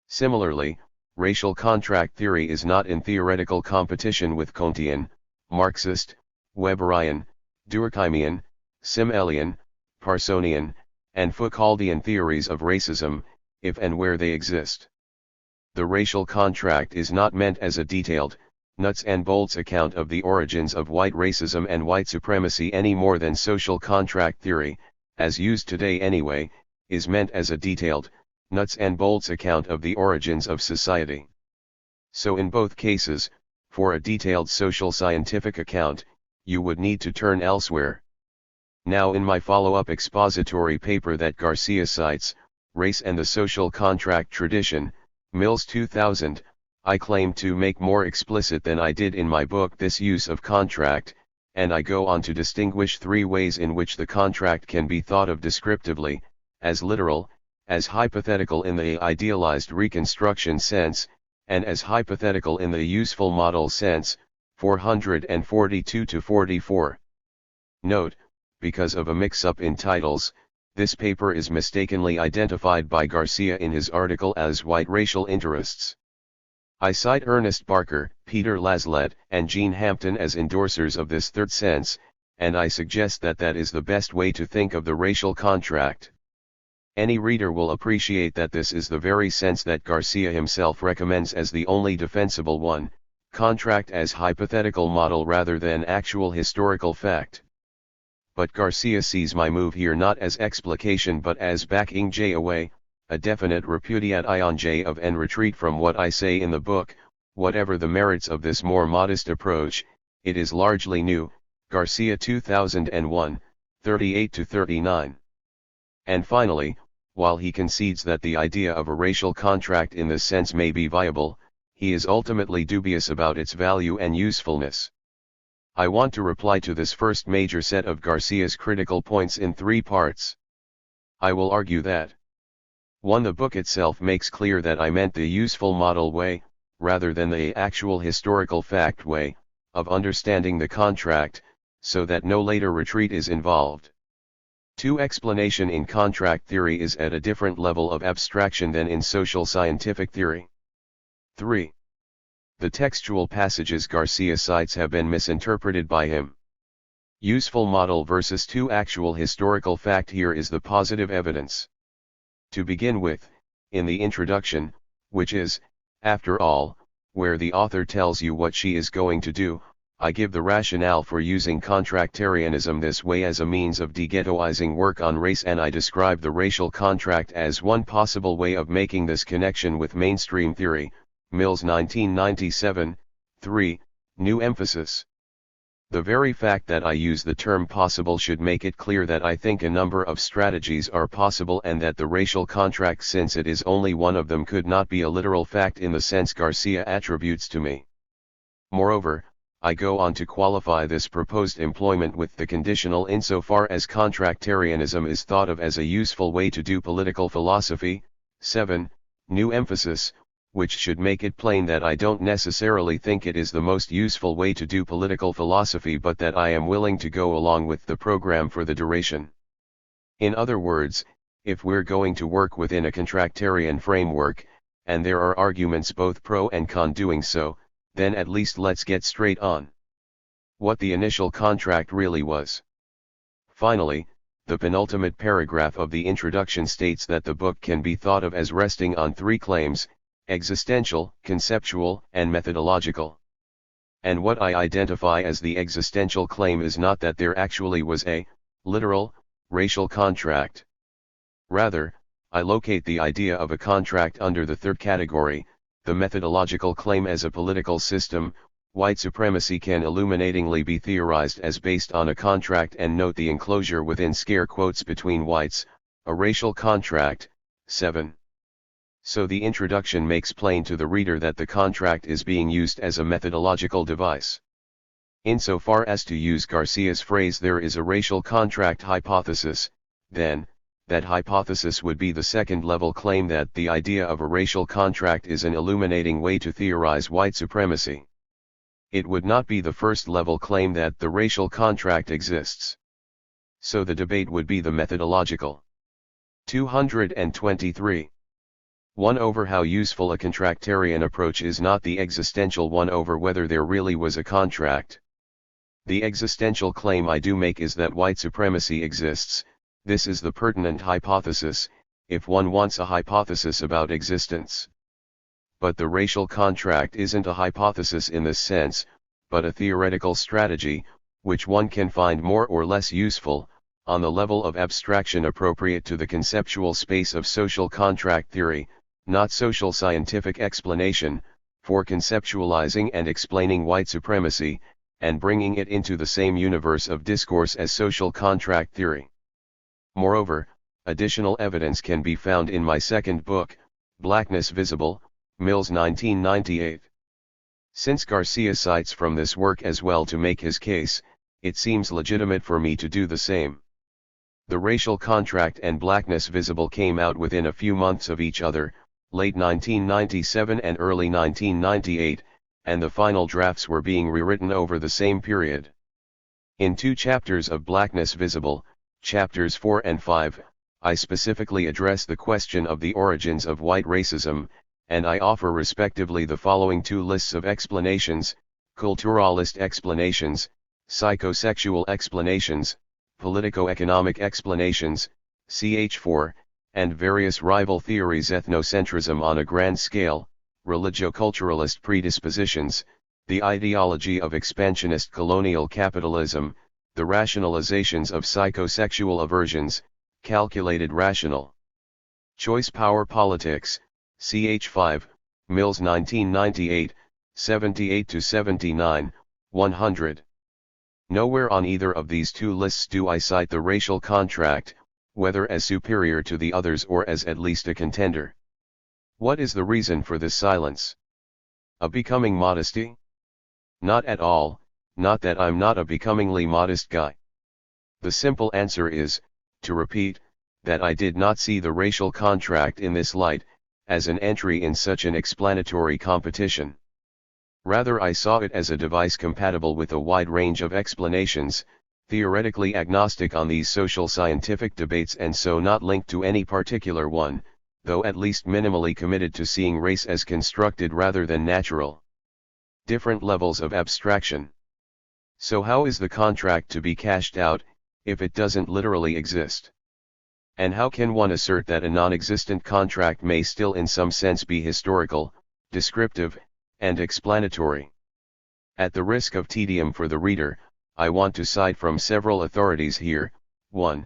Similarly, racial contract theory is not in theoretical competition with Kantian, Marxist, Weberian, Durkheimian, Simmelian, Parsonian, and Foucauldian theories of racism, if and where they exist. The racial contract is not meant as a detailed, nuts and bolts account of the origins of white racism and white supremacy any more than social contract theory, as used today anyway, is meant as a detailed, nuts and bolts account of the origins of society. So in both cases, for a detailed social scientific account, you would need to turn elsewhere. Now in my follow-up expository paper that Garcia cites, Race and the Social Contract Tradition, Mills 2000, I claim to make more explicit than I did in my book this use of contract, and I go on to distinguish three ways in which the contract can be thought of descriptively, as literal, as hypothetical in the idealized reconstruction sense, and as hypothetical in the useful model sense, 442-44. Note, because of a mix-up in titles, this paper is mistakenly identified by Garcia in his article as White Racial Interests. I cite Ernest Barker, Peter Laslett, and Gene Hampton as endorsers of this third sense, and I suggest that that is the best way to think of the racial contract. Any reader will appreciate that this is the very sense that Garcia himself recommends as the only defensible one, contract as hypothetical model rather than actual historical fact. But Garcia sees my move here not as explication but as backing J away, a definite repudiation J of and retreat from what I say in the book. Whatever the merits of this more modest approach, it is largely new, Garcia 2001, 38-39. And finally, while he concedes that the idea of a racial contract in this sense may be viable, he is ultimately dubious about its value and usefulness. I want to reply to this first major set of Garcia's critical points in three parts. I will argue that 1. The book itself makes clear that I meant the useful model way, rather than the actual historical fact way, of understanding the contract, so that no later retreat is involved. 2. Explanation in contract theory is at a different level of abstraction than in social scientific theory. 3. The textual passages Garcia cites have been misinterpreted by him. Useful model versus 2 actual historical fact. Here is the positive evidence. To begin with, in the introduction, which is, after all, where the author tells you what she is going to do, I give the rationale for using contractarianism this way as a means of deghettoizing work on race, and I describe the racial contract as one possible way of making this connection with mainstream theory. Mills 1997, 3, New Emphasis. The very fact that I use the term possible should make it clear that I think a number of strategies are possible and that the racial contract, since it is only one of them, could not be a literal fact in the sense Garcia attributes to me. Moreover, I go on to qualify this proposed employment with the conditional insofar as contractarianism is thought of as a useful way to do political philosophy. 7, New Emphasis, which should make it plain that I don't necessarily think it is the most useful way to do political philosophy, but that I am willing to go along with the program for the duration. In other words, if we're going to work within a contractarian framework, and there are arguments both pro and con doing so, then at least let's get straight on what the initial contract really was. Finally, the penultimate paragraph of the introduction states that the book can be thought of as resting on 3 claims: existential, conceptual, and methodological. And what I identify as the existential claim is not that there actually was a literal racial contract. Rather, I locate the idea of a contract under the third category, the methodological claim. As a political system, white supremacy can illuminatingly be theorized as based on a contract, and note the enclosure within scare quotes between whites, a racial contract. 7. So the introduction makes plain to the reader that the contract is being used as a methodological device. Insofar as to use Garcia's phrase there is a racial contract hypothesis, then, that hypothesis would be the second-level claim that the idea of a racial contract is an illuminating way to theorize white supremacy. It would not be the first-level claim that the racial contract exists. So the debate would be the methodological. 223. 1 over how useful a contractarian approach is, not the existential one over whether there really was a contract. The existential claim I do make is that white supremacy exists. This is the pertinent hypothesis, if one wants a hypothesis about existence. But the racial contract isn't a hypothesis in this sense, but a theoretical strategy, which one can find more or less useful, on the level of abstraction appropriate to the conceptual space of social contract theory, not social scientific explanation, for conceptualizing and explaining white supremacy, and bringing it into the same universe of discourse as social contract theory. Moreover, additional evidence can be found in my second book, Blackness Visible, Mills 1998. Since Garcia cites from this work as well to make his case, it seems legitimate for me to do the same. The Racial Contract and Blackness Visible came out within a few months of each other, late 1997 and early 1998, and the final drafts were being rewritten over the same period. In 2 chapters of Blackness Visible, chapters 4 and 5, I specifically address the question of the origins of white racism, and I offer respectively the following 2 lists of explanations: culturalist explanations, psychosexual explanations, politico-economic explanations, ch4, and various rival theories: ethnocentrism on a grand scale, religio-culturalist predispositions, the ideology of expansionist colonial capitalism, the rationalizations of psychosexual aversions, calculated rational choice power politics, ch5, Mills 1998, 78-79, 100. Nowhere on either of these 2 lists do I cite the racial contract, whether as superior to the others or as at least a contender. What is the reason for this silence? A becoming modesty? Not at all, not that I'm not a becomingly modest guy. The simple answer is, to repeat, that I did not see the racial contract in this light, as an entry in such an explanatory competition. Rather, I saw it as a device compatible with a wide range of explanations, theoretically agnostic on these social scientific debates and so not linked to any particular one, though at least minimally committed to seeing race as constructed rather than natural. Different levels of abstraction. So how is the contract to be cashed out, if it doesn't literally exist? And how can one assert that a non-existent contract may still in some sense be historical, descriptive, and explanatory? At the risk of tedium for the reader, I want to cite from several authorities here: 1.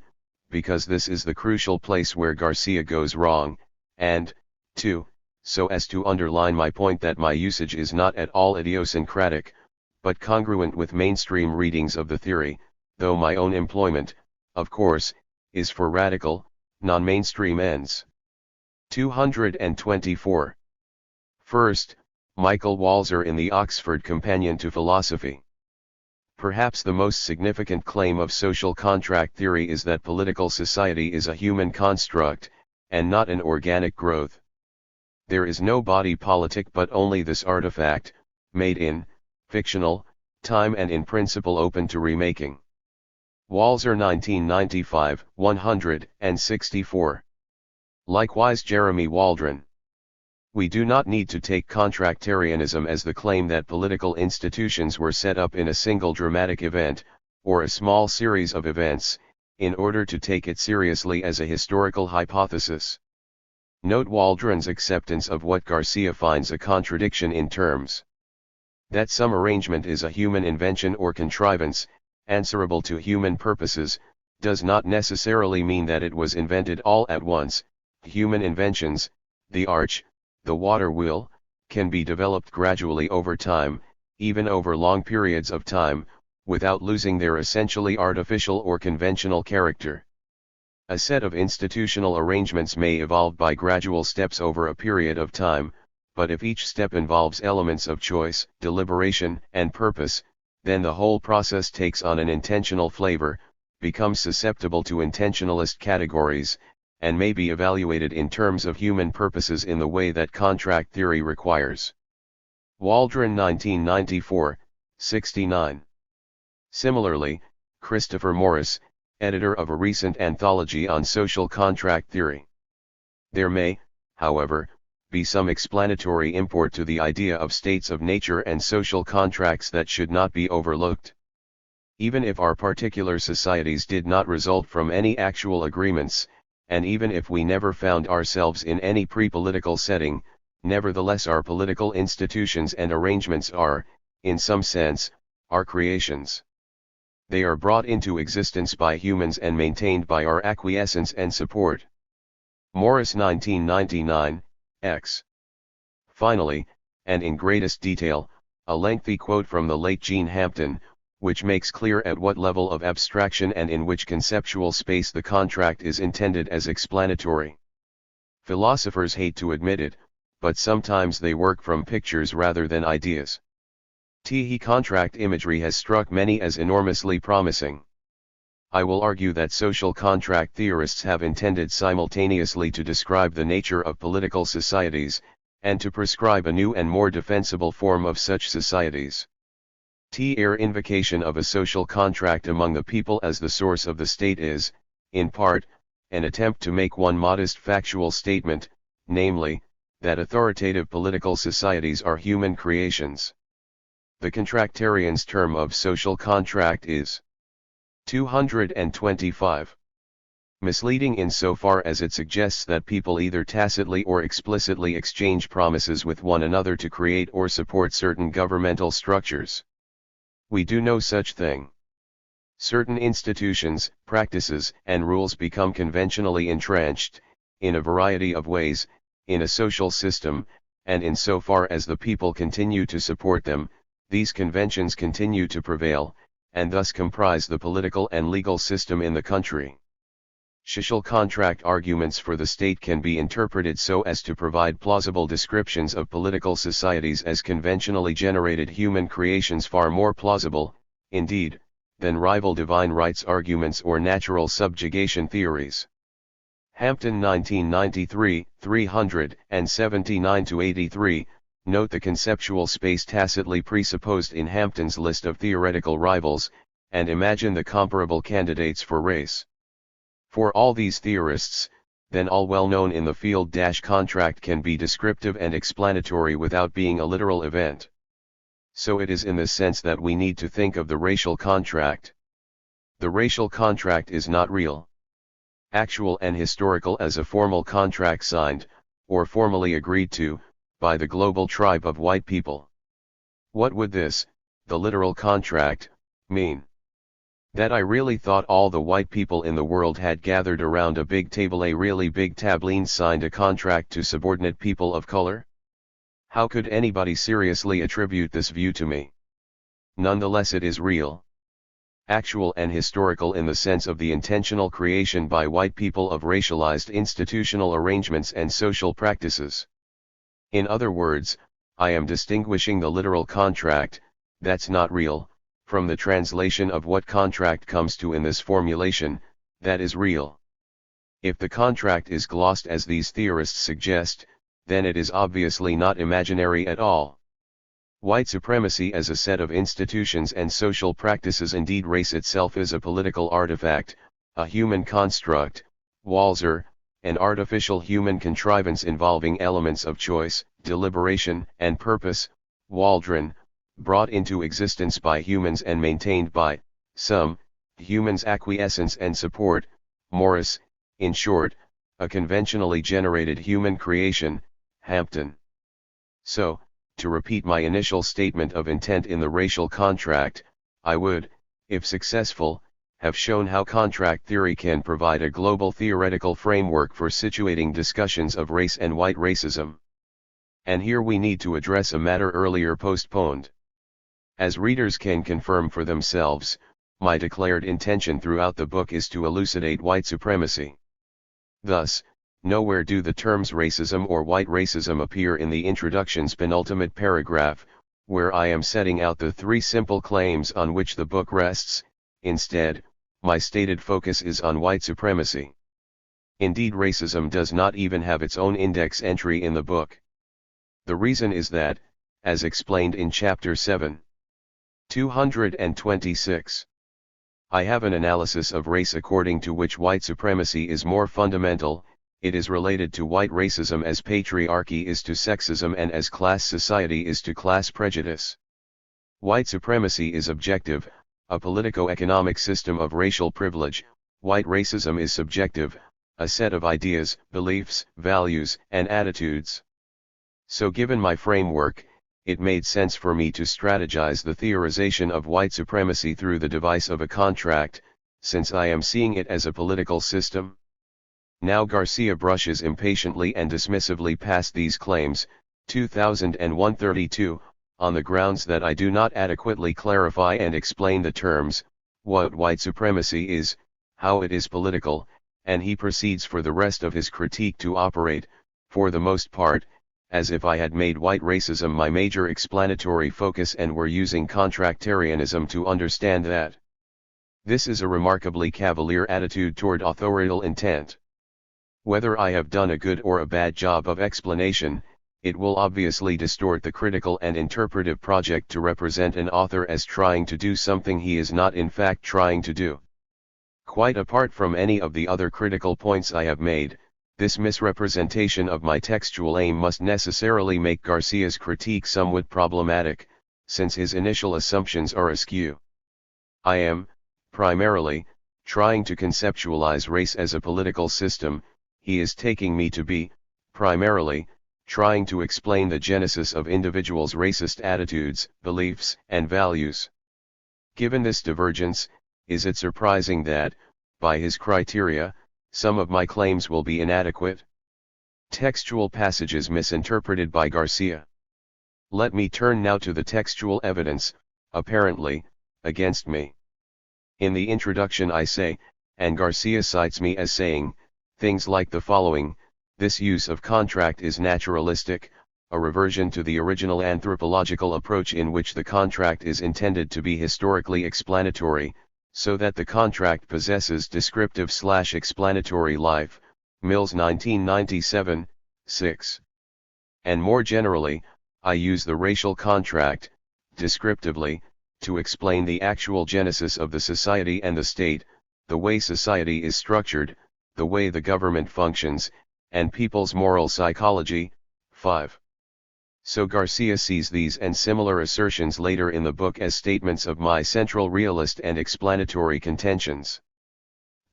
Because this is the crucial place where Garcia goes wrong, and 2. So as to underline my point that my usage is not at all idiosyncratic, but congruent with mainstream readings of the theory, though my own employment, of course, is for radical, non-mainstream ends. 224. First, Michael Walzer in the Oxford Companion to Philosophy. Perhaps the most significant claim of social contract theory is that political society is a human construct, and not an organic growth. There is no body politic but only this artifact, made in, fictional, time and in principle open to remaking. Walzer 1995, 164. Likewise Jeremy Waldron. We do not need to take contractarianism as the claim that political institutions were set up in a single dramatic event, or a small series of events, in order to take it seriously as a historical hypothesis. Note Waldron's acceptance of what Garcia finds a contradiction in terms. That some arrangement is a human invention or contrivance, answerable to human purposes, does not necessarily mean that it was invented all at once. Human inventions, the arch, the water wheel, can be developed gradually over time, even over long periods of time, without losing their essentially artificial or conventional character. A set of institutional arrangements may evolve by gradual steps over a period of time, but if each step involves elements of choice, deliberation, and purpose, then the whole process takes on an intentional flavor, becomes susceptible to intentionalist categories, and may be evaluated in terms of human purposes in the way that contract theory requires. Waldron 1994, 69. Similarly, Christopher Morris, editor of a recent anthology on social contract theory. There may, however, be some explanatory import to the idea of states of nature and social contracts that should not be overlooked. Even if our particular societies did not result from any actual agreements, and even if we never found ourselves in any pre-political setting, nevertheless our political institutions and arrangements are, in some sense, our creations. They are brought into existence by humans and maintained by our acquiescence and support. Morris 1999, X. Finally, and in greatest detail, a lengthy quote from the late Gene Hampton, which makes clear at what level of abstraction and in which conceptual space the contract is intended as explanatory. Philosophers hate to admit it, but sometimes they work from pictures rather than ideas. Contract imagery has struck many as enormously promising. I will argue that social contract theorists have intended simultaneously to describe the nature of political societies, and to prescribe a new and more defensible form of such societies. Invocation of a social contract among the people as the source of the state is, in part, an attempt to make one modest factual statement, namely, that authoritative political societies are human creations. The contractarian's term of social contract is 225. Misleading insofar as it suggests that people either tacitly or explicitly exchange promises with one another to create or support certain governmental structures. We do no such thing. Certain institutions, practices, and rules become conventionally entrenched, in a variety of ways, in a social system, and insofar as the people continue to support them, these conventions continue to prevail, and thus comprise the political and legal system in the country. Social contract arguments for the state can be interpreted so as to provide plausible descriptions of political societies as conventionally generated human creations, far more plausible, indeed, than rival divine rights arguments or natural subjugation theories. Hampton 1993, 379-83, note the conceptual space tacitly presupposed in Hampton's list of theoretical rivals, and imagine the comparable candidates for race. For all these theorists, then all well known in the field contract can be descriptive and explanatory without being a literal event. So it is in this sense that we need to think of the racial contract. The racial contract is not real, actual and historical as a formal contract signed, or formally agreed to, by the global tribe of white people. What would this, the literal contract, mean? That I really thought all the white people in the world had gathered around a big table, a really big tableen, signed a contract to subordinate people of color? How could anybody seriously attribute this view to me? Nonetheless, it is real, actual and historical in the sense of the intentional creation by white people of racialized institutional arrangements and social practices. In other words, I am distinguishing the literal contract, that's not real, from the translation of what contract comes to in this formulation, that is real. If the contract is glossed as these theorists suggest, then it is obviously not imaginary at all. White supremacy as a set of institutions and social practices, indeed race itself, is a political artifact, a human construct, Walzer, an artificial human contrivance involving elements of choice, deliberation, and purpose, Waldron, brought into existence by humans and maintained by some humans' acquiescence and support, Morris, in short, a conventionally generated human creation, Hampton. So, to repeat my initial statement of intent in the racial contract, I would, if successful, have shown how contract theory can provide a global theoretical framework for situating discussions of race and white racism. And here we need to address a matter earlier postponed. As readers can confirm for themselves, my declared intention throughout the book is to elucidate white supremacy. Thus, nowhere do the terms racism or white racism appear in the introduction's penultimate paragraph, where I am setting out the three simple claims on which the book rests. Instead, my stated focus is on white supremacy. Indeed, racism does not even have its own index entry in the book. The reason is that, as explained in Chapter 7, 226, I have an analysis of race according to which white supremacy is more fundamental. It is related to white racism as patriarchy is to sexism and as class society is to class prejudice. White supremacy is objective, a politico-economic system of racial privilege. White racism is subjective, a set of ideas, beliefs, values, and attitudes. So given my framework, it made sense for me to strategize the theorization of white supremacy through the device of a contract, since I am seeing it as a political system. Now Garcia brushes impatiently and dismissively past these claims, 2001-32, on the grounds that I do not adequately clarify and explain the terms, what white supremacy is, how it is political, and he proceeds for the rest of his critique to operate, for the most part, as if I had made white racism my major explanatory focus and were using contractarianism to understand that. This is a remarkably cavalier attitude toward authorial intent. Whether I have done a good or a bad job of explanation, it will obviously distort the critical and interpretive project to represent an author as trying to do something he is not in fact trying to do. Quite apart from any of the other critical points I have made, this misrepresentation of my textual aim must necessarily make Garcia's critique somewhat problematic, since his initial assumptions are askew. I am, primarily, trying to conceptualize race as a political system. He is taking me to be, primarily, trying to explain the genesis of individuals' racist attitudes, beliefs, and values. Given this divergence, is it surprising that, by his criteria, some of my claims will be inadequate? Textual passages misinterpreted by Garcia. Let me turn now to the textual evidence, apparently, against me. In the introduction I say, and Garcia cites me as saying, things like the following: this use of contract is naturalistic, a reversion to the original anthropological approach in which the contract is intended to be historically explanatory, so that the contract possesses descriptive/explanatory life, Mills 1997, 6. And more generally, I use the racial contract, descriptively, to explain the actual genesis of the society and the state, the way society is structured, the way the government functions, and people's moral psychology. 5. So Garcia sees these and similar assertions later in the book as statements of my central realist and explanatory contentions.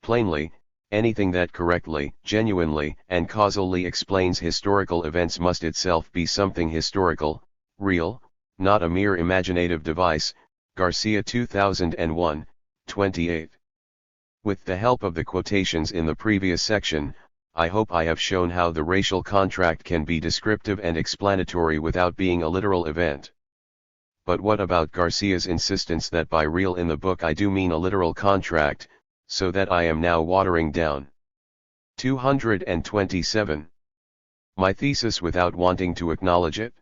Plainly, anything that correctly, genuinely, and causally explains historical events must itself be something historical, real, not a mere imaginative device. Garcia 2001, 28. With the help of the quotations in the previous section, I hope I have shown how the racial contract can be descriptive and explanatory without being a literal event. But what about Garcia's insistence that by real in the book I do mean a literal contract, so that I am now watering down? 227. My thesis without wanting to acknowledge it?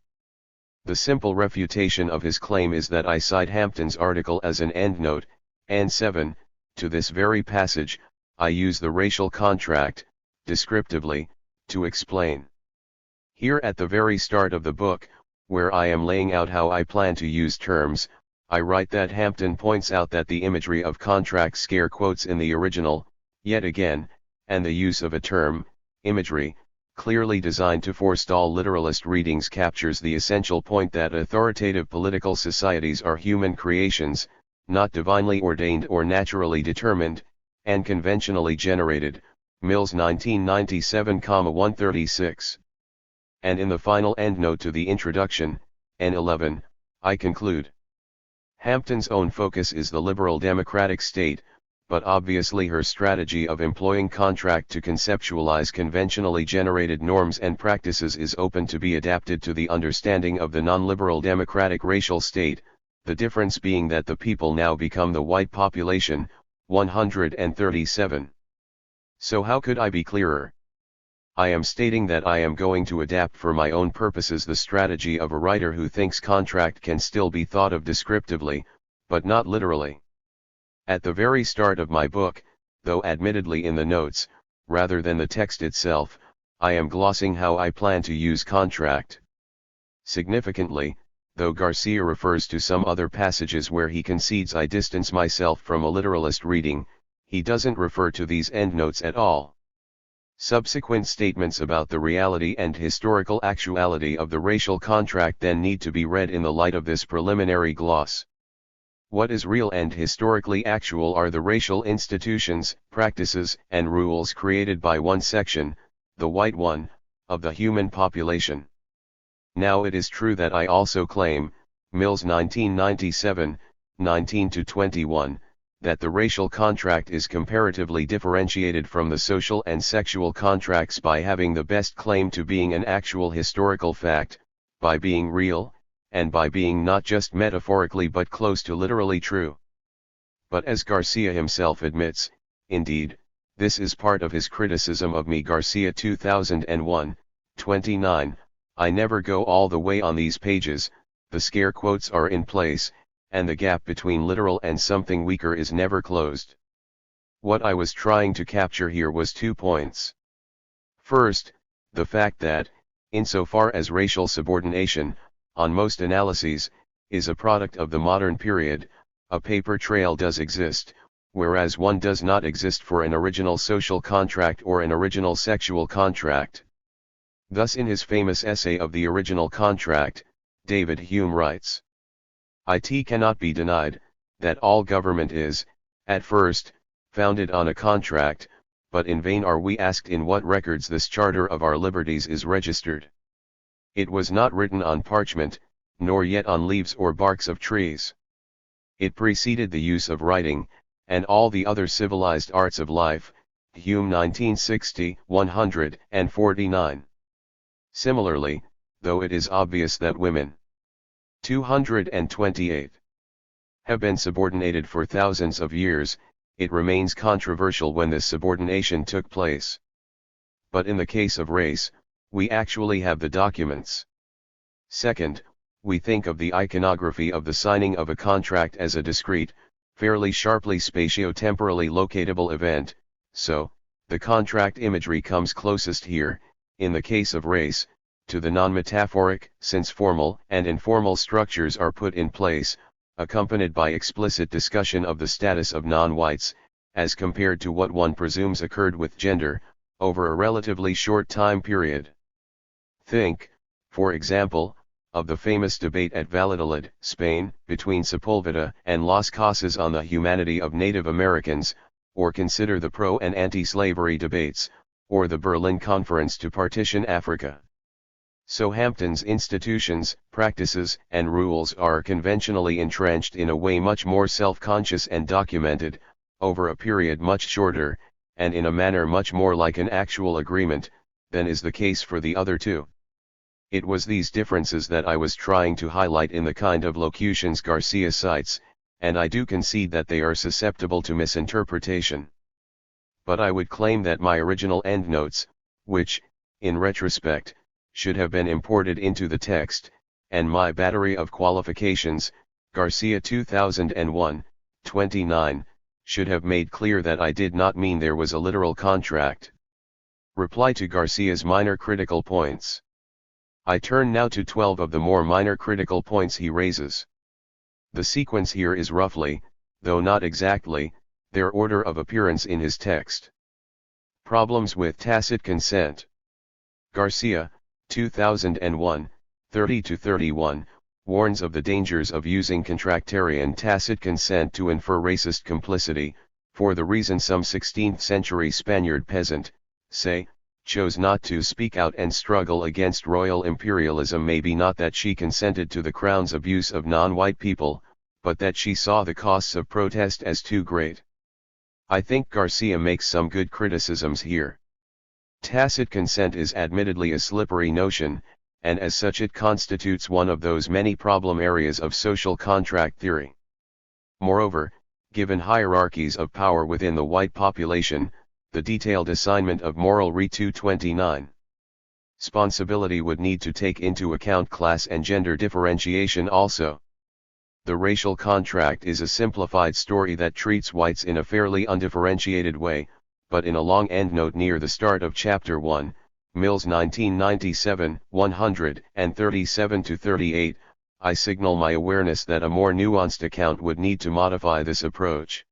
The simple refutation of his claim is that I cite Hampton's article as an endnote, and 7, to this very passage, I use the racial contract, descriptively, to explain. Here at the very start of the book, where I am laying out how I plan to use terms, I write that Hampton points out that the imagery of contract scare quotes in the original, yet again, and the use of a term, imagery, clearly designed to forestall literalist readings captures the essential point that authoritative political societies are human creations, not divinely ordained or naturally determined, and conventionally generated, Mills 1997,136. And in the final endnote to the introduction, N11, I conclude. Hampton's own focus is the liberal democratic state, but obviously her strategy of employing contract to conceptualize conventionally generated norms and practices is open to be adapted to the understanding of the non-liberal democratic racial state, the difference being that the people now become the white population. 137. So how could I be clearer? I am stating that I am going to adapt for my own purposes the strategy of a writer who thinks contract can still be thought of descriptively, but not literally. At the very start of my book, though admittedly in the notes, rather than the text itself, I am glossing how I plan to use contract. Significantly, though Garcia refers to some other passages where he concedes I distance myself from a literalist reading, he doesn't refer to these endnotes at all. Subsequent statements about the reality and historical actuality of the racial contract then need to be read in the light of this preliminary gloss. What is real and historically actual are the racial institutions, practices, and rules created by one section, the white one, of the human population. Now it is true that I also claim, Mills 1997, 19-21, that the racial contract is comparatively differentiated from the social and sexual contracts by having the best claim to being an actual historical fact, by being real, and by being not just metaphorically but close to literally true. But as Garcia himself admits, indeed, this is part of his criticism of me. Garcia 2001, 29, I never go all the way on these pages, the scare quotes are in place, and the gap between literal and something weaker is never closed. What I was trying to capture here was 2 points. First, the fact that, insofar as racial subordination, on most analyses, is a product of the modern period, a paper trail does exist, whereas one does not exist for an original social contract or an original sexual contract. Thus in his famous essay of the original contract, David Hume writes, "It cannot be denied, that all government is, at first, founded on a contract, but in vain are we asked in what records this charter of our liberties is registered. It was not written on parchment, nor yet on leaves or barks of trees. It preceded the use of writing, and all the other civilized arts of life." Hume 1960, 149. Similarly, though it is obvious that women 228 have been subordinated for thousands of years, it remains controversial when this subordination took place. But in the case of race, we actually have the documents. Second, we think of the iconography of the signing of a contract as a discrete, fairly sharply spatio-temporally locatable event, so, the contract imagery comes closest here, in the case of race, to the non-metaphoric, since formal and informal structures are put in place, accompanied by explicit discussion of the status of non-whites, as compared to what one presumes occurred with gender, over a relatively short time period. Think, for example, of the famous debate at Valladolid, Spain, between Sepulveda and Las Casas on the humanity of Native Americans, or consider the pro- and anti-slavery debates, or the Berlin Conference to partition Africa. So Hampton's institutions, practices, and rules are conventionally entrenched in a way much more self-conscious and documented, over a period much shorter, and in a manner much more like an actual agreement, than is the case for the other two. It was these differences that I was trying to highlight in the kind of locutions Garcia cites, and I do concede that they are susceptible to misinterpretation. But I would claim that my original endnotes, which, in retrospect, should have been imported into the text, and my battery of qualifications, Garcia 2001, 29, should have made clear that I did not mean there was a literal contract. Reply to Garcia's minor critical points. I turn now to 12 of the more minor critical points he raises. The sequence here is roughly, though not exactly, their order of appearance in his text. Problems with tacit consent. Garcia, 2001, 30-31, warns of the dangers of using contractarian tacit consent to infer racist complicity, for the reason some 16th-century Spaniard peasant, say, chose not to speak out and struggle against royal imperialism. Maybe not that she consented to the crown's abuse of non-white people, but that she saw the costs of protest as too great. I think Garcia makes some good criticisms here. Tacit consent is admittedly a slippery notion, and as such it constitutes one of those many problem areas of social contract theory. Moreover, given hierarchies of power within the white population, the detailed assignment of moral re 229. Responsibility would need to take into account class and gender differentiation also. The racial contract is a simplified story that treats whites in a fairly undifferentiated way, but in a long endnote near the start of Chapter 1, Mills 1997, 137-38, I signal my awareness that a more nuanced account would need to modify this approach.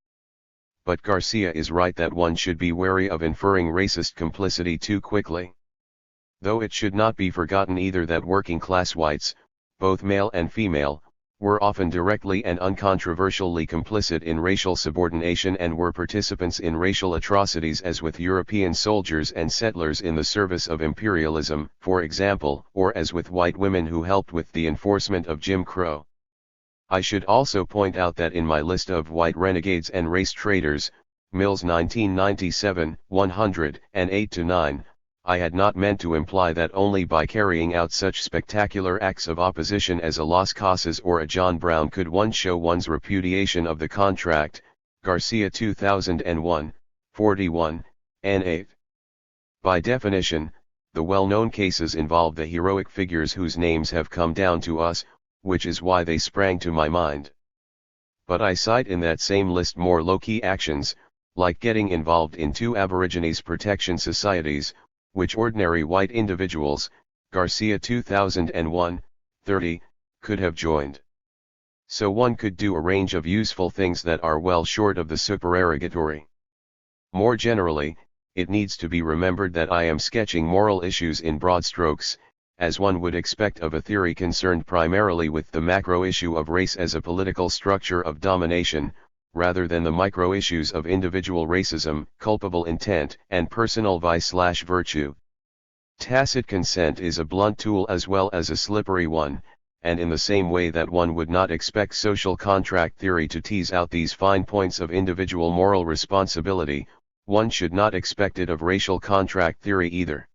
But Garcia is right that one should be wary of inferring racist complicity too quickly. Though it should not be forgotten either that working-class whites, both male and female, were often directly and uncontroversially complicit in racial subordination and were participants in racial atrocities as with European soldiers and settlers in the service of imperialism, for example, or as with white women who helped with the enforcement of Jim Crow. I should also point out that in my list of white renegades and race traitors, Mills 1997, 108-9, I had not meant to imply that only by carrying out such spectacular acts of opposition as a Las Casas or a John Brown could one show one's repudiation of the contract, Garcia 2001, 41, n8. By definition, the well-known cases involve the heroic figures whose names have come down to us, which is why they sprang to my mind. But I cite in that same list more low-key actions, like getting involved in two Aborigines protection societies, which ordinary white individuals, Garcia 2001, 30, could have joined. So one could do a range of useful things that are well short of the supererogatory. More generally, it needs to be remembered that I am sketching moral issues in broad strokes, as one would expect of a theory concerned primarily with the macro issue of race as a political structure of domination, rather than the micro-issues of individual racism, culpable intent, and personal vice/virtue. Tacit consent is a blunt tool as well as a slippery one, and in the same way that one would not expect social contract theory to tease out these fine points of individual moral responsibility, one should not expect it of racial contract theory either.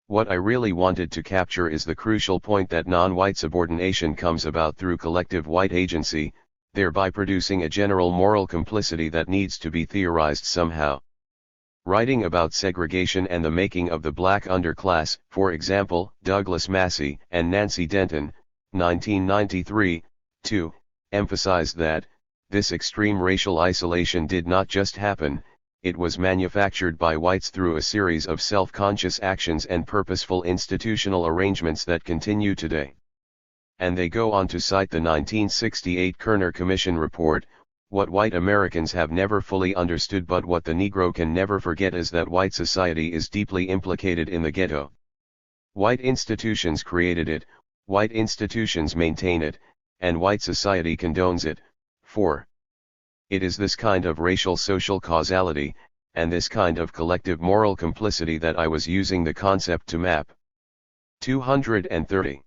What I really wanted to capture is the crucial point that non-white subordination comes about through collective white agency, thereby producing a general moral complicity that needs to be theorized somehow. Writing about segregation and the making of the black underclass, for example, Douglas Massey and Nancy Denton, 1993, 2, emphasized that, this extreme racial isolation did not just happen, it was manufactured by whites through a series of self-conscious actions and purposeful institutional arrangements that continue today. And they go on to cite the 1968 Kerner Commission report, what white Americans have never fully understood but what the Negro can never forget is that white society is deeply implicated in the ghetto. White institutions created it, white institutions maintain it, and white society condones it. 4. It is this kind of racial social causality, and this kind of collective moral complicity that I was using the concept to map. 230.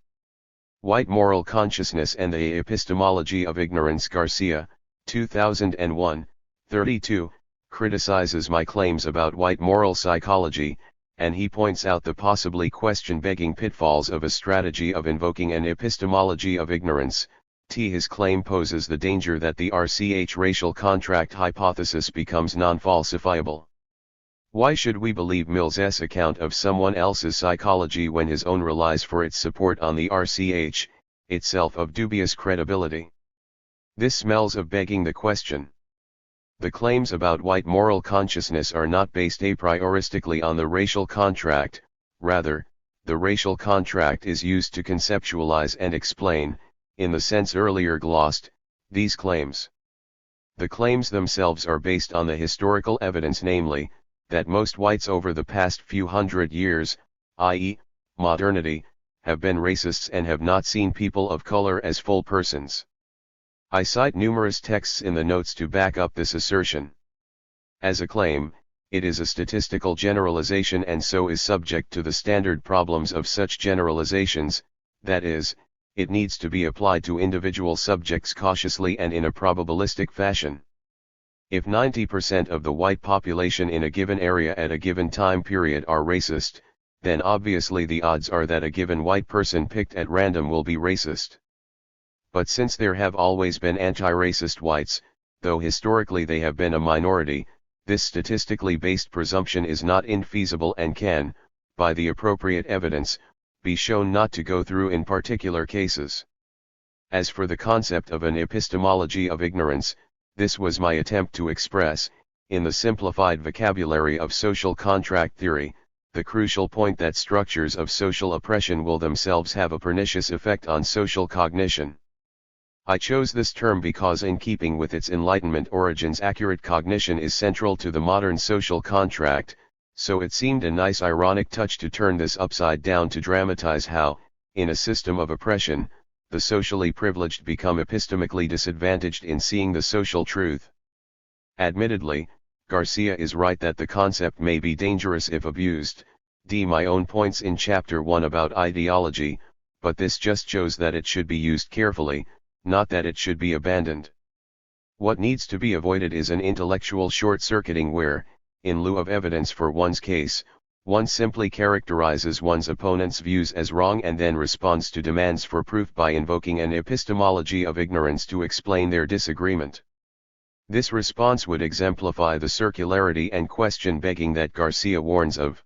White Moral Consciousness and the Epistemology of Ignorance. Garcia, 2001, 32, criticizes my claims about white moral psychology, and he points out the possibly question-begging pitfalls of a strategy of invoking an epistemology of ignorance. His claim poses the danger that the racial contract hypothesis becomes non-falsifiable. Why should we believe Mills's account of someone else's psychology when his own relies for its support on the itself of dubious credibility? This smells of begging the question. The claims about white moral consciousness are not based a prioristically on the racial contract, rather, the racial contract is used to conceptualize and explain, in the sense earlier glossed, these claims. The claims themselves are based on the historical evidence, namely, that most whites over the past few hundred years, i.e., modernity, have been racists and have not seen people of color as full persons. I cite numerous texts in the notes to back up this assertion. As a claim, it is a statistical generalization and so is subject to the standard problems of such generalizations, that is, it needs to be applied to individual subjects cautiously and in a probabilistic fashion. If 90% of the white population in a given area at a given time period are racist, then obviously the odds are that a given white person picked at random will be racist. But since there have always been anti-racist whites, though historically they have been a minority, this statistically based presumption is not infeasible and can, by the appropriate evidence, be shown not to go through in particular cases. As for the concept of an epistemology of ignorance, this was my attempt to express, in the simplified vocabulary of social contract theory, the crucial point that structures of social oppression will themselves have a pernicious effect on social cognition. I chose this term because, in keeping with its Enlightenment origins, accurate cognition is central to the modern social contract, so it seemed a nice ironic touch to turn this upside down to dramatize how, in a system of oppression, the socially privileged become epistemically disadvantaged in seeing the social truth. Admittedly, Garcia is right that the concept may be dangerous if abused, my own points in Chapter 1 about ideology, but this just shows that it should be used carefully, not that it should be abandoned. What needs to be avoided is an intellectual short-circuiting where, in lieu of evidence for one's case, one simply characterizes one's opponent's views as wrong and then responds to demands for proof by invoking an epistemology of ignorance to explain their disagreement. This response would exemplify the circularity and question-begging that Garcia warns of.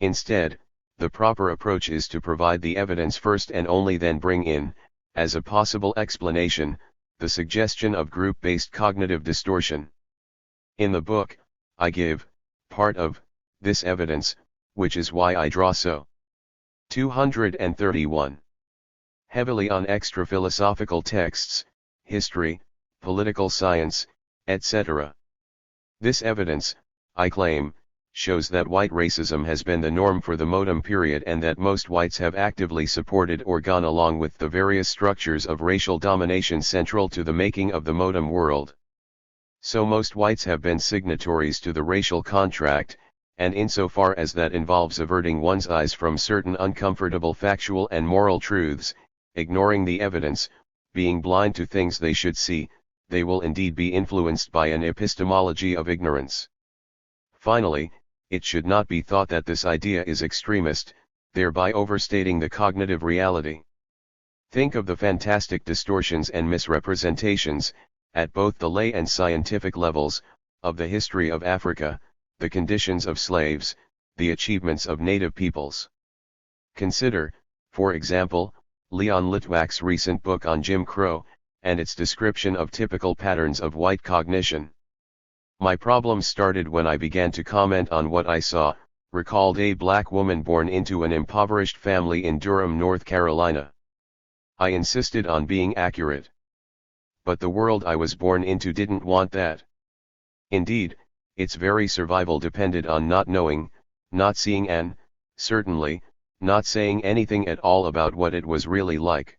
Instead, the proper approach is to provide the evidence first and only then bring in, as a possible explanation, the suggestion of group-based cognitive distortion. In the book, I give part of this evidence, which is why I draw so 231 heavily on extra-philosophical texts, history, political science, etc. This evidence, I claim, shows that white racism has been the norm for the modem period and that most whites have actively supported or gone along with the various structures of racial domination central to the making of the modem world. So most whites have been signatories to the racial contract, and insofar as that involves averting one's eyes from certain uncomfortable factual and moral truths, ignoring the evidence, being blind to things they should see, they will indeed be influenced by an epistemology of ignorance. Finally, it should not be thought that this idea is extremist, thereby overstating the cognitive reality. Think of the fantastic distortions and misrepresentations, at both the lay and scientific levels, of the history of Africa, the conditions of slaves, the achievements of native peoples. Consider, for example, Leon Litwack's recent book on Jim Crow, and its description of typical patterns of white cognition. My problem started when I began to comment on what I saw, recalled a black woman born into an impoverished family in Durham, North Carolina. I insisted on being accurate. But the world I was born into didn't want that. Indeed, its very survival depended on not knowing, not seeing and, certainly, not saying anything at all about what it was really like.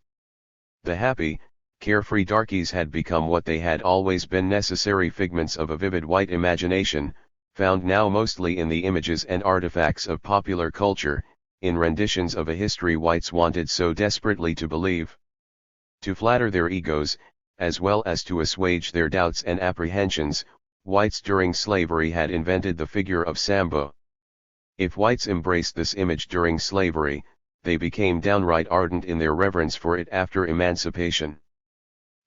The happy, carefree darkies had become what they had always been, necessary figments of a vivid white imagination, found now mostly in the images and artifacts of popular culture, in renditions of a history whites wanted so desperately to believe. To flatter their egos, as well as to assuage their doubts and apprehensions, whites during slavery had invented the figure of Sambo. If whites embraced this image during slavery, they became downright ardent in their reverence for it after emancipation.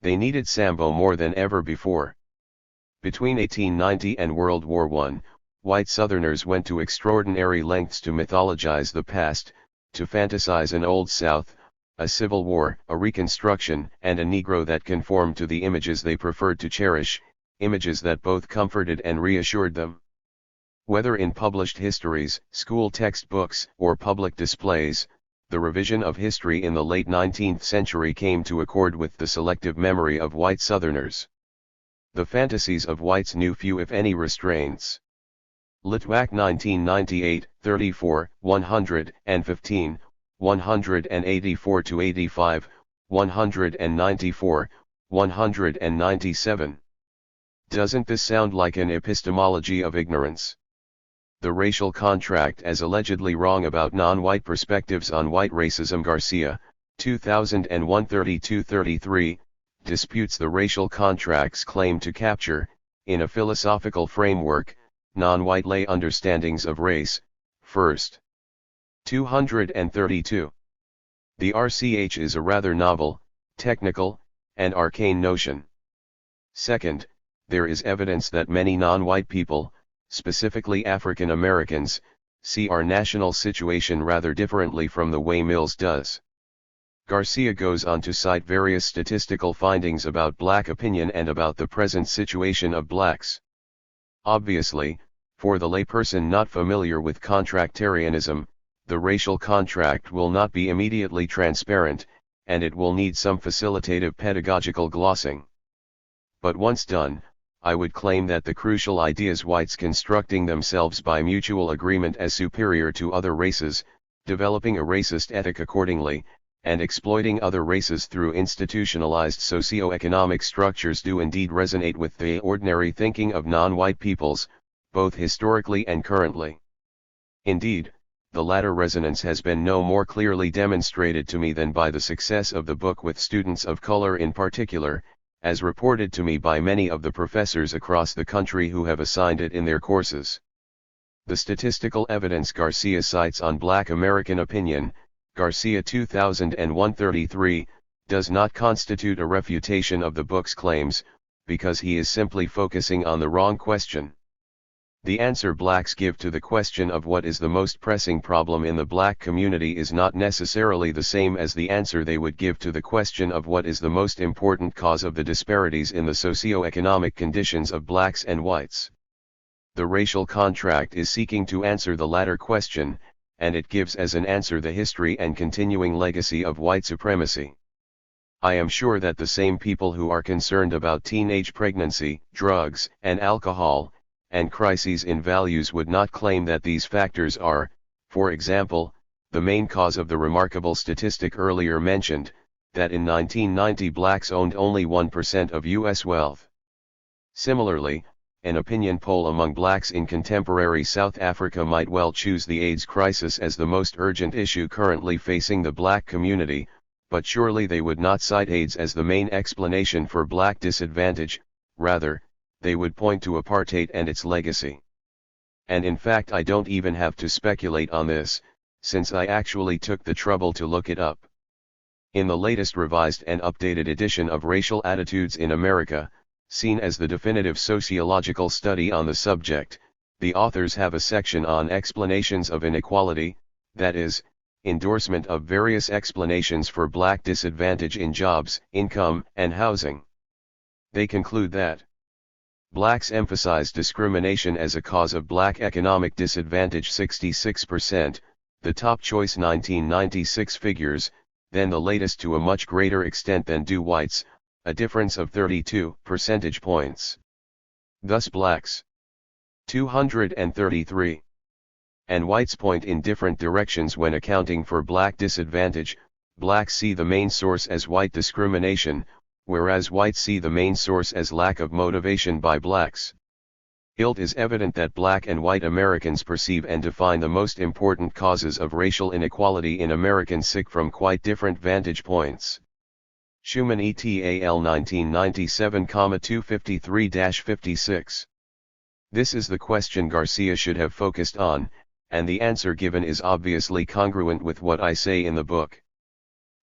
They needed Sambo more than ever before. Between 1890 and World War I, white Southerners went to extraordinary lengths to mythologize the past, to fantasize an Old South, a Civil War, a Reconstruction, and a Negro that conformed to the images they preferred to cherish, images that both comforted and reassured them. Whether in published histories, school textbooks, or public displays, the revision of history in the late 19th century came to accord with the selective memory of white Southerners. The fantasies of whites knew few if any restraints. Litwack 1998, 34, 115, 184-85, 194, 197. Doesn't this sound like an epistemology of ignorance? The racial contract as allegedly wrong about non-white perspectives on white racism. Garcia, 2001, 32-33, disputes the racial contract's claim to capture, in a philosophical framework, non-white lay understandings of race. First, 232. The RCH is a rather novel, technical, and arcane notion. Second, there is evidence that many non-white people, specifically African Americans, see our national situation rather differently from the way Mills does. Garcia goes on to cite various statistical findings about black opinion and about the present situation of blacks. Obviously, for the layperson not familiar with contractarianism, the racial contract will not be immediately transparent, and it will need some facilitative pedagogical glossing. But once done, I would claim that the crucial ideas whites constructing themselves by mutual agreement as superior to other races, developing a racist ethic accordingly, and exploiting other races through institutionalized socio-economic structures do indeed resonate with the ordinary thinking of non-white peoples, both historically and currently. Indeed, the latter resonance has been no more clearly demonstrated to me than by the success of the book with students of color in particular, as reported to me by many of the professors across the country who have assigned it in their courses. The statistical evidence Garcia cites on Black American opinion, Garcia 2001-33, does not constitute a refutation of the book's claims, because he is simply focusing on the wrong question. The answer blacks give to the question of what is the most pressing problem in the black community is not necessarily the same as the answer they would give to the question of what is the most important cause of the disparities in the socio-economic conditions of blacks and whites. The racial contract is seeking to answer the latter question, and it gives as an answer the history and continuing legacy of white supremacy. I am sure that the same people who are concerned about teenage pregnancy, drugs, and alcohol, and crises in values would not claim that these factors are, for example, the main cause of the remarkable statistic earlier mentioned, that in 1990 blacks owned only 1% of U.S. wealth. Similarly, an opinion poll among blacks in contemporary South Africa might well choose the AIDS crisis as the most urgent issue currently facing the black community, but surely they would not cite AIDS as the main explanation for black disadvantage, rather, they would point to apartheid and its legacy. And in fact I don't even have to speculate on this, since I actually took the trouble to look it up. In the latest revised and updated edition of Racial Attitudes in America, seen as the definitive sociological study on the subject, the authors have a section on explanations of inequality, that is, endorsement of various explanations for black disadvantage in jobs, income, and housing. They conclude that blacks emphasize discrimination as a cause of black economic disadvantage 66%, the top choice 1996 figures, then the latest to a much greater extent than do whites, a difference of 32 percentage points. Thus blacks 233 and whites point in different directions when accounting for black disadvantage. Blacks see the main source as white discrimination, whereas whites see the main source as lack of motivation by blacks. It is evident that black and white Americans perceive and define the most important causes of racial inequality in American SIC from quite different vantage points. Schumann et al. 1997,253-56. This is the question Garcia should have focused on, and the answer given is obviously congruent with what I say in the book.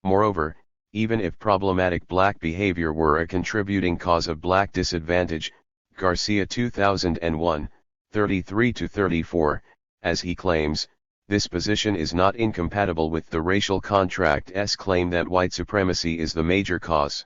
Moreover, even if problematic black behavior were a contributing cause of black disadvantage, Garcia 2001, 33-34, as he claims, this position is not incompatible with the racial contract's claim that white supremacy is the major cause.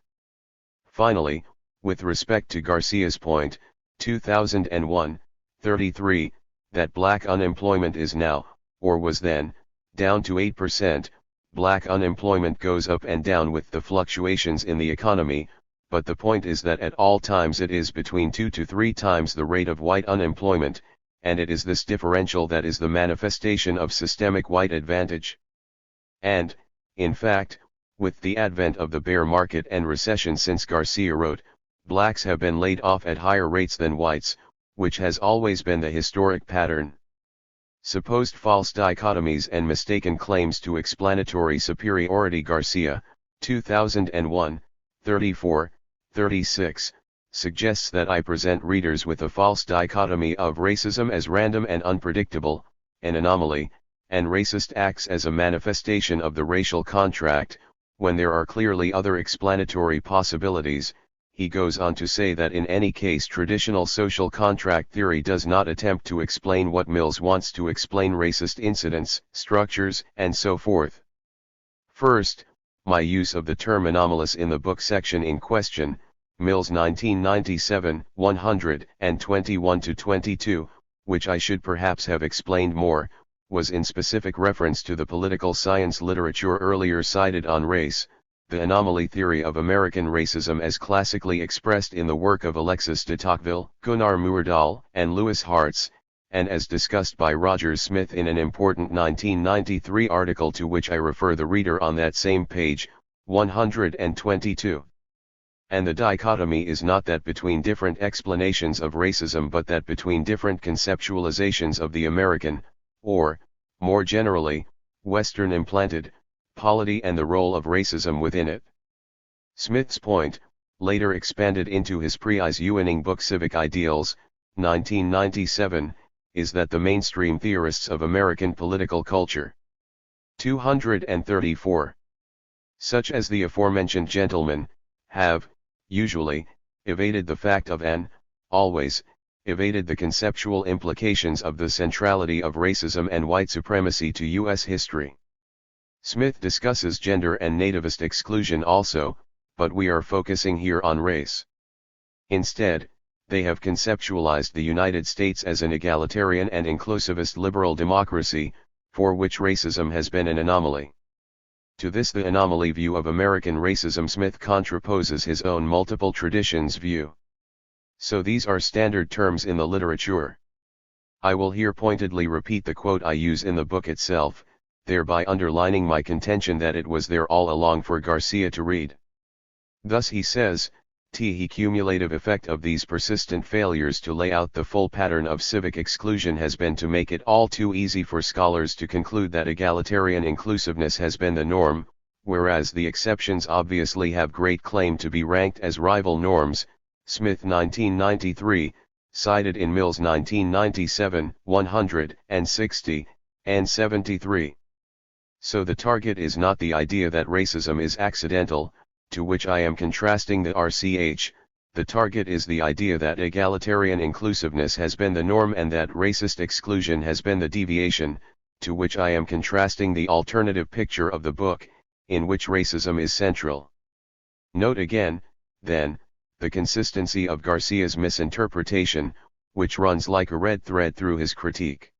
Finally, with respect to Garcia's point, 2001, 33, that black unemployment is now, or was then, down to 8%, black unemployment goes up and down with the fluctuations in the economy, but the point is that at all times it is between 2 to 3 times the rate of white unemployment, and it is this differential that is the manifestation of systemic white advantage. And, in fact, with the advent of the bear market and recession since Garcia wrote, blacks have been laid off at higher rates than whites, which has always been the historic pattern. Supposed false dichotomies and mistaken claims to explanatory superiority. Garcia, 2001, 34, 36, suggests that I present readers with a false dichotomy of racism as random and unpredictable, an anomaly, and racist acts as a manifestation of the racial contract, when there are clearly other explanatory possibilities. he goes on to say that in any case traditional social contract theory does not attempt to explain what Mills wants to explain: racist incidents, structures, and so forth. First, my use of the term anomalous in the book section in question, Mills 1997, 121-22, which I should perhaps have explained more, was in specific reference to the political science literature earlier cited on race, the anomaly theory of American racism as classically expressed in the work of Alexis de Tocqueville, Gunnar Myrdal, and Louis Hartz, and as discussed by Roger Smith in an important 1993 article to which I refer the reader on that same page, 122. And the dichotomy is not that between different explanations of racism but that between different conceptualizations of the American, or, more generally, Western implanted, polity and the role of racism within it. Smith's point, later expanded into his pre-Ewing book Civic Ideals, 1997, is that the mainstream theorists of American political culture, 234, such as the aforementioned gentlemen, have, usually, evaded the fact of and, always, evaded the conceptual implications of the centrality of racism and white supremacy to U.S. history. Smith discusses gender and nativist exclusion also, but we are focusing here on race. Instead, they have conceptualized the United States as an egalitarian and inclusivist liberal democracy, for which racism has been an anomaly. To this the anomaly view of American racism Smith contraposes his own multiple traditions view. So these are standard terms in the literature. I will here pointedly repeat the quote I use in the book itself, thereby underlining my contention that it was there all along for Garcia to read. Thus he says, The cumulative effect of these persistent failures to lay out the full pattern of civic exclusion has been to make it all too easy for scholars to conclude that egalitarian inclusiveness has been the norm, whereas the exceptions obviously have great claim to be ranked as rival norms. Smith 1993, cited in Mills 1997, 160, and 73. So the target is not the idea that racism is accidental, to which I am contrasting the RCH, the target is the idea that egalitarian inclusiveness has been the norm and that racist exclusion has been the deviation, to which I am contrasting the alternative picture of the book, in which racism is central. Note again, then, the consistency of Garcia's misinterpretation, which runs like a red thread through his critique.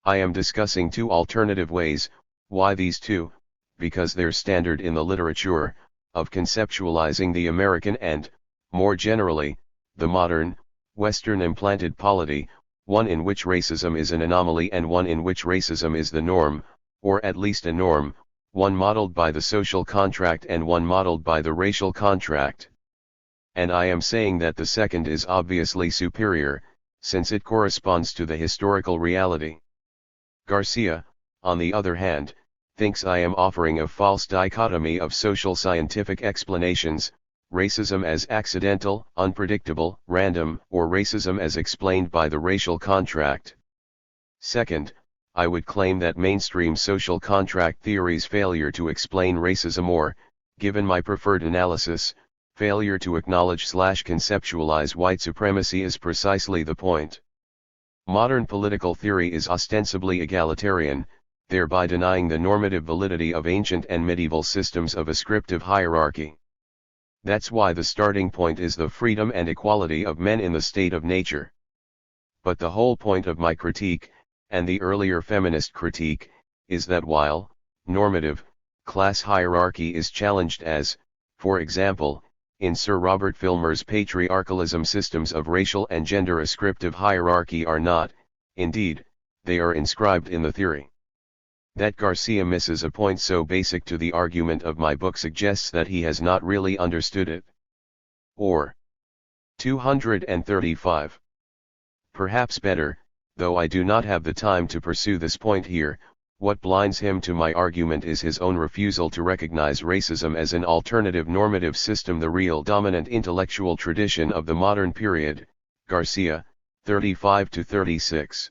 I am discussing two alternative ways. Why these two? Because they're standard in the literature, of conceptualizing the American and, more generally, the modern, Western implanted polity, one in which racism is an anomaly and one in which racism is the norm, or at least a norm, one modeled by the social contract and one modeled by the racial contract. And I am saying that the second is obviously superior, since it corresponds to the historical reality. Garcia, on the other hand, thinks I am offering a false dichotomy of social scientific explanations, racism as accidental, unpredictable, random, or racism as explained by the racial contract. Second, I would claim that mainstream social contract theory's failure to explain racism or, given my preferred analysis, failure to acknowledge/conceptualize white supremacy is precisely the point. Modern political theory is ostensibly egalitarian, thereby denying the normative validity of ancient and medieval systems of ascriptive hierarchy. That's why the starting point is the freedom and equality of men in the state of nature. But the whole point of my critique, and the earlier feminist critique, is that while, normative, class hierarchy is challenged as, for example, in Sir Robert Filmer's patriarchalism, systems of racial and gender ascriptive hierarchy are not, indeed, they are inscribed in the theory. That Garcia misses a point so basic to the argument of my book suggests that he has not really understood it. Or 235. Perhaps better, though I do not have the time to pursue this point here, what blinds him to my argument is his own refusal to recognize racism as an alternative normative system, the real dominant intellectual tradition of the modern period. Garcia, 35-36.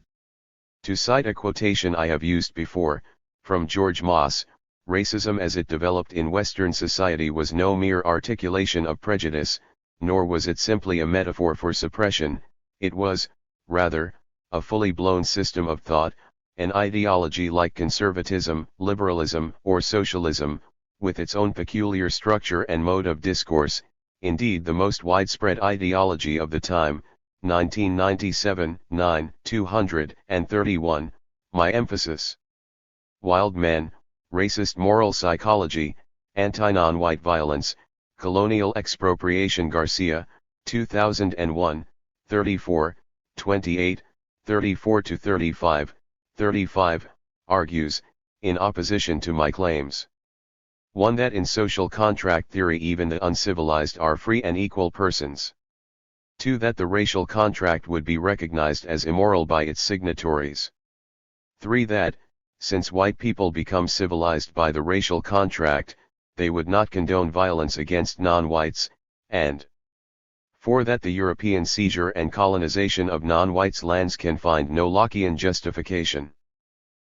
To cite a quotation I have used before, from George Moss, racism as it developed in Western society was no mere articulation of prejudice, nor was it simply a metaphor for suppression, it was, rather, a fully blown system of thought, an ideology like conservatism, liberalism, or socialism, with its own peculiar structure and mode of discourse, indeed the most widespread ideology of the time. 1997, 9, 231, my emphasis. Wild men, racist moral psychology, anti-non-white violence, colonial expropriation. Garcia, 2001, 34, 28, 34-35, 35, argues, in opposition to my claims. 1. That in social contract theory even the uncivilized are free and equal persons. 2. That the racial contract would be recognized as immoral by its signatories. 3. That, since white people become civilized by the racial contract, they would not condone violence against non-whites, and 4. That the European seizure and colonization of non-whites' lands can find no Lockean justification.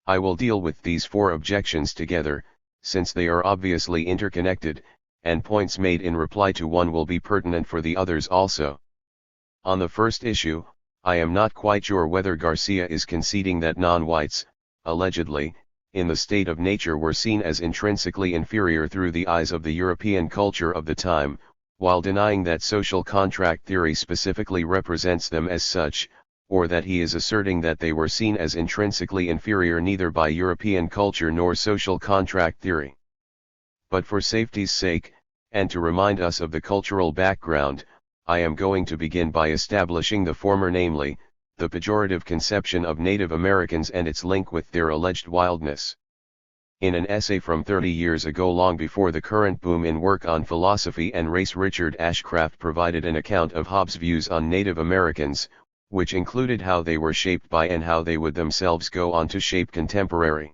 I will deal with these 4 objections together, since they are obviously interconnected, and points made in reply to one will be pertinent for the others also. On the first issue, I am not quite sure whether Garcia is conceding that non-whites, allegedly, in the state of nature were seen as intrinsically inferior through the eyes of the European culture of the time, while denying that social contract theory specifically represents them as such, or that he is asserting that they were seen as intrinsically inferior neither by European culture nor social contract theory. But for safety's sake, and to remind us of the cultural background, I am going to begin by establishing the former, namely, the pejorative conception of Native Americans and its link with their alleged wildness. In an essay from 30 years ago, long before the current boom in work on philosophy and race, Richard Ashcraft provided an account of Hobbes' views on Native Americans, which included how they were shaped by and how they would themselves go on to shape contemporary.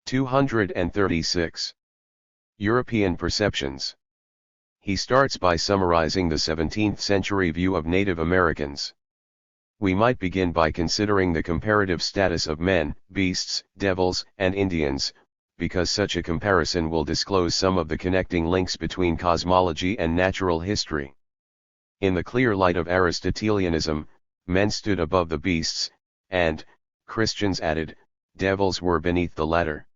236. European perceptions. He starts by summarizing the 17th century view of Native Americans. We might begin by considering the comparative status of men, beasts, devils, and Indians, because such a comparison will disclose some of the connecting links between cosmology and natural history. In the clear light of Aristotelianism, men stood above the beasts, and, Christians added, devils were beneath the latter.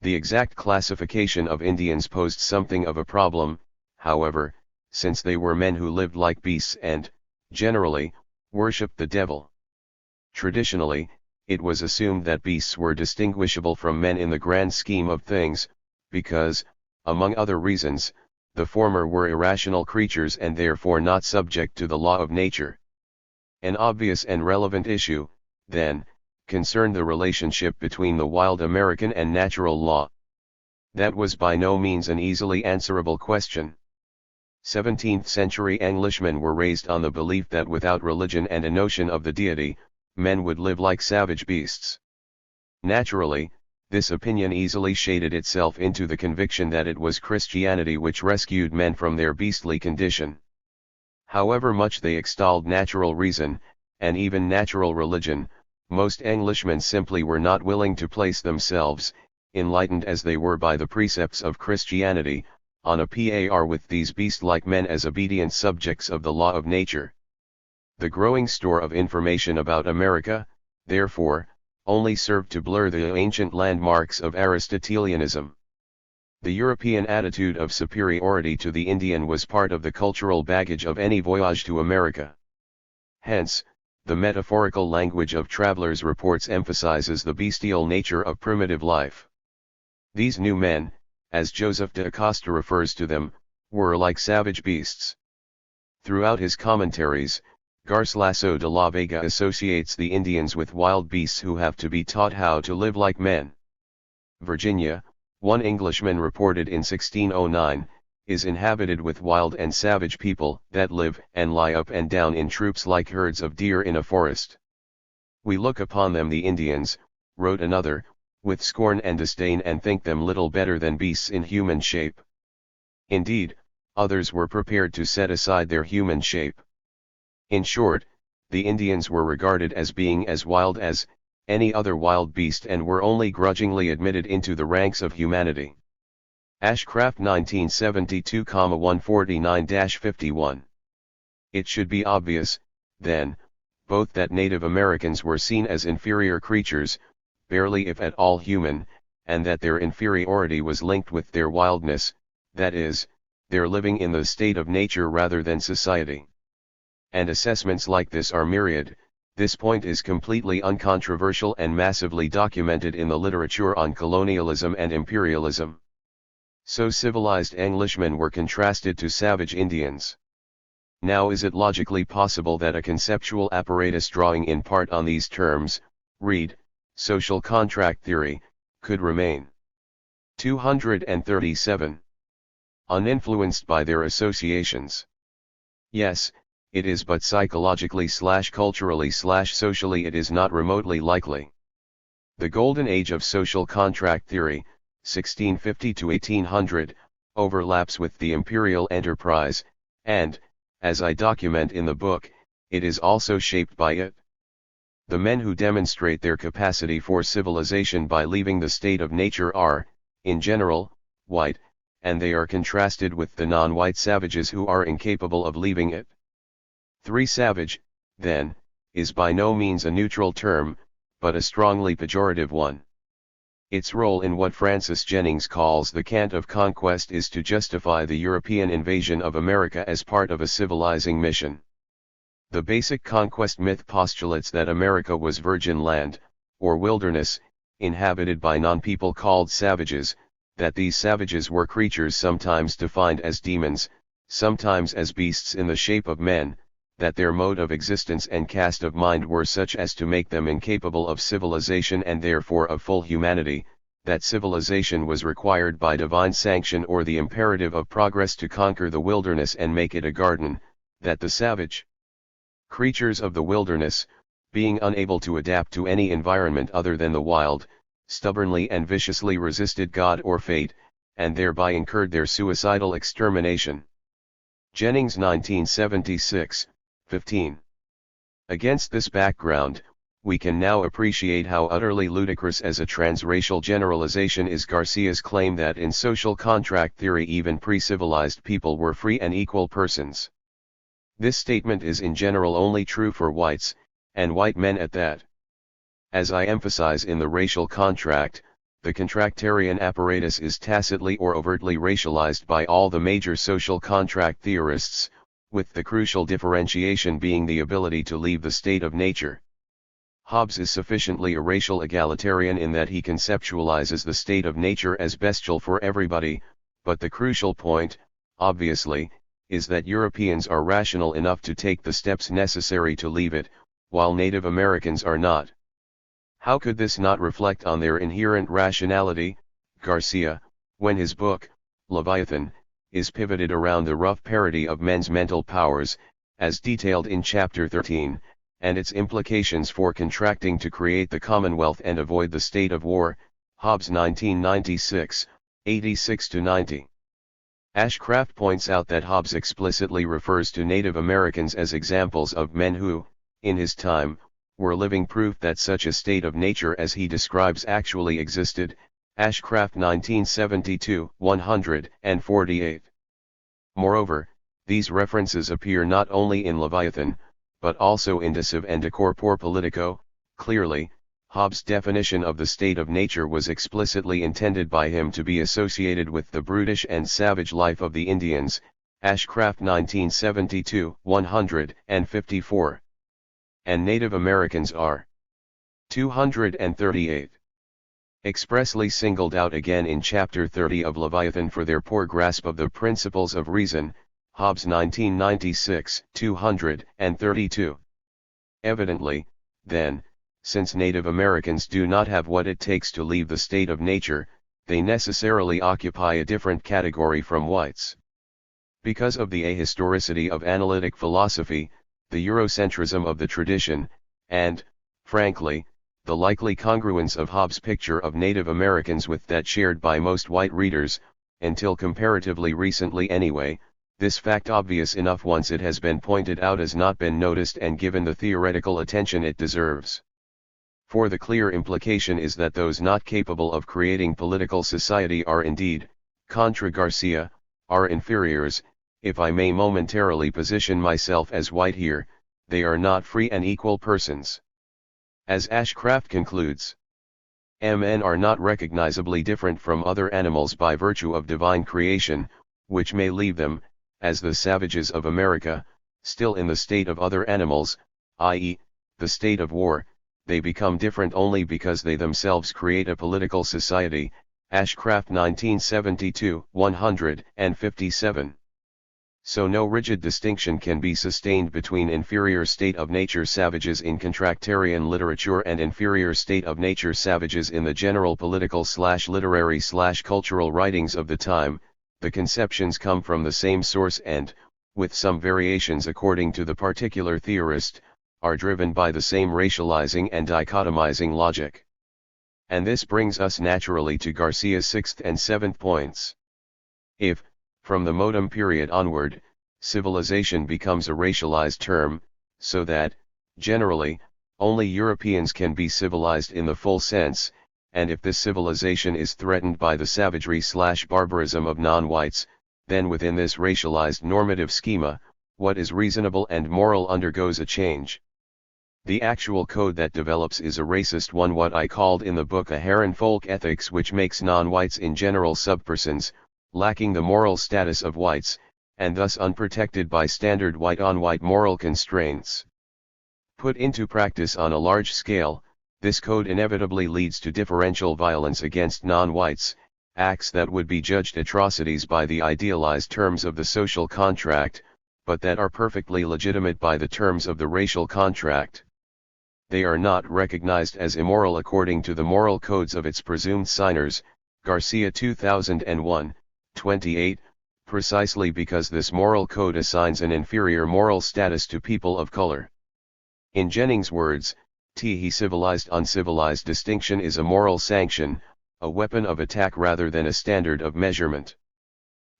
The exact classification of Indians posed something of a problem, however, since they were men who lived like beasts and, generally, worshipped the devil. Traditionally, it was assumed that beasts were distinguishable from men in the grand scheme of things, because, among other reasons, the former were irrational creatures and therefore not subject to the law of nature. An obvious and relevant issue, then, concerned the relationship between the wild American and natural law. That was by no means an easily answerable question. 17th century Englishmen were raised on the belief that without religion and a notion of the deity, men would live like savage beasts. Naturally, this opinion easily shaded itself into the conviction that it was Christianity which rescued men from their beastly condition. However much they extolled natural reason, and even natural religion, most Englishmen simply were not willing to place themselves, enlightened as they were by the precepts of Christianity, on a par with these beast-like men as obedient subjects of the law of nature. The growing store of information about America, therefore, only served to blur the ancient landmarks of Aristotelianism. The European attitude of superiority to the Indian was part of the cultural baggage of any voyage to America. Hence, the metaphorical language of travelers' reports emphasizes the bestial nature of primitive life. These new men, as Joseph de Acosta refers to them, were like savage beasts. Throughout his commentaries, Garcilaso de la Vega associates the Indians with wild beasts who have to be taught how to live like men. Virginia, one Englishman reported in 1609, is inhabited with wild and savage people that live and lie up and down in troops like herds of deer in a forest. We look upon them, the Indians, wrote another, with scorn and disdain, and think them little better than beasts in human shape. Indeed, others were prepared to set aside their human shape. In short, the Indians were regarded as being as wild as any other wild beast and were only grudgingly admitted into the ranks of humanity. Ashcraft 1972,149-51. It should be obvious, then, both that Native Americans were seen as inferior creatures, barely if at all human, and that their inferiority was linked with their wildness, that is, their living in the state of nature rather than society. And assessments like this are myriad. This point is completely uncontroversial and massively documented in the literature on colonialism and imperialism. So civilized Englishmen were contrasted to savage Indians. Now is it logically possible that a conceptual apparatus drawing in part on these terms, read, social contract theory, could remain? 237. Uninfluenced by their associations. Yes, it is, but psychologically/culturally/socially it is not remotely likely. The golden age of social contract theory, 1650 to 1800, overlaps with the imperial enterprise, and, as I document in the book, it is also shaped by it. The men who demonstrate their capacity for civilization by leaving the state of nature are, in general, white, and they are contrasted with the non-white savages who are incapable of leaving it. Savage, then, is by no means a neutral term, but a strongly pejorative one. Its role in what Francis Jennings calls the cant of conquest is to justify the European invasion of America as part of a civilizing mission. The basic conquest myth postulates that America was virgin land, or wilderness, inhabited by non-people called savages, that these savages were creatures sometimes defined as demons, sometimes as beasts in the shape of men, that their mode of existence and cast of mind were such as to make them incapable of civilization and therefore of full humanity, that civilization was required by divine sanction or the imperative of progress to conquer the wilderness and make it a garden, that the savage creatures of the wilderness, being unable to adapt to any environment other than the wild, stubbornly and viciously resisted God or fate, and thereby incurred their suicidal extermination. Jennings 1976, 15. Against this background, we can now appreciate how utterly ludicrous as a transracial generalization is Garcia's claim that in social contract theory even pre-civilized people were free and equal persons. This statement is in general only true for whites, and white men at that. As I emphasize in the racial contract, the contractarian apparatus is tacitly or overtly racialized by all the major social contract theorists, with the crucial differentiation being the ability to leave the state of nature. Hobbes is sufficiently a racial egalitarian in that he conceptualizes the state of nature as bestial for everybody, but the crucial point, obviously, is that Europeans are rational enough to take the steps necessary to leave it, while Native Americans are not. How could this not reflect on their inherent rationality? Garcia, when his book, Leviathan, is pivoted around the rough parody of men's mental powers, as detailed in Chapter 13, and its implications for contracting to create the Commonwealth and avoid the state of war, Hobbes 1996, 86-90. Ashcraft points out that Hobbes explicitly refers to Native Americans as examples of men who, in his time, were living proof that such a state of nature as he describes actually existed, Ashcraft 1972, 148. Moreover, these references appear not only in Leviathan, but also in De Civ and De Corpore Politico. Clearly, Hobbes' definition of the state of nature was explicitly intended by him to be associated with the brutish and savage life of the Indians, Ashcraft 1972, 154. And Native Americans are 238. Expressly singled out again in Chapter 30 of Leviathan for their poor grasp of the principles of reason, Hobbes 1996, 232. Evidently, then, since Native Americans do not have what it takes to leave the state of nature, they necessarily occupy a different category from whites. Because of the ahistoricity of analytic philosophy, the Eurocentrism of the tradition, and, frankly, the likely congruence of Hobbes' picture of Native Americans with that shared by most white readers, until comparatively recently anyway, this fact obvious enough once it has been pointed out has not been noticed and given the theoretical attention it deserves. For the clear implication is that those not capable of creating political society are indeed, Contra Garcia, are inferiors. If I may momentarily position myself as white here, they are not free and equal persons. As Ashcraft concludes, men are not recognizably different from other animals by virtue of divine creation, which may leave them, as the savages of America, still in the state of other animals, i.e., the state of war. They become different only because they themselves create a political society. Ashcraft 1972, 157. So no rigid distinction can be sustained between inferior state of nature savages in contractarian literature and inferior state of nature savages in the general political/literary/cultural writings of the time. The conceptions come from the same source and, with some variations according to the particular theorist, are driven by the same racializing and dichotomizing logic. And this brings us naturally to Garcia's sixth and seventh points. If, from the modem period onward, civilization becomes a racialized term, so that, generally, only Europeans can be civilized in the full sense, and if this civilization is threatened by the savagery/barbarism of non-whites, then within this racialized normative schema, what is reasonable and moral undergoes a change. The actual code that develops is a racist one, what I called in the book a Herrenvolk ethics, which makes non-whites in general subpersons, lacking the moral status of whites, and thus unprotected by standard white-on-white moral constraints. Put into practice on a large scale, this code inevitably leads to differential violence against non-whites, acts that would be judged atrocities by the idealized terms of the social contract, but that are perfectly legitimate by the terms of the racial contract. They are not recognized as immoral according to the moral codes of its presumed signers, Garcia 2001, 28, precisely because this moral code assigns an inferior moral status to people of color. In Jennings' words, the civilized-uncivilized distinction is a moral sanction, a weapon of attack rather than a standard of measurement.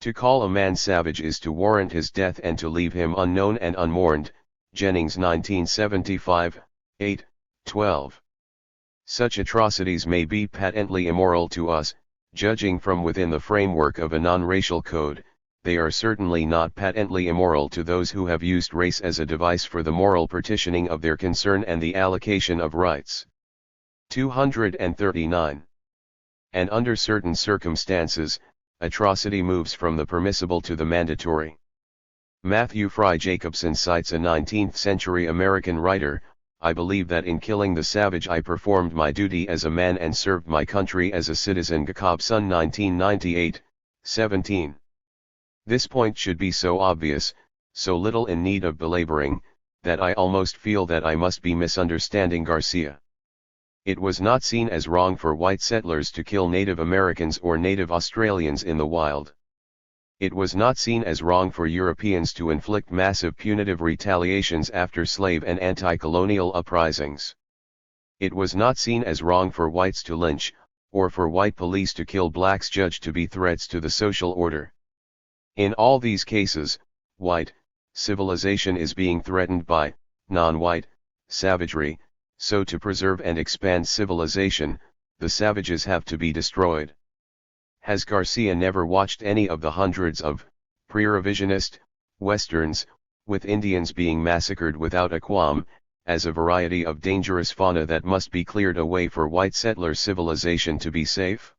To call a man savage is to warrant his death and to leave him unknown and unmourned, Jennings 1975, 8, 12. Such atrocities may be patently immoral to us, judging from within the framework of a non-racial code. They are certainly not patently immoral to those who have used race as a device for the moral partitioning of their concern and the allocation of rights. 239. And under certain circumstances, atrocity moves from the permissible to the mandatory. Matthew Fry Jacobson cites a 19th-century American writer, "I believe that in killing the savage I performed my duty as a man and served my country as a citizen." Jacobson 1998, 17. This point should be so obvious, so little in need of belaboring, that I almost feel that I must be misunderstanding Garcia. It was not seen as wrong for white settlers to kill Native Americans or Native Australians in the wild. It was not seen as wrong for Europeans to inflict massive punitive retaliations after slave and anti-colonial uprisings. It was not seen as wrong for whites to lynch, or for white police to kill blacks judged to be threats to the social order. In all these cases, white civilization is being threatened by non-white savagery, so to preserve and expand civilization, the savages have to be destroyed. Has Garcia never watched any of the hundreds of pre-revisionist westerns, with Indians being massacred without a qualm, as a variety of dangerous fauna that must be cleared away for white settler civilization to be safe?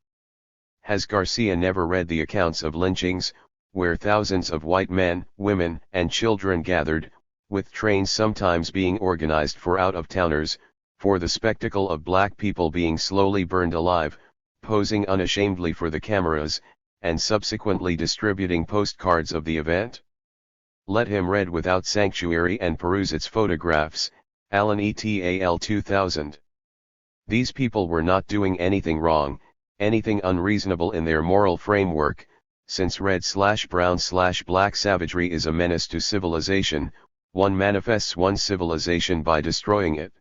Has Garcia never read the accounts of lynchings, where thousands of white men, women, and children gathered, with trains sometimes being organized for out-of-towners, for the spectacle of black people being slowly burned alive, posing unashamedly for the cameras, and subsequently distributing postcards of the event? Let him read Without Sanctuary and peruse its photographs, Allen et al. 2000. These people were not doing anything wrong, anything unreasonable in their moral framework, since red/brown/black savagery is a menace to civilization. One manifests one's civilization by destroying it.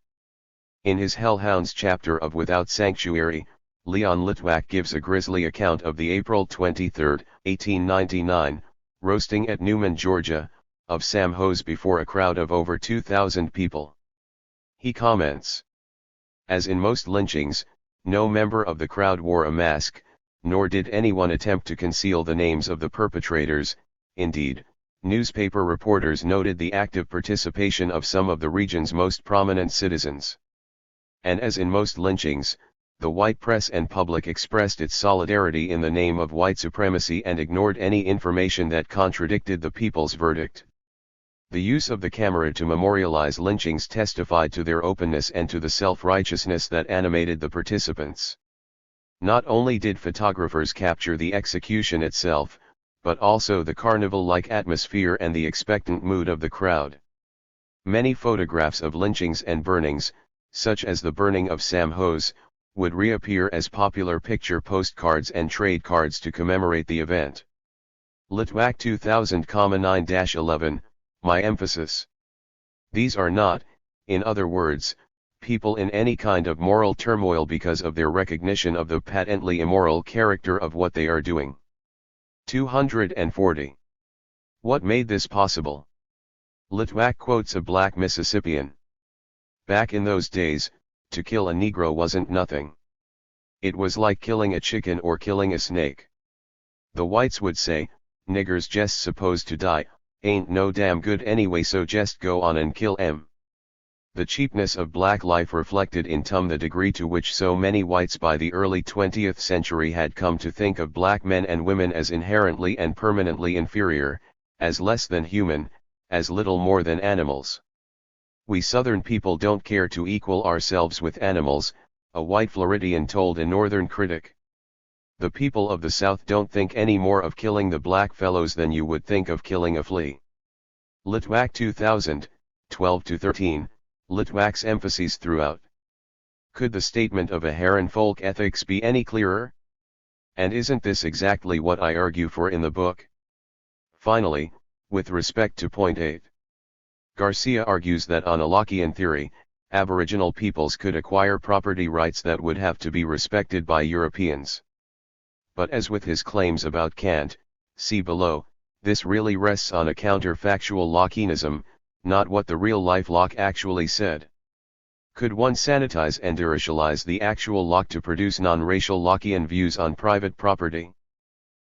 In his Hellhounds chapter of Without Sanctuary, Leon Litwack gives a grisly account of the April 23, 1899, roasting at Newman, Georgia, of Sam Hose before a crowd of over 2,000 people. He comments, "As in most lynchings, no member of the crowd wore a mask, nor did anyone attempt to conceal the names of the perpetrators. Indeed, newspaper reporters noted the active participation of some of the region's most prominent citizens. And as in most lynchings, the white press and public expressed its solidarity in the name of white supremacy and ignored any information that contradicted the people's verdict. The use of the camera to memorialize lynchings testified to their openness and to the self-righteousness that animated the participants. Not only did photographers capture the execution itself, but also the carnival-like atmosphere and the expectant mood of the crowd. Many photographs of lynchings and burnings, such as the burning of Sam Hose, would reappear as popular picture postcards and trade cards to commemorate the event. Litwack 2000,9-11, my emphasis. These are not, in other words, people in any kind of moral turmoil because of their recognition of the patently immoral character of what they are doing. 240. What made this possible? Litwack quotes a black Mississippian. Back in those days, to kill a Negro wasn't nothing. It was like killing a chicken or killing a snake. The whites would say, niggers jest supposed to die, ain't no damn good anyway, so jest go on and kill 'em. The cheapness of black life reflected in the degree to which so many whites by the early 20th century had come to think of black men and women as inherently and permanently inferior, as less than human, as little more than animals. We Southern people don't care to equal ourselves with animals, a white Floridian told a Northern critic. The people of the South don't think any more of killing the black fellows than you would think of killing a flea. Litwack 2000, 12-13, Litwack's emphases throughout. Could the statement of a Heron folk ethics be any clearer? And isn't this exactly what I argue for in the book? Finally, with respect to point 8. Garcia argues that on a Lockean theory, Aboriginal peoples could acquire property rights that would have to be respected by Europeans. But as with his claims about Kant, see below, this really rests on a counterfactual Lockeanism, not what the real-life Locke actually said. Could one sanitize and deracialize the actual Locke to produce non-racial Lockean views on private property?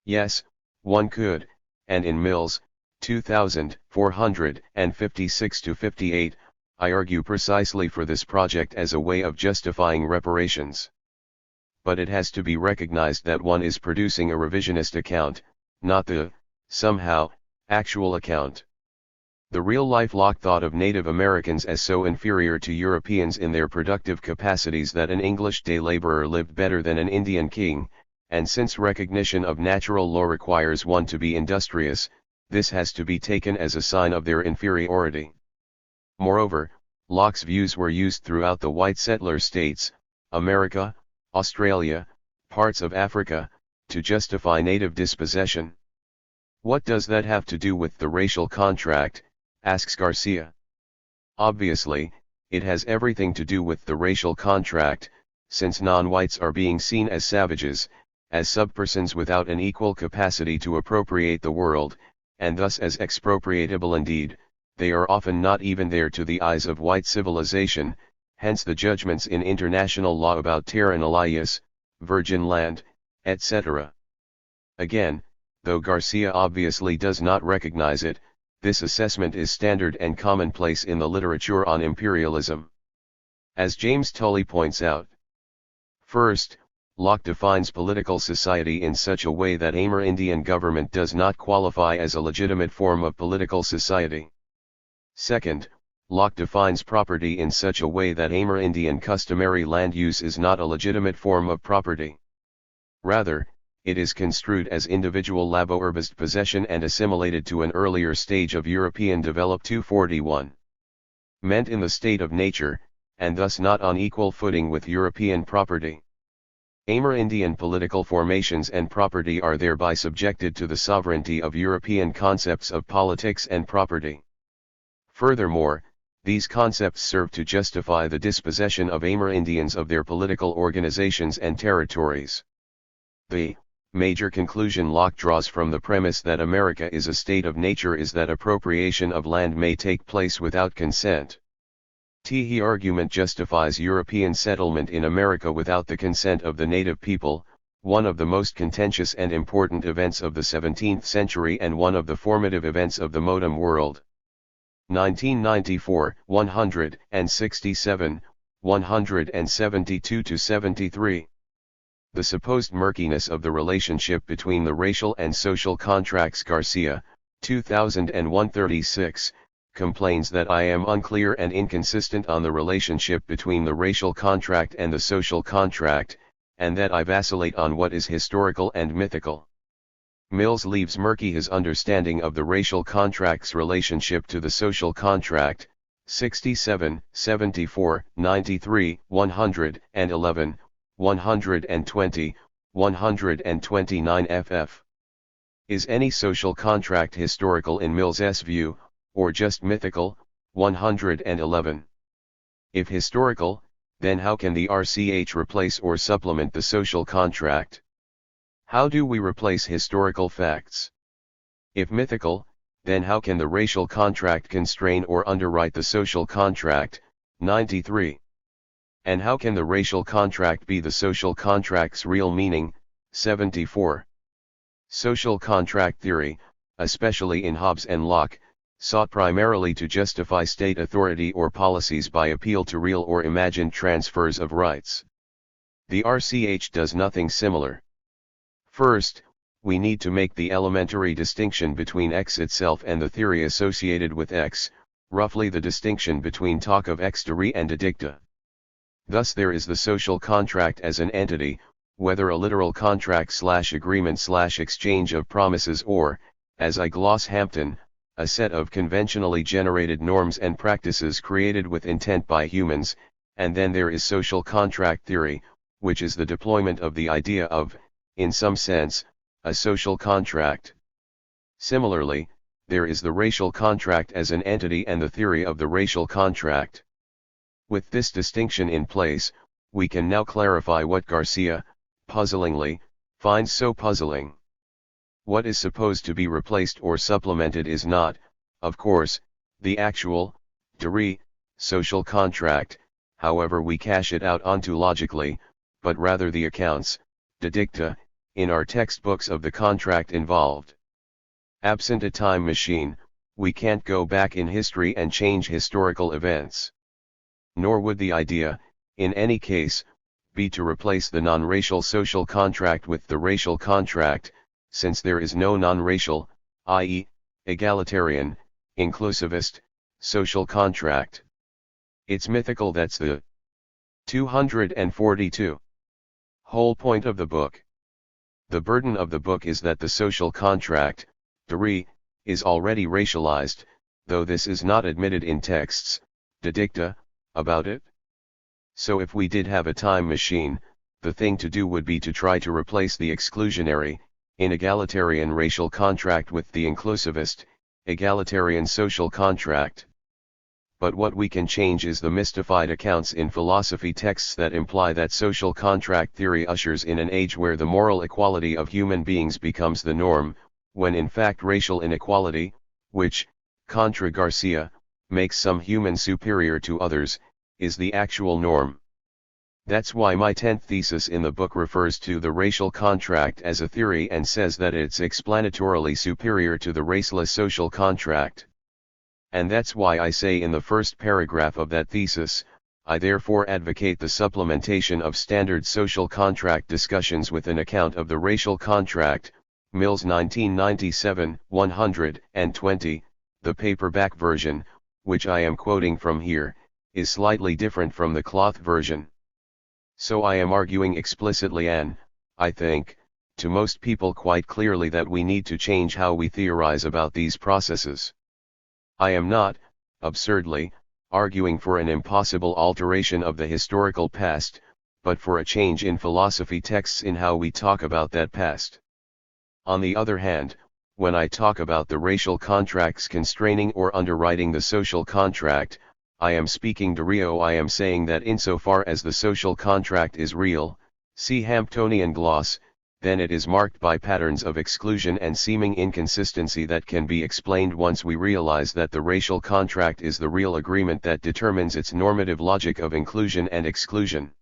Yes, one could, and in Mills, 2456-58, I argue precisely for this project as a way of justifying reparations. But it has to be recognized that one is producing a revisionist account, not the, somehow, actual account. The real-life Locke thought of Native Americans as so inferior to Europeans in their productive capacities that an English day laborer lived better than an Indian king, and since recognition of natural law requires one to be industrious, this has to be taken as a sign of their inferiority. Moreover, Locke's views were used throughout the white settler states, America, Australia, parts of Africa, to justify native dispossession. What does that have to do with the racial contract, asks Garcia. Obviously, it has everything to do with the racial contract, since non-whites are being seen as savages, as subpersons without an equal capacity to appropriate the world, and thus as expropriatable indeed, they are often not even there to the eyes of white civilization, hence the judgments in international law about terra nullius, virgin land, etc. Again, though Garcia obviously does not recognize it, this assessment is standard and commonplace in the literature on imperialism. As James Tully points out, first, Locke defines political society in such a way that Amerindian government does not qualify as a legitimate form of political society. Second, Locke defines property in such a way that Amerindian customary land use is not a legitimate form of property. Rather, it is construed as individual labo-urbist possession and assimilated to an earlier stage of European developed 241. Meant in the state of nature, and thus not on equal footing with European property. Amerindian political formations and property are thereby subjected to the sovereignty of European concepts of politics and property. Furthermore, these concepts serve to justify the dispossession of Amerindians of their political organizations and territories. The major conclusion Locke draws from the premise that America is a state of nature is that appropriation of land may take place without consent. His argument justifies European settlement in America without the consent of the native people, one of the most contentious and important events of the 17th century and one of the formative events of the modern world. 1994, 167, 172-73. The supposed murkiness of the relationship between the racial and social contracts. Garcia, 2001, 36, complains that I am unclear and inconsistent on the relationship between the racial contract and the social contract, and that I vacillate on what is historical and mythical. Mills leaves murky his understanding of the racial contract's relationship to the social contract. 67, 74, 93, 111, 120, 129 ff. Is any social contract historical in Mills's view, or just mythical? 111. If historical, then how can the RCH replace or supplement the social contract? How do we replace historical facts? If mythical, then how can the racial contract constrain or underwrite the social contract? 93. And how can the racial contract be the social contract's real meaning? 74. Social contract theory, especially in Hobbes and Locke, sought primarily to justify state authority or policies by appeal to real or imagined transfers of rights. The RCH does nothing similar. First, we need to make the elementary distinction between X itself and the theory associated with X, roughly the distinction between talk of ex de re and de dicta. Thus there is the social contract as an entity, whether a literal contract/agreement/exchange of promises or, as I gloss Hampton, a set of conventionally generated norms and practices created with intent by humans, and then there is social contract theory, which is the deployment of the idea of, in some sense, a social contract. Similarly, there is the racial contract as an entity and the theory of the racial contract. With this distinction in place, we can now clarify what Garcia, puzzlingly, finds so puzzling. What is supposed to be replaced or supplemented is not, of course, the actual, de re, social contract, however we cash it out ontologically, but rather the accounts, de dicta, in our textbooks of the contract involved. Absent a time machine, we can't go back in history and change historical events. Nor would the idea, in any case, be to replace the non-racial social contract with the racial contract, since there is no non-racial, i.e., egalitarian, inclusivist, social contract. It's mythical. That's the 242. Whole point of the book. The burden of the book is that the social contract, de re, is already racialized, though this is not admitted in texts, de dicta, about it. So if we did have a time machine, the thing to do would be to try to replace the exclusionary, inegalitarian racial contract with the inclusivist, egalitarian social contract. But what we can change is the mystified accounts in philosophy texts that imply that social contract theory ushers in an age where the moral equality of human beings becomes the norm, when in fact racial inequality, which, contra Garcia, makes some humans superior to others, is the actual norm. That's why my 10th thesis in the book refers to the racial contract as a theory and says that it's explanatorily superior to the raceless social contract. And that's why I say in the first paragraph of that thesis, I therefore advocate the supplementation of standard social contract discussions with an account of the racial contract. Mills 1997, 120, the paperback version, which I am quoting from here, is slightly different from the cloth version. So I am arguing explicitly and, I think, to most people quite clearly that we need to change how we theorize about these processes. I am not, absurdly, arguing for an impossible alteration of the historical past, but for a change in philosophy texts in how we talk about that past. On the other hand, when I talk about the racial contracts constraining or underwriting the social contract, I am speaking de reo. I am saying that insofar as the social contract is real, see Hamptonian gloss, then it is marked by patterns of exclusion and seeming inconsistency that can be explained once we realize that the racial contract is the real agreement that determines its normative logic of inclusion and exclusion.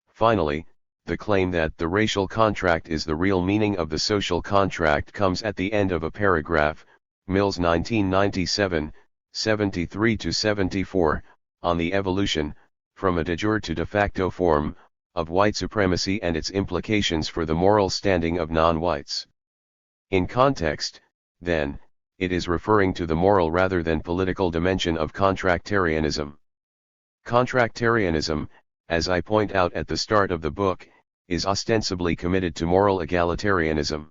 Finally, the claim that the racial contract is the real meaning of the social contract comes at the end of a paragraph, Mills 1997, 73-74, on the evolution, from a de jure to de facto form, of white supremacy and its implications for the moral standing of non-whites. In context, then, it is referring to the moral rather than political dimension of contractarianism. Contractarianism, as I point out at the start of the book, is ostensibly committed to moral egalitarianism.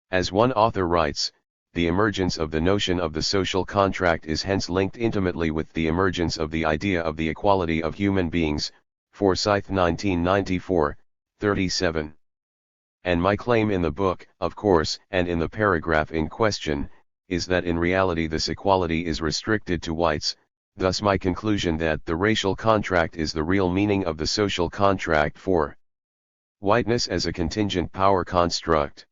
As one author writes, the emergence of the notion of the social contract is hence linked intimately with the emergence of the idea of the equality of human beings, Forsyth 1994, 37. And my claim in the book, of course, and in the paragraph in question, is that in reality this equality is restricted to whites, thus my conclusion that the racial contract is the real meaning of the social contract for whiteness as a contingent power construct.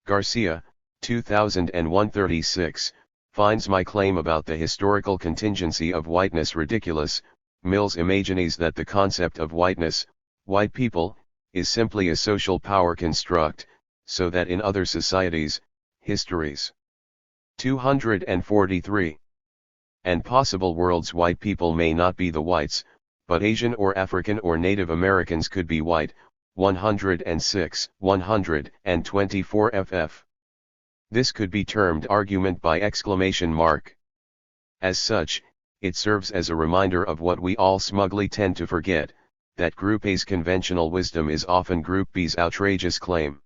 Garcia, 2001, 36, finds my claim about the historical contingency of whiteness ridiculous. Mills imagines that the concept of whiteness, white people, is simply a social power construct, so that in other societies, histories. 243. And possible worlds white people may not be the whites, but Asian or African or Native Americans could be white, 106, 124 ff. This could be termed argument by exclamation mark. As such, it serves as a reminder of what we all smugly tend to forget, that Group A's conventional wisdom is often Group B's outrageous claim.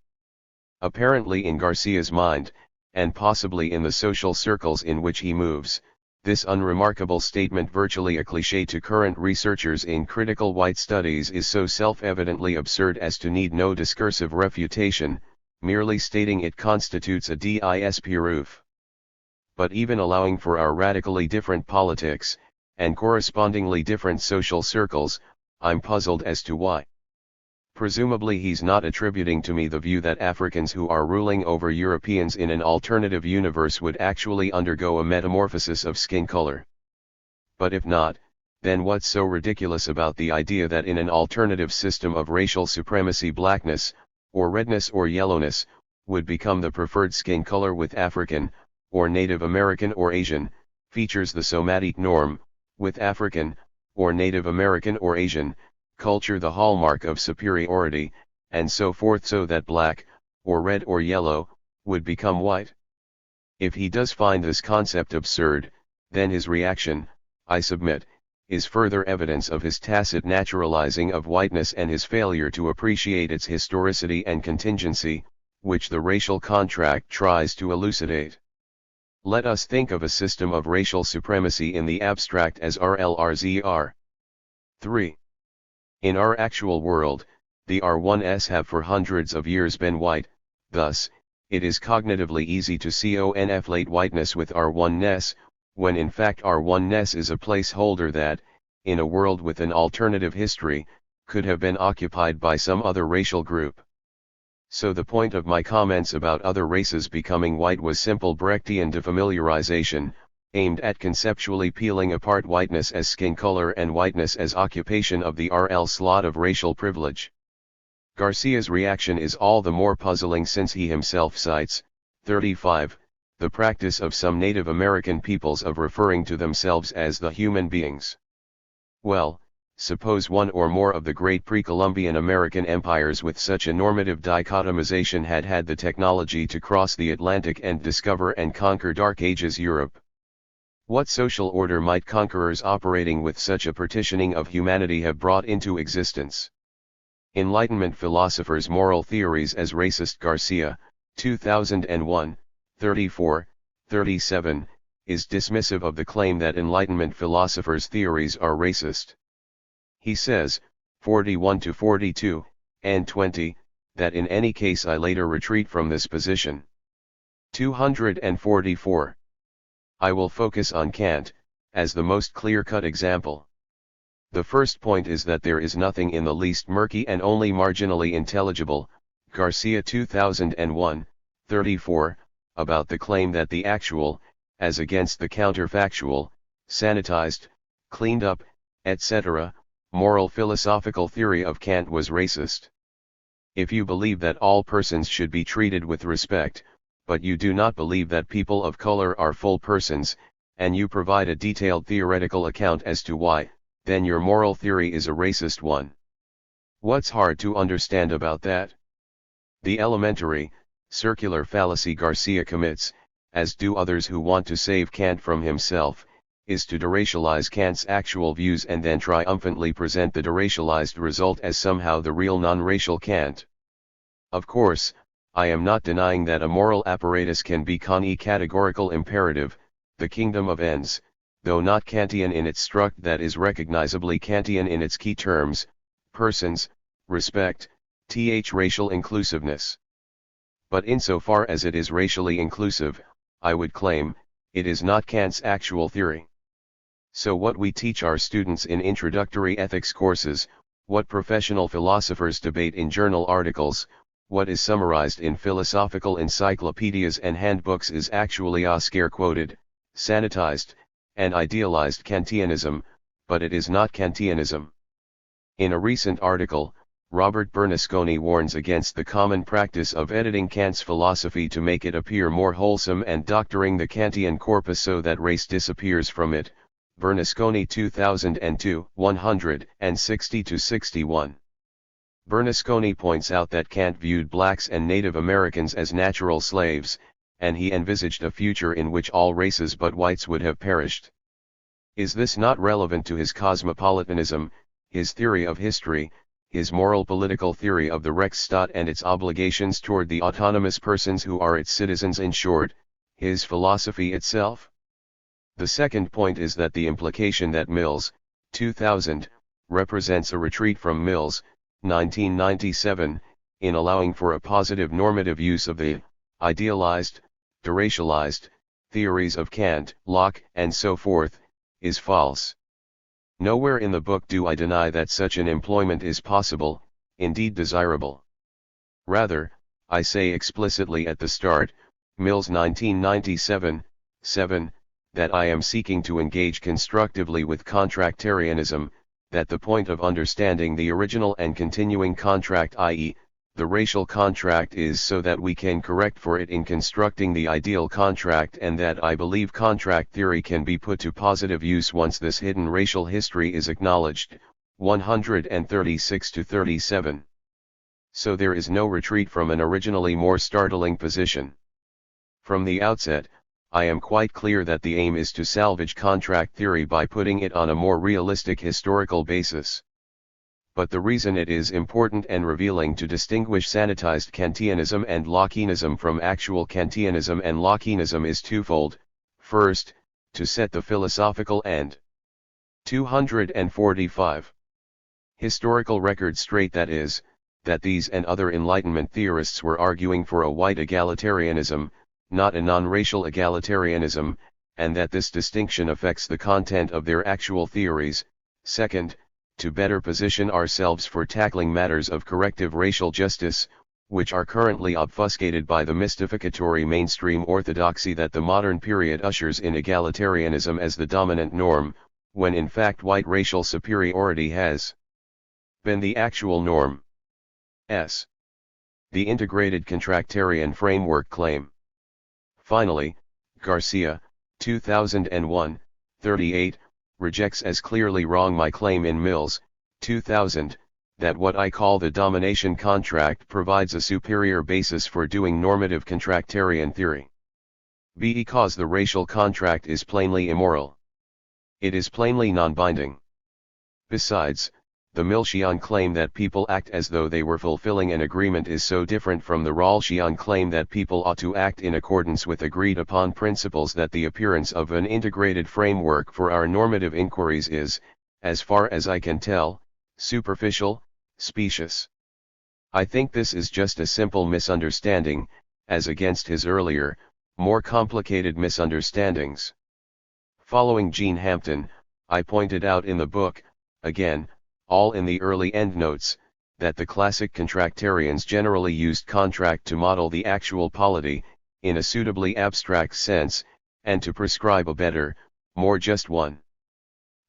Apparently in Garcia's mind, and possibly in the social circles in which he moves, this unremarkable statement, virtually a cliché to current researchers in critical white studies, is so self-evidently absurd as to need no discursive refutation, merely stating it constitutes a disproof. But even allowing for our radically different politics, and correspondingly different social circles, I'm puzzled as to why. Presumably he's not attributing to me the view that Africans who are ruling over Europeans in an alternative universe would actually undergo a metamorphosis of skin color. But if not, then what's so ridiculous about the idea that in an alternative system of racial supremacy blackness, or redness or yellowness, would become the preferred skin color with African, or Native American or Asian, features the somatic norm, with African, or Native American or Asian, culture the hallmark of superiority, and so forth, so that black, or red or yellow, would become white? If he does find this concept absurd, then his reaction, I submit, is further evidence of his tacit naturalizing of whiteness and his failure to appreciate its historicity and contingency, which the racial contract tries to elucidate. Let us think of a system of racial supremacy in the abstract as RLRZR. 3. In our actual world, the R1s have for hundreds of years been white, thus, it is cognitively easy to conflate whiteness with R1ness, when in fact R1ness is a placeholder that, in a world with an alternative history, could have been occupied by some other racial group. So the point of my comments about other races becoming white was simple Brechtian defamiliarization, aimed at conceptually peeling apart whiteness as skin color and whiteness as occupation of the RL slot of racial privilege. Garcia's reaction is all the more puzzling since he himself cites, 35, the practice of some Native American peoples of referring to themselves as the human beings. Well, suppose one or more of the great pre-Columbian American empires with such a normative dichotomization had had the technology to cross the Atlantic and discover and conquer Dark Ages Europe. What social order might conquerors operating with such a partitioning of humanity have brought into existence? Enlightenment philosophers' moral theories as racist. Garcia, 2001, 34, 37, is dismissive of the claim that Enlightenment philosophers' theories are racist. He says, 41-42, and 20, that in any case I later retreat from this position. 244. I will focus on Kant, as the most clear-cut example. The first point is that there is nothing in the least murky and only marginally intelligible, Garcia 2001, 34, about the claim that the actual, as against the counterfactual, sanitized, cleaned up, etc., moral philosophical theory of Kant was racist. If you believe that all persons should be treated with respect, but you do not believe that people of color are full persons, and you provide a detailed theoretical account as to why, then your moral theory is a racist one. What's hard to understand about that? The elementary, circular fallacy Garcia commits, as do others who want to save Kant from himself, is to deracialize Kant's actual views and then triumphantly present the deracialized result as somehow the real non-racial Kant. Of course, I am not denying that a moral apparatus can be a categorical imperative, the kingdom of ends, though not Kantian in its struct, that is recognizably Kantian in its key terms, persons, respect, racial inclusiveness. But insofar as it is racially inclusive, I would claim, it is not Kant's actual theory. So what we teach our students in introductory ethics courses, what professional philosophers debate in journal articles, what is summarized in philosophical encyclopedias and handbooks is actually Oscar-quoted, sanitized, and idealized Kantianism, but it is not Kantianism. In a recent article, Robert Bernasconi warns against the common practice of editing Kant's philosophy to make it appear more wholesome and doctoring the Kantian corpus so that race disappears from it. Bernasconi 2002, 160-61. Bernasconi points out that Kant viewed blacks and Native Americans as natural slaves, and he envisaged a future in which all races but whites would have perished. Is this not relevant to his cosmopolitanism, his theory of history, his moral political theory of the Rechtsstaat and its obligations toward the autonomous persons who are its citizens, in short, his philosophy itself? The second point is that the implication that Mills, 2000, represents a retreat from Mills, 1997, in allowing for a positive normative use of the idealized, deracialized theories of Kant, Locke, and so forth, is false. Nowhere in the book do I deny that such an employment is possible, indeed desirable. Rather, I say explicitly at the start, Mills 1997, 7, that I am seeking to engage constructively with contractarianism, that the point of understanding the original and continuing contract, i.e., the racial contract, is so that we can correct for it in constructing the ideal contract, and that I believe contract theory can be put to positive use once this hidden racial history is acknowledged. 136-37. So there is no retreat from an originally more startling position. From the outset, I am quite clear that the aim is to salvage contract theory by putting it on a more realistic historical basis. But the reason it is important and revealing to distinguish sanitized Kantianism and Lockeanism from actual Kantianism and Lockeanism is twofold. First, to set the philosophical and 245 historical record straight, that is, that these and other Enlightenment theorists were arguing for a white egalitarianism, not a non-racial egalitarianism, and that this distinction affects the content of their actual theories. Second, to better position ourselves for tackling matters of corrective racial justice, which are currently obfuscated by the mystificatory mainstream orthodoxy that the modern period ushers in egalitarianism as the dominant norm, when in fact white racial superiority has been the actual norm. S. The integrated contractarian framework claim. Finally, Garcia, 2001, 38, rejects as clearly wrong my claim in Mills, 2000, that what I call the domination contract provides a superior basis for doing normative contractarian theory. Because the racial contract is plainly immoral. It is plainly non-binding. Besides, the Millsian claim that people act as though they were fulfilling an agreement is so different from the Rawlsian claim that people ought to act in accordance with agreed upon principles that the appearance of an integrated framework for our normative inquiries is, as far as I can tell, superficial, specious. I think this is just a simple misunderstanding, as against his earlier, more complicated misunderstandings. Following Gene Hampton, I pointed out in the book, again, all in the early endnotes, that the classic contractarians generally used contract to model the actual polity, in a suitably abstract sense, and to prescribe a better, more just one.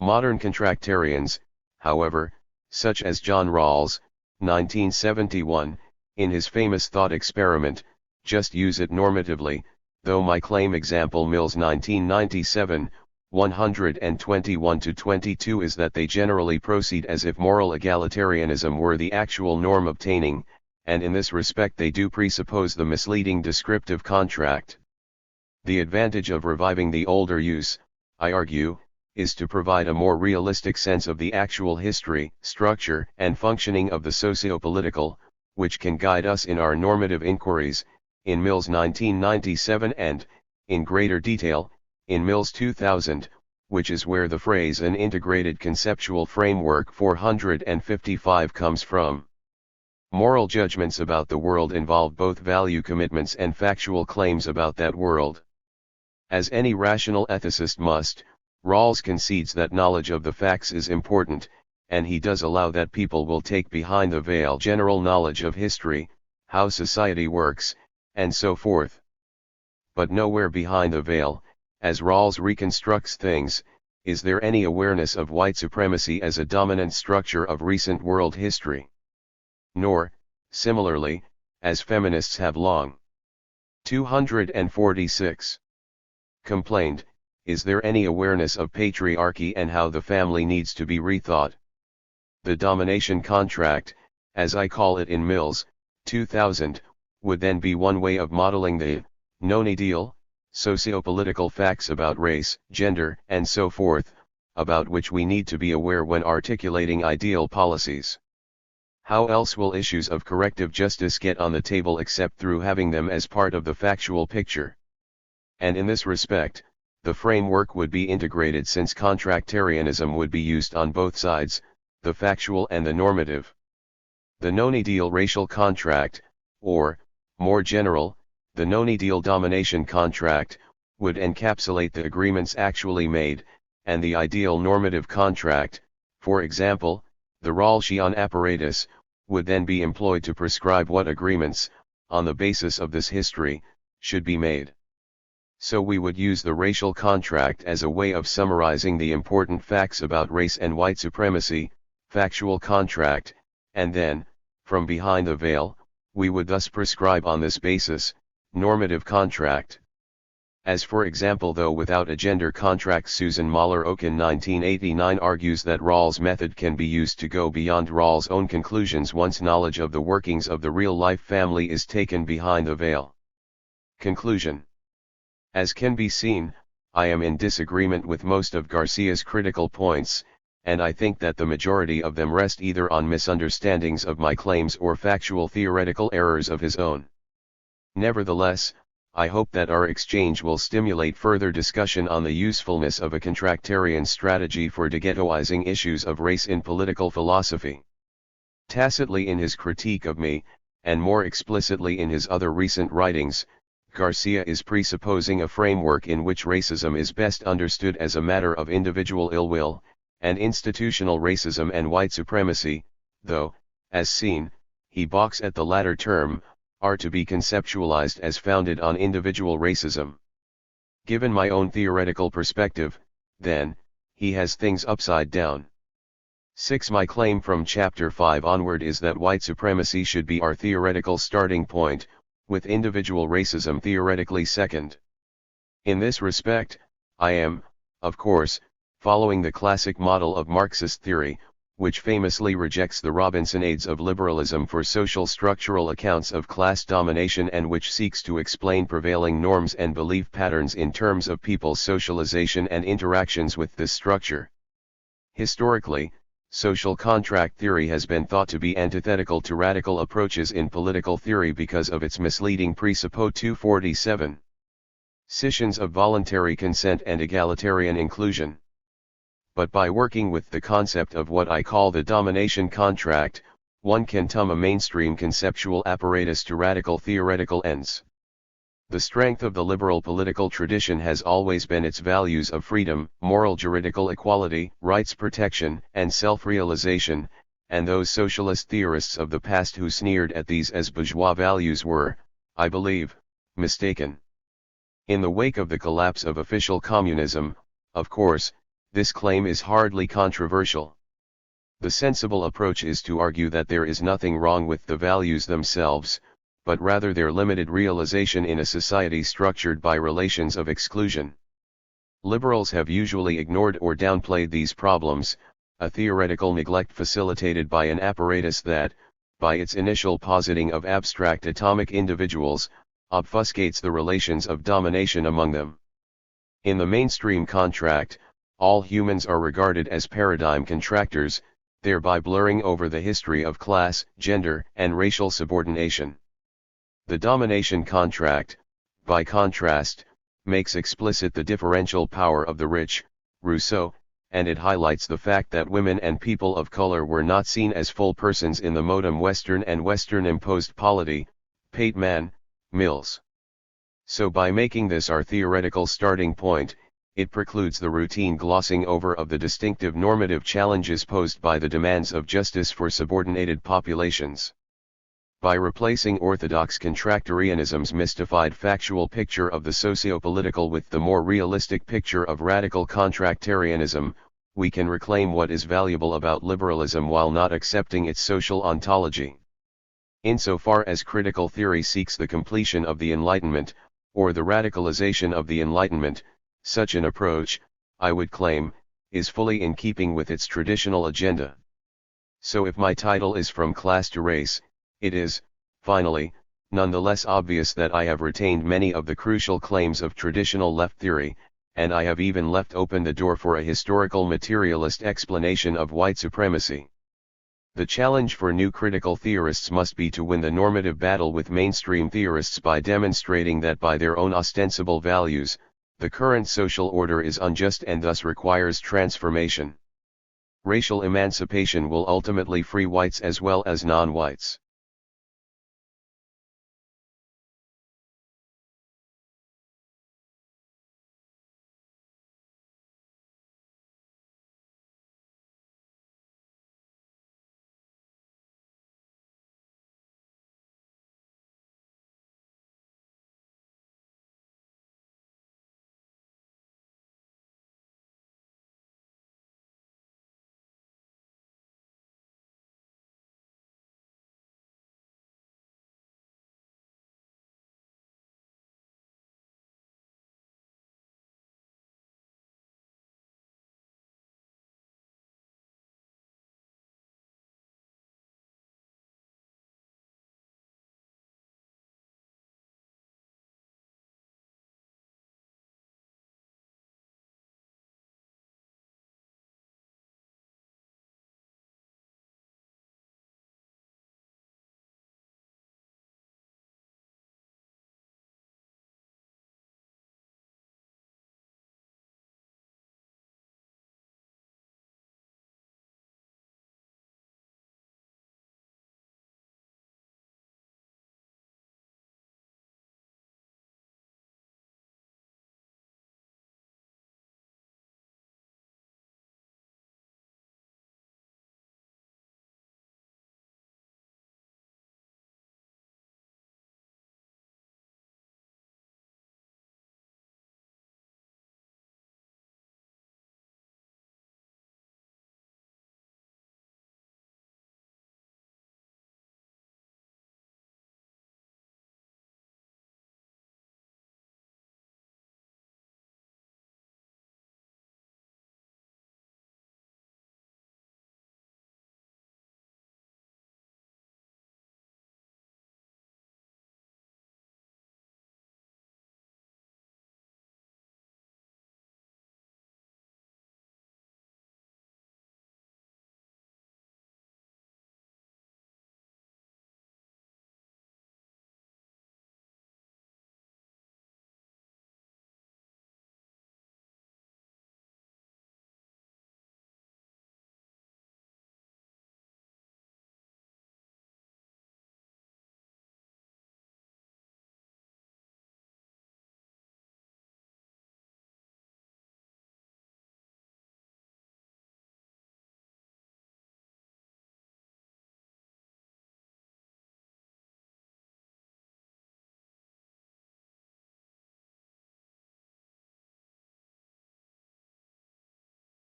Modern contractarians, however, such as John Rawls, 1971, in his famous thought experiment, just use it normatively, though my claim example Mills 1997, 121-22 is that they generally proceed as if moral egalitarianism were the actual norm obtaining, and in this respect they do presuppose the misleading descriptive contract. The advantage of reviving the older use, I argue, is to provide a more realistic sense of the actual history, structure, and functioning of the socio-political, which can guide us in our normative inquiries, in Mills 1997 and, in greater detail, in Mills 2000, which is where the phrase an integrated conceptual framework 455 comes from. Moral judgments about the world involve both value commitments and factual claims about that world. As any rational ethicist must, Rawls concedes that knowledge of the facts is important, and he does allow that people will take behind the veil general knowledge of history, how society works, and so forth. But nowhere behind the veil, as Rawls reconstructs things, is there any awareness of white supremacy as a dominant structure of recent world history. Nor, similarly, as feminists have long 246 complained, is there any awareness of patriarchy and how the family needs to be rethought. The domination contract, as I call it in Mills 2000, would then be one way of modeling the known ideal, socio-political facts about race, gender, and so forth, about which we need to be aware when articulating ideal policies. How else will issues of corrective justice get on the table except through having them as part of the factual picture? And in this respect, the framework would be integrated since contractarianism would be used on both sides, the factual and the normative. The known ideal racial contract, or, more general, the known ideal domination contract, would encapsulate the agreements actually made, and the ideal normative contract, for example, the Rawlsian apparatus, would then be employed to prescribe what agreements, on the basis of this history, should be made. So we would use the racial contract as a way of summarizing the important facts about race and white supremacy, factual contract, and then, from behind the veil, we would thus prescribe on this basis, normative contract. As for example, though without a gender contract, Susan Mahler-Oken 1989 argues that Rawls' method can be used to go beyond Rawls' own conclusions once knowledge of the workings of the real-life family is taken behind the veil. Conclusion. As can be seen, I am in disagreement with most of Garcia's critical points, and I think that the majority of them rest either on misunderstandings of my claims or factual theoretical errors of his own. Nevertheless, I hope that our exchange will stimulate further discussion on the usefulness of a contractarian strategy for deghettoizing issues of race in political philosophy. Tacitly in his critique of me, and more explicitly in his other recent writings, Garcia is presupposing a framework in which racism is best understood as a matter of individual ill will, and institutional racism and white supremacy, though, as seen, he balks at the latter term, are to be conceptualized as founded on individual racism. Given my own theoretical perspective, then, he has things upside down. 6. My claim from Chapter 5 onward is that white supremacy should be our theoretical starting point, with individual racism theoretically second. In this respect, I am, of course, following the classic model of Marxist theory, which famously rejects the Robinsonades of liberalism for social structural accounts of class domination and which seeks to explain prevailing norms and belief patterns in terms of people's socialization and interactions with this structure. Historically, social contract theory has been thought to be antithetical to radical approaches in political theory because of its misleading presuppo 247. Scissions of voluntary consent and egalitarian inclusion. But by working with the concept of what I call the domination contract, one can turn a mainstream conceptual apparatus to radical theoretical ends. The strength of the liberal political tradition has always been its values of freedom, moral juridical equality, rights protection, and self-realization, and those socialist theorists of the past who sneered at these as bourgeois values were, I believe, mistaken. In the wake of the collapse of official communism, of course, this claim is hardly controversial. The sensible approach is to argue that there is nothing wrong with the values themselves, but rather their limited realization in a society structured by relations of exclusion. Liberals have usually ignored or downplayed these problems, a theoretical neglect facilitated by an apparatus that, by its initial positing of abstract atomic individuals, obfuscates the relations of domination among them. In the mainstream contract, all humans are regarded as paradigm contractors, thereby blurring over the history of class, gender, and racial subordination. The domination contract, by contrast, makes explicit the differential power of the rich, Rousseau, and it highlights the fact that women and people of color were not seen as full persons in the modern Western and Western imposed polity, Pateman, Mills. So by making this our theoretical starting point, it precludes the routine glossing over of the distinctive normative challenges posed by the demands of justice for subordinated populations. By replacing orthodox contractarianism's mystified factual picture of the socio-political with the more realistic picture of radical contractarianism, we can reclaim what is valuable about liberalism while not accepting its social ontology. Insofar as critical theory seeks the completion of the Enlightenment, or the radicalization of the Enlightenment, such an approach, I would claim, is fully in keeping with its traditional agenda. So if my title is From Class to Race, it is, finally, nonetheless obvious that I have retained many of the crucial claims of traditional left theory, and I have even left open the door for a historical materialist explanation of white supremacy. The challenge for new critical theorists must be to win the normative battle with mainstream theorists by demonstrating that by their own ostensible values, the current social order is unjust and thus requires transformation. Racial emancipation will ultimately free whites as well as non-whites.